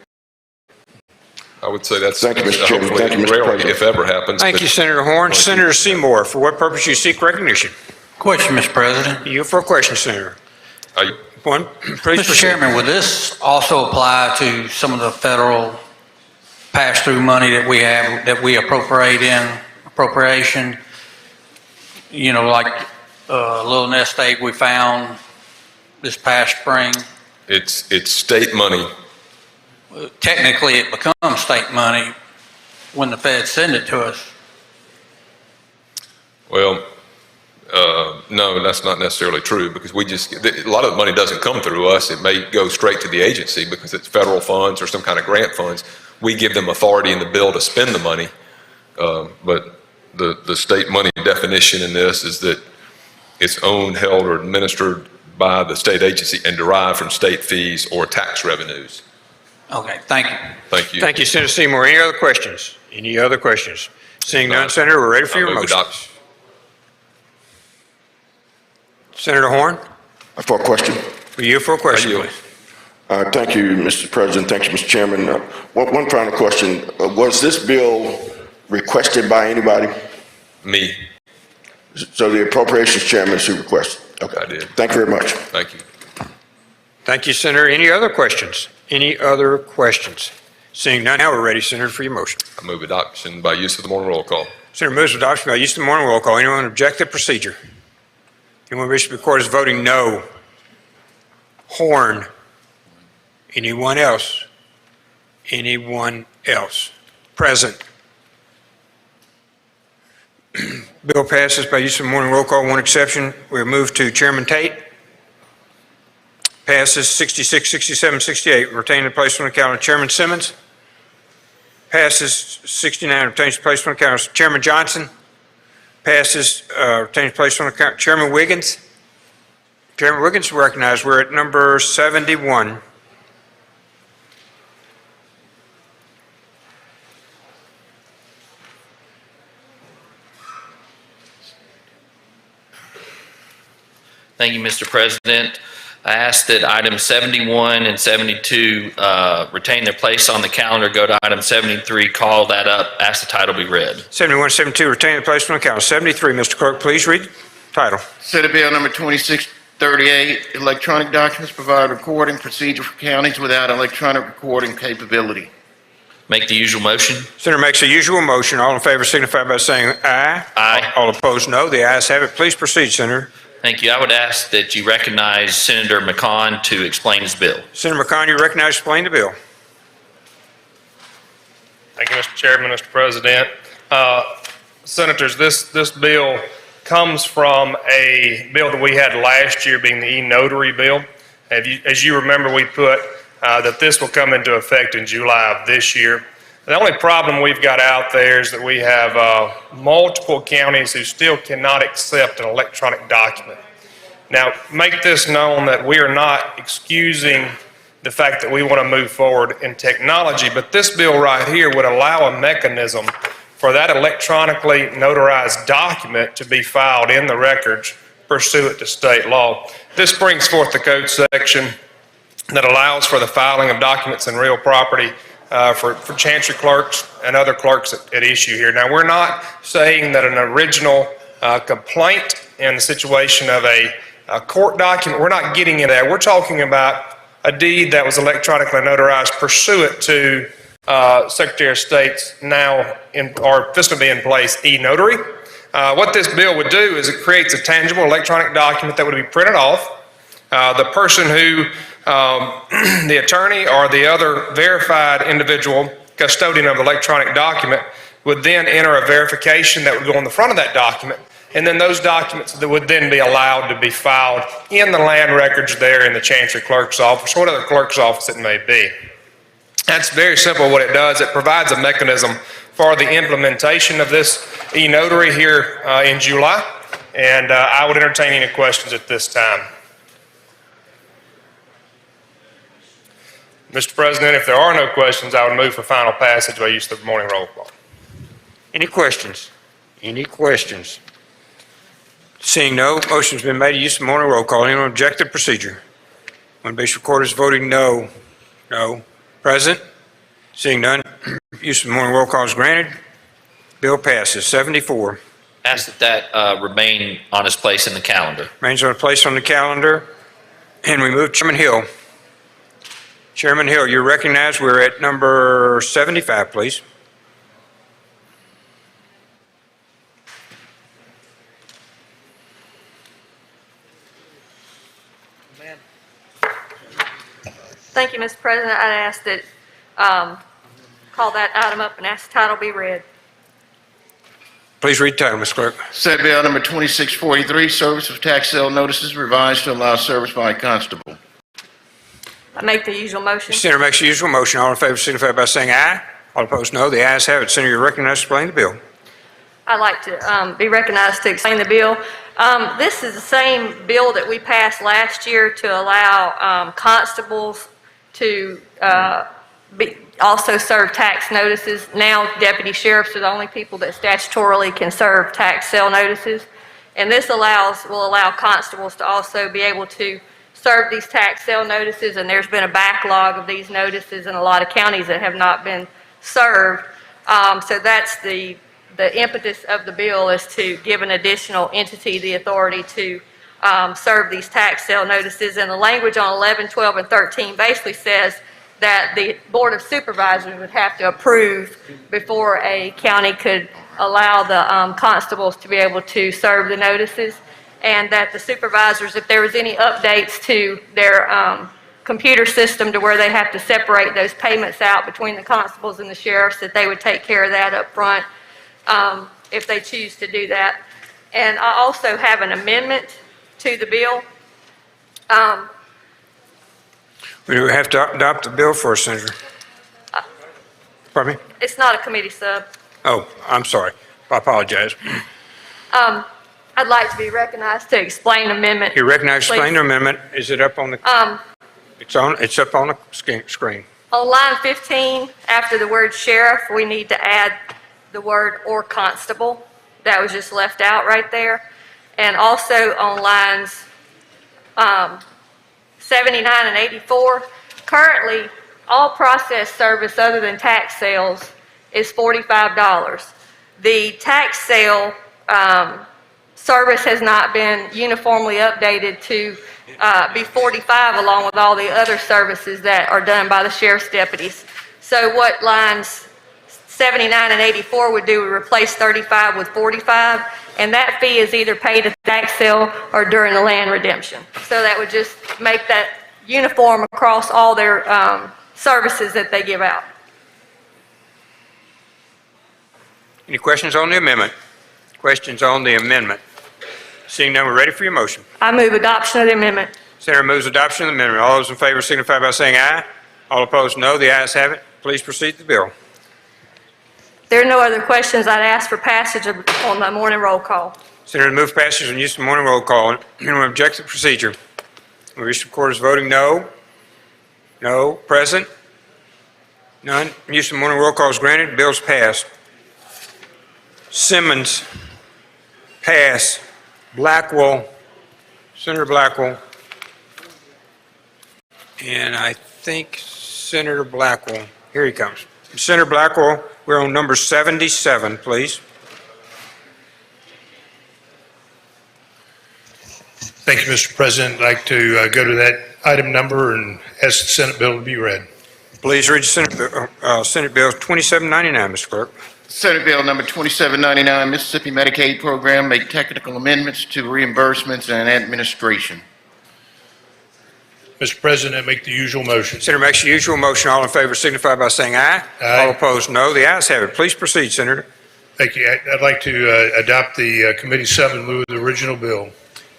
I would say that's Thank you, Mr. Chairman. hopefully Thank you, Mr. rarely, President. if ever happens. Thank but- you, Senator Horn. Senator Seymour, for what purpose you seek recognition? Question, Mr. President. You for a question, Senator. One, please Mr. proceed. Chairman, would this also apply to some of the federal pass-through money that we have, that we appropriate in appropriation? You know, like a little nest egg we found this past spring. It's state money. Technically, it becomes state money when the feds send it to us. Well, no, that's not necessarily true because a lot of the money doesn't come through us. It may go straight to the agency because it's federal funds or some kind of grant funds. We give them authority in the bill to spend the money. But the state money definition in this is that it's owned, held, or administered by the state agency and derived from state fees or tax revenues. Okay, thank you. Thank you. Thank you, Senator Seymour. Any other questions? Any other questions? Seeing none, Senator, we're ready for your I move motion. adoption. Senator Horn, For a question? for you for a question, yield. please. Thank you, Mr. President. Thank you, Mr. Chairman. One final question. Was this bill requested by anybody? Me. So the Appropriations Chairman is who requested? Okay. I did. Thank you very much. Thank you. Thank you, Senator. Any other questions? Any other questions? Seeing none, now we're ready, Senator, for your motion. I move adoption by use of the morning roll call. Senator moves for adoption by use of the morning roll call. Anyone object to the procedure? Anyone wish to be recorded as voting no? Horn. Anyone else? Anyone else? Present. Bill passes by use of morning roll call, one exception. We'll move to Chairman Tate. Passes 66, 67, 68. Retained and placed on the calendar. Chairman Simmons. Passes 69, retains and placed on the calendar. Chairman Johnson. Passes, retains and placed on the calendar. Chairman Wiggins. Chairman Wiggins recognized. We're at number 71. Thank you, Mr. President. I ask that items 71 and 72 retain their place on the calendar, go to item 73, call that up, ask the title be read. 71, 72, retained and placed on the calendar. 73, Mr. Clerk, please read title. Senate Bill number 2638, electronic documents provide recording procedure for counties without electronic recording capability. Make the usual motion. Senator makes the usual motion. All in favor signify by saying aye. Aye. All opposed, no. The ayes have it. Please proceed, Senator. Thank you. I would ask that you recognize Senator McCon to explain his bill. Senator McCon, you recognize, explain the bill. Thank you, Mr. Chairman, Mr. President. Senators, this bill comes from a bill that we had last year, being the e-notary bill. As you remember, we put that this will come into effect in July of this year. The only problem we've got out there is that we have multiple counties who still cannot accept an electronic document. Now, make this known that we are not excusing the fact that we want to move forward in technology, but this bill right here would allow a mechanism for that electronically notarized document to be filed in the records pursuant to state law. This brings forth the code section that allows for the filing of documents in real property for chancery clerks and other clerks at issue here. Now, we're not saying that an original complaint in the situation of a court document, we're not getting into that. We're talking about a deed that was electronically notarized pursuant to Secretary of State's now or just to be in place e-notary. What this bill would do is it creates a tangible electronic document that would be printed off. The person who the attorney or the other verified individual custodian of the electronic document would then enter a verification that would go on the front of that document, and then those documents that would then be allowed to be filed in the land records there in the Chancery Clerk's office or whatever clerk's office it may be. That's very simple what it does. It provides a mechanism for the implementation of this e-notary here in July, and I would entertain any questions at this time. Mr. President, if there are no questions, I would move for final passage by use of the morning roll call. Any questions? Any questions? Seeing no, motion's been made to use the morning roll call. Anyone object to the procedure? When base recorder is voting no. No. Present? Seeing none, use of morning roll call is granted. Bill passes. 74. Ask that remain on its place in the calendar. Remains on place on the calendar. And we move Chairman Hill. Chairman Hill, you're recognized. We're at number 75, please. Thank you, Mr. President. I'd ask that, call that item up and ask the title be read. Please read the title, Ms. Clerk. Senate Bill number 2643, Service of Tax Sale Notices revised to allow service by constable. I make the usual motion. Senator makes the usual motion. All in favor signify by saying aye. All opposed, no. The ayes have it. Senator, you're recognized to explain the bill. I'd like to be recognized to explain the bill. This is the same bill that we passed last year to allow constables to also serve tax notices. Now deputy sheriffs are the only people that statutorily can serve tax sale notices. And this will allow constables to also be able to serve these tax sale notices, and there's been a backlog of these notices in a lot of counties that have not been served. So that's the impetus of the bill, is to give an additional entity the authority to serve these tax sale notices. And the language on 11, 12, and 13 basically says that the Board of Supervisors would have to approve before a county could allow the constables to be able to serve the notices, and that the supervisors, if there was any updates to their computer system to where they have to separate those payments out between the constables and the sheriffs, that they would take care of that up front if they choose to do that. And I also have an amendment to the bill. We have to adopt the bill first, Senator. Pardon me? It's not a committee sub. Oh, I'm sorry. I apologize. I'd like to be recognized to explain amendment. You're recognized to explain please. the amendment. Is it up on the, it's up on the screen. On line 15, after the word sheriff, we need to add the word or constable. That was just left out right there. And also on lines 79 and 84, currently all process service other than tax sales is $45. The tax sale service has not been uniformly updated to be $45, along with all the other services that are done by the sheriff's deputies. So what lines 79 and 84 would do would replace 35 with 45, and that fee is either paid at the tax sale or during the land redemption. So that would just make that uniform across all their services that they give out. Any questions on the amendment? Questions on the amendment? Seeing none, we're ready for your motion. I move adoption of the amendment. Senator moves adoption of the amendment. All those in favor signify by saying aye. All opposed, no. The ayes have it. Please proceed to the bill. There are no other questions. I'd ask for passage on the morning roll call. Senator, move passage and use of morning roll call. Anyone object to the procedure? We wish the court is voting no. No. Present? None. Use of morning roll call is granted. Bill's passed. Simmons, pass. Blackwell, Senator Blackwell. And I think Senator Blackwell, here he comes. Senator Blackwell, we're on number 77, please. Thank you, Mr. President. I'd like to go to that item number and ask the Senate bill to be read. Please read Senate Bill 2799, Mr. Clerk. Senate Bill number 2799, Mississippi Medicaid Program, make technical amendments to reimbursements and administration. Mr. President, I make the usual motion. Senator makes the usual motion. All in favor signify by saying aye. Aye. All opposed, no. The ayes have it. Please proceed, Senator. Thank you. I'd like to adopt the committee sub in lieu of the original bill.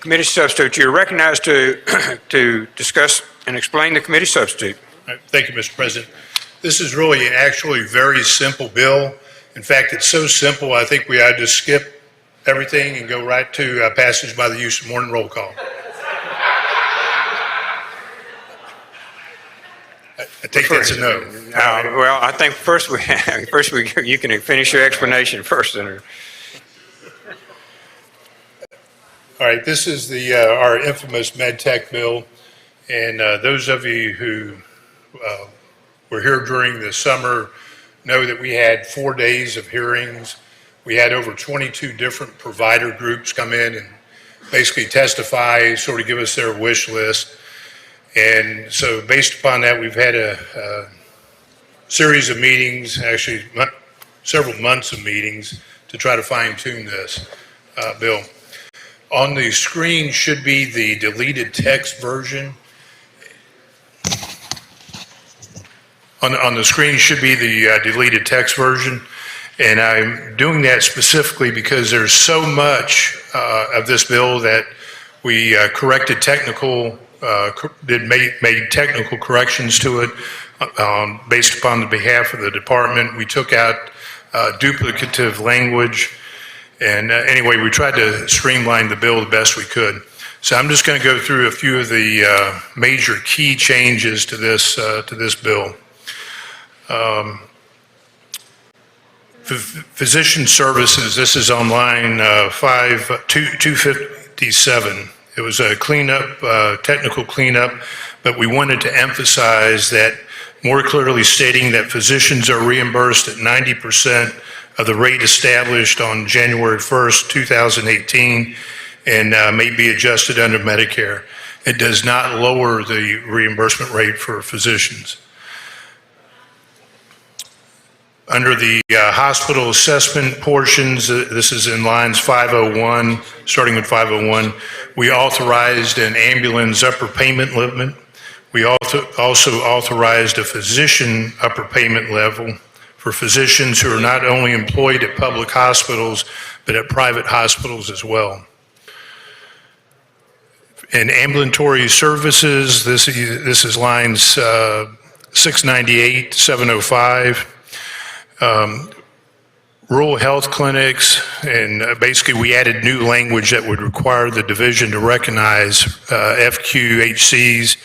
Committee substitute, you're recognized to discuss and explain the committee substitute. Thank you, Mr. President. This is really actually a very simple bill. In fact, it's so simple, I think we ought to skip everything and go right to passage by the use of morning roll call. I think that's a no. Well, I think first you can finish your explanation first, Senator. All right, this is our infamous MedTech bill, And those of you who were here during the summer know that we had 4 days of hearings. We had over 22 different provider groups come in and basically testify, sort of give us their wish list. And so based upon that, we've had a series of meetings, actually several months of meetings to try to fine tune this bill. On the screen should be the deleted text version. On the screen should be the deleted text version. And I'm doing that specifically because there's so much of this bill that we corrected made technical corrections to it based upon the behalf of the department. We took out duplicative language. And anyway, we tried to streamline the bill the best we could. So I'm just going to go through a few of the major key changes to this bill. Physician services, this is on line 257. It was a cleanup, technical cleanup, but we wanted to emphasize that more clearly stating that physicians are reimbursed at 90% of the rate established on January 1st, 2018, and may be adjusted under Medicare. It does not lower the reimbursement rate for physicians. Under the hospital assessment portions, this is in lines 501, starting with 501, we authorized an ambulance upper payment limit. We also authorized a physician upper payment level for physicians who are not only employed at public hospitals, but at private hospitals as well. In ambulatory services, this is lines 698 to 705. Rural health clinics, and basically we added new language that would require the division to recognize FQHCs,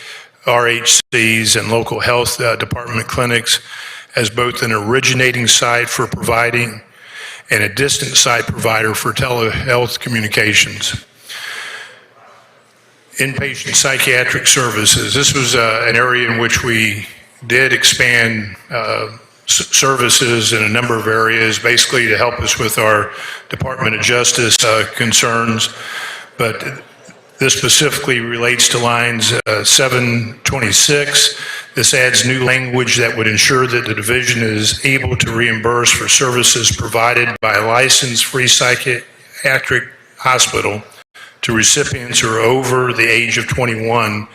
RHCs, and local health department clinics as both an originating site for providing and a distant site provider for telehealth communications. Inpatient psychiatric services. This was an area in which we did expand services in a number of areas, basically to help us with our Department of Justice concerns. But this specifically relates to lines 726. This adds new language that would ensure that the division is able to reimburse for services provided by a licensed free psychiatric hospital to recipients who are over the age of 21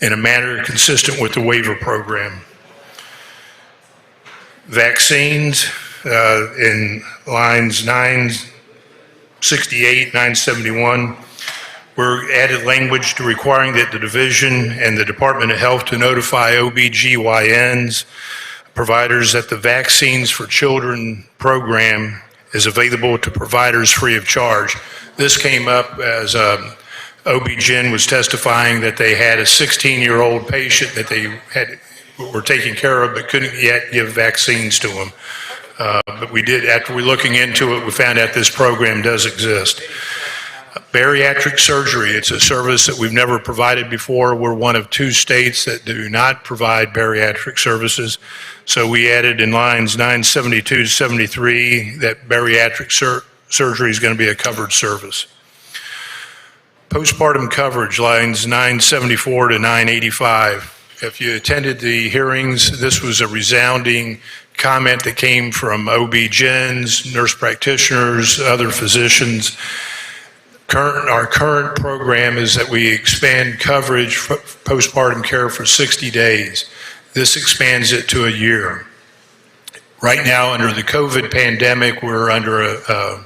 in a manner consistent with the waiver program. Vaccines in lines 968, 971, we're added language to requiring that the division and the Department of Health to notify OBGYNs, providers that the Vaccines for Children program is available to providers free of charge. This came up as OB-GYN was testifying that they had a 16-year-old patient that they were taking care of but couldn't yet give vaccines to them. But we did, after we looking into it, we found out this program does exist. Bariatric surgery, it's a service that we've never provided before. We're one of 2 states that do not provide bariatric services. So we added in lines 972 to 73 that bariatric surgery is going to be a covered service. Postpartum coverage, lines 974 to 985. If you attended the hearings, this was a resounding comment that came from OB-GYNs, nurse practitioners, other physicians. Our current program is that we expand coverage for postpartum care for 60 days. This expands it to a year. Right now, under the COVID pandemic, we're under an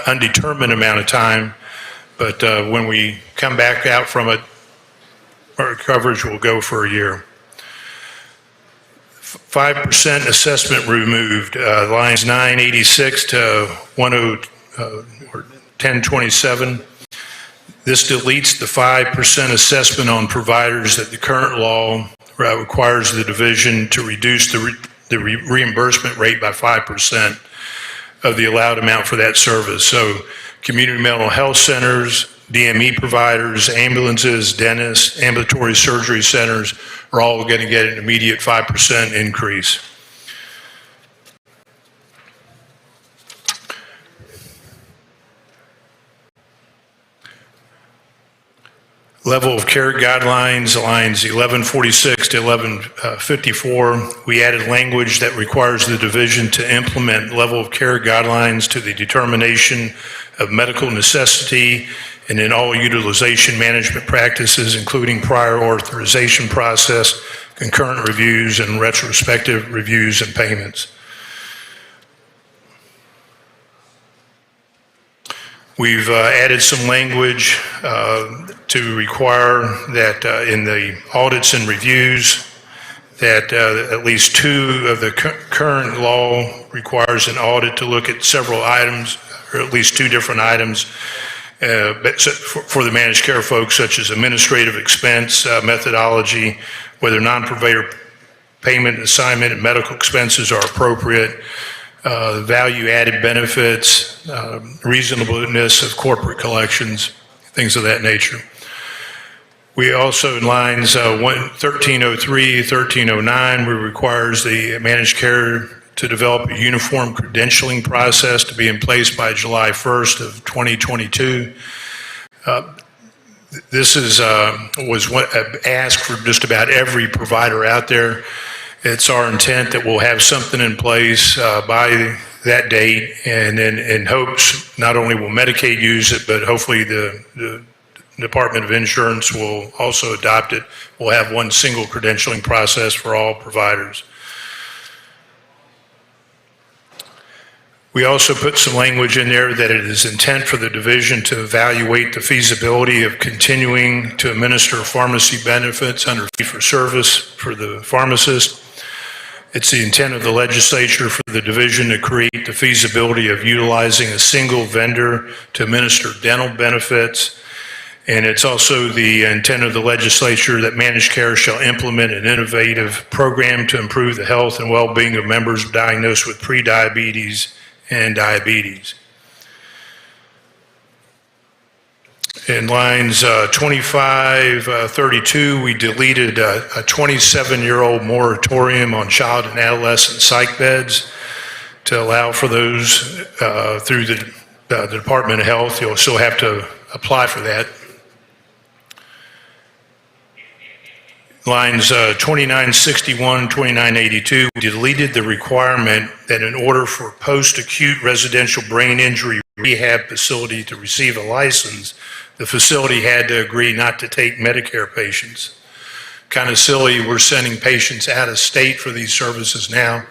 undetermined amount of time, but when we come back out from it, our coverage will go for a year. 5% assessment removed, lines 986 to 1027. This deletes the 5% assessment on providers that the current law requires the division to reduce the reimbursement rate by 5% of the allowed amount for that service. So community mental health centers, DME providers, ambulances, dentists, ambulatory surgery centers are all going to get an immediate 5% increase. Level of care guidelines, lines 1146 to 1154, we added language that requires the division to implement level of care guidelines to the determination of medical necessity and in all utilization management practices, including prior authorization process, concurrent reviews, and retrospective reviews and payments. We've added some language to require that in the audits and reviews that at least two of the current law requires an audit to look at several items, or at least two different items for the managed care folks, such as administrative expense methodology, whether non-provider payment assignment and medical expenses are appropriate, value-added benefits, reasonableness of corporate collections, things of that nature. We also, in lines 1303, 1309, we requires the managed care to develop a uniform credentialing process to be in place by July 1st of 2022. This was what asked for just about every provider out there. It's our intent that we'll have something in place by that date, and then in hopes not only will Medicaid use it, but hopefully the Department of Insurance will also adopt it. We'll have one single credentialing process for all providers. We also put some language in there that it is intent for the division to evaluate the feasibility of continuing to administer pharmacy benefits under fee-for-service for the pharmacist. It's the intent of the legislature for the division to create the feasibility of utilizing a single vendor to administer dental benefits. And it's also the intent of the legislature that managed care shall implement an innovative program to improve the health and well-being of members diagnosed with prediabetes and diabetes. In lines 25, 32, we deleted a 27-year-old moratorium on child and adolescent psych beds to allow for those through the Department of Health. You'll still have to apply for that. Lines 2961, 2982, we deleted the requirement that in order for post-acute residential brain injury rehab facility to receive a license, the facility had to agree not to take Medicare patients. Kind of silly, we're sending patients out of state for these services now.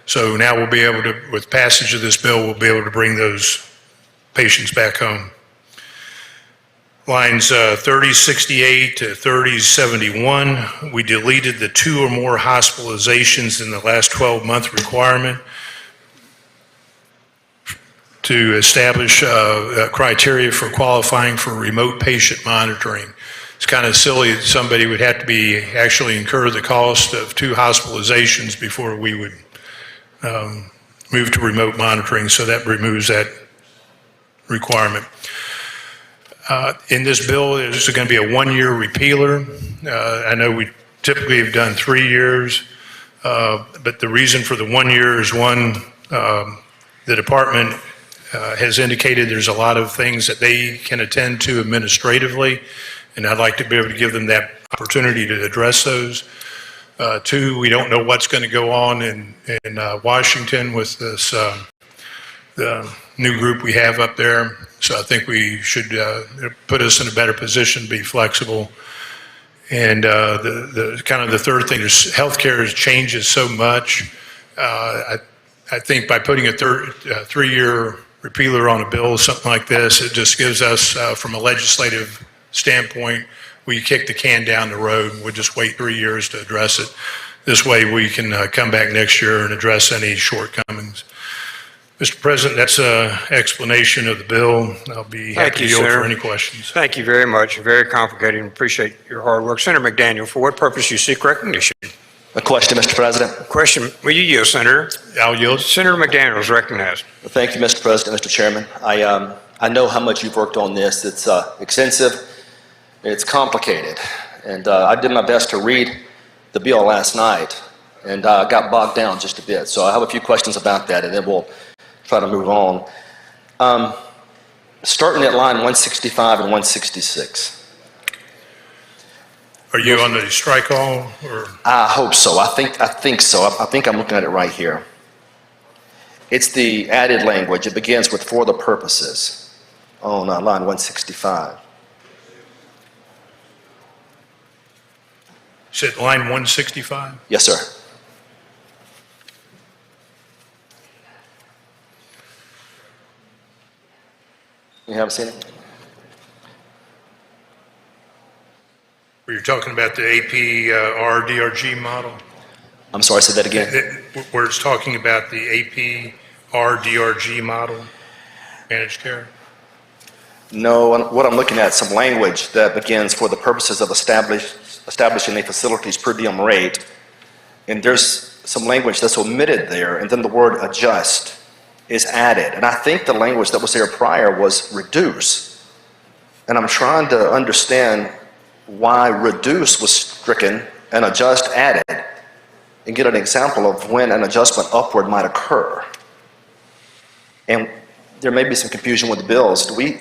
So now we'll be able to, with passage of this bill, we'll be able to bring those patients back home. Lines 3068 to 3071, we deleted the 2 or more hospitalizations in the last 12-month requirement to establish criteria for qualifying for remote patient monitoring. It's kind of silly that somebody would have to be actually incur the cost of 2 hospitalizations before we would move to remote monitoring, so that removes that requirement. In this bill, there's going to be a 1-year repealer. I know we typically have done 3 years, but the reason for the 1 year is one, the department has indicated there's a lot of things that they can attend to administratively, and I'd like to be able to give them that opportunity to address those. 2, we don't know what's going to go on in Washington with this the new group we have up there. So I think we should put us in a better position to be flexible. And the kind of the third thing is healthcare changes so much. I think by putting a 3-year repealer on a bill, something like this, it just gives us, from a legislative standpoint, we kick the can down the road. We'll just wait 3 years to address it. This way we can come back next year and address any shortcomings. Mr. President, that's an explanation of the bill. I'll be happy to yield for any questions. Thank you very much. Very complicated, and appreciate your hard work. Senator McDaniel, for what purpose you seek recognition? A question, Mr. President. Question. Will you yield, Senator? I'll yield. Senator McDaniel is recognized. Thank you, Mr. President, Mr. Chairman. I I know how much you've worked on this. It's extensive, it's complicated, and I did my best to read the bill last night, and got bogged down just a bit. So I have a few questions about that, and then we'll try to move on. Starting at line 165 and 166. Are you on the strike all, or? I hope so. I think so. I think I'm looking at it right here. It's the added language. It begins with "for the purposes" on line 165. Is it line 165? Yes, sir. You haven't seen it? Were you talking about the APR DRG model? I'm sorry, say that again. Where it's talking about the APR DRG model, managed care? No, what I'm looking at, some language that begins "for the purposes of establishing a facility's per diem rate," and there's some language that's omitted there, and then the word "adjust" is added. And I think the language that was there prior was "reduce." And I'm trying to understand why "reduce" was stricken and "adjust" added, and get an example of when an adjustment upward might occur. And there may be some confusion with the bills. Do we?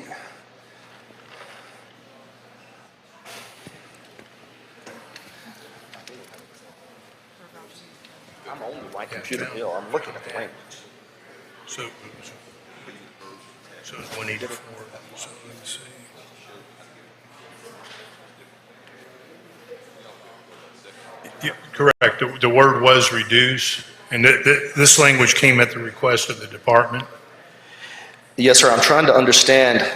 I'm on the right computer bill. I'm looking at the language. So it's 184. So let me see. Yeah, correct. The word was "reduce," and this language came at the request of the department. Yes, sir. I'm trying to understand,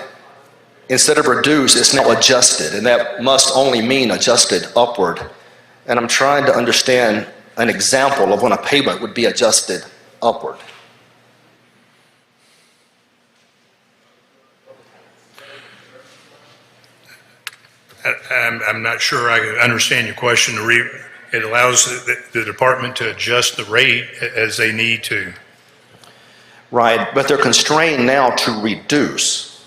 instead of "reduce," it's now "adjusted," and that must only mean adjusted upward. And I'm trying to understand an example of when a payment would be adjusted upward. I'm not sure I understand your question. It allows the department to adjust the rate as they need to. Right, but they're constrained now to reduce.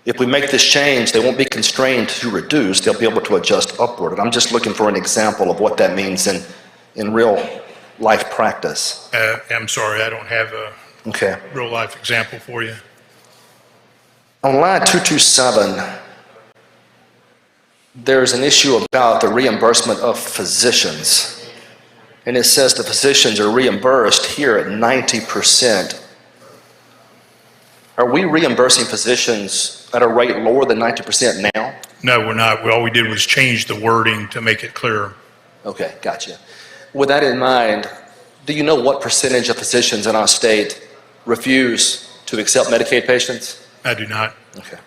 If we make this change, they won't be constrained to reduce. They'll be able to adjust upward. And I'm just looking for an example of what that means in real life practice. I'm sorry, I don't have a real life example for you. On line 227, there's an issue about the reimbursement of physicians. And it says the physicians are reimbursed here at 90%. Are we reimbursing physicians at a rate lower than 90% now? No, we're not. All we did was change the wording to make it clearer. Okay, gotcha. With that in mind, do you know what percentage of physicians in our state refuse to accept Medicaid patients? I do not. Okay.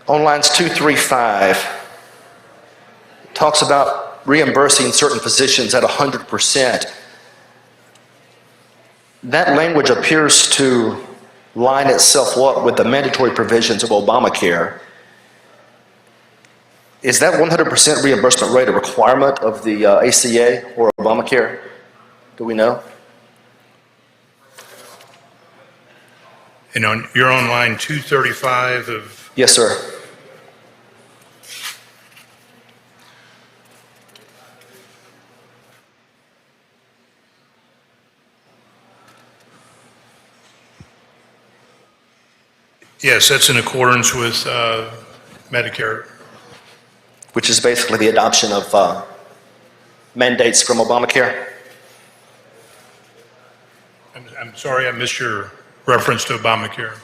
On lines 235, talks about reimbursing certain physicians at 100%. That language appears to line itself up with the mandatory provisions of Obamacare. Is that 100% reimbursement rate a requirement of the ACA or Obamacare? Do we know? And you're on line 235 of... Yes, sir. Yes, that's in accordance with Medicare. Which is basically the adoption of mandates from Obamacare? I'm sorry, I missed your reference to Obamacare.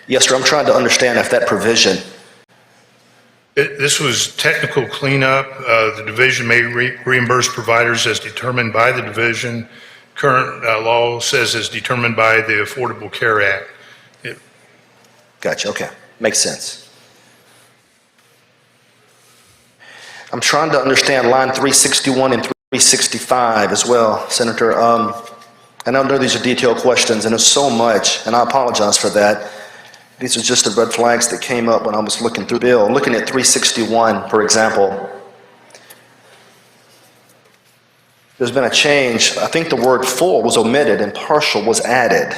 Yes, sir. I'm trying to understand if that provision... This was technical cleanup. The division may reimburse providers as determined by the division. Current law says as determined by the Affordable Care Act. Gotcha, okay. Makes sense. I'm trying to understand line 361 and 365 as well, Senator. And I know these are detailed questions, and there's so much, and I apologize for that. These are just the red flags that came up when I was looking through the bill. Looking at 361, for example. there's been a change. I think the word full was omitted and partial was added.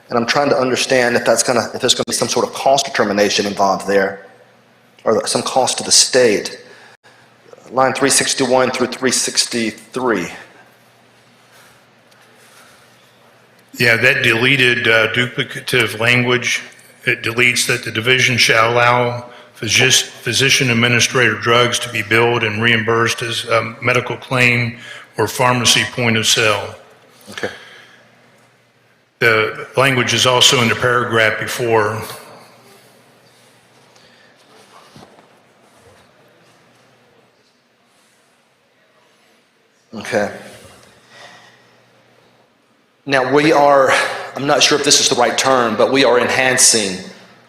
And I'm trying to understand if there's going to be some sort of cost determination involved there, or some cost to the state. Line 361 through 363. Yeah, that deleted duplicative language. It deletes that the division shall allow physician administrator drugs to be billed and reimbursed as a medical claim or pharmacy point of sale. Okay. The language is also in the paragraph before. Okay. Now I'm not sure if this is the right term, but we are enhancing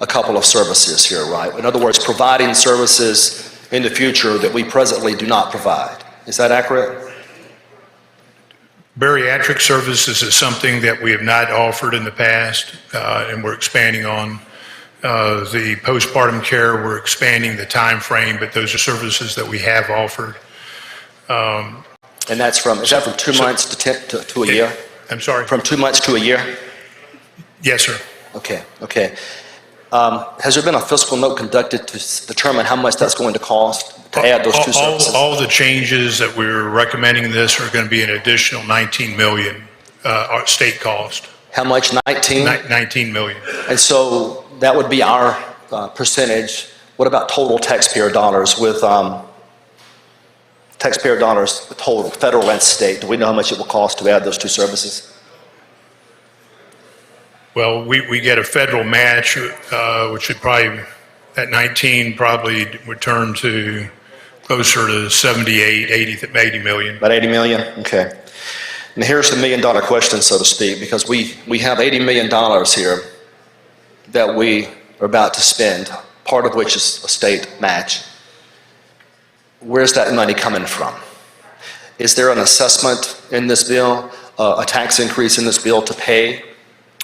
a couple of services here, right? In other words, providing services in the future that we presently do not provide. Is that accurate? Bariatric services is something that we have not offered in the past, and we're expanding on. The postpartum care, we're expanding the time frame, but those are services that we have offered. And is that from 2 months to a year? I'm sorry? From 2 months to a year? Yes, sir. Okay. Has there been a fiscal note conducted to determine how much that's going to cost to add those two services? All the changes that we're recommending in this are going to be an additional $19 million state cost. How much, 19? $19 million. And so that would be our percentage. What about total taxpayer dollars with total, federal and state? Do we know how much it will cost to add those two services? Well, we get a federal match, which would probably, that 19 probably would turn to closer to 78, 80 million. About 80 million? Okay. And here's the million-dollar question, so to speak, because we have $80 million here that we are about to spend, part of which is a state match. Where's that money coming from? Is there an assessment in this bill, a tax increase in this bill to pay?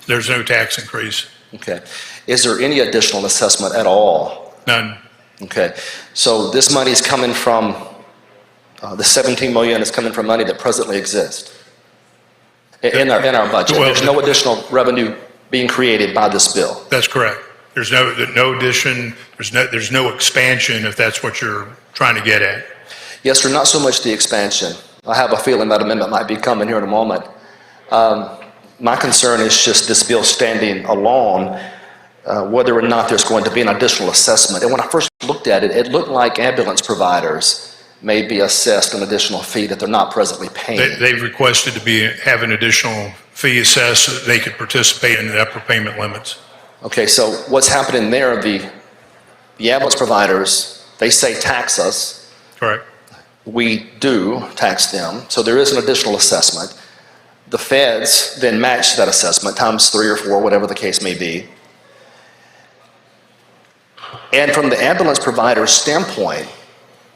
There's no tax increase. Okay. Is there any additional assessment at all? None. Okay. So this money is coming from, the 17 million is coming from money that presently exists in our budget. Well, there's no additional revenue being created by this bill. That's correct. There's no addition, there's no expansion, if that's what you're trying to get at. Yes, sir, not so much the expansion. I have a feeling that amendment might be coming here in a moment. My concern is just this bill standing alone, whether or not there's going to be an additional assessment. And when I first looked at it, it looked like ambulance providers may be assessed an additional fee that they're not presently paying. They've requested to have an additional fee assessed so that they could participate in the upper payment limits. Okay, so what's happening there, the ambulance providers, they say tax us. Correct. We do tax them, so there is an additional assessment. The feds then match that assessment times 3 or 4, whatever the case may be. And from the ambulance provider's standpoint,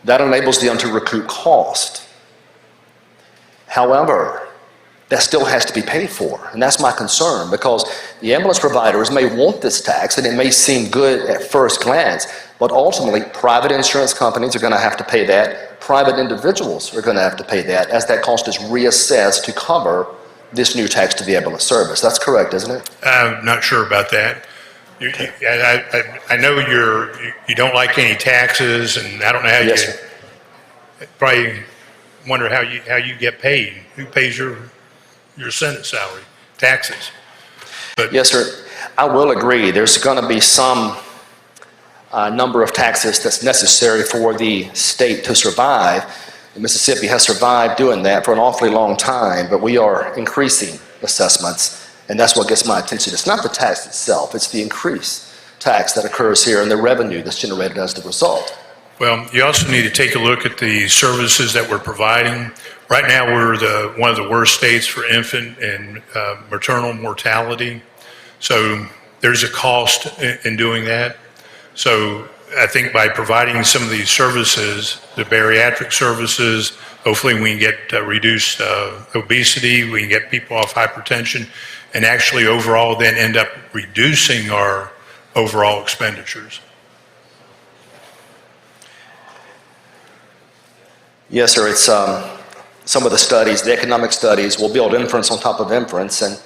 that enables them to recoup cost. However, that still has to be paid for, and that's my concern, because the ambulance providers may want this tax, and it may seem good at first glance, but ultimately, private insurance companies are going to have to pay that. Private individuals are going to have to pay that, as that cost is reassessed to cover this new tax to the ambulance service. That's correct, isn't it? I'm not sure about that. I know you don't like any taxes, and I don't know how yes, you sir. Probably wonder how you get paid. Who pays your Senate salary? Taxes. But yes, sir. I will agree. There's going to be some number of taxes that's necessary for the state to survive. And Mississippi has survived doing that for an awfully long time, but we are increasing assessments, and that's what gets my attention. It's not the tax itself, it's the increased tax that occurs here and the revenue that's generated as the result. Well, you also need to take a look at the services that we're providing. Right now, we're one of the worst states for infant and maternal mortality. So there's a cost in doing that. So I think by providing some of these services, the bariatric services, hopefully we can get reduced obesity, we can get people off hypertension, and actually overall then end up reducing our overall expenditures. Yes, sir. It's some of the studies, the economic studies, will build inference on top of inference and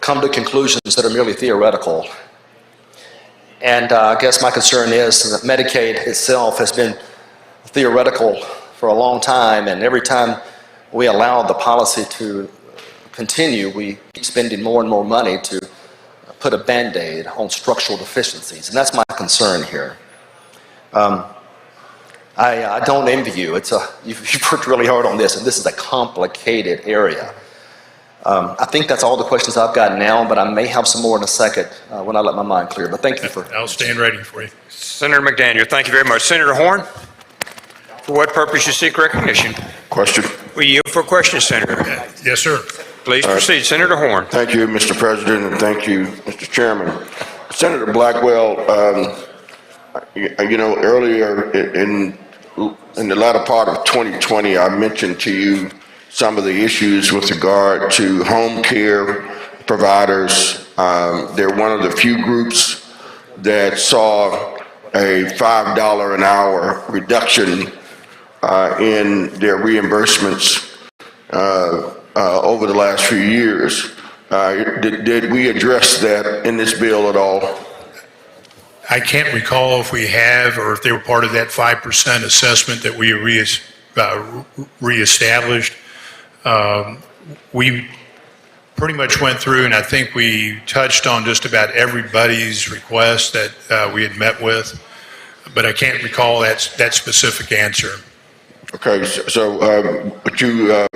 come to conclusions that are merely theoretical. And I guess my concern is that Medicaid itself has been theoretical for a long time, and every time we allow the policy to continue, we keep spending more and more money to put a Band-Aid on structural deficiencies, and that's my concern here. I don't envy you. You've worked really hard on this, and this is a complicated area. I think that's all the questions I've got now, but I may have some more in a second when I let my mind clear. But thank you for... I'll stand ready for you. Senator McDaniel, thank you very much. Senator Horn, for what purpose you seek recognition? Question. We yield for questions, Senator. Yes, sir. Please proceed. Senator Horn. Thank you, Mr. President, and thank you, Mr. Chairman. Senator Blackwell, earlier in the latter part of 2020, I mentioned to you some of the issues with regard to home care providers. They're one of the few groups that saw a $5 an hour reduction in their reimbursements over the last few years. Did we address that in this bill at all? I can't recall if we have or if they were part of that 5% assessment that we reestablished. We pretty much went through, and I think we touched on just about everybody's request that we had met with, but I can't recall that specific answer. Okay, so would you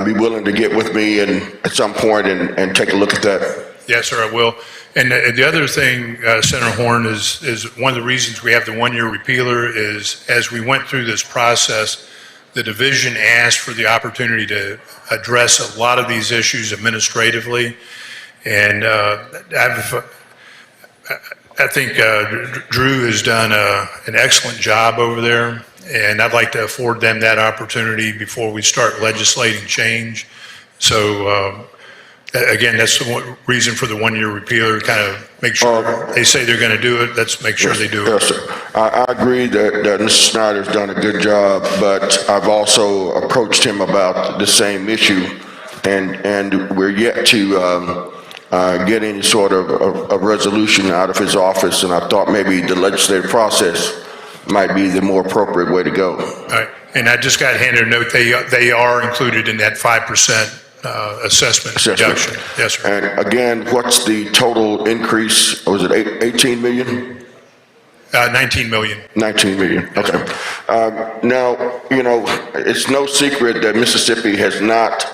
be willing to get with me at some point and take a look at that? Yes, sir, I will. And the other thing, Senator Horn, is one of the reasons we have the one-year repealer is as we went through this process, the division asked for the opportunity to address a lot of these issues administratively. And I think Drew has done an excellent job over there, and I'd like to afford them that opportunity before we start legislating change. So again, that's the reason for the one-year repealer, kind of make sure they say they're going to do it, let's make sure they do it. Yes, sir. I agree that Mr. Snyder's done a good job, but I've also approached him about the same issue, and we're yet to get any sort of a resolution out of his office, and I thought maybe the legislative process might be the more appropriate way to go. All right, and I just got handed a note, they are included in that 5% assessment reduction. Yes, sir. And again, what's the total increase? Was it 18 million? 19 million. 19 million, okay. Now, it's no secret that Mississippi has not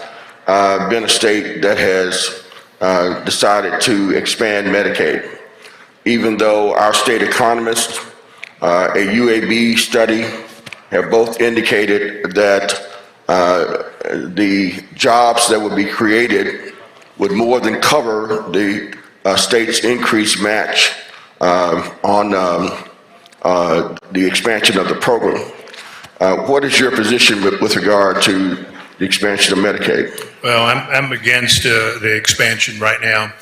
been a state that has decided to expand Medicaid, even though our state economists, a UAB study, have both indicated that the jobs that would be created would more than cover the state's increased match on the expansion of the program. What is your position with regard to the expansion of Medicaid? Well, I'm against the expansion right now.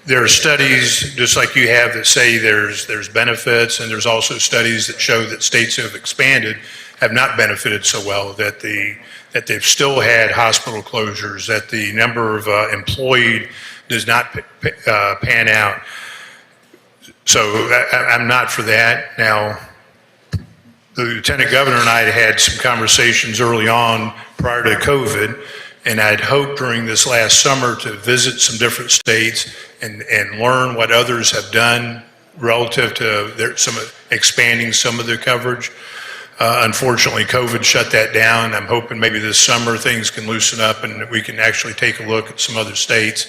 There are studies, just like you have, that say there's benefits, and there's also studies that show that states who have expanded have not benefited so well, that they've still had hospital closures, that the number of employed does not pan out. So I'm not for that. Now, the Lieutenant Governor and I had some conversations early on prior to COVID, and I'd hoped during this last summer to visit some different states and learn what others have done relative to expanding some of their coverage. Unfortunately, COVID shut that down. I'm hoping maybe this summer things can loosen up and we can actually take a look at some other states,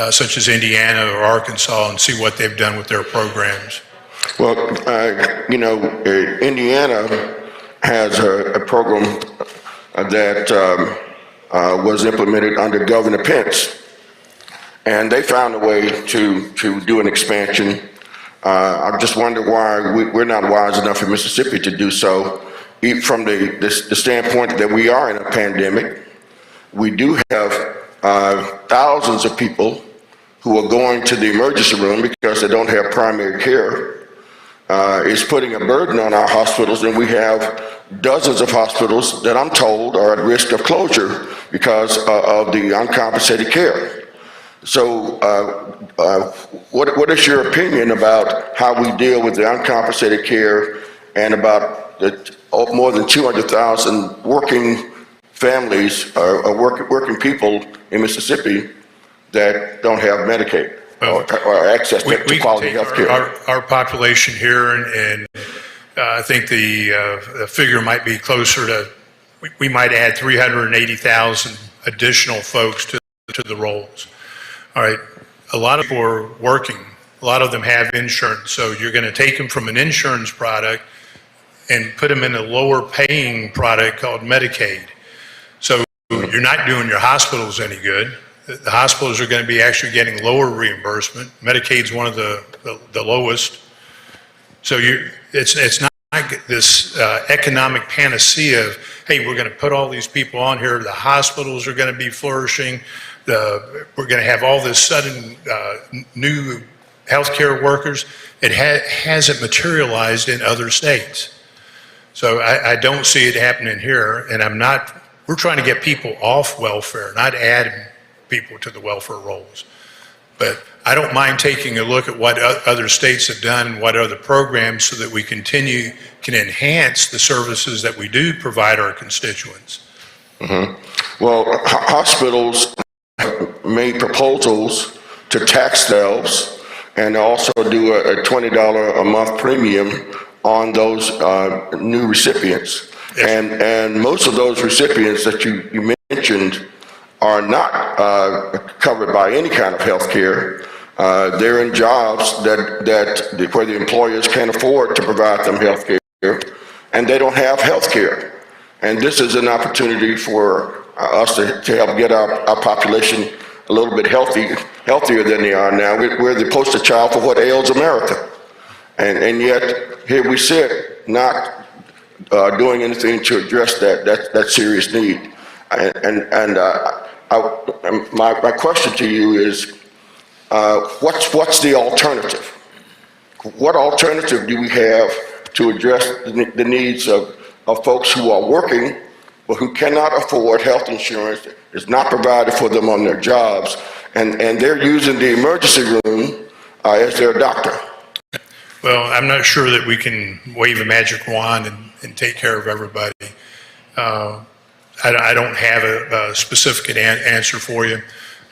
such as Indiana or Arkansas, and see what they've done with their programs. Well, Indiana has a program that was implemented under Governor Pence, and they found a way to do an expansion. I just wonder why we're not wise enough in Mississippi to do so. From the standpoint that we are in a pandemic, we do have thousands of people who are going to the emergency room because they don't have primary care. is putting a burden on our hospitals, and we have dozens of hospitals that I'm told are at risk of closure because of the uncompensated care. So what is your opinion about how we deal with the uncompensated care and about the more than 200,000 working families, working people in Mississippi that don't have Medicaid or access to quality health care? Our population here, and I think the figure might be closer to, we might add 380,000 additional folks to the rolls. All right, a lot of people are working. A lot of them have insurance, so you're going to take them from an insurance product and put them in a lower paying product called Medicaid. So you're not doing your hospitals any good. The hospitals are going to be actually getting lower reimbursement. Medicaid's one of the lowest. So it's not like this economic panacea of, hey, we're going to put all these people on here. The hospitals are going to be flourishing. We're going to have all this sudden new healthcare workers. It hasn't materialized in other states. So I don't see it happening here, and we're trying to get people off welfare, not adding people to the welfare rolls. But I don't mind taking a look at what other states have done and what other programs so that we can enhance the services that we do provide our constituents. Mm-hmm. Well, hospitals made proposals to tax themselves and also do a $20 a month premium on those new recipients. Yes. And most of those recipients that you mentioned are not covered by any kind of health care. They're in jobs where the employers can't afford to provide them health care, and they don't have health care. And this is an opportunity for us to help get our population a little bit healthier than they are now. We're the poster child for what ails America. And yet, here we sit, not doing anything to address that serious need. My question to you is, what's the alternative? What alternative do we have to address the needs of folks who are working but who cannot afford health insurance, is not provided for them on their jobs, and they're using the emergency room as their doctor? Well, I'm not sure that we can wave a magic wand and take care of everybody. I don't have a specific answer for you.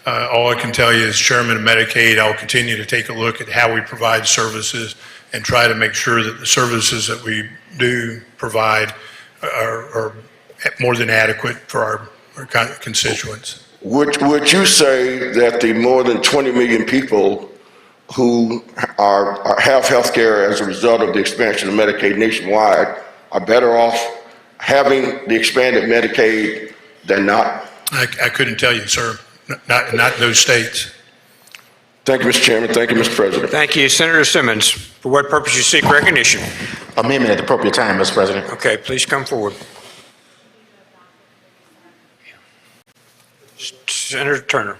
All I can tell you is, Chairman of Medicaid, I'll continue to take a look at how we provide services and try to make sure that the services that we do provide are more than adequate for our constituents. Would you say that the more than 20 million people who have health care as a result of the expansion of Medicaid nationwide are better off having the expanded Medicaid than not? I couldn't tell you, sir. Not those states. Thank you, Mr. Chairman. Thank you, Mr. President. Thank you. Senator Simmons, for what purpose you seek recognition? Amendment at the appropriate time, Mr. President. Okay, please come forward. Senator Turner,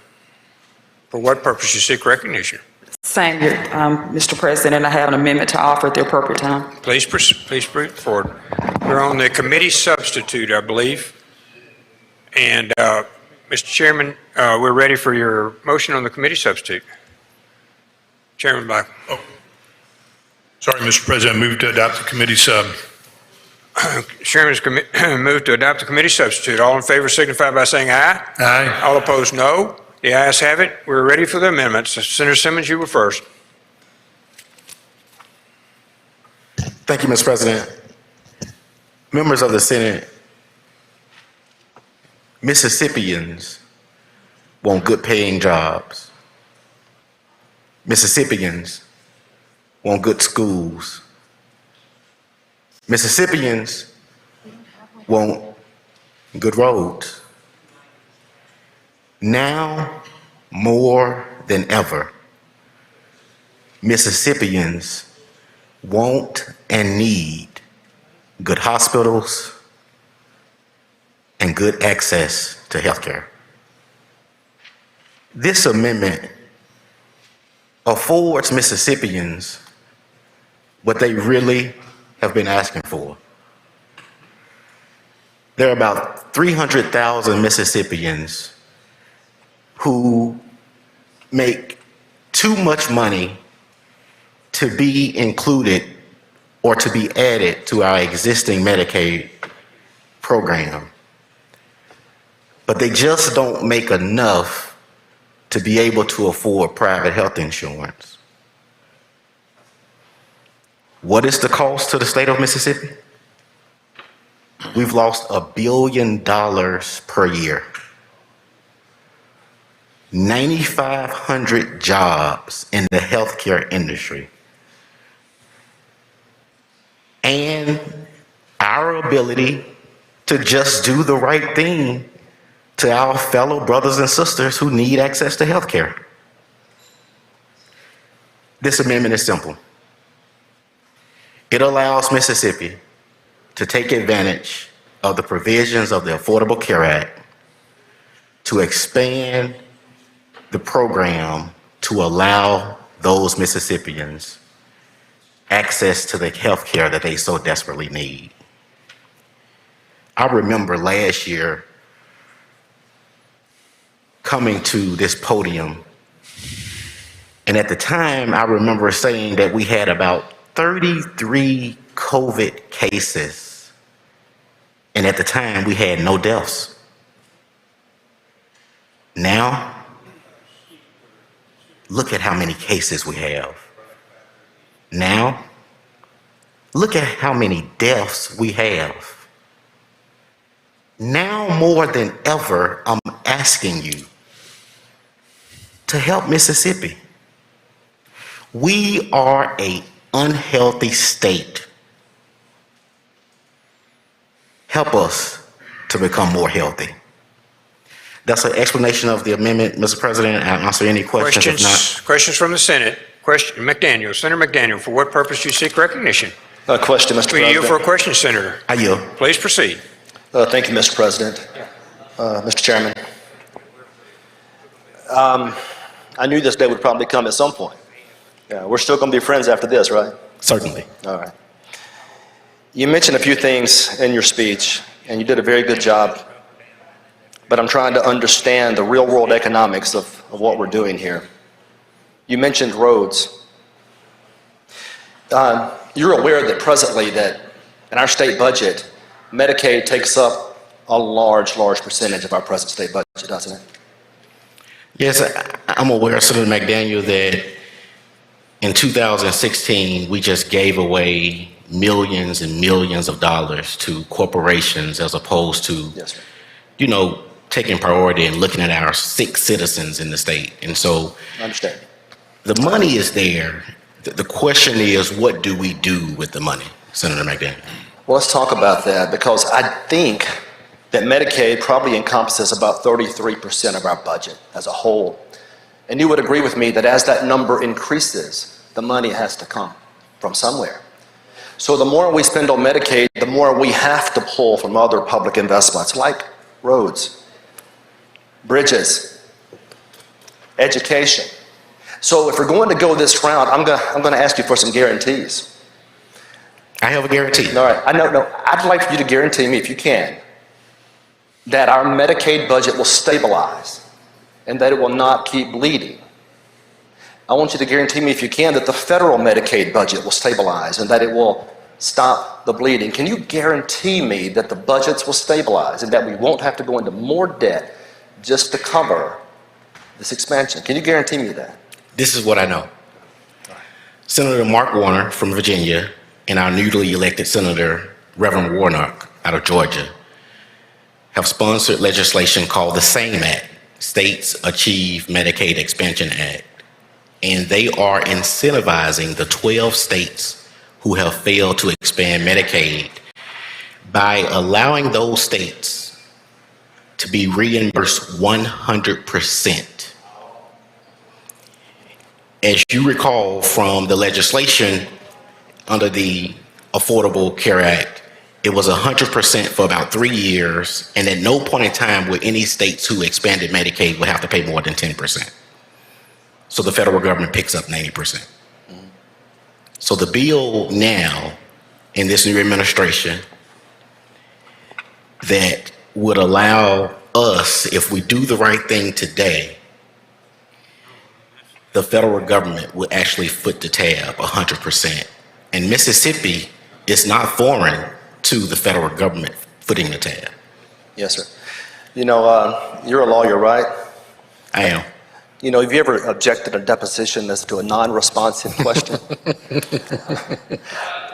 for what purpose you seek recognition? Same here, Mr. President. I have an amendment to offer at the appropriate time. Please proceed forward. We're on the committee substitute, I believe. And Mr. Chairman, we're ready for your motion on the committee substitute. Chairman Black. Oh, sorry, Mr. President, I move to adopt the committee sub. Chairman's moved to adopt the committee substitute. All in favor signify by saying aye. Aye. All opposed, no. The ayes have it. We're ready for the amendments. Senator Simmons, you were first. Thank you, Mr. President. Members of the Senate, Mississippians want good paying jobs. Mississippians want good schools. Mississippians want good roads. Now, more than ever, Mississippians want and need good hospitals and good access to health care. This amendment affords Mississippians what they really have been asking for. There are about 300,000 Mississippians who make too much money to be included or to be added to our existing Medicaid program. But they just don't make enough to be able to afford private health insurance. What is the cost to the state of Mississippi? We've lost $1 billion per year. 9,500 jobs in the healthcare industry. And our ability to just do the right thing to our fellow brothers and sisters who need access to healthcare. This amendment is simple. It allows Mississippi to take advantage of the provisions of the Affordable Care Act to expand the program to allow those Mississippians access to the health care that they so desperately need. I remember last year coming to this podium, and at the time I remember saying that we had about 33 COVID cases, and at the time we had no deaths. Now, look at how many cases we have. Now, look at how many deaths we have. Now more than ever, I'm asking you to help Mississippi. We are an unhealthy state. Help us to become more healthy. That's an explanation of the amendment, Mr. President. I'll answer any questions. If not, Questions from the Senate. Question, McDaniel. Senator McDaniel, for what purpose do you seek recognition? A question, Mr. We President. yield for a question, Senator. I yield. Please proceed. Thank you, Mr. President. Mr. Chairman, I knew this day would probably come at some point. We're still going to be friends after this, right? Certainly. All right. You mentioned a few things in your speech, and you did a very good job, but I'm trying to understand the real-world economics of what we're doing here. You mentioned roads. You're aware that presently that in our state budget, Medicaid takes up a large percentage of our present state budget, doesn't it? yes, I'm aware, Senator McDaniel, that in 2016, we just gave away millions and millions of dollars to corporations as opposed to, Yes, sir. Taking priority and looking at our sick citizens in the state. And so I understand. the money is there. The question is, what do we do with the money, Senator McDaniel? Well, let's talk about that, because I think that Medicaid probably encompasses about 33% of our budget as a whole. And you would agree with me that as that number increases, the money has to come from somewhere. So the more we spend on Medicaid, the more we have to pull from other public investments like roads, bridges, education. So if we're going to go this route, I'm going to ask you for some guarantees. I have a guarantee. All right. I'd like for you to guarantee me, if you can, that our Medicaid budget will stabilize and that it will not keep bleeding. I want you to guarantee me, if you can, that the federal Medicaid budget will stabilize and that it will stop the bleeding. Can you guarantee me that the budgets will stabilize and that we won't have to go into more debt just to cover this expansion? Can you guarantee me that? This is what I know. Senator Mark Warner from Virginia and our newly elected Senator Reverend Warnock out of Georgia have sponsored legislation called the SAME Act, States Achieve Medicaid Expansion Act. And they are incentivizing the 12 states who have failed to expand Medicaid by allowing those states to be reimbursed 100%. As you recall from the legislation under the Affordable Care Act, it was 100% for about 3 years, and at no point in time would any states who expanded Medicaid would have to pay more than 10%. So the federal government picks up 90%. So the bill now in this new administration that would allow us, if we do the right thing today, the federal government would actually foot the tab 100%. And Mississippi is not foreign to the federal government footing the tab. Yes, sir. You know, you're a lawyer, right? I am. You know, have you ever objected a deposition as to a non-responsive question?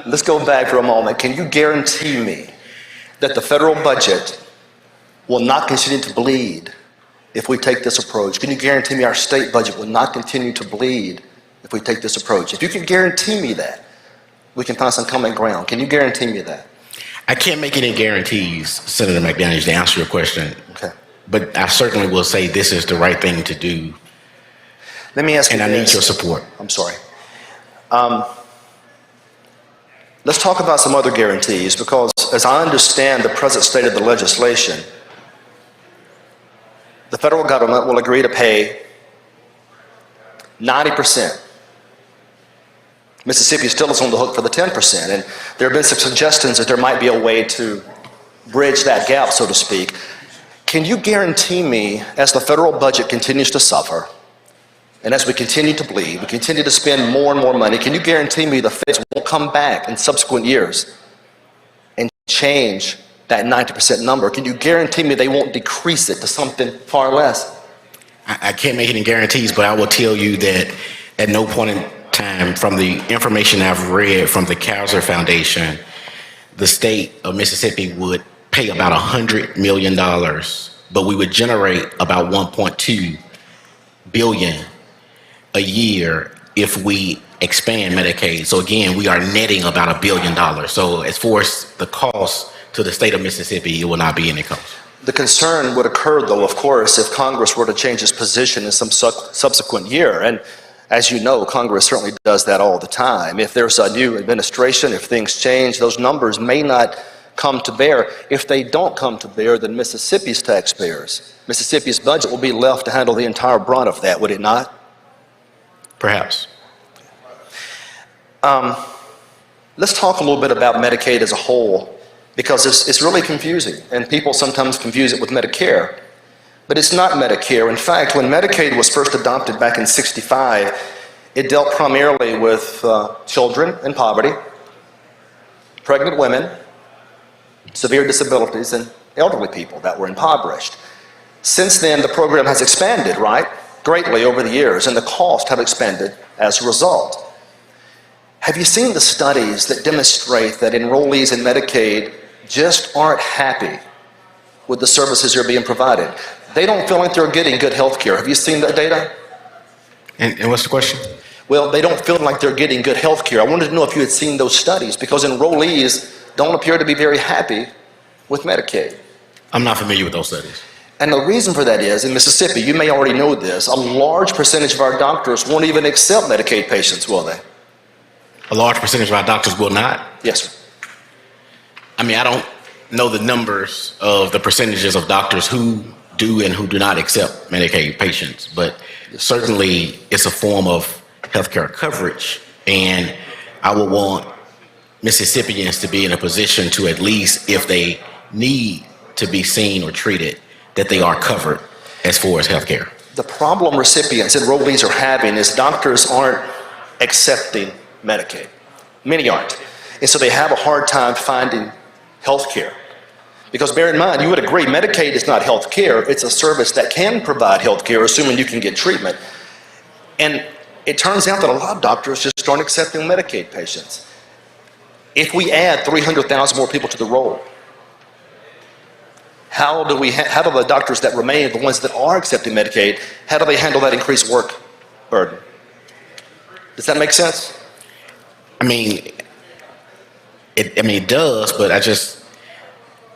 Let's go back for a moment. Can you guarantee me that the federal budget will not continue to bleed if we take this approach? Can you guarantee me our state budget will not continue to bleed if we take this approach? If you can guarantee me that, we can find some common ground. Can you guarantee me that? I can't make any guarantees, Senator McDaniels, to answer your question. Okay. But I certainly will say this is the right thing to do. Let me ask you and I this. need your support. I'm sorry. Let's talk about some other guarantees, because as I understand the present state of the legislation, the federal government will agree to pay 90%. Mississippi still is on the hook for the 10%, and there have been some suggestions that there might be a way to bridge that gap, so to speak. Can you guarantee me, as the federal budget continues to suffer, and as we continue to bleed, we continue to spend more and more money, can you guarantee me the feds won't come back in subsequent years and change that 90% number? Can you guarantee me they won't decrease it to something far less? I can't make any guarantees, but I will tell you that at no point in time, from the information I've read from the Kaiser Foundation, the state of Mississippi would pay about $100 million, but we would generate about $1.2 billion a year if we expand Medicaid. So again, we are netting about $1 billion. So as far as the cost to the state of Mississippi, it will not be any cost. The concern would occur, though, of course, if Congress were to change its position in some subsequent year. And as you know, Congress certainly does that all the time. If there's a new administration, if things change, those numbers may not come to bear. If they don't come to bear, then Mississippi's taxpayers, Mississippi's budget will be left to handle the entire brunt of that, would it not? Perhaps. Let's talk a little bit about Medicaid as a whole, because it's really confusing, and people sometimes confuse it with Medicare. But it's not Medicare. In fact, when Medicaid was first adopted back in '65, it dealt primarily with children in poverty, pregnant women, severe disabilities, and elderly people that were impoverished. Since then, the program has expanded, right? Greatly over the years, and the costs have expanded as a result. Have you seen the studies that demonstrate that enrollees in Medicaid just aren't happy with the services that are being provided? They don't feel like they're getting good health care. Have you seen that data? And what's the question? Well, they don't feel like they're getting good health care. I wanted to know if you had seen those studies, because enrollees don't appear to be very happy with Medicaid. I'm not familiar with those studies. And the reason for that is, in Mississippi, you may already know this, a large percentage of our doctors won't even accept Medicaid patients, will they? A large percentage of our doctors will not? Yes, sir. I mean, I don't know the numbers of the percentages of doctors who do and who do not accept Medicaid patients, but certainly it's a form of healthcare coverage, and I would want Mississippians to be in a position to, at least if they need to be seen or treated, that they are covered as far as healthcare. The problem recipients, enrollees are having is doctors aren't accepting Medicaid. Many aren't. And so they have a hard time finding health care. Because bear in mind, you would agree, Medicaid is not health care. It's a service that can provide health care, assuming you can get treatment. And it turns out that a lot of doctors just aren't accepting Medicaid patients. If we add 300,000 more people to the roll, how do the doctors that remain, the ones that are accepting Medicaid, how do they handle that increased work burden? Does that make sense? I mean, it does, but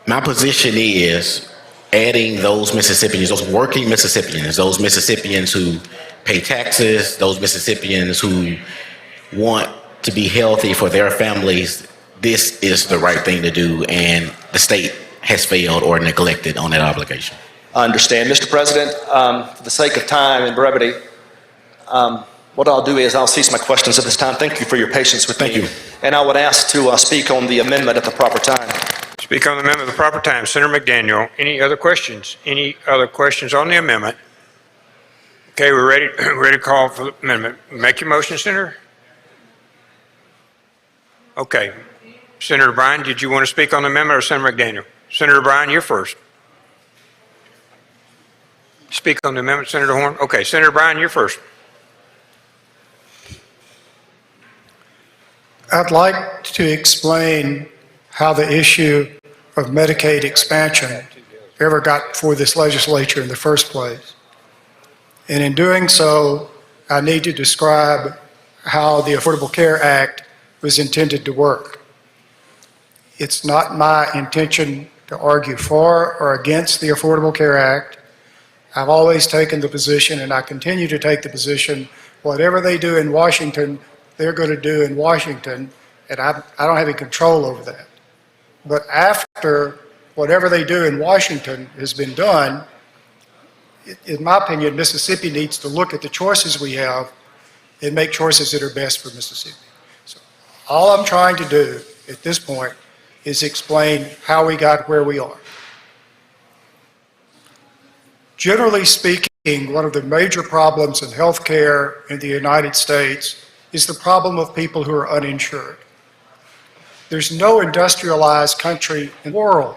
my position is adding those Mississippians, those working Mississippians, those Mississippians who pay taxes, those Mississippians who want to be healthy for their families. This is the right thing to do, and the state has failed or neglected on that obligation. I understand. Mr. President, for the sake of time and brevity, What I'll do is I'll cease my questions at this time. Thank you for your patience with me. Thank you. And I would ask to speak on the amendment at the proper time. Speak on the amendment at the proper time. Senator McDaniel, any other questions? Any other questions on the amendment? Okay, we're ready to call for the amendment. Make your motion, Senator. Okay. Senator Bryan, did you want to speak on the amendment or Senator McDaniel? Senator Bryan, you're first. Speak on the amendment, Senator Horn? Okay, Senator Bryan, you're first. I'd like to explain how the issue of Medicaid expansion ever got before this legislature in the first place. And in doing so, I need to describe how the Affordable Care Act was intended to work. It's not my intention to argue for or against the Affordable Care Act. I've always taken the position, and I continue to take the position, whatever they do in Washington, they're going to do in Washington, and I don't have any control over that. But after whatever they do in Washington has been done, in my opinion, Mississippi needs to look at the choices we have and make choices that are best for Mississippi. So all I'm trying to do at this point is explain how we got where we are. Generally speaking, one of the major problems in healthcare in the United States is the problem of people who are uninsured. There's no industrialized country in the world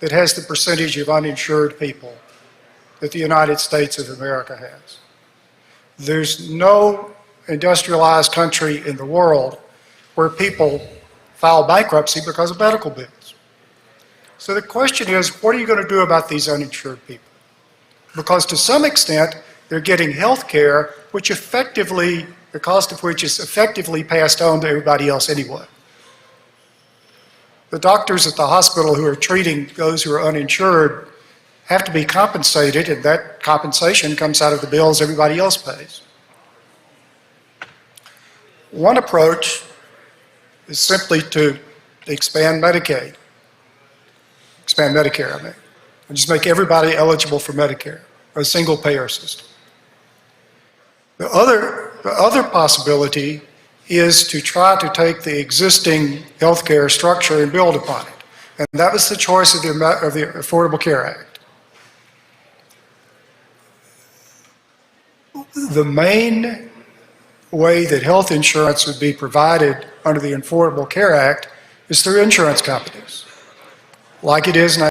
that has the percentage of uninsured people that the United States of America has. There's no industrialized country in the world where people file bankruptcy because of medical bills. So the question is, what are you going to do about these uninsured people? Because to some extent, they're getting health care, which effectively, the cost of which is effectively passed on to everybody else anyway. The doctors at the hospital who are treating those who are uninsured have to be compensated, and that compensation comes out of the bills everybody else pays. One approach is simply to expand Medicaid. Expand Medicare, I mean. And just make everybody eligible for Medicare, a single payer system. The other possibility is to try to take the existing healthcare structure and build upon it. And that was the choice of the Affordable Care Act. The main way that health insurance would be provided under the Affordable Care Act is through insurance companies, like it is now.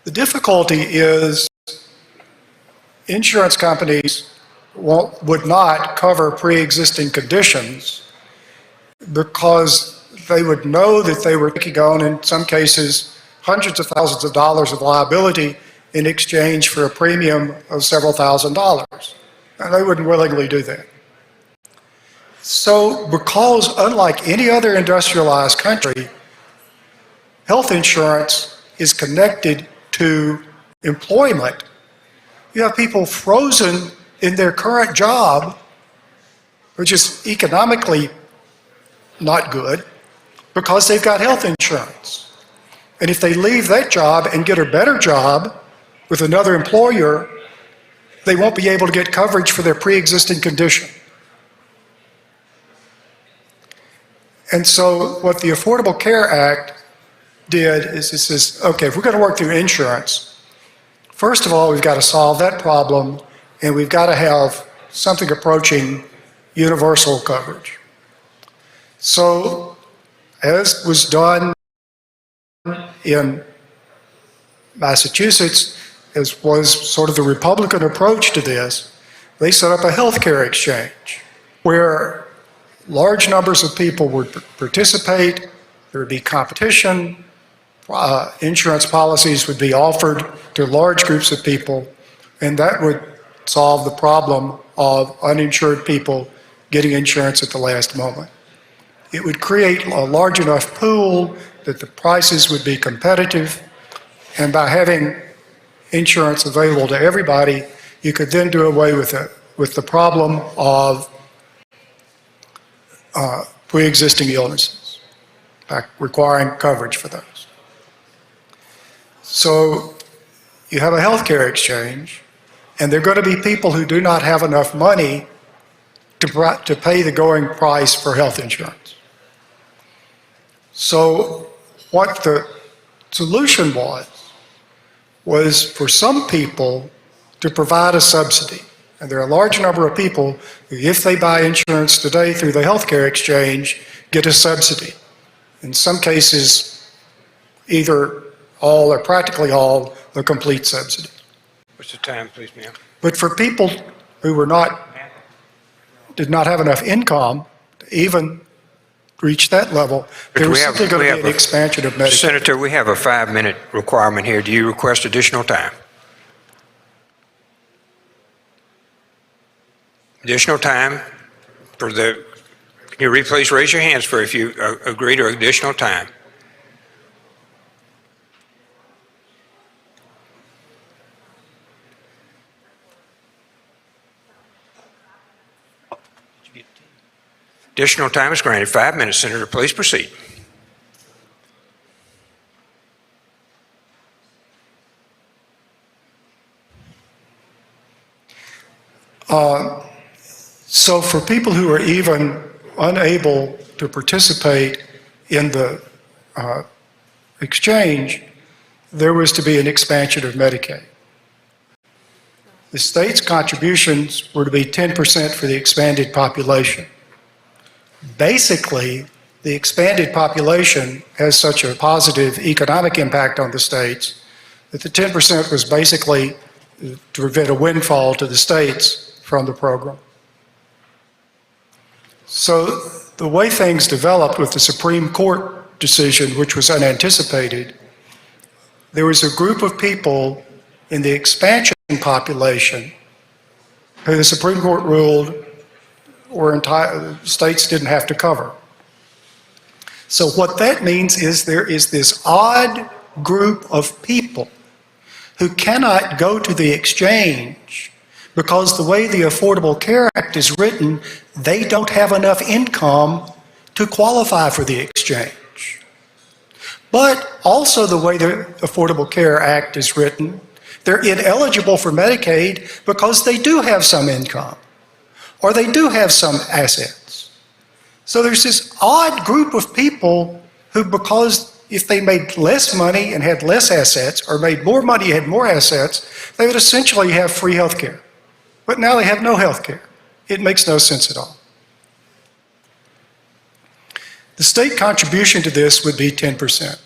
The difficulty is insurance companies would not cover pre-existing conditions because they would know that they were taking on, in some cases, hundreds of thousands of dollars of liability in exchange for a premium of several $1,000s. And they wouldn't willingly do that. So because unlike any other industrialized country, health insurance is connected to employment. You have people frozen in their current job, which is economically not good, because they've got health insurance. And if they leave that job and get a better job with another employer, they won't be able to get coverage for their pre-existing condition. And so what the Affordable Care Act did is it says, okay, if we're going to work through insurance, first of all, we've got to solve that problem, and we've got to have something approaching universal coverage. So, as was done in Massachusetts, as was sort of the Republican approach to this, they set up a healthcare exchange where large numbers of people would participate, there would be competition, insurance policies would be offered to large groups of people, and that would solve the problem of uninsured people getting insurance at the last moment. It would create a large enough pool that the prices would be competitive, and by having insurance available to everybody, you could then do away with the problem of pre-existing illnesses, by requiring coverage for those. So you have a healthcare exchange, And there are going to be people who do not have enough money to pay the going price for health insurance. So what the solution was for some people to provide a subsidy. And there are a large number of people who, if they buy insurance today through the healthcare exchange, get a subsidy. In some cases, either all or practically all, the complete subsidy. What's the time, please, ma'am? But for people who did not have enough income to even reach that level, there was simply going to be an expansion of Medicaid. Senator, we have a 5-minute requirement here. Do you request additional time? Additional time for the, can you please raise your hands for if you agree to additional time? Additional time is granted. 5 minutes, Senator. Please proceed. So for people who are even unable to participate in the exchange, there was to be an expansion of Medicaid. The state's contributions were to be 10% for the expanded population. Basically, the expanded population has such a positive economic impact on the states that the 10% was basically to prevent a windfall to the states from the program. So the way things developed with the Supreme Court decision, which was unanticipated, there was a group of people in the expansion population who the Supreme Court ruled states didn't have to cover. So what that means is there is this odd group of people who cannot go to the exchange because the way the Affordable Care Act is written, they don't have enough income to qualify for the exchange. But also the way the Affordable Care Act is written, they're ineligible for Medicaid because they do have some income or they do have some assets. So there's this odd group of people who, because if they made less money and had less assets, or made more money and had more assets, they would essentially have free health care. But now they have no health care. It makes no sense at all. The state contribution to this would be 10%.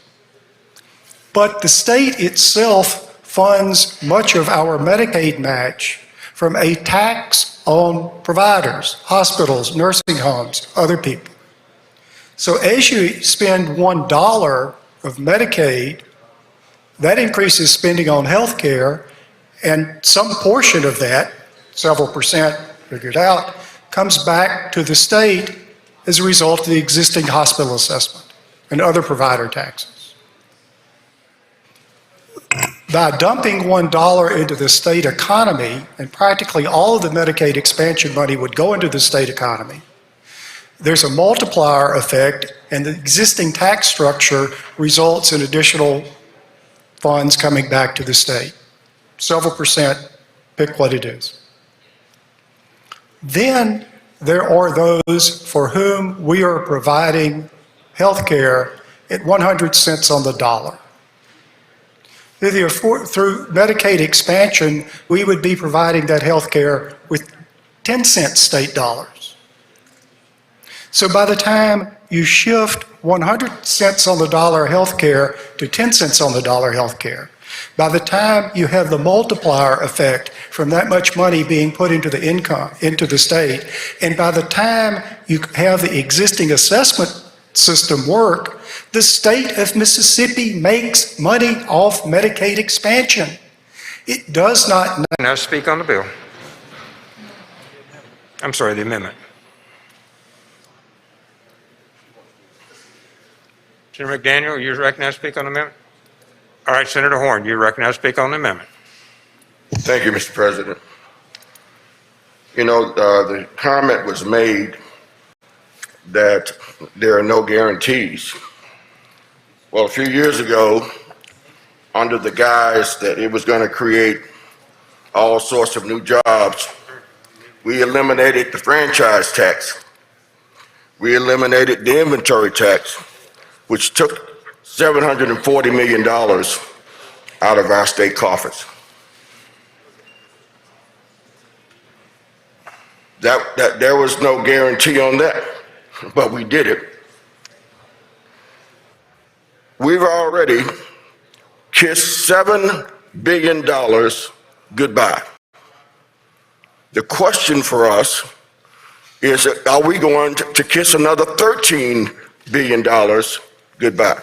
But the state itself funds much of our Medicaid match from a tax on providers, hospitals, nursing homes, other people. So as you spend $1 of Medicaid, that increases spending on health care, and some portion of that, several percent figured out, comes back to the state as a result of the existing hospital assessment and other provider taxes. By dumping $1 into the state economy, and practically all of the Medicaid expansion money would go into the state economy, there's a multiplier effect, and the existing tax structure results in additional funds coming back to the state. Several percent, pick what it is. Then there are those for whom we are providing health care at 100 cents on the dollar. Through Medicaid expansion, we would be providing that health care with 10-cent state dollars. So by the time you shift 100 cents on the dollar health care to 10 cents on the dollar health care, by the time you have the multiplier effect from that much money being put into the income, into the state, and by the time you have the existing assessment system work, the state of Mississippi makes money off Medicaid expansion. It does not. Now speak on the bill. I'm sorry, the amendment. Senator McDaniel, you recognize to speak on the amendment? All right, Senator Horn, you recognize to speak on the amendment. Thank you, Mr. President. You know, the comment was made that there are no guarantees. Well, a few years ago, under the guise that it was going to create all sorts of new jobs. We eliminated the franchise tax. We eliminated the inventory tax, which took $740 million out of our state coffers. There was no guarantee on that, but we did it. We've already kissed $7 billion goodbye. The question for us is, are we going to kiss another $13 billion goodbye?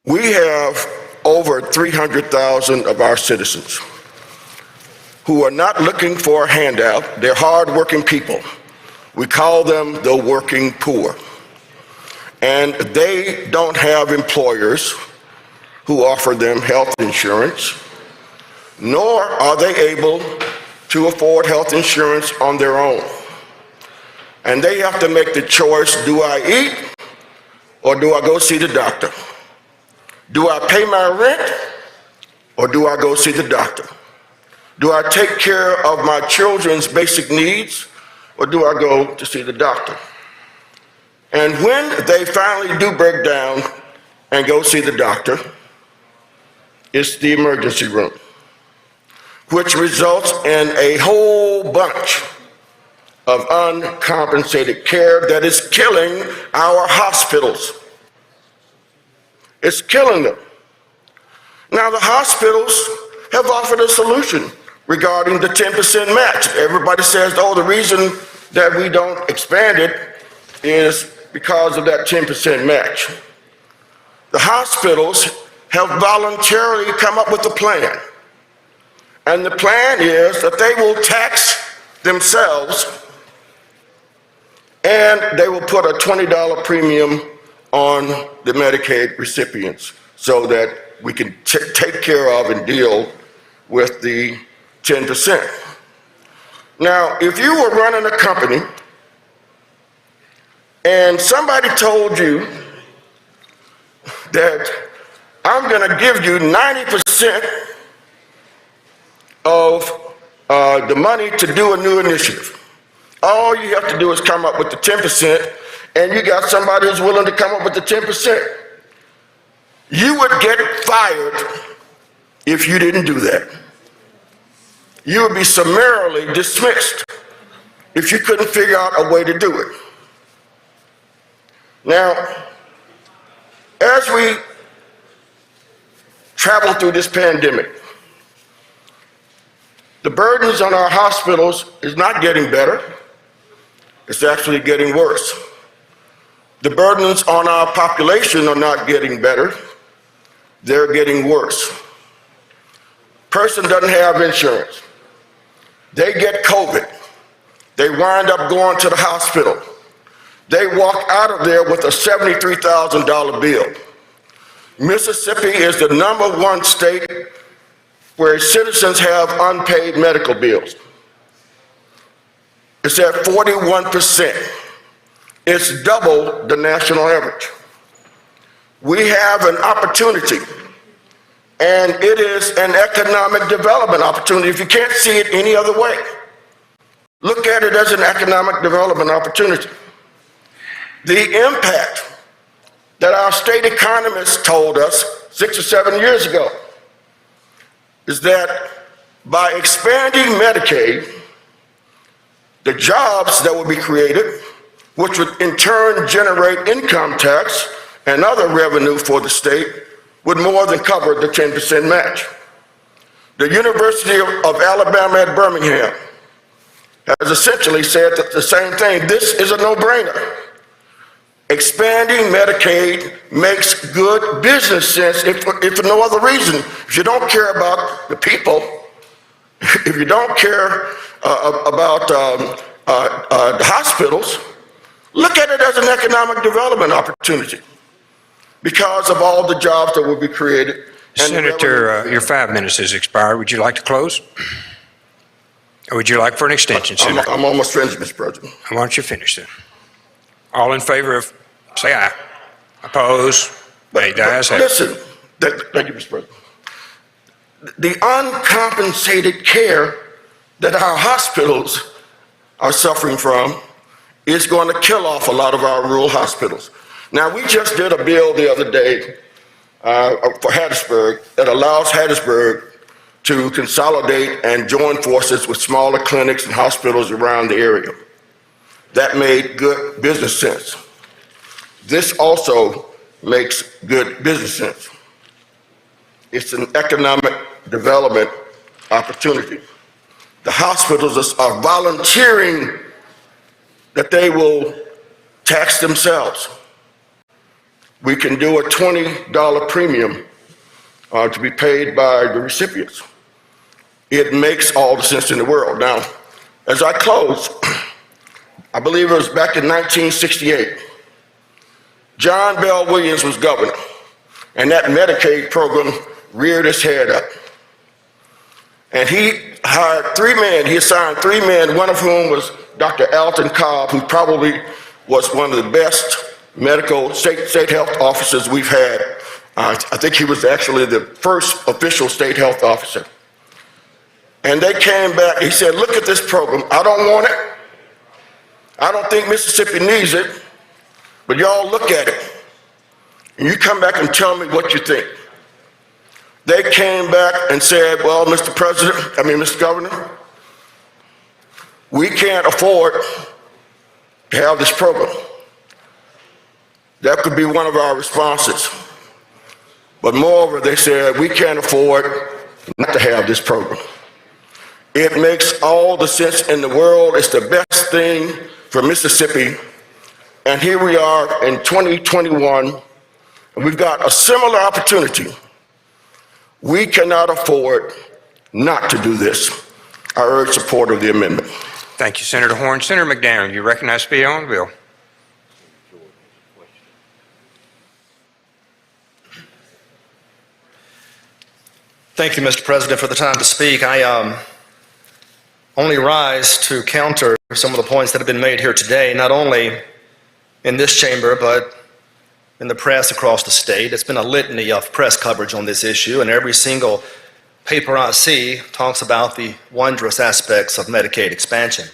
We have over 300,000 of our citizens who are not looking for a handout. They're hardworking people. We call them the working poor. And they don't have employers who offer them health insurance, nor are they able to afford health insurance on their own. And they have to make the choice, do I eat or do I go see the doctor? Do I pay my rent or do I go see the doctor? Do I take care of my children's basic needs or do I go to see the doctor? And when they finally do break down and go see the doctor, it's the emergency room, which results in a whole bunch of uncompensated care that is killing our hospitals. It's killing them. Now, the hospitals have offered a solution regarding the 10% match. Everybody says, oh, the reason that we don't expand it is because of that 10% match. The hospitals have voluntarily come up with a plan. And the plan is that they will tax themselves and they will put a $20 premium on the Medicaid recipients so that we can take care of and deal with the 10%. Now, if you were running a company and somebody told you that I'm going to give you 90% of the money to do a new initiative. All you have to do is come up with the 10%, and you got somebody who's willing to come up with the 10%. You would get fired if you didn't do that. You would be summarily dismissed if you couldn't figure out a way to do it. Now, as we travel through this pandemic, the burdens on our hospitals is not getting better. It's actually getting worse. The burdens on our population are not getting better. They're getting worse. Person doesn't have insurance. They get COVID. They wind up going to the hospital. They walk out of there with a $73,000 bill. Mississippi is the #1 state where citizens have unpaid medical bills. It's at 41%. It's double the national average. We have an opportunity, and it is an economic development opportunity if you can't see it any other way. Look at it as an economic development opportunity. The impact that our state economists told us 6 or 7 years ago is that by expanding Medicaid, the jobs that will be created, which would in turn generate income tax and other revenue for the state, would more than cover the 10% match. The University of Alabama at Birmingham has essentially said the same thing. This is a no-brainer. Expanding Medicaid makes good business sense if for no other reason. If you don't care about the people, if you don't care about the hospitals, look at it as an economic development opportunity because of all the jobs that will be created. Senator, your 5 minutes has expired. Would you like to close? Or would you like for an extension, Senator? I'm almost finished, Mr. President. Why don't you finish then? All in favor of, say aye. Oppose? Nay, the ayes have it. Listen, thank you, Mr. President. the uncompensated care that our hospitals are suffering from is going to kill off a lot of our rural hospitals. Now, we just did a bill the other day for Hattiesburg that allows Hattiesburg to consolidate and join forces with smaller clinics and hospitals around the area. That made good business sense. This also makes good business sense. It's an economic development opportunity. The hospitals are volunteering that they will tax themselves. We can do a $20 premium to be paid by the recipients. It makes all the sense in the world. Now, as I close, I believe it was back in 1968, John Bell Williams was governor, and that Medicaid program reared its head up. And he hired 3 men, he assigned 3 men, one of whom was Dr. Alton Cobb, who probably was one of the best medical state health officers we've had. I think he was actually the first official state health officer. And they came back, he said, look at this program, I don't want it. I don't think Mississippi needs it, but y'all look at it. And you come back and tell me what you think. They came back and said, well, Mr. Governor, we can't afford to have this program. That could be one of our responses. But moreover, they said, we can't afford not to have this program. It makes all the sense in the world. It's the best thing for Mississippi. And here we are in 2021, and we've got a similar opportunity. We cannot afford not to do this. I urge support of the amendment. Thank you, Senator Horn. Senator McDaniel, you recognize to be on the bill. Thank you, Mr. President, for the time to speak. I only rise to counter some of the points that have been made here today, not only in this chamber, but in the press across the state. It's been a litany of press coverage on this issue, and every single paper I see talks about the wondrous aspects of Medicaid expansion.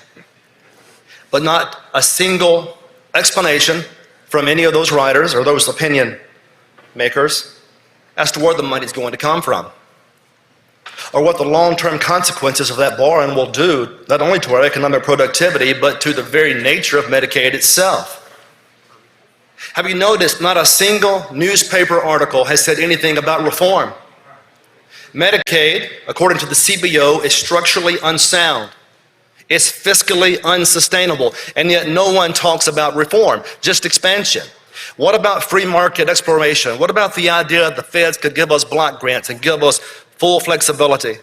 But not a single explanation from any of those writers or those opinion makers as to where the money is going to come from, or what the long-term consequences of that borrowing will do, not only to our economic productivity, but to the very nature of Medicaid itself. Have you noticed not a single newspaper article has said anything about reform? Medicaid, according to the CBO, is structurally unsound. It's fiscally unsustainable, and yet no one talks about reform, just expansion. What about free market exploration? What about the idea that the feds could give us block grants and give us full flexibility?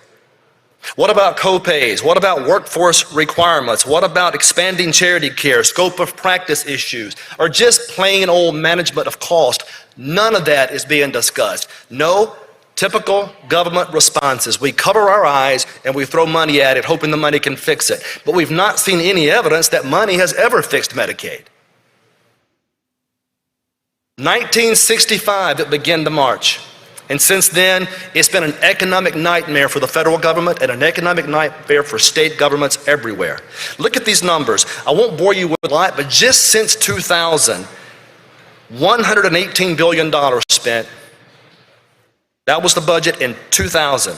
What about co-pays? What about workforce requirements? What about expanding charity care, scope of practice issues, or just plain old management of cost? None of that is being discussed. No, typical government responses. We cover our eyes and we throw money at it, hoping the money can fix it. But we've not seen any evidence that money has ever fixed Medicaid. 1965, it began to march. And since then, it's been an economic nightmare for the federal government and an economic nightmare for state governments everywhere. Look at these numbers. I won't bore you with a lot, but just since 2000, $118 billion spent. That was the budget in 2000.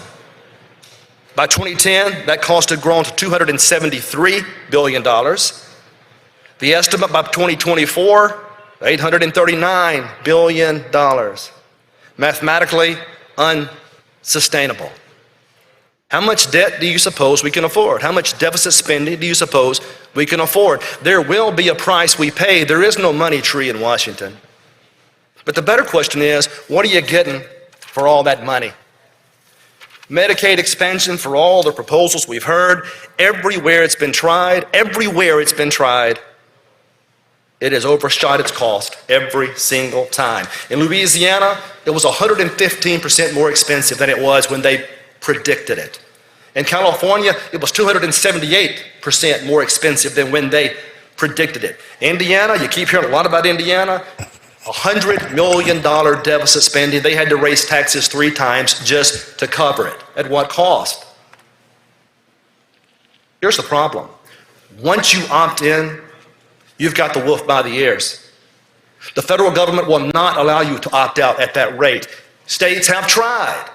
By 2010, that cost had grown to $273 billion. The estimate by 2024, $839 billion. Mathematically unsustainable. How much debt do you suppose we can afford? How much deficit spending do you suppose we can afford? There will be a price we pay. There is no money tree in Washington. But the better question is, what are you getting for all that money? Medicaid expansion, for all the proposals we've heard, everywhere it's been tried, it has overshot its cost every single time. In Louisiana, it was 115% more expensive than it was when they predicted it. In California, it was 278% more expensive than when they predicted it. Indiana, you keep hearing a lot about Indiana. $100 million deficit spending. They had to raise taxes 3 times just to cover it. At what cost? Here's the problem. Once you opt in, you've got the wolf by the ears. The federal government will not allow you to opt out at that rate. States have tried.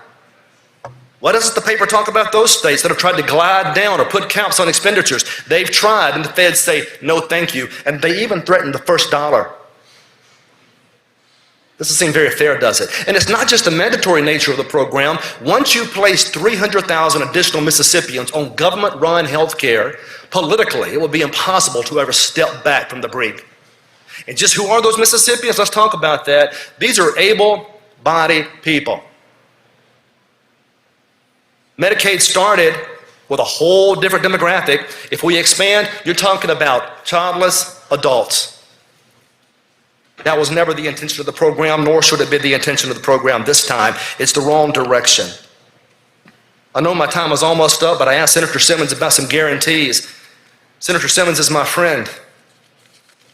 What does the paper talk about those states that have tried to glide down or put caps on expenditures? They've tried, and the feds say, no, thank you. And they even threaten the first dollar. Doesn't seem very fair, does it? And it's not just the mandatory nature of the program. Once you place 300,000 additional Mississippians on government-run health care, politically, it will be impossible to ever step back from the brink. And just who are those Mississippians? Let's talk about that. These are able-bodied people. Medicaid started with a whole different demographic. If we expand, you're talking about childless adults. That was never the intention of the program, nor should it be the intention of the program this time. It's the wrong direction. I know my time is almost up, but I asked Senator Simmons about some guarantees. Senator Simmons is my friend,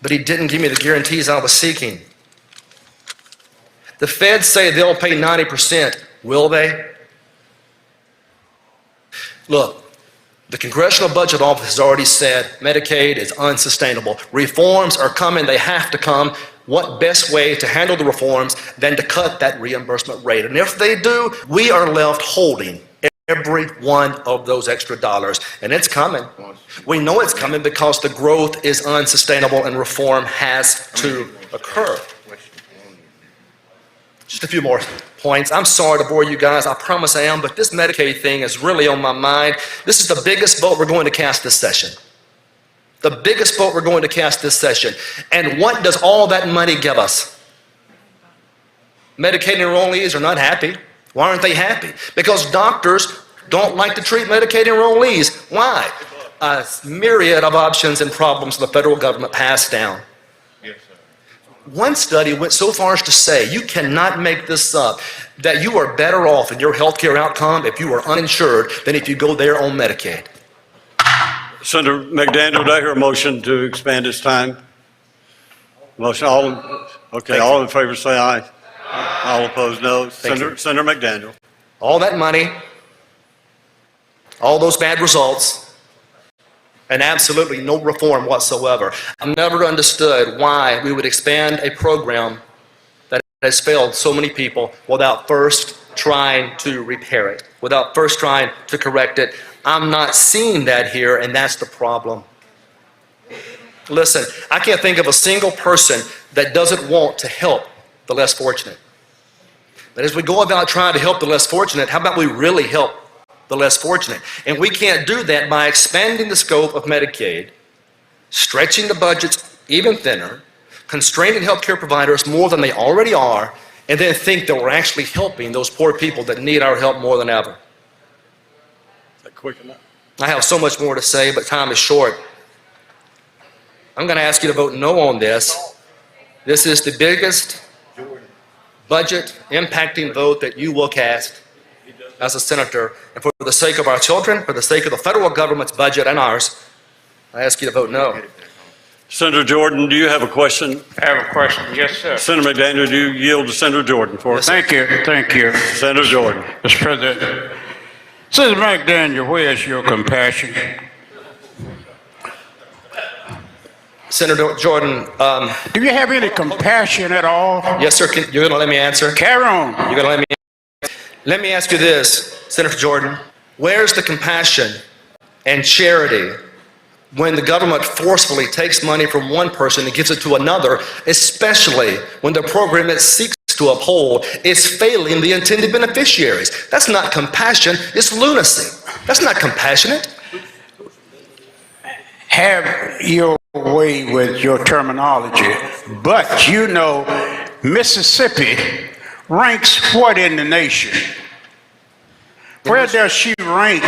but he didn't give me the guarantees I was seeking. The feds say they'll pay 90%. Will they? Look, the Congressional Budget Office has already said Medicaid is unsustainable. Reforms are coming. They have to come. What best way to handle the reforms than to cut that reimbursement rate? And if they do, we are left holding every one of those extra dollars. And it's coming. We know it's coming because the growth is unsustainable and reform has to occur. Just a few more points. I'm sorry to bore you guys. I promise I am, but this Medicaid thing is really on my mind. This is the biggest vote we're going to cast this session. The biggest vote we're going to cast this session. And what does all that money give us? Medicaid enrollees are not happy. Why aren't they happy? Because doctors don't like to treat Medicaid enrollees. Why? A myriad of options and problems the federal government passed down. One study went so far as to say, you cannot make this up, that you are better off in your healthcare outcome if you are uninsured than if you go there on Medicaid. Senator McDaniel, do I hear a motion to expand his time? Motion, all in favor say aye. All opposed, no. Senator McDaniel. All that money, all those bad results, and absolutely no reform whatsoever. I've never understood why we would expand a program that has failed so many people without first trying to repair it, without first trying to correct it. I'm not seeing that here, and that's the problem. Listen, I can't think of a single person that doesn't want to help the less fortunate. But as we go about trying to help the less fortunate, how about we really help the less fortunate? And we can't do that by expanding the scope of Medicaid, stretching the budgets even thinner, constraining healthcare providers more than they already are, and then think that we're actually helping those poor people that need our help more than ever. Is that quick enough? I have so much more to say, but time is short. I'm going to ask you to vote no on this. This is the biggest budget impacting vote that you will cast as a senator. And for the sake of our children, for the sake of the federal government's budget and ours, I ask you to vote no. Senator Jordan, do you have a question? I have a question. Yes, sir. Senator McDaniel, do you yield to Senator Jordan for it? Thank you. Thank you. Senator Jordan. Mr. President. Senator McDaniel, where's your compassion? Senator Jordan. Do you have any compassion at all? Yes, sir. You're going to let me answer? Carry on. You're going to let me answer? Let me ask you this, Senator Jordan. Where's the compassion and charity when the government forcefully takes money from one person and gives it to another, especially when the program it seeks to uphold is failing the intended beneficiaries? That's not compassion, it's lunacy. That's not compassionate. Have your way with your terminology, but you know Mississippi ranks what in the nation? Where does she rank?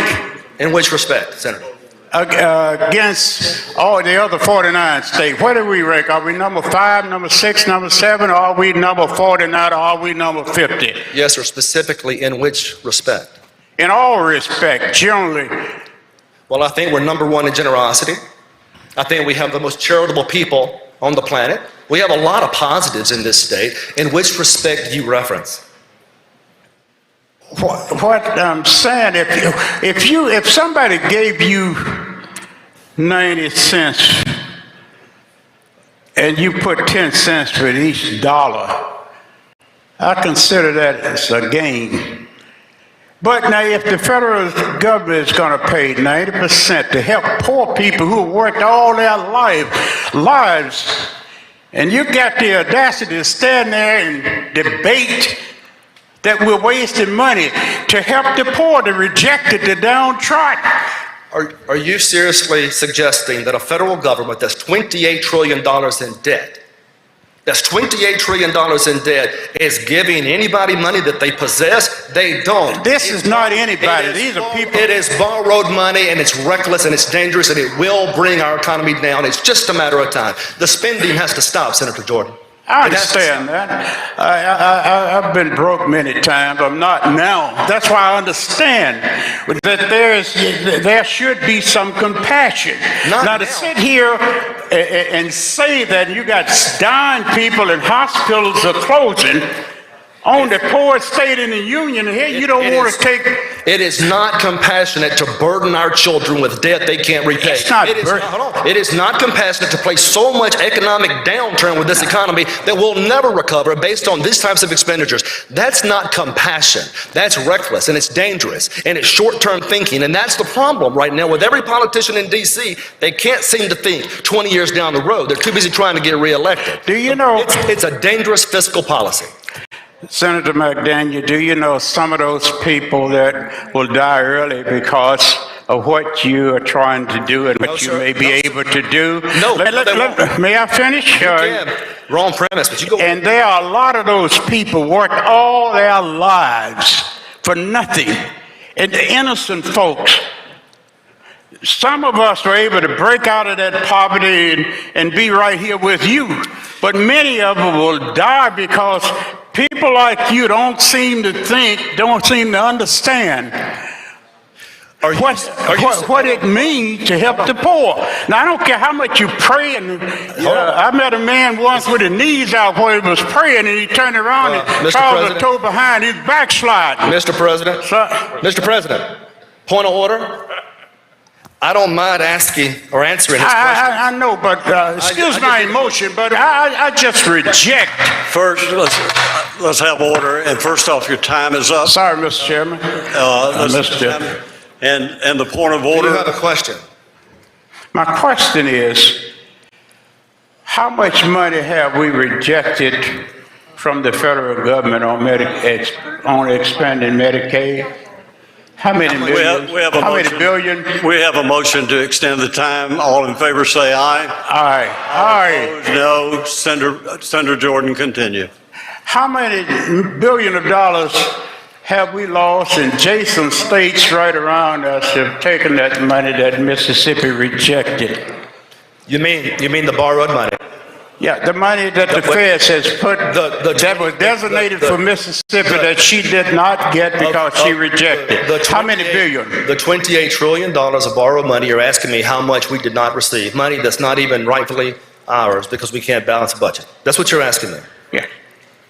In which respect, Senator? Against all the other 49 states. Where do we rank? Are we number 5, number 6, number 7, or are we number 49, or are we number 50? Yes, sir. Specifically in which respect? In all respect, generally. Well, I think we're number 1 in generosity. I think we have the most charitable people on the planet. We have a lot of positives in this state. In which respect do you reference? What I'm saying, if somebody gave you 90 cents and you put 10 cents with each dollar, I consider that as a gain. But now if the federal government is going to pay 90% to help poor people who worked all their lives, and you got the audacity to stand there and debate that we're wasting money to help the poor, the rejected, the downtrodden. Are you seriously suggesting that a federal government that's $28 trillion in debt, that's $28 trillion in debt, is giving anybody money that they possess? They don't. This is not anybody. These are people. It is borrowed money, and it's reckless, and it's dangerous, and it will bring our economy down. It's just a matter of time. The spending has to stop, Senator Jordan. I understand that. I've been broke many times. I'm not now. That's why I understand that there should be some compassion. Now to sit here and say that you got dying people and hospitals are closing on the poorest state in the union, and here you don't want to take. It is not compassionate to burden our children with debt they can't repay. It is not compassionate to place so much economic downturn with this economy that will never recover based on these types of expenditures. That's not compassion. That's reckless, and it's dangerous, and it's short-term thinking, and that's the problem right now with every politician in D.C. They can't seem to think 20 years down the road. They're too busy trying to get reelected. Do you know? It's a dangerous fiscal policy. Senator McDaniel, do you know some of those people that will die early because of what you are trying to do and what you may be able to do? No. May I finish? You can. Wrong premise, but you go. And there are a lot of those people worked all their lives for nothing. And the innocent folks. Some of us were able to break out of that poverty and be right here with you. But many of them will die because people like you don't seem to think, don't seem to understand what it means to help the poor. Now, I don't care how much you pray. I met a man once with his knees out where he was praying, and he turned around and crawled a toe behind. He's backsliding. Mr. President, Mr. President, point of order. I don't mind asking or answering his question. I know, but excuse my emotion, but I just reject. First, let's have order. And first off, your time is up. Sorry, Mr. Chairman. Mr. Chairman. And the point of order. You have a question. My question is, how much money have we rejected from the federal government on expanding Medicaid? How many millions? How many billion? We have a motion to extend the time. All in favor say aye. Aye. Opposed, no. Senator Jordan, continue. How many billion of dollars have we lost in adjacent states right around us have taken that money that Mississippi rejected? You mean the borrowed money? Yeah, the money that the feds has put, that was designated for Mississippi that she did not get because she rejected. How many billion? The $28 trillion of borrowed money, you're asking me how much we did not receive. Money that's not even rightfully ours because we can't balance a budget. That's what you're asking me. Yeah.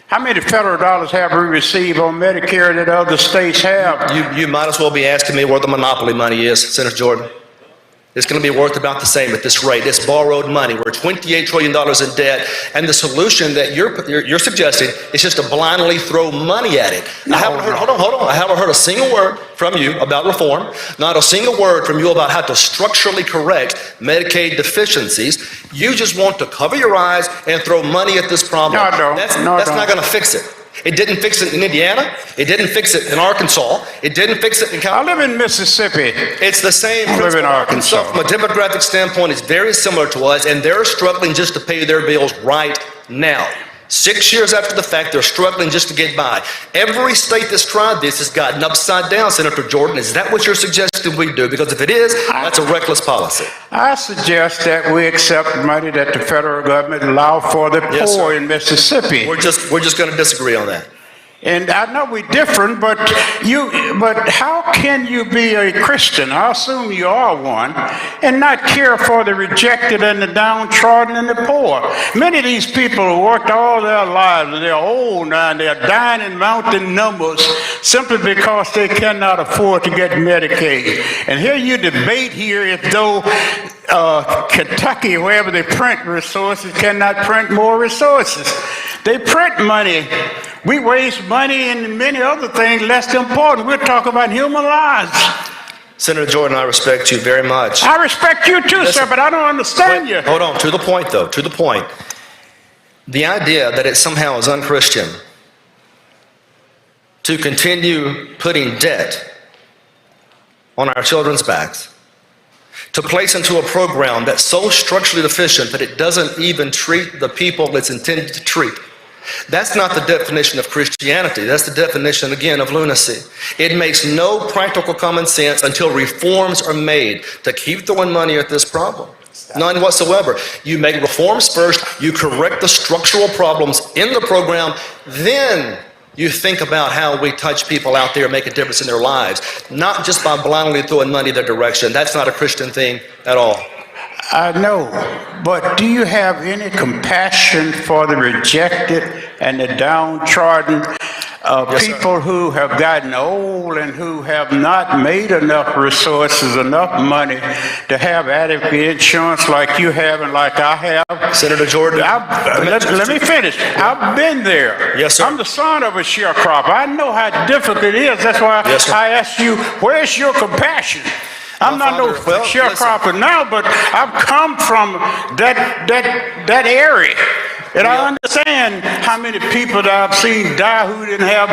How many federal dollars have we received on Medicare that other states have? You might as well be asking me where the monopoly money is, Senator Jordan. It's going to be worth about the same at this rate. It's borrowed money. We're $28 trillion in debt, and the solution that you're suggesting is just to blindly throw money at it. I haven't heard a single word from you about reform, not a single word from you about how to structurally correct Medicaid deficiencies. You just want to cover your eyes and throw money at this problem. No, I don't. That's not going to fix it. It didn't fix it in Indiana. It didn't fix it in Arkansas. It didn't fix it in California. I live in Mississippi. It's the same I live in Arkansas. From a demographic standpoint, it's very similar to us, and they're struggling just to pay their bills right now. 6 years after the fact, they're struggling just to get by. Every state that's tried this has gotten upside down, Senator Jordan. Is that what you're suggesting we do? Because if it is, that's a reckless policy. I suggest that we accept money that the federal government allow for the poor in Mississippi. We're just going to disagree on that. And I know we're different, but how can you be a Christian? I assume you are one, and not care for the rejected and the downtrodden and the poor. Many of these people worked all their lives, and they're old now, and they're dying in mountain numbers simply because they cannot afford to get Medicaid. And here you debate here as though Kentucky, wherever they print resources, cannot print more resources. They print money. We waste money and many other things less important. We're talking about human lives. Senator Jordan, I respect you very much. I respect you too, sir, but I don't understand you. Hold on, to the point though, to the point. The idea that it somehow is unchristian to continue putting debt on our children's backs, to place into a program that's so structurally deficient that it doesn't even treat the people it's intended to treat. That's not the definition of Christianity. That's the definition, again, of lunacy. It makes no practical common sense until reforms are made to keep throwing money at this problem. None whatsoever. You make reforms first, you correct the structural problems in the program, then you think about how we touch people out there and make a difference in their lives, not just by blindly throwing money their direction. That's not a Christian thing at all. I know, but do you have any compassion for the rejected and the downtrodden, people who have gotten old and who have not made enough resources, enough money to have adequate insurance like you have and like I have? Senator Jordan. Let me finish. I've been there. Yes, sir. I'm the son of a sharecropper. I know how difficult it is. That's why I asked you, where's your compassion? I'm not no sharecropper now, but I've come from that area. And I understand how many people that I've seen die who didn't have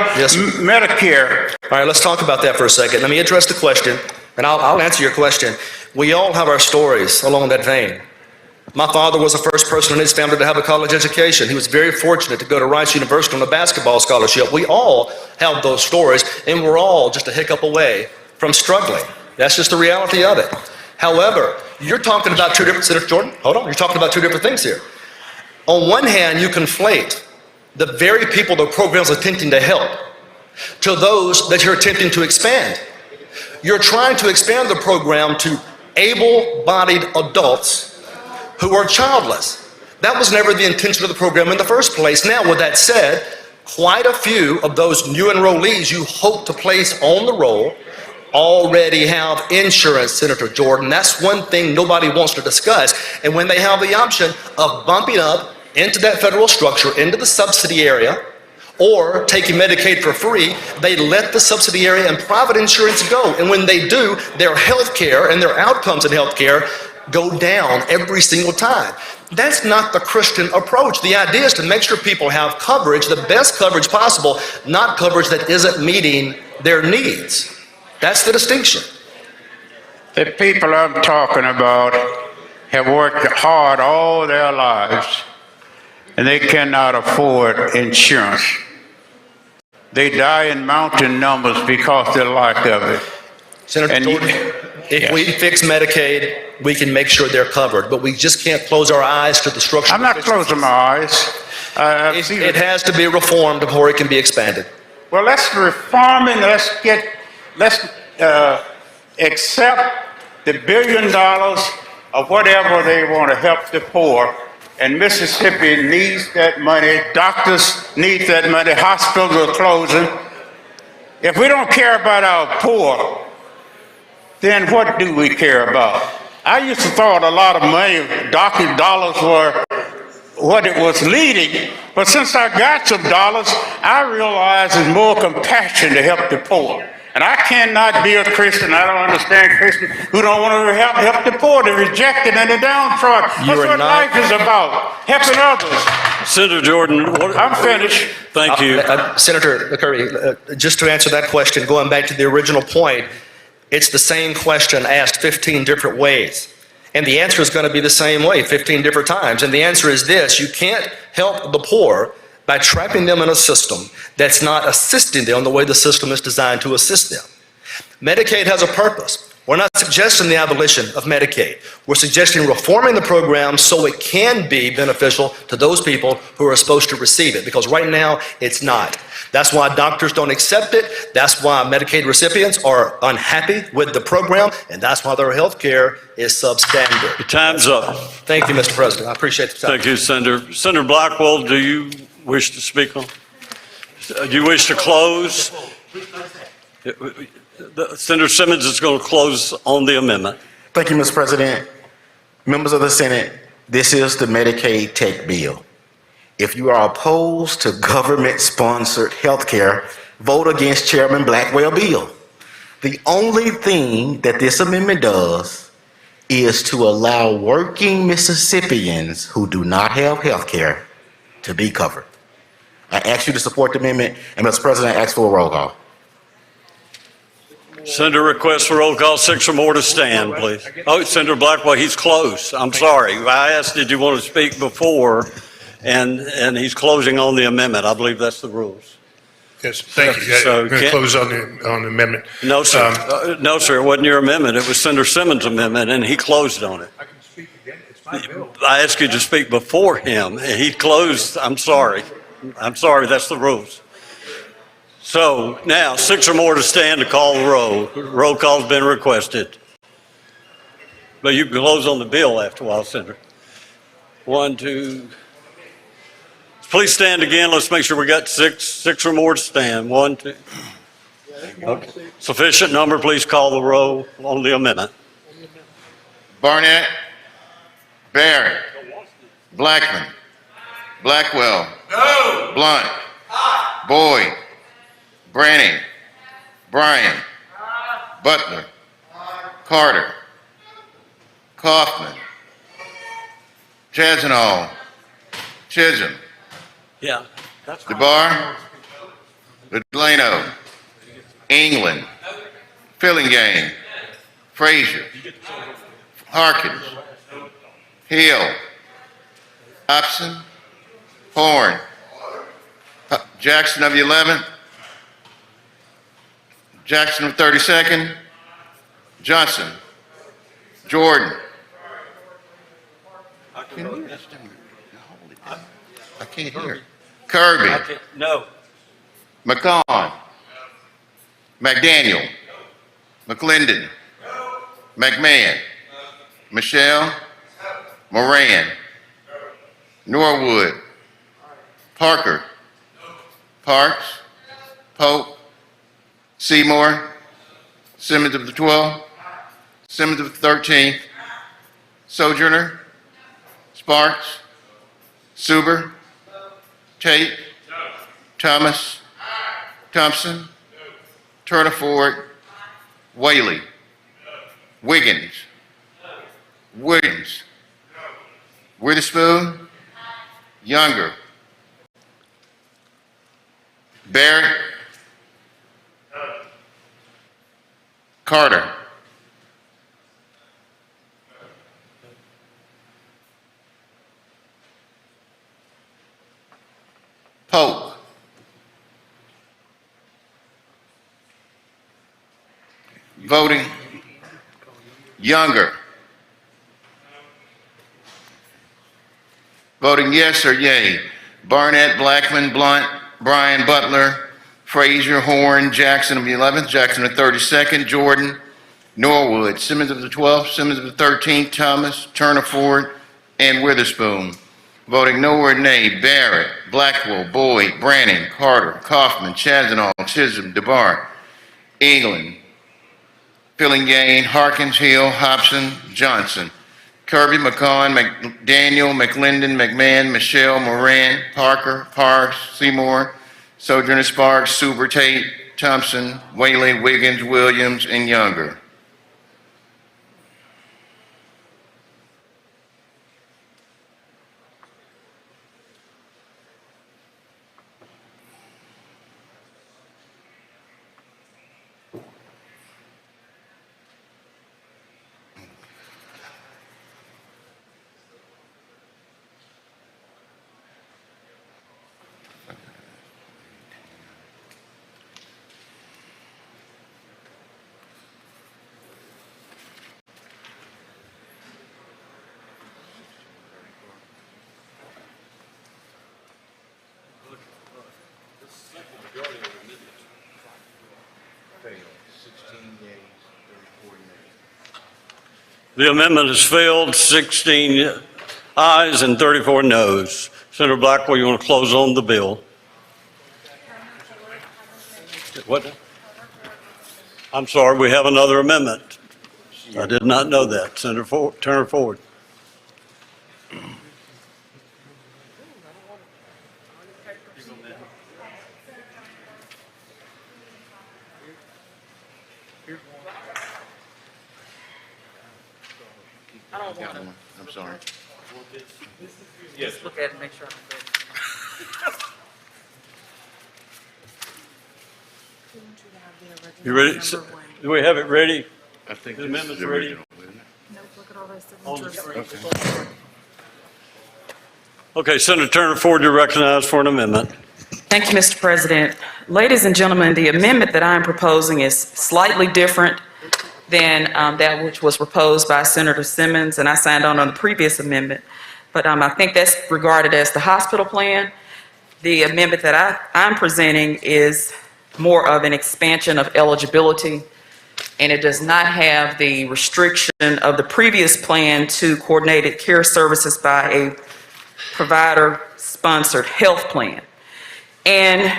Medicare. All right, let's talk about that for a second. Let me address the question, and I'll answer your question. We all have our stories along that vein. My father was the first person in his family to have a college education. He was very fortunate to go to Rice University on a basketball scholarship. We all have those stories, and we're all just a hiccup away from struggling. That's just the reality of it. However, you're talking about two different, Senator Jordan, hold on, you're talking about two different things here. On one hand, you conflate the very people the program's attempting to help to those that you're attempting to expand. You're trying to expand the program to able-bodied adults who are childless. That was never the intention of the program in the first place. Now, with that said, quite a few of those new enrollees you hope to place on the roll already have insurance, Senator Jordan. That's one thing nobody wants to discuss. And when they have the option of bumping up into that federal structure, into the subsidy area, or taking Medicaid for free, they let the subsidy area and private insurance go. And when they do, their health care and their outcomes in health care go down every single time. That's not the Christian approach. The idea is to make sure people have coverage, the best coverage possible, not coverage that isn't meeting their needs. That's the distinction. The people I'm talking about have worked hard all their lives, and they cannot afford insurance. They die in mountain numbers because of the lack of it. Senator Jordan, if we fix Medicaid, we can make sure they're covered, but we just can't close our eyes to the structure. I'm not closing my eyes. It has to be reformed before it can be expanded. Well, let's reform and let's accept the $1 billion of whatever they want to help the poor. And Mississippi needs that money. Doctors need that money. Hospitals are closing. If we don't care about our poor, then what do we care about? I used to thought a lot of money, doctor dollars were what it was leading, but since I got some dollars, I realize there's more compassion to help the poor. And I cannot be a Christian, I don't understand Christians who don't want to help the poor, the rejected and the downtrodden. That's what life is about, helping others. Senator Jordan, I'm finished. Thank you. Senator Kirby, just to answer that question, going back to the original point, it's the same question asked 15 different ways. And the answer is going to be the same way 15 different times. And the answer is this: you can't help the poor by trapping them in a system that's not assisting them the way the system is designed to assist them. Medicaid has a purpose. We're not suggesting the abolition of Medicaid. We're suggesting reforming the program so it can be beneficial to those people who are supposed to receive it, because right now it's not. That's why doctors don't accept it. That's why Medicaid recipients are unhappy with the program, and that's why their health care is substandard. Your time's up. Thank you, Mr. President. I appreciate the time. Thank you, Senator. Senator Blackwell, do you wish to speak on? Do you wish to close? Senator Simmons is going to close on the amendment. Thank you, Mr. President. Members of the Senate, this is the Medicaid tech bill. If you are opposed to government-sponsored health care, vote against Chairman Blackwell's bill. The only thing that this amendment does is to allow working Mississippians who do not have health care to be covered. I ask you to support the amendment, and Mr. President, I ask for a roll call. Senator requests for roll call, 6 or more to stand, please. Oh, Senator Blackwell, he's close. I'm sorry. I asked, did you want to speak before? And he's closing on the amendment. I believe that's the rules. Yes, thank you. So I'm going to close on the amendment. No, sir. No, sir. It wasn't your amendment. It was Senator Simmons' amendment, and he closed on it. I can speak again. It's my bill. I asked you to speak before him, and he closed. I'm sorry. I'm sorry. That's the rules. So now, 6 or more to stand to call the roll. Roll call's been requested. But you can close on the bill after a while, Senator. 1, 2. Please stand again. Let's make sure we got 6 or more to stand. 1, 2. Okay. Sufficient number. Please call the roll on the amendment. Barnett, Barrett, Blackman, Blackwell, Blunt, Boyd, Branning, Bryan, Butler, Carter, Kaufman, Chazanall, Chisholm, Yeah. That's DeBar, Delano, England, Fillingane, Frazier, Harkins, Hill, Hobson, Horn, Jackson of the 11th, Jackson of 32nd, Johnson, Jordan. I can't hear. Kirby, No. McCon, McDaniel, McClendon, McMahon, Michelle, Moran, Norwood, Parker, Parks, Pope, Seymour, Simmons of the 12th, Simmons of the 13th, Sojourner, Sparks, Suber, Tate, Thomas, Thompson, Turner Ford, Whaley, Wiggins, Williams, Witherspoon, Younger, Barrett, Carter, Pope, voting, Younger, voting yes or yay, Barnett, Blackman, Blunt, Bryan, Butler, Frazier, Horn, Jackson of the 11th, Jackson of the 32nd, Jordan, Norwood, Simmons of the 12th, Simmons of the 13th, Thomas, Turner Ford, and Witherspoon. Voting no or nay, Barrett, Blackwell, Boyd, Branning, Carter, Kaufman, Chazanall, Chisholm, DeBar, England, Fillingane, Harkins, Hill, Hobson, Johnson, Kirby, McCon, McDaniel, McLendon, McMahon, Michelle, Moran, Parker, Parks, Seymour, Sojourner, Sparks, Suber, Tate, Thompson, Whaley, Wiggins, Williams, and Younger. The amendment is failed, 16 ayes and 34 noes. Senator Blackwell, you want to close on the bill? What? I'm sorry, we have another amendment. I did not know that. Senator Turner Ford. I'm sorry. Just look at it and make sure I'm good. You ready? Do we have it ready? I think The this is amendment's the ready? original, isn't it? Nope, look at all those On the signatures. screen. Okay, Senator Turner Ford, you're recognized for an amendment. Thank you, Mr. President. Ladies and gentlemen, the amendment that I'm proposing is slightly different than that which was proposed by Senator Simmons, and I signed on the previous amendment. But I think that's regarded as the hospital plan. The amendment that I'm presenting is more of an expansion of eligibility, and it does not have the restriction of the previous plan to coordinated care services by a provider-sponsored health plan. And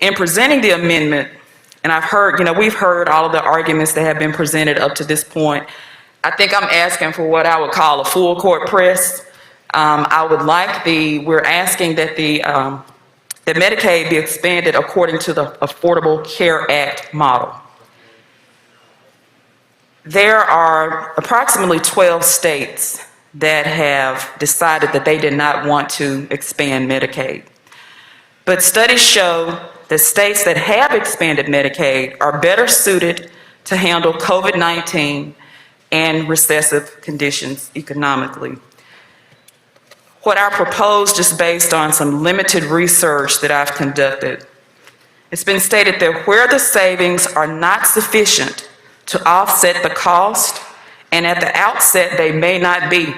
in presenting the amendment, and I've heard, we've heard all of the arguments that have been presented up to this point. I think I'm asking for what I would call a full court press. We're asking that that Medicaid be expanded according to the Affordable Care Act model. There are approximately 12 states that have decided that they did not want to expand Medicaid. But studies show that states that have expanded Medicaid are better suited to handle COVID-19 and recessive conditions economically. What I propose, just based on some limited research that I've conducted, it's been stated that where the savings are not sufficient to offset the cost, and at the outset they may not be,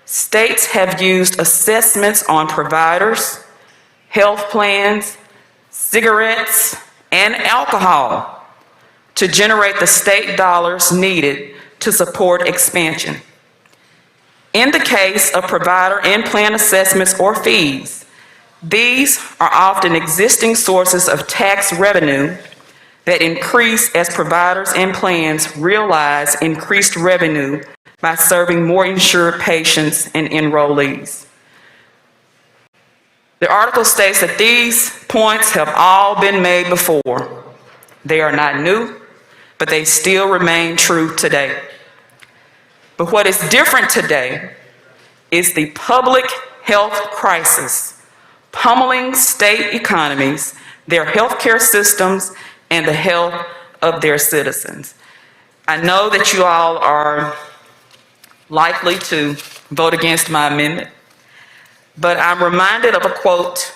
states have used assessments on providers, health plans, cigarettes, and alcohol to generate the state dollars needed to support expansion. In the case of provider and plan assessments or fees, these are often existing sources of tax revenue that increase as providers and plans realize increased revenue by serving more insured patients and enrollees. The article states that these points have all been made before. They are not new, but they still remain true today. But what is different today is the public health crisis pummeling state economies, their healthcare systems, and the health of their citizens. I know that you all are likely to vote against my amendment, but I'm reminded of a quote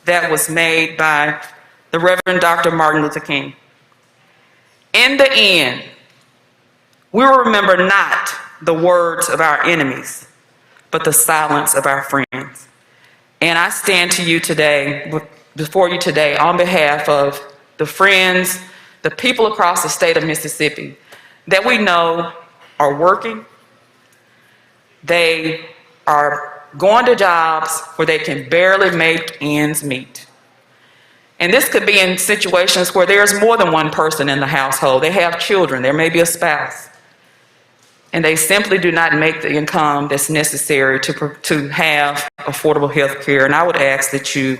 that was made by the Reverend Dr. Martin Luther King. In the end, we will remember not the words of our enemies, but the silence of our friends. And I stand to you today, before you today, on behalf of the friends, the people across the state of Mississippi that we know are working. They are going to jobs where they can barely make ends meet. And this could be in situations where there's more than one person in the household. They have children, there may be a spouse. And they simply do not make the income that's necessary to have affordable health care. And I would ask that you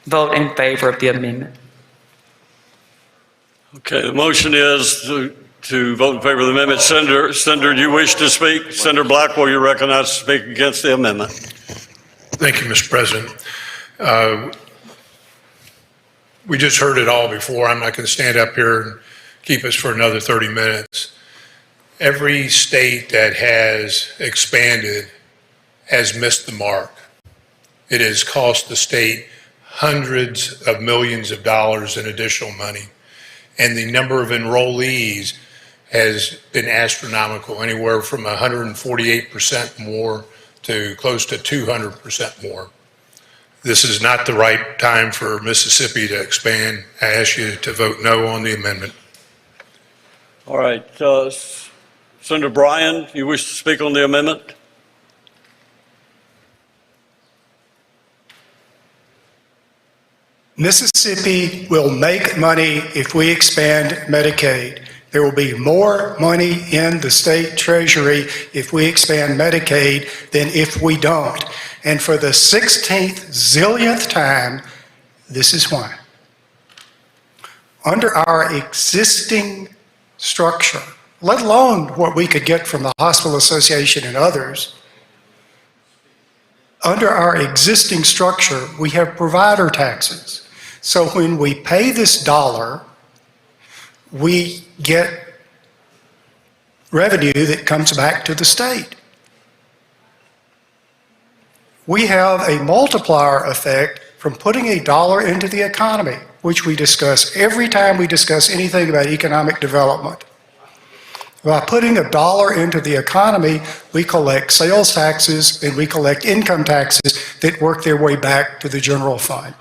vote in favor of the amendment. Okay, the motion is to vote in favor of the amendment. Senator, do you wish to speak? Senator Blackwell, you're recognized to speak against the amendment. Thank you, Mr. President. We just heard it all before. I'm not going to stand up here and keep us for another 30 minutes. Every state that has expanded has missed the mark. It has cost the state hundreds of millions of dollars in additional money. And the number of enrollees has been astronomical, anywhere from 148% more to close to 200% more. This is not the right time for Mississippi to expand. I ask you to vote no on the amendment. All right, Senator Bryan, you wish to speak on the amendment? Mississippi will make money if we expand Medicaid. There will be more money in the state treasury if we expand Medicaid than if we don't. And for the 16th zillionth time, this is why. Under our existing structure, let alone what we could get from the Hospital Association and others, under our existing structure, we have provider taxes. So when we pay this dollar, we get revenue that comes back to the state. We have a multiplier effect from putting a dollar into the economy, which we discuss every time we discuss anything about economic development. By putting a dollar into the economy, we collect sales taxes and we collect income taxes that work their way back to the general fund.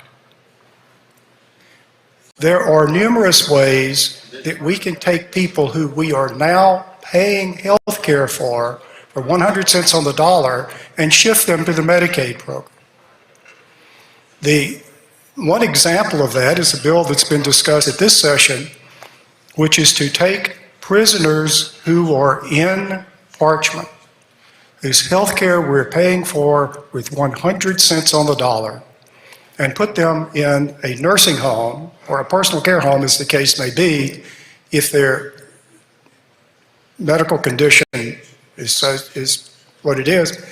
There are numerous ways that we can take people who we are now paying health care for 100 cents on the dollar and shift them to the Medicaid program. The one example of that is a bill that's been discussed at this session, which is to take prisoners who are in parchment, whose health care we're paying for with 100 cents on the dollar, and put them in a nursing home or a personal care home, as the case may be, if their medical condition is what it is,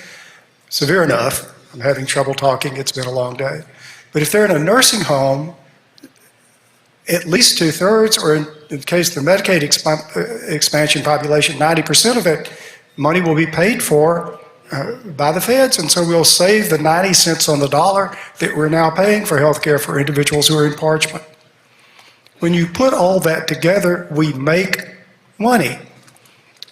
severe enough. I'm having trouble talking, it's been a long day. But if they're in a nursing home, at least 2/3, or in the case of the Medicaid expansion population, 90% of it, money will be paid for by the feds, and so we'll save the 90 cents on the dollar that we're now paying for health care for individuals who are in parchment. When you put all that together, we make money.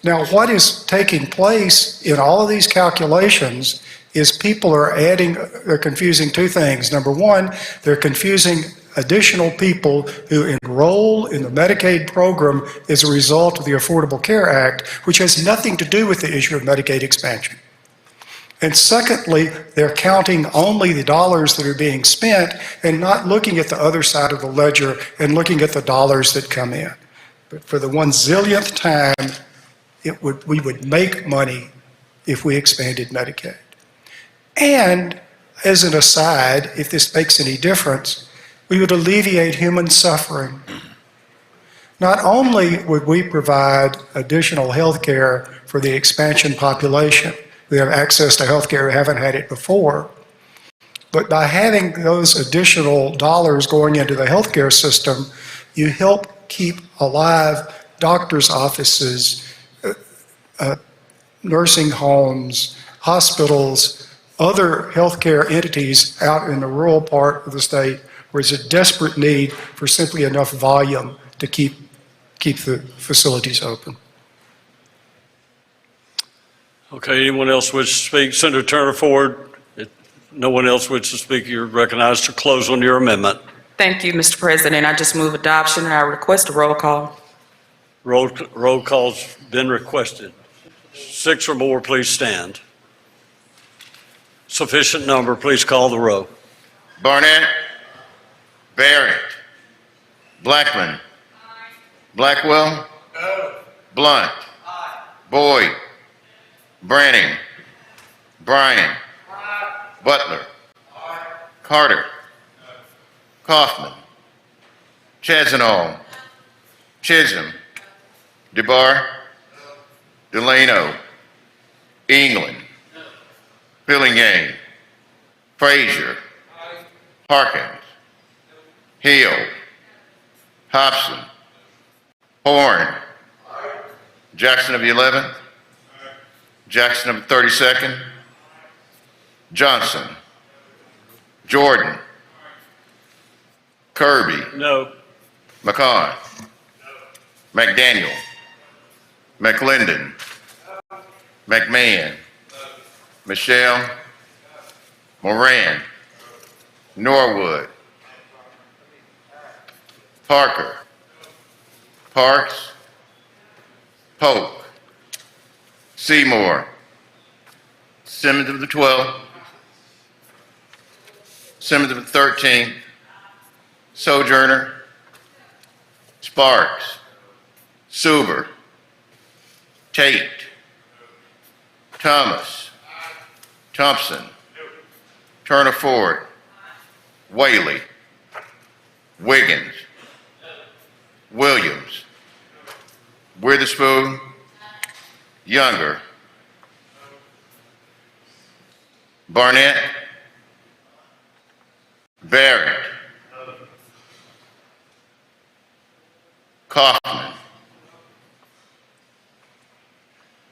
Now, what is taking place in all of these calculations is people are they're confusing two things. Number one, they're confusing additional people who enroll in the Medicaid program as a result of the Affordable Care Act, which has nothing to do with the issue of Medicaid expansion. And secondly, they're counting only the dollars that are being spent and not looking at the other side of the ledger and looking at the dollars that come in. But for the 1 zillionth time, we would make money if we expanded Medicaid. And as an aside, if this makes any difference, we would alleviate human suffering. Not only would we provide additional health care for the expansion population, who have access to health care who haven't had it before, but by having those additional dollars going into the healthcare system, you help keep alive doctors' offices, nursing homes, hospitals, other healthcare entities out in the rural part of the state where there's a desperate need for simply enough volume to keep the facilities open. Okay, anyone else wish to speak? Senator Turner Ford, if no one else wishes to speak, you're recognized to close on your amendment. Thank you, Mr. President. I just move adoption and I request a roll call. Roll call's been requested. 6 or more, please stand. Sufficient number, please call the row. Barnett. Barrett. Blackman. Blackwell. Blunt. Boyd. Branning. Bryan. Butler. Carter. Kaufman. Chazanall. Chisholm. DeBar. Delano. England. Billingham. Frazier. Harkins. Hill. Hobson. Horn. Jackson of the 11th. Jackson of the 32nd. Johnson. Jordan. Kirby. No. McCon. McDaniel. McClendon. McMahon. Michelle. Moran. Norwood. Parker. Parks. Polk. Seymour. Simmons of the 12th. Simmons of the 13th. Sojourner. Sparks. Suber. Tate. Thomas. Thompson. Turner Ford. Whaley. Wiggins. Williams. Witherspoon. Younger. Barnett. Barrett. Kaufman.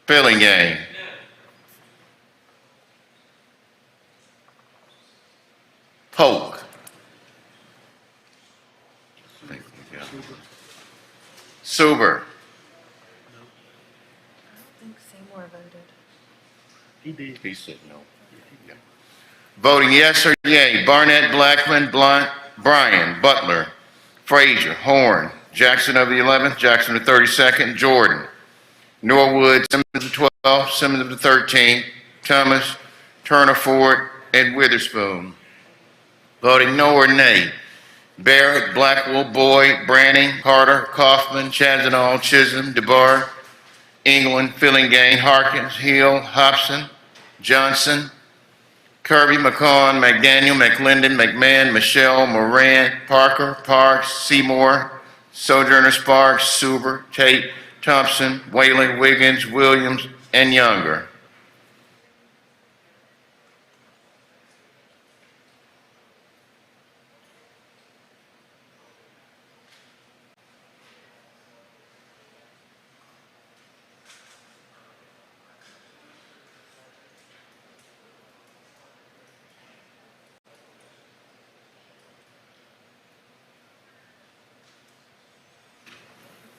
Fillingham. Polk. Suber. He said no. Yeah. Voting yes or yay, Barnett, Blackman, Blunt, Bryan, Butler, Frazier, Horn, Jackson of the 11th, Jackson of the 32nd, Jordan, Norwood, Simmons of the 12th, Simmons of the 13th, Thomas, Turner Ford, and Witherspoon. Voting no or nay, Barrett, Blackwell, Boyd, Branning, Carter, Kaufman, Chazanall, Chisholm, DeBar, England, Fillingham, Harkins, Hill, Hobson, Johnson, Kirby, McCon, McDaniel, McLendon, McMahon, Michelle, Moran, Parker, Parks, Seymour, Sojourner, Sparks, Suber, Tate, Thompson, Whalen, Wiggins, Williams, and Younger.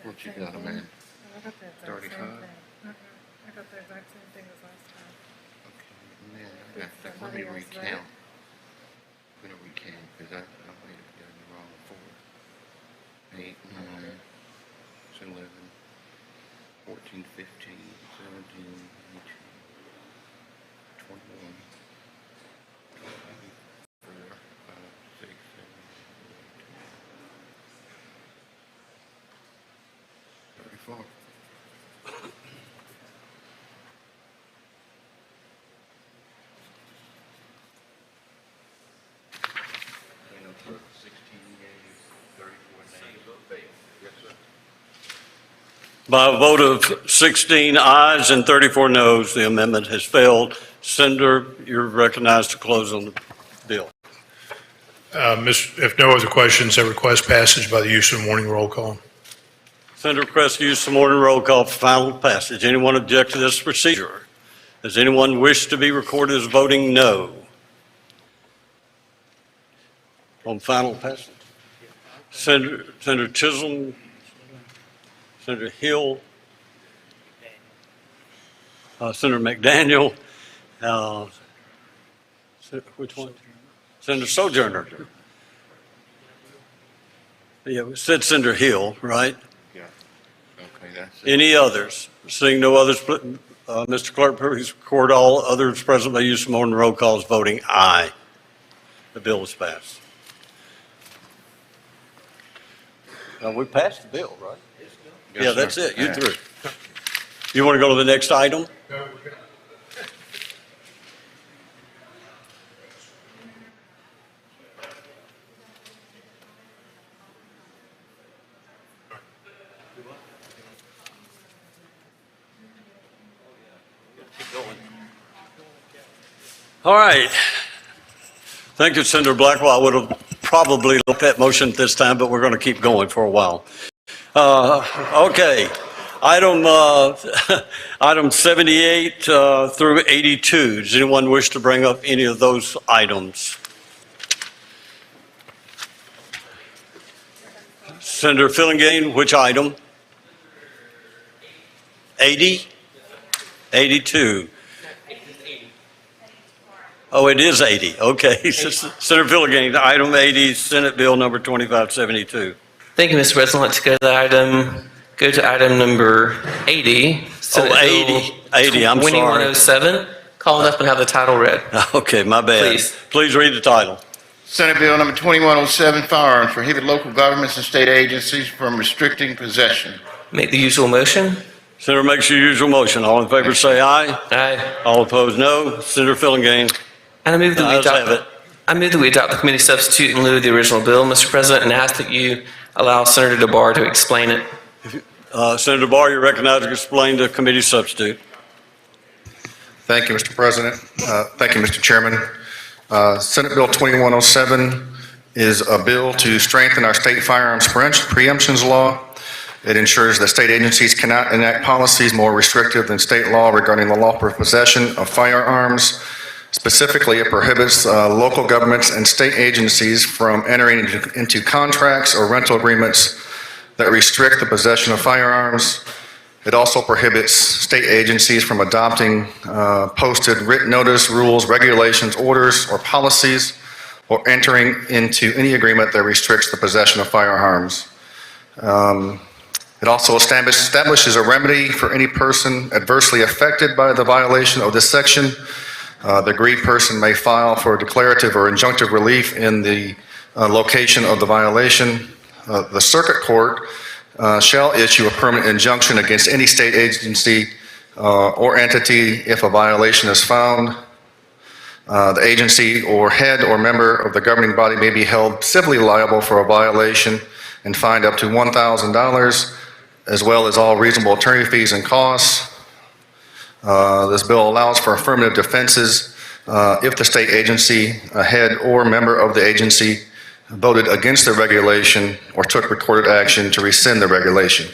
What you got, man? 35? I got the exact same thing as last time. Okay, man, let me recount. I'm gonna recount, because I might have done the wrong before. 8, 9, 10, 11, 14, 15, 17, 18, 21, 24, 5, 6, 7, 34. By a vote of 16 ayes and 34 noes, the amendment has failed. Senator, you're recognized to close on the bill. If no other questions, I request passage by the use of morning roll call. Senator requests use the morning roll call for final passage. Anyone object to this procedure? Does anyone wish to be recorded as voting no? On final passage? Senator Chisholm, Senator Hill, Senator McDaniel, which one? Senator Sojourner. Yeah, we said Senator Hill, right? Yeah. Okay, that's it. Any others? Seeing no others, Mr. Clerk, please record all others present by use of morning roll calls voting aye. The bill is passed. We passed the bill, right? Yes, Yeah, that's sir. it. You're through. You want to go to the next item? All right. Thank you, Senator Blackwell. I would have probably looked at motion at this time, but we're going to keep going for a while. Okay. Item 78 through 82. Does anyone wish to bring up any of those items? Senator Fillingham, which item? 80? 82. Oh, it is 80. Okay. Senator Fillingham, item 80, Senate Bill number 2572. Thank you, Mr. President. Let's go to item go to item number 80. Senate Bill 80, I'm sorry. 2107. Call it up and have the title read. Okay, my bad. Please read the title. Senate Bill number 2107, Firearms, prohibit local governments and state agencies from restricting possession. Make the usual motion. Senator makes your usual motion. All in favor say aye. Aye. All opposed, no. Senator Fillingane. And I move that we Ayes have adopt. it. I move that we adopt the committee substitute in lieu of the original bill, Mr. President, and ask that you allow Senator DeBar to explain it. Senator Barr, you're recognized to explain the committee substitute. Thank you, Mr. President. Thank you, Mr. Chairman. Senate Bill 2107 is a bill to strengthen our state firearms preemption law. It ensures that state agencies cannot enact policies more restrictive than state law regarding the lawful possession of firearms. Specifically, it prohibits local governments and state agencies from entering into contracts or rental agreements that restrict the possession of firearms. It also prohibits state agencies from adopting posted written notice, rules, regulations, orders, or policies, or entering into any agreement that restricts the possession of firearms. It also establishes a remedy for any person adversely affected by the violation of this section. The aggrieved person may file for declarative or injunctive relief in the location of the violation. The circuit court shall issue a permanent injunction against any state agency or entity if a violation is found. The agency or head or member of the governing body may be held civilly liable for a violation and fined up to $1,000, as well as all reasonable attorney fees and costs. This bill allows for affirmative defenses if the state agency, a head or member of the agency voted against the regulation or took recorded action to rescind the regulation.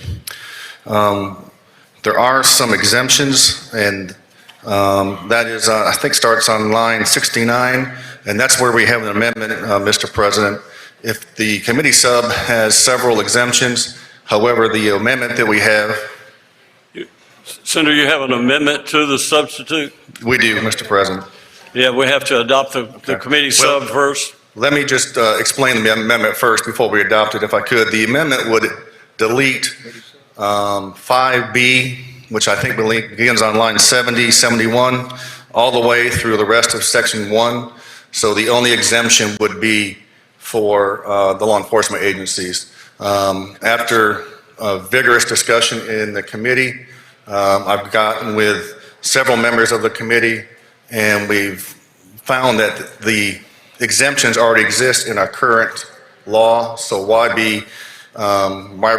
There are some exemptions, and that is, I think, starts on line 69, and that's where we have an amendment, Mr. President. If the committee sub has several exemptions, however, the amendment that we have. Senator, you have an amendment to the substitute? We do, Mr. President. Yeah, we have to adopt the committee sub first. Let me just explain the amendment first before we adopt it, if I could. The amendment would delete 5B, which I think begins on line 70, 71, all the way through the rest of section 1. So the only exemption would be for the law enforcement agencies. After a vigorous discussion in the committee, I've gotten with several members of the committee, and we've found that the exemptions already exist in our current law, so why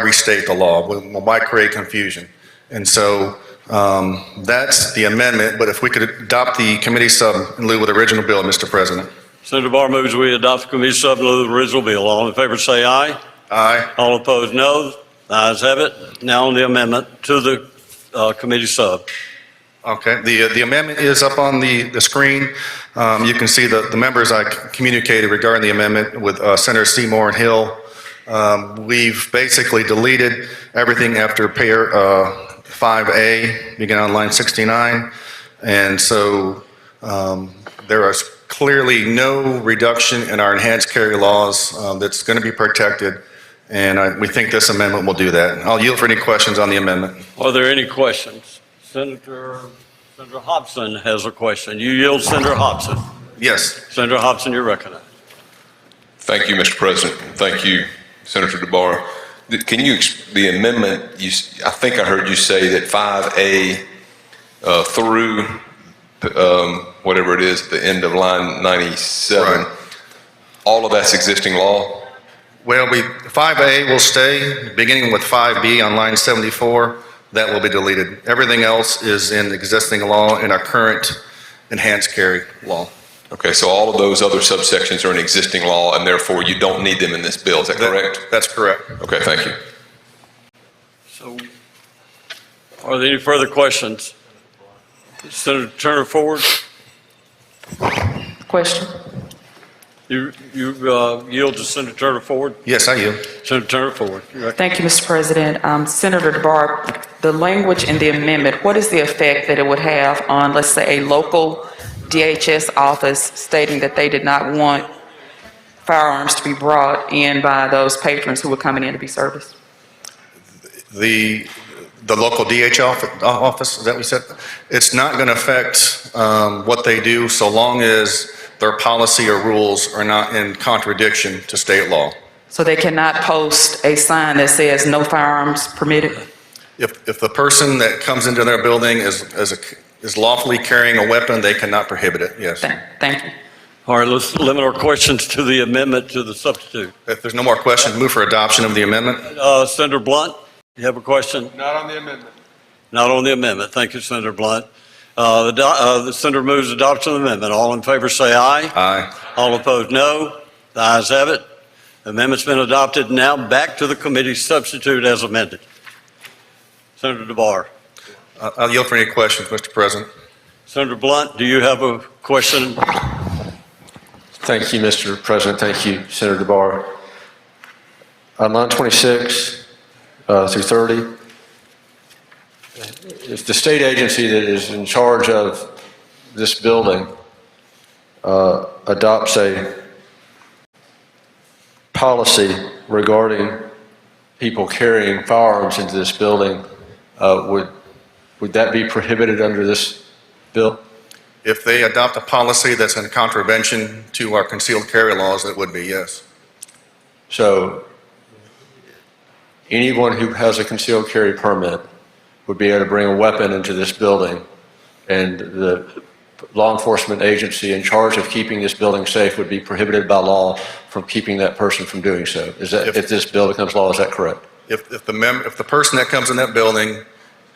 restate the law? Why create confusion? And so that's the amendment, but if we could adopt the committee sub in lieu of the original bill, Mr. President. Senator Barr moves we adopt the committee sub in lieu of the original bill. All in favor say aye. Aye. All opposed, no. The ayes have it. Now on the amendment to the committee sub. Okay, the amendment is up on the screen. You can see the members I communicated regarding the amendment with Senator Seymour and Hill. We've basically deleted everything after pair 5A, beginning on line 69. And so there is clearly no reduction in our enhanced carry laws that's going to be protected. And we think this amendment will do that. I'll yield for any questions on the amendment. Are there any questions? Senator Hobson has a question. You yield, Senator Hobson. Yes. Senator Hobson, you're recognized. Thank you, Mr. President. Thank you, Senator DeBar. Can you, the amendment, I think I heard you say that 5A through whatever it is, the end of line 97, right. All of that's existing law? Well, 5A will stay, beginning with 5B on line 74. That will be deleted. Everything else is in existing law in our current enhanced carry law. Okay, so all of those other subsections are in existing law, and therefore you don't need them in this bill. Is that correct? That's correct. Okay, thank you. So, are there any further questions? Senator Turner Ford? Question. You yield to Senator Turner Ford? Yes, I yield. Senator Turner Ford. Thank you, Mr. President. Senator DeBar, the language in the amendment, what is the effect that it would have on, let's say, a local DHS office stating that they did not want firearms to be brought in by those patrons who were coming in to be serviced? the local DH office, is that what you said? It's not going to affect what they do so long as their policy or rules are not in contradiction to state law. So they cannot post a sign that says no firearms permitted? If the person that comes into their building is lawfully carrying a weapon, they cannot prohibit it, yes. Thank you. All right, let's limit our questions to the amendment to the substitute. If there's no more questions, move for adoption of the amendment. Senator Blunt, you have a question? Not on the amendment. Not on the amendment. Thank you, Senator Blunt. The senator moves adoption of the amendment. All in favor say aye. Aye. All opposed, no. The ayes have it. The amendment's been adopted. Now back to the committee substitute as amended. Senator DeBar. I'll yield for any questions, Mr. President. Senator Blunt, do you have a question? Thank you, Mr. President. Thank you, Senator DeBar. On line 26 through 30, if the state agency that is in charge of this building adopts a policy regarding people carrying firearms into this building, would that be prohibited under this bill? If they adopt a policy that's in contravention to our concealed carry laws, it would be, yes. So anyone who has a concealed carry permit would be able to bring a weapon into this building, and the law enforcement agency in charge of keeping this building safe would be prohibited by law from keeping that person from doing so. Is that, if this bill becomes law, is that correct? If the person that comes in that building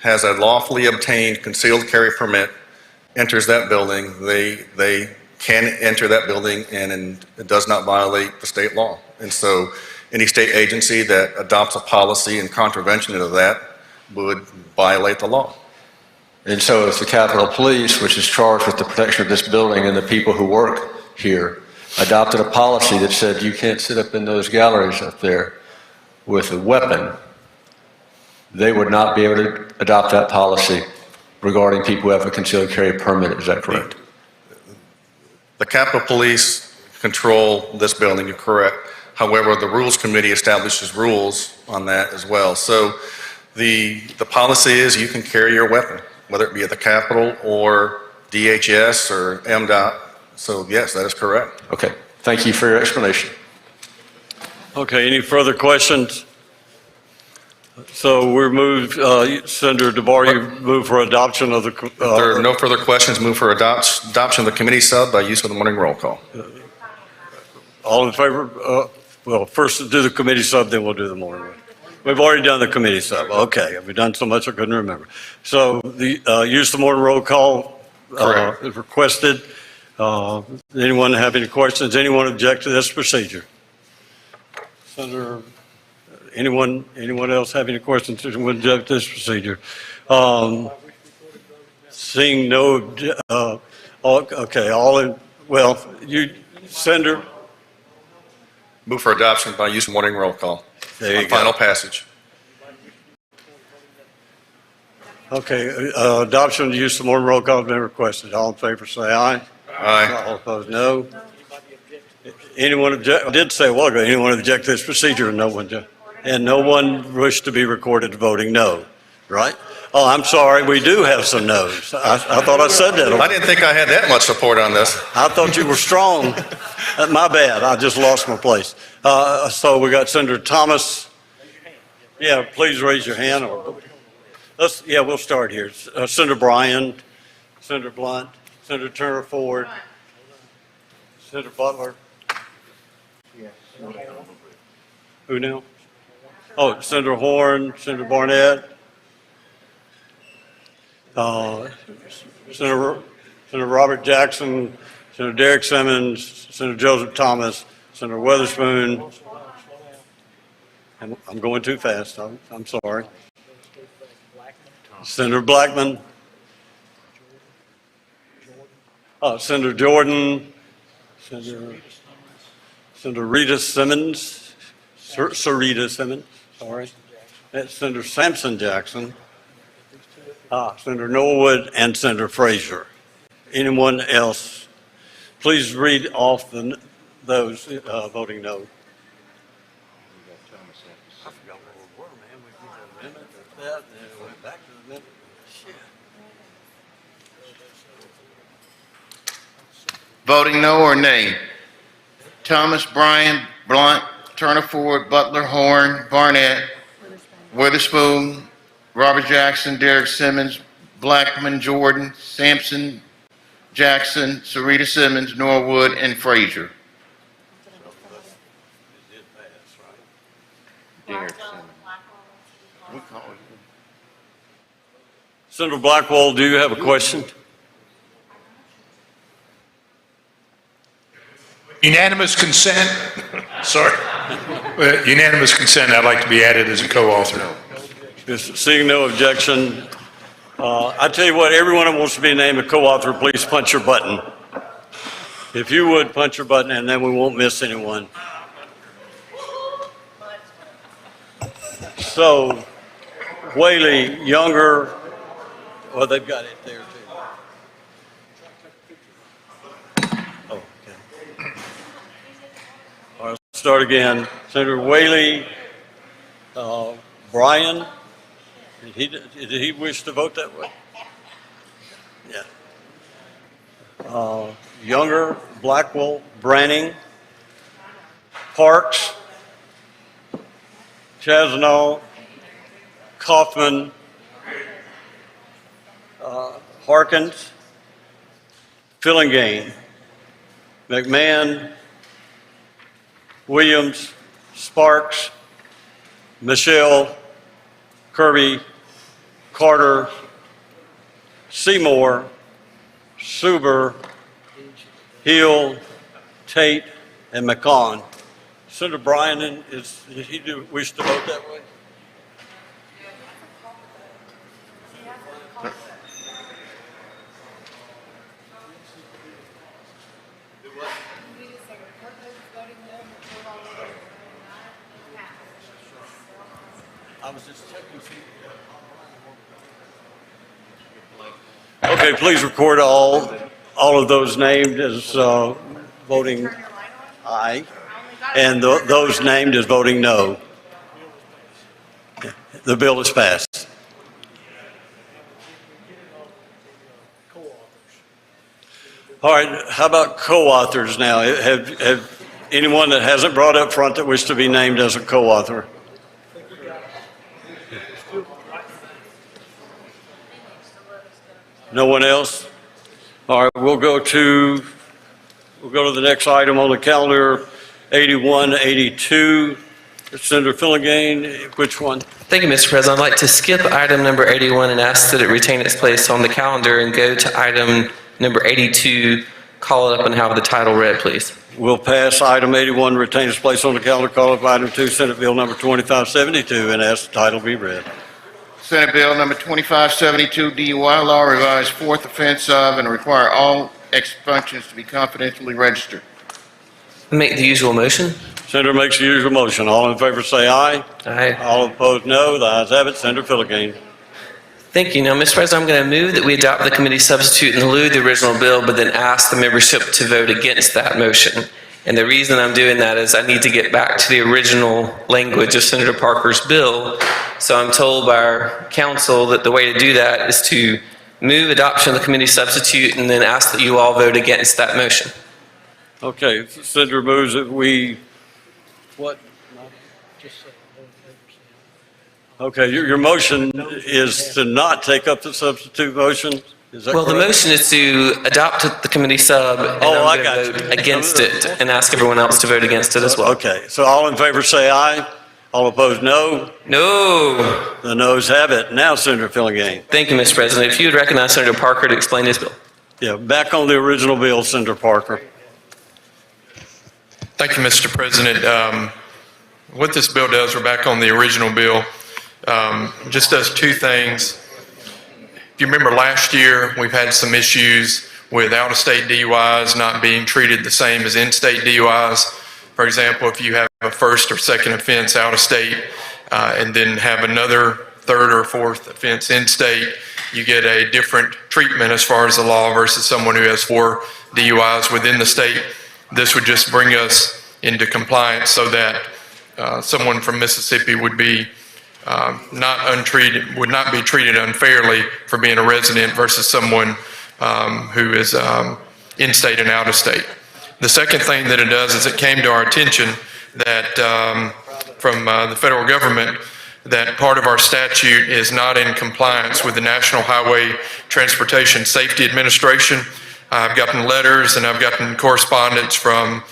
has a lawfully obtained concealed carry permit, enters that building, they can enter that building, and it does not violate the state law. And so any state agency that adopts a policy in contravention of that would violate the law. And so if the Capitol Police, which is charged with the protection of this building and the people who work here, adopted a policy that said you can't sit up in those galleries up there with a weapon, they would not be able to adopt that policy regarding people who have a concealed carry permit. Is that correct? The Capitol Police control this building, you're correct. However, the Rules Committee establishes rules on that as well. So the policy is you can carry your weapon, whether it be at the Capitol or DHS or MDOT. So yes, that is correct. Okay, thank you for your explanation. Okay, any further questions? So we're moved, Senator DeBar, you move for adoption of the... If there are no further questions, move for adoption of the committee sub by use of the morning roll call. All in favor? Well, first do the committee sub, then we'll do the morning roll. We've already done the committee sub. Okay, we've done so much I couldn't remember. So the use the morning roll call is requested. Anyone have any questions? Anyone object to this procedure? Senator, anyone else have any questions? Anyone object to this procedure? Seeing no, okay, all in, well, you, Senator? Move for adoption by use of morning roll call. There you go. Final passage. Okay, adoption of the use of morning roll call has been requested. All in favor say aye. Aye. All opposed, no. Anyone object? I did say a while ago, anyone object to this procedure? And no one wished to be recorded voting no, right? Oh, I'm sorry, we do have some no's. I thought I said that. I didn't think I had that much support on this. I thought you were strong. My bad, I just lost my place. So we got Senator Thomas. Yeah, please raise your hand. We'll start here. Senator Bryan, Senator Blunt, Senator Turner Ford, Senator Butler. Who now? Oh, Senator Horn, Senator Barnett, Senator Robert Jackson, Senator Derek Simmons, Senator Joseph Thomas, Senator Witherspoon. I'm going too fast. I'm sorry. Senator Blackman. Senator Jordan. Senator Rita Simmons. Sarita Simmons, sorry. That's Senator Sampson Jackson. Senator Norwood and Senator Frazier. Anyone else? Please read off those voting no. Voting no or nay? Thomas, Bryan, Blunt, Turner Ford, Butler, Horn, Barnett, Witherspoon, Robert Jackson, Derek Simmons, Blackman, Jordan, Sampson, Jackson, Sarita Simmons, Norwood, and Frazier. Senator Blackwell, do you have a question? Unanimous consent, sorry. Unanimous consent, I'd like to be added as a co-author. Seeing no objection, I tell you what, everyone who wants to be named a co-author, please punch your button. If you would, punch your button, and then we won't miss anyone. So, Whaley, Younger, well, they've got it there too. Oh, okay. All right, let's start again. Senator Whaley, Bryan, did he wish to vote that way? Yeah. Younger, Blackwell, Branning, Parks, Chazanall, Kaufman, Harkins, Fillingane, McMahon, Williams, Sparks, Michelle, Kirby, Carter, Seymour, Suber, Hill, Tate, and McCon. Senator Bryan, did he wish to vote that way? I was just checking. Okay, please record all of those named as voting aye, and those named as voting no. The bill is passed. All right, how about co-authors now? Have anyone that hasn't brought up front that wishes to be named as a co-author? No one else? All right, we'll go to the next item on the calendar, 8182. Senator Fillingane, which one? Thank you, Mr. President. I'd like to skip item number 81 and ask that it retain its place on the calendar and go to item number 82, call it up and have the title read, please. We'll pass item 81, retain its place on the calendar, call up item 2, Senate Bill number 2572, and ask the title be read. Senate Bill number 2572, DUI Law, revised fourth offense of and require all expunctions to be confidentially registered. Make the usual motion. Senator makes the usual motion. All in favor say aye. Aye. All opposed no. The ayes have it. Senator Fillingane. Thank you. Now, Mr. President, I'm going to move that we adopt the committee substitute in lieu of the original bill, but then ask the membership to vote against that motion. And the reason I'm doing that is I need to get back to the original language of Senator Parker's bill. So I'm told by our counsel that the way to do that is to move adoption of the committee substitute and then ask that you all vote against that motion. Okay, Senator moves that we, what? Okay, your motion is to not take up the substitute motion? Is that Well, the correct? motion is to adopt the committee sub, and I'm going to vote against it and ask everyone else to vote against it as well. Okay, so all in favor say aye. All opposed no. No. The noes have it. Now, Senator Fillingane. Thank you, Mr. President. If you would recognize Senator Parker to explain his bill. Yeah, back on the original bill, Senator Parker. Thank you, Mr. President. What this bill does, we're back on the original bill, just does two things. If you remember last year, we've had some issues with out-of-state DUIs not being treated the same as in-state DUIs. For example, if you have a first or second offense out-of-state and then have another third or fourth offense in-state, you get a different treatment as far as the law versus someone who has 4 DUIs within the state. This would just bring us into compliance so that someone from Mississippi would be would not be treated unfairly for being a resident versus someone who is in-state and out-of-state. The second thing that it does is it came to our attention that from the federal government that part of our statute is not in compliance with the National Highway Transportation Safety Administration. I've gotten letters and I've gotten correspondence from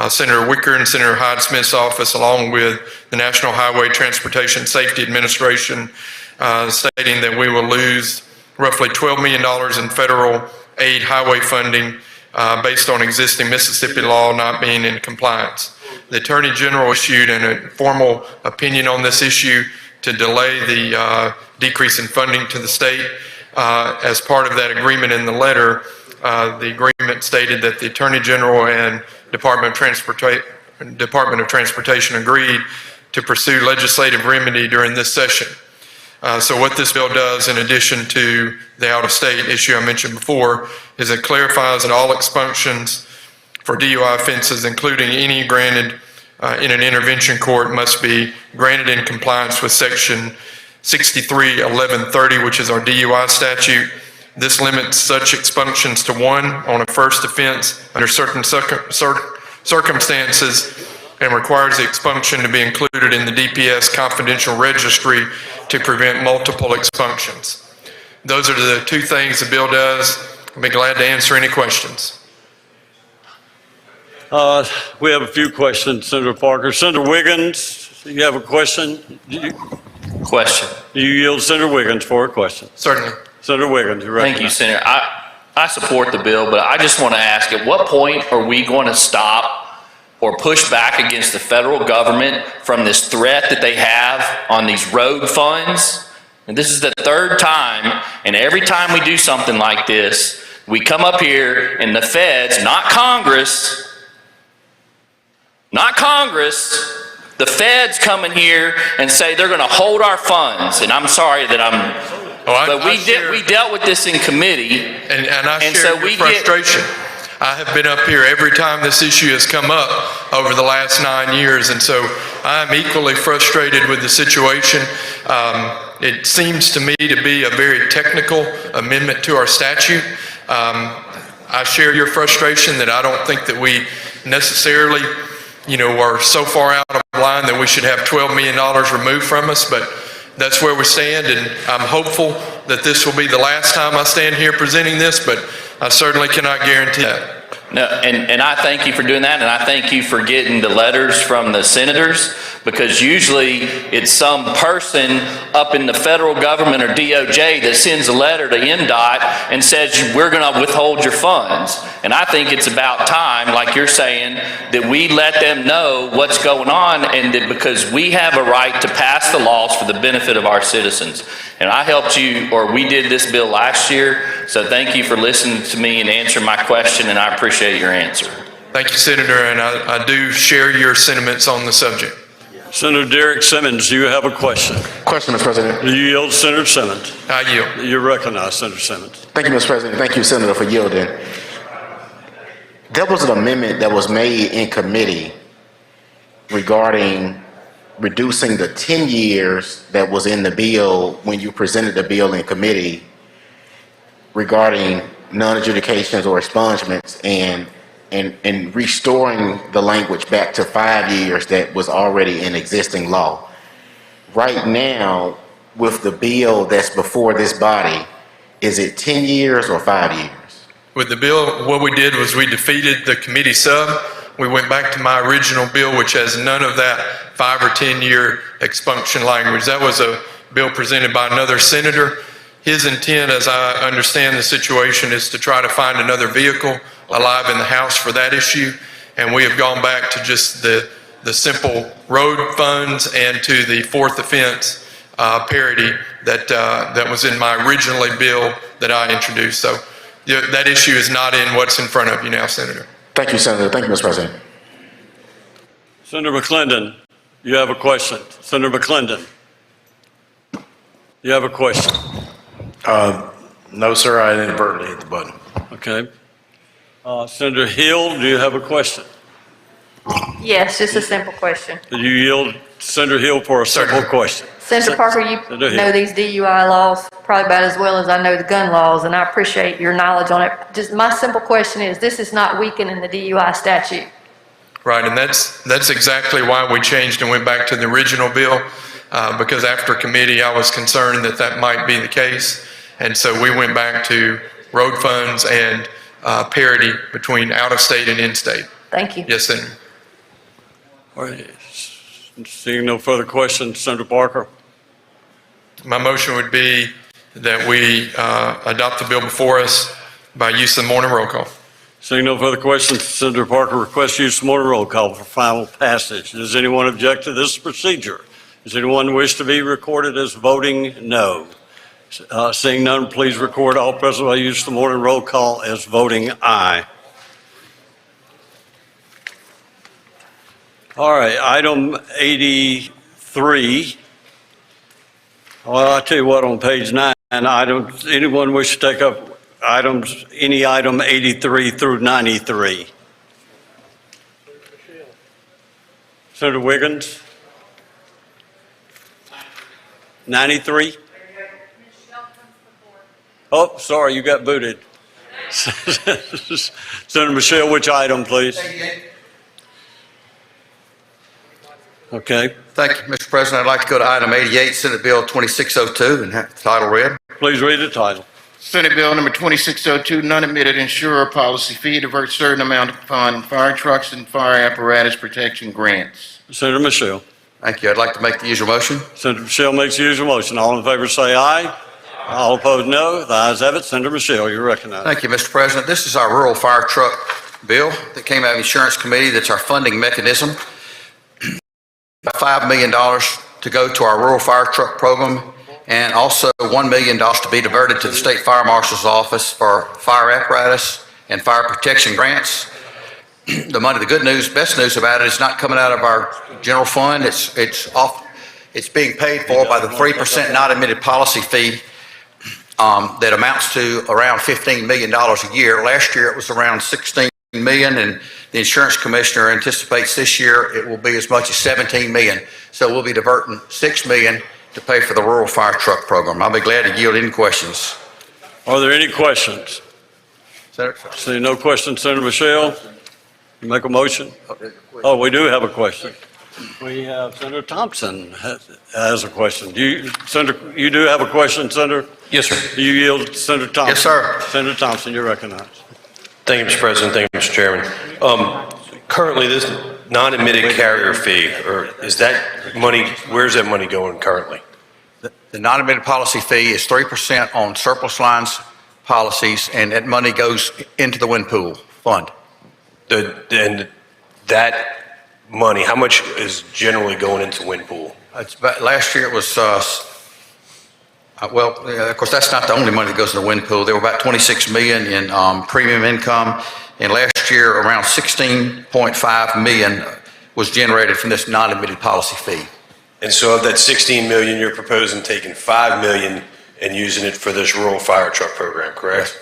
Senator Wicker and Senator Hyde-Smith's office, along with the National Highway Transportation Safety Administration, stating that we will lose roughly $12 million in federal aid highway funding based on existing Mississippi law not being in compliance. The Attorney General issued a formal opinion on this issue to delay the decrease in funding to the state. As part of that agreement in the letter, the agreement stated that the Attorney General and Department of Transportation agreed to pursue legislative remedy during this session. So what this bill does, in addition to the out-of-state issue I mentioned before, is it clarifies that all expunctions for DUI offenses, including any granted in an intervention court, must be granted in compliance with Section 631130, which is our DUI statute. This limits such expunctions to one on a first offense under certain circumstances and requires the expunction to be included in the DPS confidential registry to prevent multiple expunctions. Those are the two things the bill does. I'll be glad to answer any questions. We have a few questions, Senator Parker. Senator Wiggins, you have a question? Question. Do you yield Senator Wiggins for a question? Certainly. Senator Wiggins, you're recognized. Thank you, Senator. I support the bill, but I just want to ask, at what point are we going to stop or push back against the federal government from this threat that they have on these road funds? And this is the third time, and every time we do something like this, we come up here and the feds, not Congress, the feds come in here and say they're going to hold our funds. And I'm sorry that we dealt with this in committee. And I share your frustration. I have been up here every time this issue has come up over the last 9 years, and so I'm equally frustrated with the situation. It seems to me to be a very technical amendment to our statute. I share your frustration that I don't think that we necessarily, are so far out of line that we should have $12 million removed from us, but that's where we stand, and I'm hopeful that this will be the last time I stand here presenting this, but I certainly cannot guarantee that. No, and I thank you for doing that, and I thank you for getting the letters from the senators, because usually it's some person up in the federal government or DOJ that sends a letter to MDOT and says, we're going to withhold your funds. And I think it's about time, like you're saying, that we let them know what's going on, and that because we have a right to pass the laws for the benefit of our citizens. And I helped you, or we did this bill last year, so thank you for listening to me and answering my question, and I appreciate your answer. Thank you, Senator, and I do share your sentiments on the subject. Senator Derek Simmons, do you have a question? Question, Mr. President. Do you yield Senator Simmons? I yield. You're recognized, Senator Simmons. Thank you, Mr. President. Thank you, Senator, for yielding. There was an amendment that was made in committee regarding reducing the 10 years that was in the bill when you presented the bill in committee regarding non-adjudications or expungements, and restoring the language back to 5 years that was already in existing law. Right now, with the bill that's before this body, is it 10 years or 5 years? With the bill, what we did was we defeated the committee sub. We went back to my original bill, which has none of that 5 or 10 year expunction language. That was a bill presented by another senator. His intent, as I understand the situation, is to try to find another vehicle alive in the House for that issue. And we have gone back to just the simple road funds and to the fourth offense parity that was in my originally bill that I introduced. So that issue is not in what's in front of you now, Senator. Thank you, Senator. Thank you, Mr. President. Senator McClendon, you have a question. Senator McClendon, you have a question. No, sir, I inadvertently hit the button. Okay. Senator Hill, do you have a question? Yes, just a simple question. Do you yield Senator Hill for a simple question? Senator Parker, you Senator Hill. know these DUI laws probably about as well as I know the gun laws, and I appreciate your knowledge on it. Just my simple question is, this is not weakening the DUI statute. Right, and that's exactly why we changed and went back to the original bill, because after committee, I was concerned that that might be the case. And so we went back to road funds and parity between out-of-state and in-state. Thank you. Yes, Senator. All right. Seeing no further questions, Senator Parker. My motion would be that we adopt the bill before us by use of the morning roll call. Seeing no further questions, Senator Parker requests use of morning roll call for final passage. Does anyone object to this procedure? Does anyone wish to be recorded as voting no? Seeing none, please record all present by use of the morning roll call as voting aye. All right, item 83. Well, I'll tell you what, on page 9, anyone wish to take up any item 83 through 93? Senator Wiggins? 93? Oh, sorry, you got booted. Senator Michelle, which item, please? Okay. Thank you, Mr. President. I'd like to go to item 88, Senate Bill 2602, and have the title read. Please read the title. Senate Bill number 2602, non-admitted insurer policy fee, divert certain amount of fund, fire trucks and fire apparatus protection grants. Senator Michelle. Thank you. I'd like to make the usual motion. Senator Michelle makes the usual motion. All in favor say aye. All opposed no. The ayes have it. Senator Michelle, you're recognized. Thank you, Mr. President. This is our rural fire truck bill that came out of the Insurance Committee. That's our funding mechanism. $5 million to go to our rural fire truck program, and also $1 million to be diverted to the State Fire Marshal's Office for fire apparatus and fire protection grants. The money, the good news, best news about it is not coming out of our general fund. It's being paid for by the 3% not admitted policy fee that amounts to around $15 million a year. Last year it was around $16 million, and the insurance commissioner anticipates this year it will be as much as $17 million. So we'll be diverting $6 million to pay for the rural fire truck program. I'll be glad to yield any questions. Are there any questions? Senator? See no questions, Senator Michelle. You make a motion? Oh, we do have a question. We have Senator Thompson has a question. Senator, you do have a question, Senator? Yes, sir. Do you yield to Senator Thompson? Yes, sir. Senator Thompson, you're recognized. Thank you, Mr. President. Thank you, Mr. Chairman. Currently, this non-admitted carrier fee, or is that money, where's that money going currently? The non-admitted policy fee is 3% on surplus lines policies, and that money goes into the wind pool fund. And that money, how much is generally going into wind pool? Last year it was, of course, that's not the only money that goes in the wind pool. There were about $26 million in premium income, and last year around $16.5 million was generated from this non-admitted policy fee. And so of that $16 million, you're proposing taking $5 million and using it for this rural fire truck program, correct?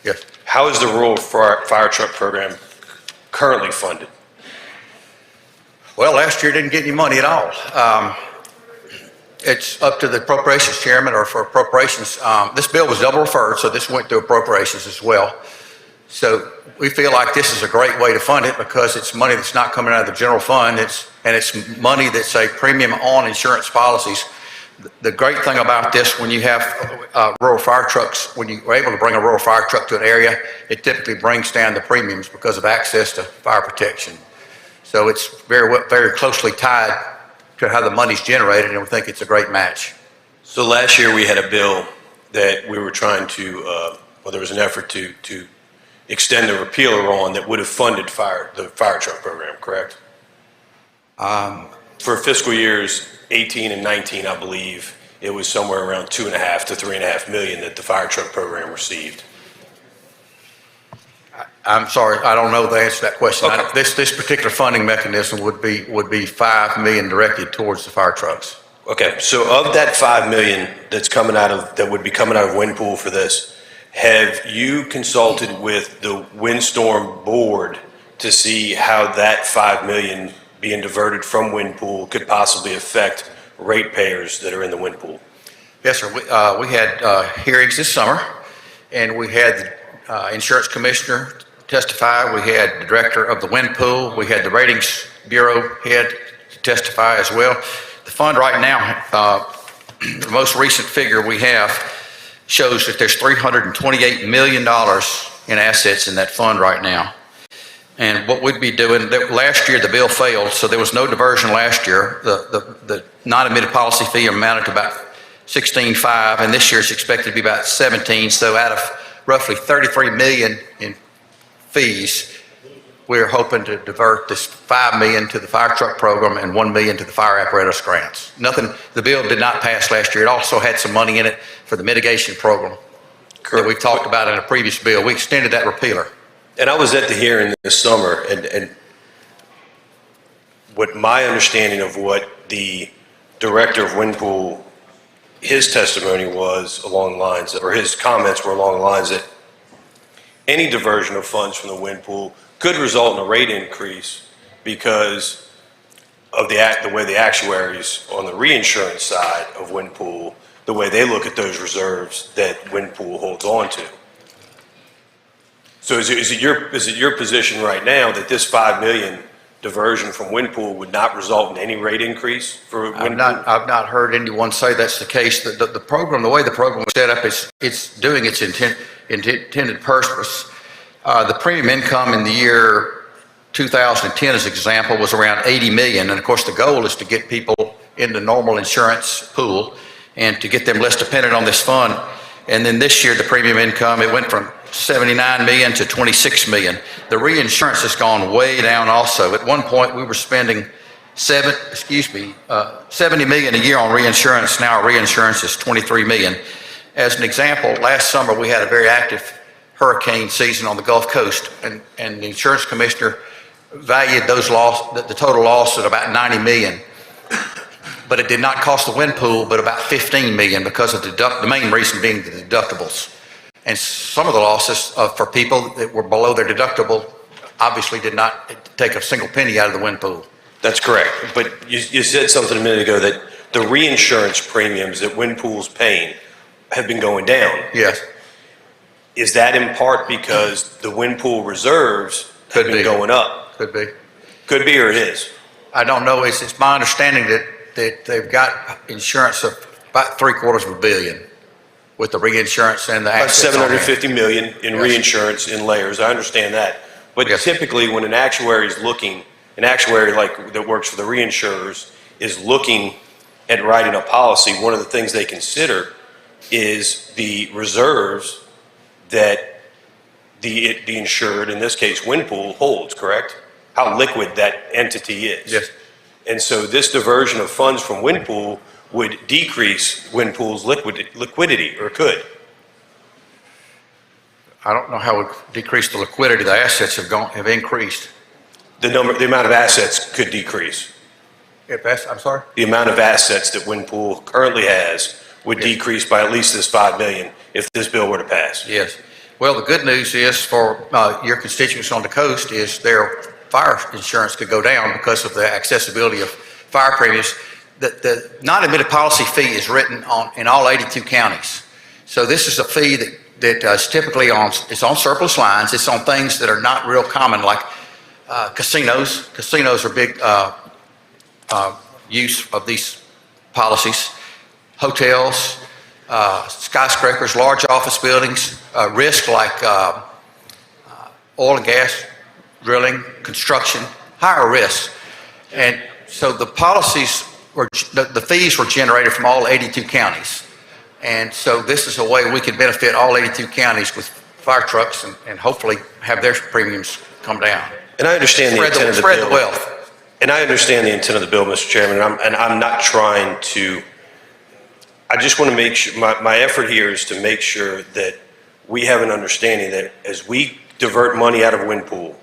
Yes. How is the rural fire truck program currently funded? Well, last year didn't get any money at all. It's up to the appropriations chairman or for appropriations. This bill was double referred, so this went through appropriations as well. So we feel like this is a great way to fund it because it's money that's not coming out of the general fund. It's money that's a premium on insurance policies. The great thing about this, when you have rural fire trucks, when you are able to bring a rural fire truck to an area, it typically brings down the premiums because of access to fire protection. So it's very closely tied to how the money's generated, and we think it's a great match. So last year we had a bill that we were trying to, there was an effort to extend the repealer on that would have funded the fire truck program, correct? For fiscal years 18 and 19, I believe, it was somewhere around $2.5 to $3.5 million that the fire truck program received. I'm sorry, I don't know the answer to that question. Okay. This particular funding mechanism would be $5 million directed towards the fire trucks. Okay, so of that $5 million that would be coming out of wind pool for this, have you consulted with the windstorm board to see how that $5 million being diverted from wind pool could possibly affect ratepayers that are in the wind pool? Yes, sir. We had hearings this summer, and we had the insurance commissioner testify. We had the director of the wind pool. We had the ratings bureau head testify as well. The fund right now, the most recent figure we have shows that there's $328 million in assets in that fund right now. And what we'd be doing, last year the bill failed, so there was no diversion last year. The non-admitted policy fee amounted to about $16.5, and this year it's expected to be about $17. So out of roughly $33 million in fees, we're hoping to divert this $5 million to the fire truck program and $1 million to the fire apparatus grants. The bill did not pass last year. It also had some money in it for the mitigation program that we talked about in a previous bill. We extended that repealer. And I was at the hearing this summer, and what my understanding of what the director of wind pool, his testimony was along the lines, or his comments were along the lines that any diversion of funds from the wind pool could result in a rate increase because of the way the actuaries on the reinsurance side of wind pool, the way they look at those reserves that wind pool holds on to. So is it your position right now that this $5 million diversion from wind pool would not result in any rate increase for wind pool? I've not heard anyone say that's the case. The program, the way the program was set up, it's doing its intended purpose. The premium income in the year 2010, as an example, was around $80 million. And of course, the goal is to get people in the normal insurance pool and to get them less dependent on this fund. And then this year, the premium income, it went from $79 million to $26 million. The reinsurance has gone way down also. At one point, we were spending $70 million a year on reinsurance. Now our reinsurance is $23 million. As an example, last summer, we had a very active hurricane season on the Gulf Coast, and the insurance commissioner valued the total loss at about $90 million. But it did not cost the wind pool but about $15 million because of the main reason being the deductibles. And some of the losses for people that were below their deductible obviously did not take a single penny out of the wind pool. That's correct. But you said something a minute ago that the reinsurance premiums that wind pool's paying have been going down. Yes. Is that in part because the wind pool reserves have been going up? Could be. Could be, or it is? I don't know. It's my understanding that they've got insurance of about $750 million with the reinsurance and the About access. $750 million in reinsurance in layers. I understand that. But typically when an actuary is looking, an actuary like that works for the reinsurers is looking at writing a policy, one of the things they consider is the reserves that the insured, in this case wind pool, holds, correct? How liquid that entity is. Yes. And so this diversion of funds from wind pool would decrease wind pool's liquidity, or could. I don't know how it would decrease the liquidity. The assets have increased. The amount of assets could decrease. I'm sorry? The amount of assets that wind pool currently has would decrease by at least this $5 million if this bill were to pass. Yes. Well, the good news is for your constituents on the coast is their fire insurance could go down because of the accessibility of fire premiums. The non-admitted policy fee is written in all 82 counties. So this is a fee that is typically on surplus lines. It's on things that are not real common, like casinos. Casinos are big use of these policies. Hotels, skyscrapers, large office buildings, risk like oil and gas, drilling, construction, higher risk. And so the the fees were generated from all 82 counties. And so this is a way we could benefit all 82 counties with fire trucks and hopefully have their premiums come down. And I understand the intent of the bill. Spread the wealth. And I understand the intent of the bill, Mr. Chairman, and I'm not trying to, I just want to make sure, my effort here is to make sure that we have an understanding that as we divert money out of wind pool,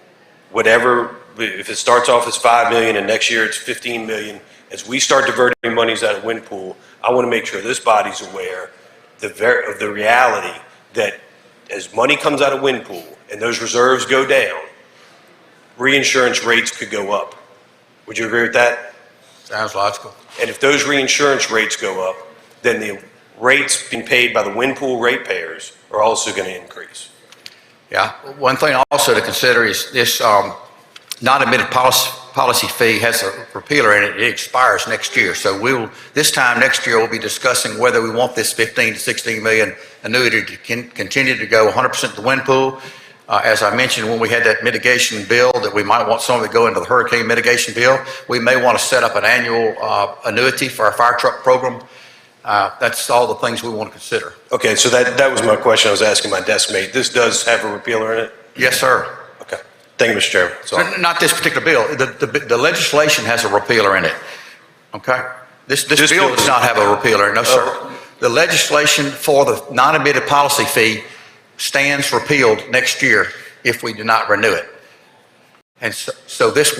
whatever, if it starts off as $5 million and next year it's $15 million, as we start diverting monies out of wind pool, I want to make sure this body's aware of the reality that as money comes out of wind pool and those reserves go down, reinsurance rates could go up. Would you agree with that? Sounds logical. And if those reinsurance rates go up, then the rates being paid by the wind pool ratepayers are also going to increase. Yeah, one thing also to consider is this non-admitted policy fee has a repealer in it. It expires next year. So this time next year, we'll be discussing whether we want this 15 to 16 million annuity to continue to go 100% to the wind pool. As I mentioned, when we had that mitigation bill, that we might want some of it to go into the hurricane mitigation bill, we may want to set up an annual annuity for our fire truck program. That's all the things we want to consider. Okay, so that was my question I was asking my desk mate. This does have a repealer in it? Yes, sir. Okay. Thank you, Mr. Chairman. That's all. Not this particular bill. The legislation has a repealer in it. Okay? This bill does not have a repealer. No, sir. The legislation for the non-admitted policy fee stands repealed next year if we do not renew it. And so this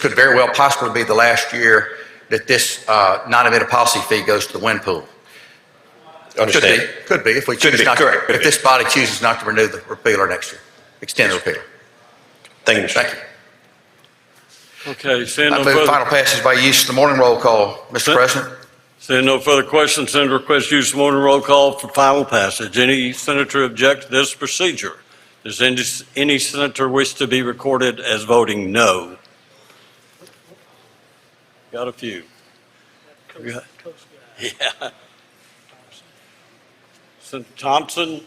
could very well possibly be the last year that this non-admitted policy fee goes to the wind pool. Understand. Could be if we choose not to, if this body chooses not to renew the repealer next year, extend the repealer. Thank you, Mr. Thank you. Okay, seeing I no move further, final passage by use of the morning roll call, Mr. President. seeing no further questions, Senator requests use of morning roll call for final passage. Any senator object to this procedure? Does any senator wish to be recorded as voting no? Got a few. Yeah. Senator Thompson,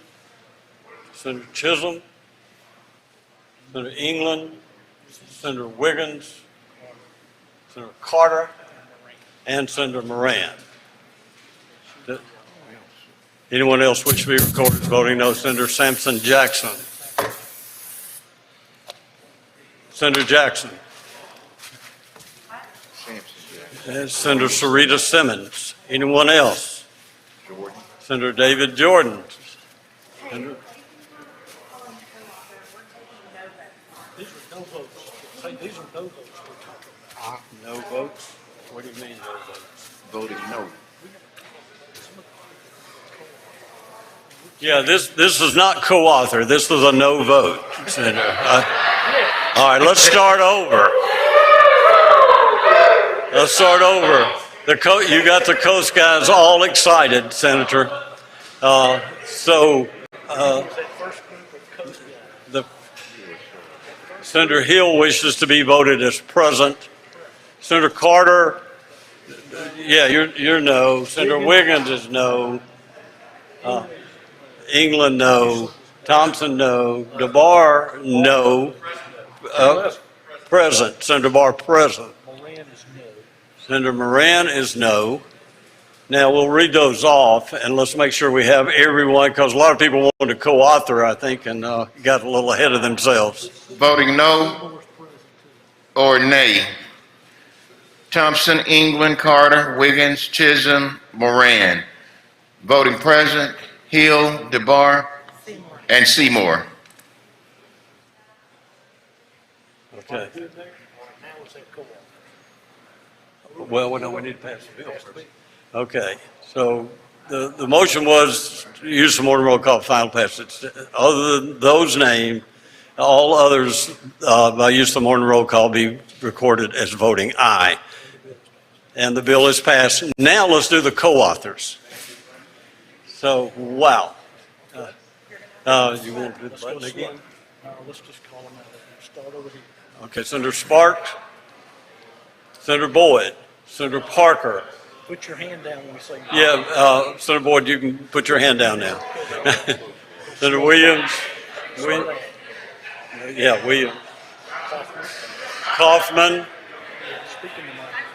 Senator Chisholm, Senator England, Senator Wiggins, Senator Carter, and Senator Moran. Anyone else wish to be recorded as voting no? Senator Sampson Jackson. Senator Jackson. And Senator Sarita Simmons. Anyone else? Senator David Jordan. Senator. These are no votes. These are no votes we're talking about. No votes? What do you mean no votes? Voting no. Yeah, this is not co-author. This was a no vote, Senator. All right, let's start over. Let's start over. You got the Coast guys all excited, Senator. Senator Hill wishes to be voted as present. Senator Carter, yeah, you're no. Senator Wiggins is no. England, no. Thompson, no. DeBar, no. Present. Senator DeBar, present. Senator Moran is no. Now, we'll read those off, and let's make sure we have everyone, because a lot of people wanted to co-author, I think, and got a little ahead of themselves. Voting no or nay. Thompson, England, Carter, Wiggins, Chisholm, Moran. Voting present, Hill, DeBar, and Seymour. Okay. Well, no, we need to pass the bill first. Okay, so the motion was to use the morning roll call for final passage. Other than those named, all others by use of the morning roll call be recorded as voting aye. And the bill is passed. Now let's do the co-authors. So, wow. You want to do the button again? Let's just call them out. Start over here. Okay, Senator Sparks, Senator Boyd, Senator Parker. Put your hand down when we say. Yeah, Senator Boyd, you can put your hand down now. Senator Williams. Williams. Kaufman.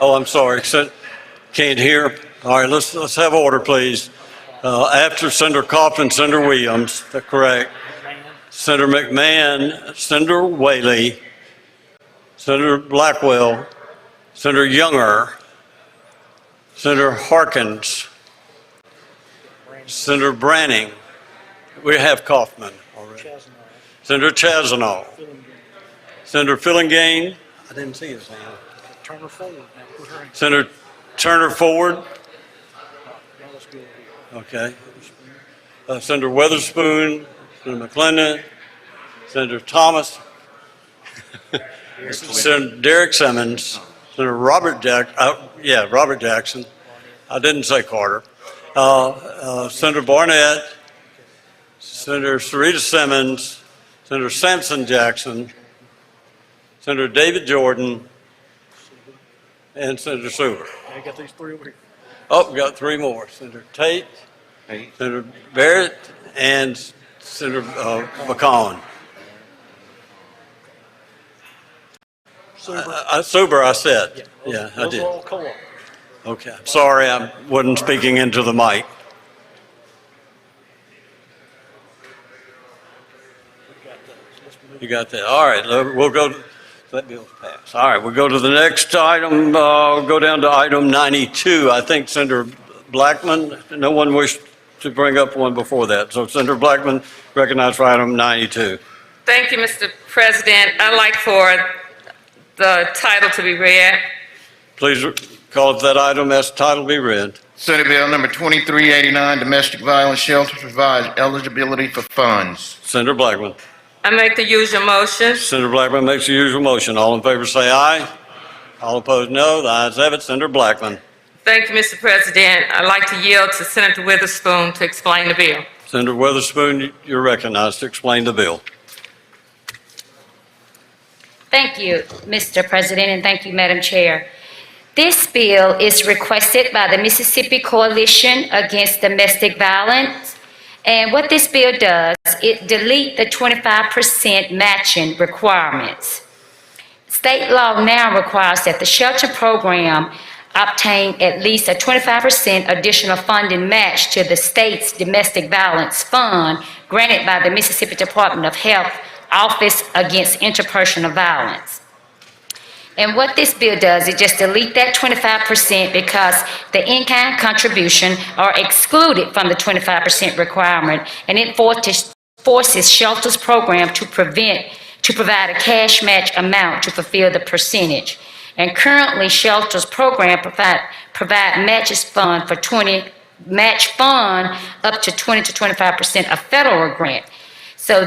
Oh, I'm sorry. Can't hear. All right, let's have order, please. After Senator Kaufman, Senator Williams, that's correct. Senator McMahon, Senator Whaley, Senator Blackwell, Senator Younger, Senator Harkins, Senator Branning. We have Kaufman already. Senator Chazanall. Senator Fillingane. I didn't see his hand. Turn her forward now. Put her hand. Senator Turner Forward. Now let's go over here. Okay. Senator Weatherspoon, Senator McClendon, Senator Thomas, Senator Derek Simmons, Senator Robert Jackson. I didn't say Carter. Senator Barnett, Senator Sarita Simmons, Senator Sampson Jackson, Senator David Jordan, and Senator Suber. I got these three over here. Oh, we got three more. Senator Tate, Senator Barrett, and Senator McCollum. Suber, I said. Yeah, I Those did. are all co-op. Okay, I'm sorry, I wasn't speaking into the mic. You got that? All right, we'll go, that bill's passed. All right, we'll go to the next item, go down to item 92. I think Senator Blackman, no one wished to bring up one before that. So Senator Blackman, recognized for item 92. Thank you, Mr. President. I'd like for the title to be read. Please call that item as title be read. Senate Bill number 2389, Domestic Violence Shelters Revised Eligibility for Funds. Senator Blackman. I make the usual motion. Senator Blackman makes the usual motion. All in favor say aye. All opposed no. The ayes have it. Senator Blackman. Thank you, Mr. President. I'd like to yield to Senator Witherspoon to explain the bill. Senator Witherspoon, you're recognized to explain the bill. Thank you, Mr. President, and thank you, Madam Chair. This bill is requested by the Mississippi Coalition Against Domestic Violence. And what this bill does, it deletes the 25% matching requirements. State law now requires that the shelter program obtain at least a 25% additional funding match to the state's domestic violence fund granted by the Mississippi Department of Health Office Against Interpersonal Violence. And what this bill does, it just delete that 25% because the in-kind contribution are excluded from the 25% requirement, and it forces shelters program to provide a cash match amount to fulfill the percentage. And currently, shelters program provide matches fund for match fund up to 20 to 25% of federal grant. So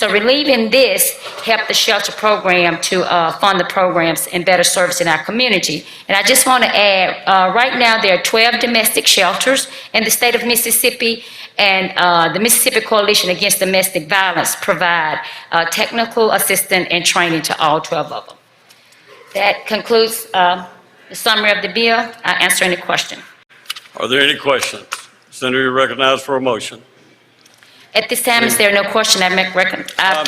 relieving this help the shelter program to fund the programs and better service in our community. And I just want to add, right now there are 12 domestic shelters in the state of Mississippi, and the Mississippi Coalition Against Domestic Violence provide technical assistance and training to all 12 of them. That concludes the summary of the bill. I answer any question. Are there any questions? Senator, you're recognized for a motion. At this time, is there no question? I'm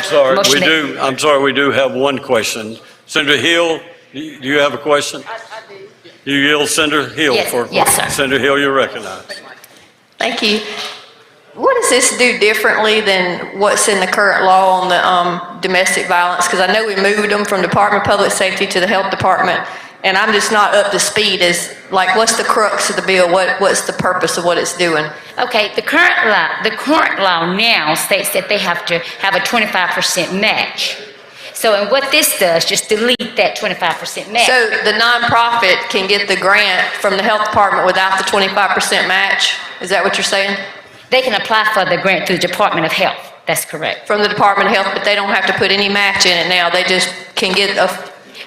sorry, we do have one question. Senator Hill, do you have a question? I do. You yield Senator Hill for a question? Yes, sir. Senator Hill, you're recognized. Thank you. What does this do differently than what's in the current law on the domestic violence? Because I know we moved them from Department of Public Safety to the Health Department, and I'm just not up to speed. What's the crux of the bill? What's the purpose of what it's doing? Okay, the current law now states that they have to have a 25% match. So, and what this does, just delete that 25% match. So the nonprofit can get the grant from the Health Department without the 25% match? Is that what you're saying? They can apply for the grant through the Department of Health. That's correct. From the Department of Health, but they don't have to put any match in it now. They just can get a...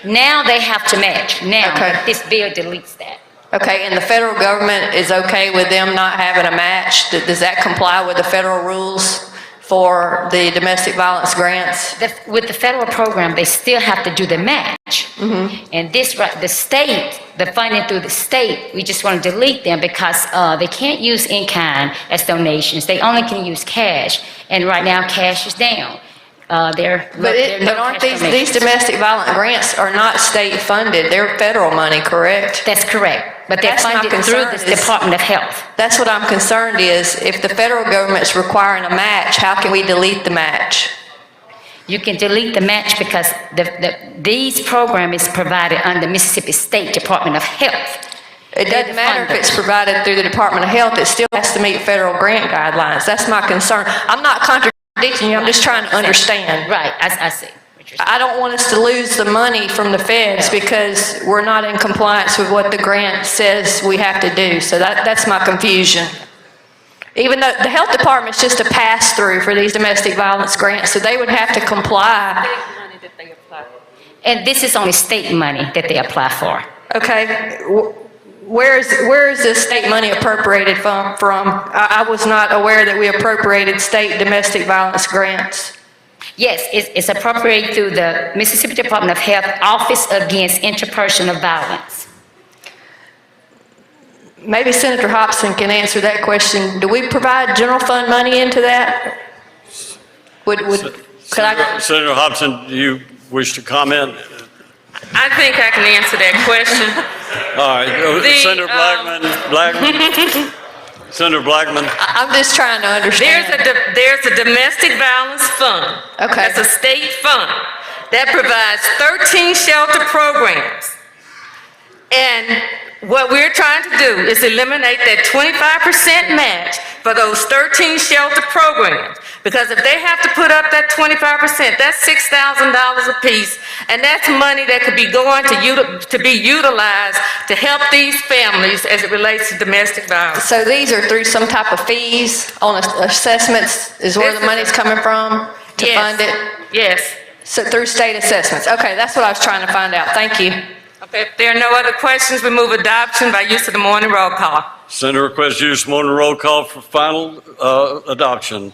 Now they have to match. Now, okay. This bill deletes that. Okay, and the federal government is okay with them not having a match? Does that comply with the federal rules for the domestic violence grants? With the federal program, they still have to do the match. Mm-hmm. And the funding through the state, we just want to delete them because they can't use in-kind as donations. They only can use cash. And right now, cash is down. But aren't these domestic violence grants are not state funded? They're federal money, correct? That's correct. But they're funded through the Department of Health. That's what I'm concerned is, if the federal government's requiring a match, how can we delete the match? You can delete the match because these program is provided under Mississippi State Department of Health. It doesn't matter if it's provided through the Department of Health, it still has to meet federal grant guidelines. That's my concern. I'm not contradicting you, I'm just trying to understand. Right, I see. I don't want us to lose the money from the feds because we're not in compliance with what the grant says we have to do. So that's my confusion. Even though the health department's just a pass-through for these domestic violence grants, so they would have to comply. And this is only state money that they apply for. Okay, where is this state money appropriated from? I was not aware that we appropriated state domestic violence grants. Yes, it's appropriated through the Mississippi Department of Health Office Against Interpersonal Violence. Maybe Senator Hobson can answer that question. Do we provide general fund money into that? Could I? Senator Hobson, do you wish to comment? I think I can answer that question. All right, Senator Blackman. Senator Blackman. I'm just trying to understand. There's a domestic violence fund. Okay. That's a state fund that provides 13 shelter programs. And what we're trying to do is eliminate that 25% match for those 13 shelter programs. Because if they have to put up that 25%, that's $6,000 a piece, and that's money that could be going to be utilized to help these families as it relates to domestic violence. So these are through some type of fees on assessments is where the money's coming from to fund it? Yes. So through state assessments. Okay, that's what I was trying to find out. Thank you. Okay, if there are no other questions, we move adoption by use of the morning roll call. Senator requests use of morning roll call for final adoption.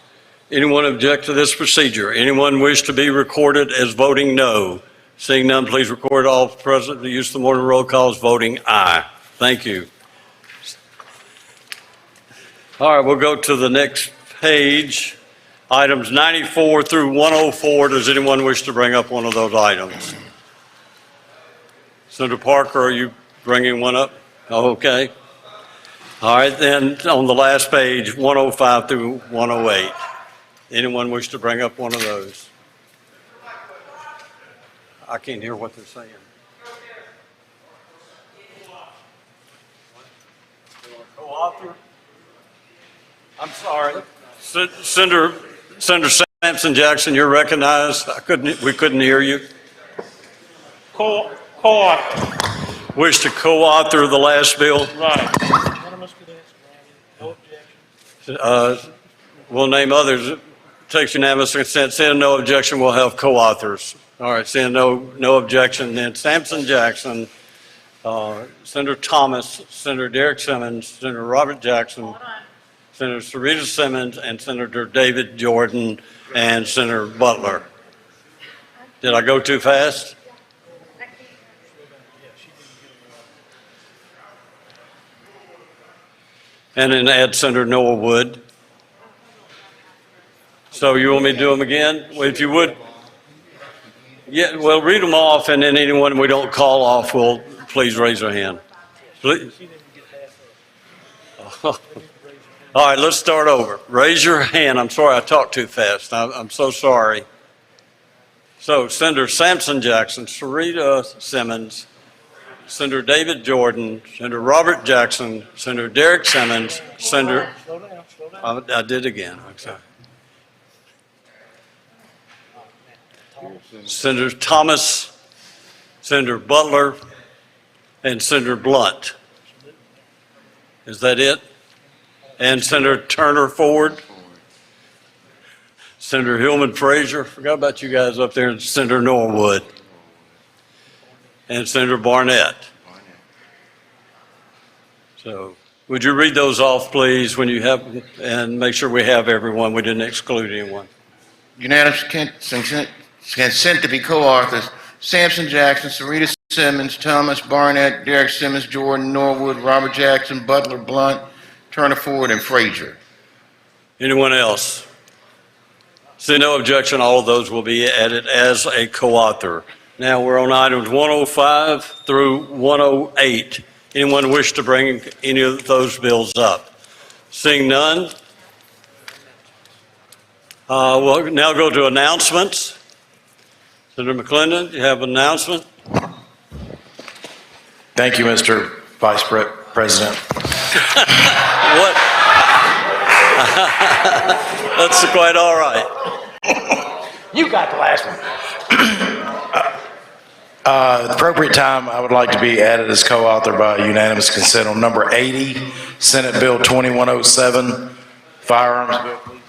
Anyone object to this procedure? Anyone wish to be recorded as voting no? Seeing none, please record all present. The use of the morning roll call is voting aye. Thank you. All right, we'll go to the next page. Items 94 through 104. Does anyone wish to bring up one of those items? Senator Parker, are you bringing one up? Oh, okay. All right, then on the last page, 105 through 108. Anyone wish to bring up one of those? I can't hear what they're saying. Co-author? I'm sorry. Senator Sampson Jackson, you're recognized. We couldn't hear you. Co-author. Wish to co-author the last bill? Right. No objection. We'll name others. Takes unanimous consent. Seeing no objection, we'll have co-authors. All right, seeing no objection, then Sampson Jackson, Senator Thomas, Senator Derek Simmons, Senator Robert Jackson, Senator Sarita Simmons, and Senator David Jordan, and Senator Butler. Did I go too fast? And then add Senator Noah Wood. So you want me to do them again? Well, if you would. Yeah, well, read them off, and then anyone we don't call off will please raise their hand. Please. All right, let's start over. Raise your hand. I'm sorry, I talked too fast. I'm so sorry. So Senator Sampson Jackson, Sarita Simmons, Senator David Jordan, Senator Robert Jackson, Senator Derek Simmons, Senator. Slow down. I did again. I'm sorry. Senator Thomas, Senator Butler, and Senator Blunt. Is that it? And Senator Turner Ford, Senator Hillman Frazier, forgot about you guys up there, and Senator Norwood, and Senator Barnett. So would you read those off, please, when you have, and make sure we have everyone. We didn't exclude anyone. Unanimous consent to be co-authors: Sampson Jackson, Sarita Simmons, Thomas, Barnett, Derek Simmons, Jordan, Norwood, Robert Jackson, Butler, Blunt, Turner Ford, and Frazier. Anyone else? See no objection, all of those will be added as a co-author. Now we're on items 105 through 108. Anyone wish to bring any of those bills up? Seeing none, we'll now go to announcements. Senator McClendon, you have an announcement? Thank you, Mr. Vice President. What? That's quite all right. You got the last one. At the appropriate time, I would like to be added as co-author by unanimous consent on number 80, Senate Bill 2107, Firearms Bill, please.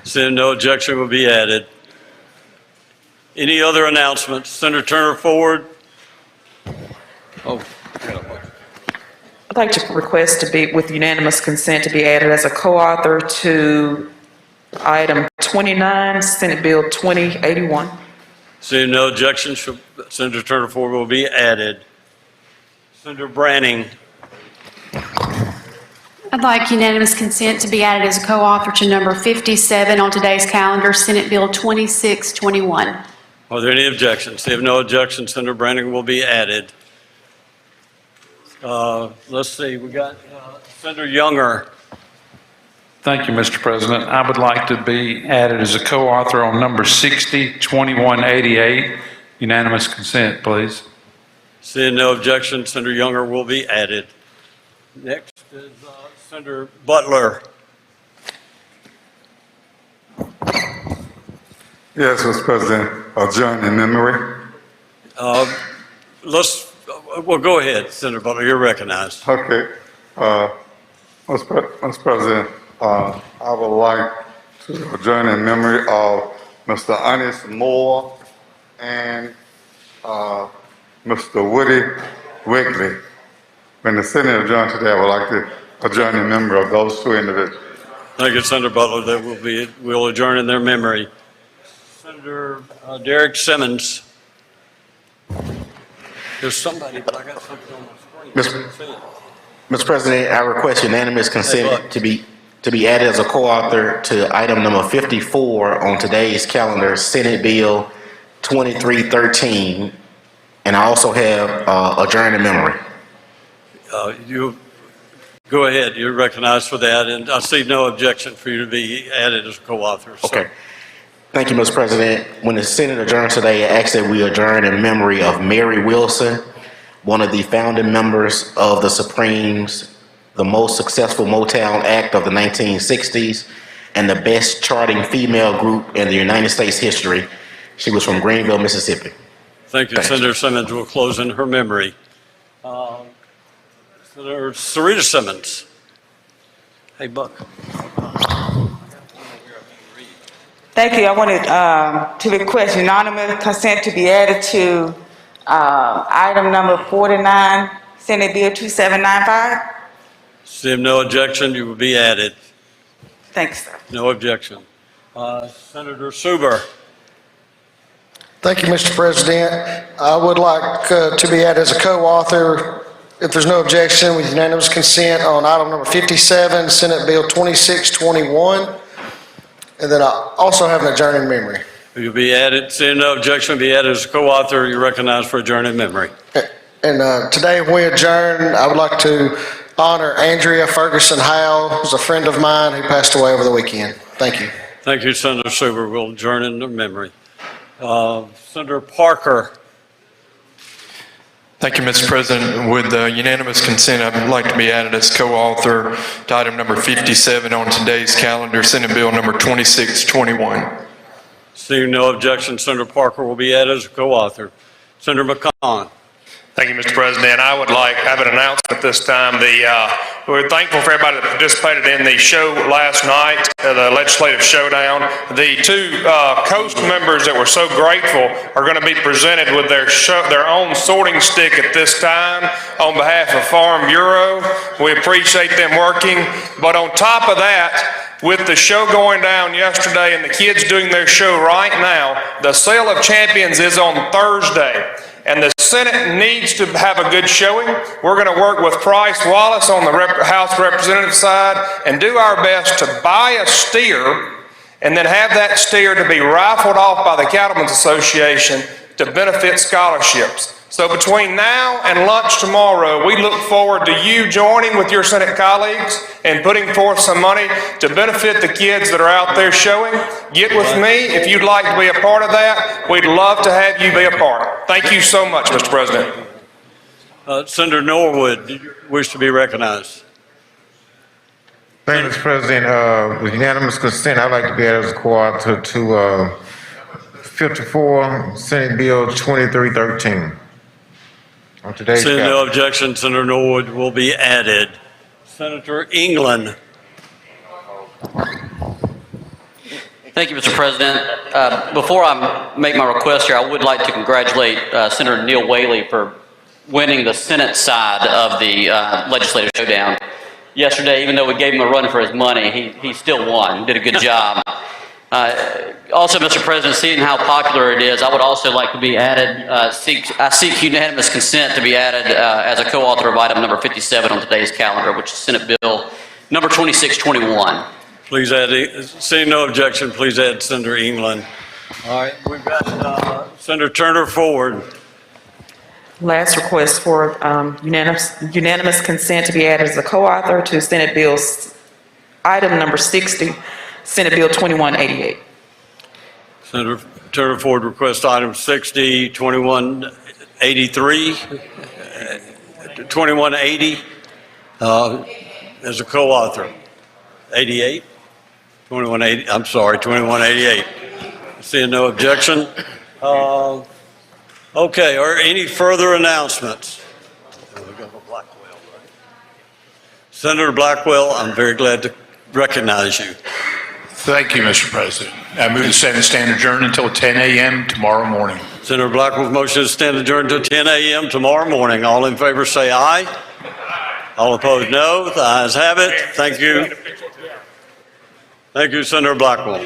Seeing no objection will be added. Any other announcements? Senator Turner Ford? Oh. I'd like to request to be, with unanimous consent, to be added as a co-author to item 29, Senate Bill 2081. Seeing no objections, Senator Turner Ford will be added. Senator Branning. I'd like unanimous consent to be added as a co-author to number 57 on today's calendar, Senate Bill 2621. Are there any objections? If no objections, Senator Branning will be added. Let's see, we got Senator Younger. Thank you, Mr. President. I would like to be added as a co-author on number 60-2188. Unanimous consent, please. Seeing no objection, Senator Younger will be added. Next is Senator Butler. Yes, Mr. President. Adjourn in memory. Well, go ahead, Senator Butler. You're recognized. Okay. Mr. President, I would like to adjourn in memory of Mr. Ernest Moore and Mr. Woody Wigley. When the Senate adjourned today, I would like to adjourn in memory of those two individuals. Thank you, Senator Butler. That we'll adjourn in their memory. Senator Derek Simmons. There's somebody, but I got something on the screen. Mr. President, I request unanimous consent to be added as a co-author to item number 54 on today's calendar, Senate Bill 2313, and I also have adjourn in memory. You go ahead. You're recognized for that, and I see no objection for you to be added as a co-author. So. Okay. Thank you, Mr. President. When the Senate adjourns today, I ask that we adjourn in memory of Mary Wilson, one of the founding members of the Supremes, the most successful Motown act of the 1960s, and the best charting female group in the United States history. She was from Greenville, Mississippi. Thank you, Senator Simmons. Will close in her memory. Senator Sarita Simmons. Hey, Buck. Thank you. I wanted to request unanimous consent to be added to item number 49, Senate Bill 2795. Seeing no objection, you will be added. Thanks, sir. No objection. Senator Suber. Thank you, Mr. President. I would like to be added as a co-author, if there's no objection, with unanimous consent on item number 57, Senate Bill 2621. And then I also have an adjourn in memory. You'll be added. Seeing no objection, be added as a co-author. You're recognized for adjourn in memory. And today when we adjourn, I would like to honor Andrea Ferguson Howell, who's a friend of mine who passed away over the weekend. Thank you. Thank you, Senator Suber. We'll adjourn in memory. Senator Parker. Thank you, Mr. President. With unanimous consent, I would like to be added as co-author to item number 57 on today's calendar, Senate Bill number 2621. Seeing no objection, Senator Parker will be added as a co-author. Senator McCon. Thank you, Mr. President. I would like to have an announcement this time. We're thankful for everybody that participated in the show last night, the legislative showdown. The two Coast members that were so grateful are going to be presented with their own sorting stick at this time on behalf of Farm Bureau. We appreciate them working. But on top of that, with the show going down yesterday and the kids doing their show right now, the Sale of Champions is on Thursday. And the Senate needs to have a good showing. We're going to work with Price Wallace on the House Representative side and do our best to buy a steer and then have that steer to be rifled off by the Cattlemen's Association to benefit scholarships. So between now and lunch tomorrow, we look forward to you joining with your Senate colleagues and putting forth some money to benefit the kids that are out there showing. Get with me if you'd like to be a part of that. We'd love to have you be a part. Thank you so much, Mr. President. Senator Norwood, do you wish to be recognized? Thank you, Mr. President. With unanimous consent, I'd like to be added as a co-author to 54, Senate Bill 2313. On today's Seeing no objection, Senator Norwood will be added. Senator England. Thank you, Mr. President. Before I make my request here, I would like to congratulate Senator Neil Whaley for winning the Senate side of the legislative showdown. Yesterday, even though we gave him a run for his money, he still won, did a good job. Also, Mr. President, seeing how popular it is, I would also like to be added, I seek unanimous consent to be added as a co-author of item number 57 on today's calendar, which is Senate Bill number 2621. Please add, seeing no objection, please add Senator England. All right, we've got Senator Turner forward. Last request for unanimous consent to be added as a co-author to Senate Bills, item number 60, Senate Bill 2188. Senator Turner Ford requests item 60, 2183, 2180 as a co-author. 88? 2180, I'm sorry, 2188. Seeing no objection. Okay, are any further announcements? Senator Blackwell, I'm very glad to recognize you. Thank you, Mr. President. I move the Senate stand adjourned until 10 a.m. tomorrow morning. Senator Blackwell's motion is stand adjourned until 10 a.m. tomorrow morning. All in favor say aye. All opposed no. The ayes have it. Thank you. Thank you, Senator Blackwell.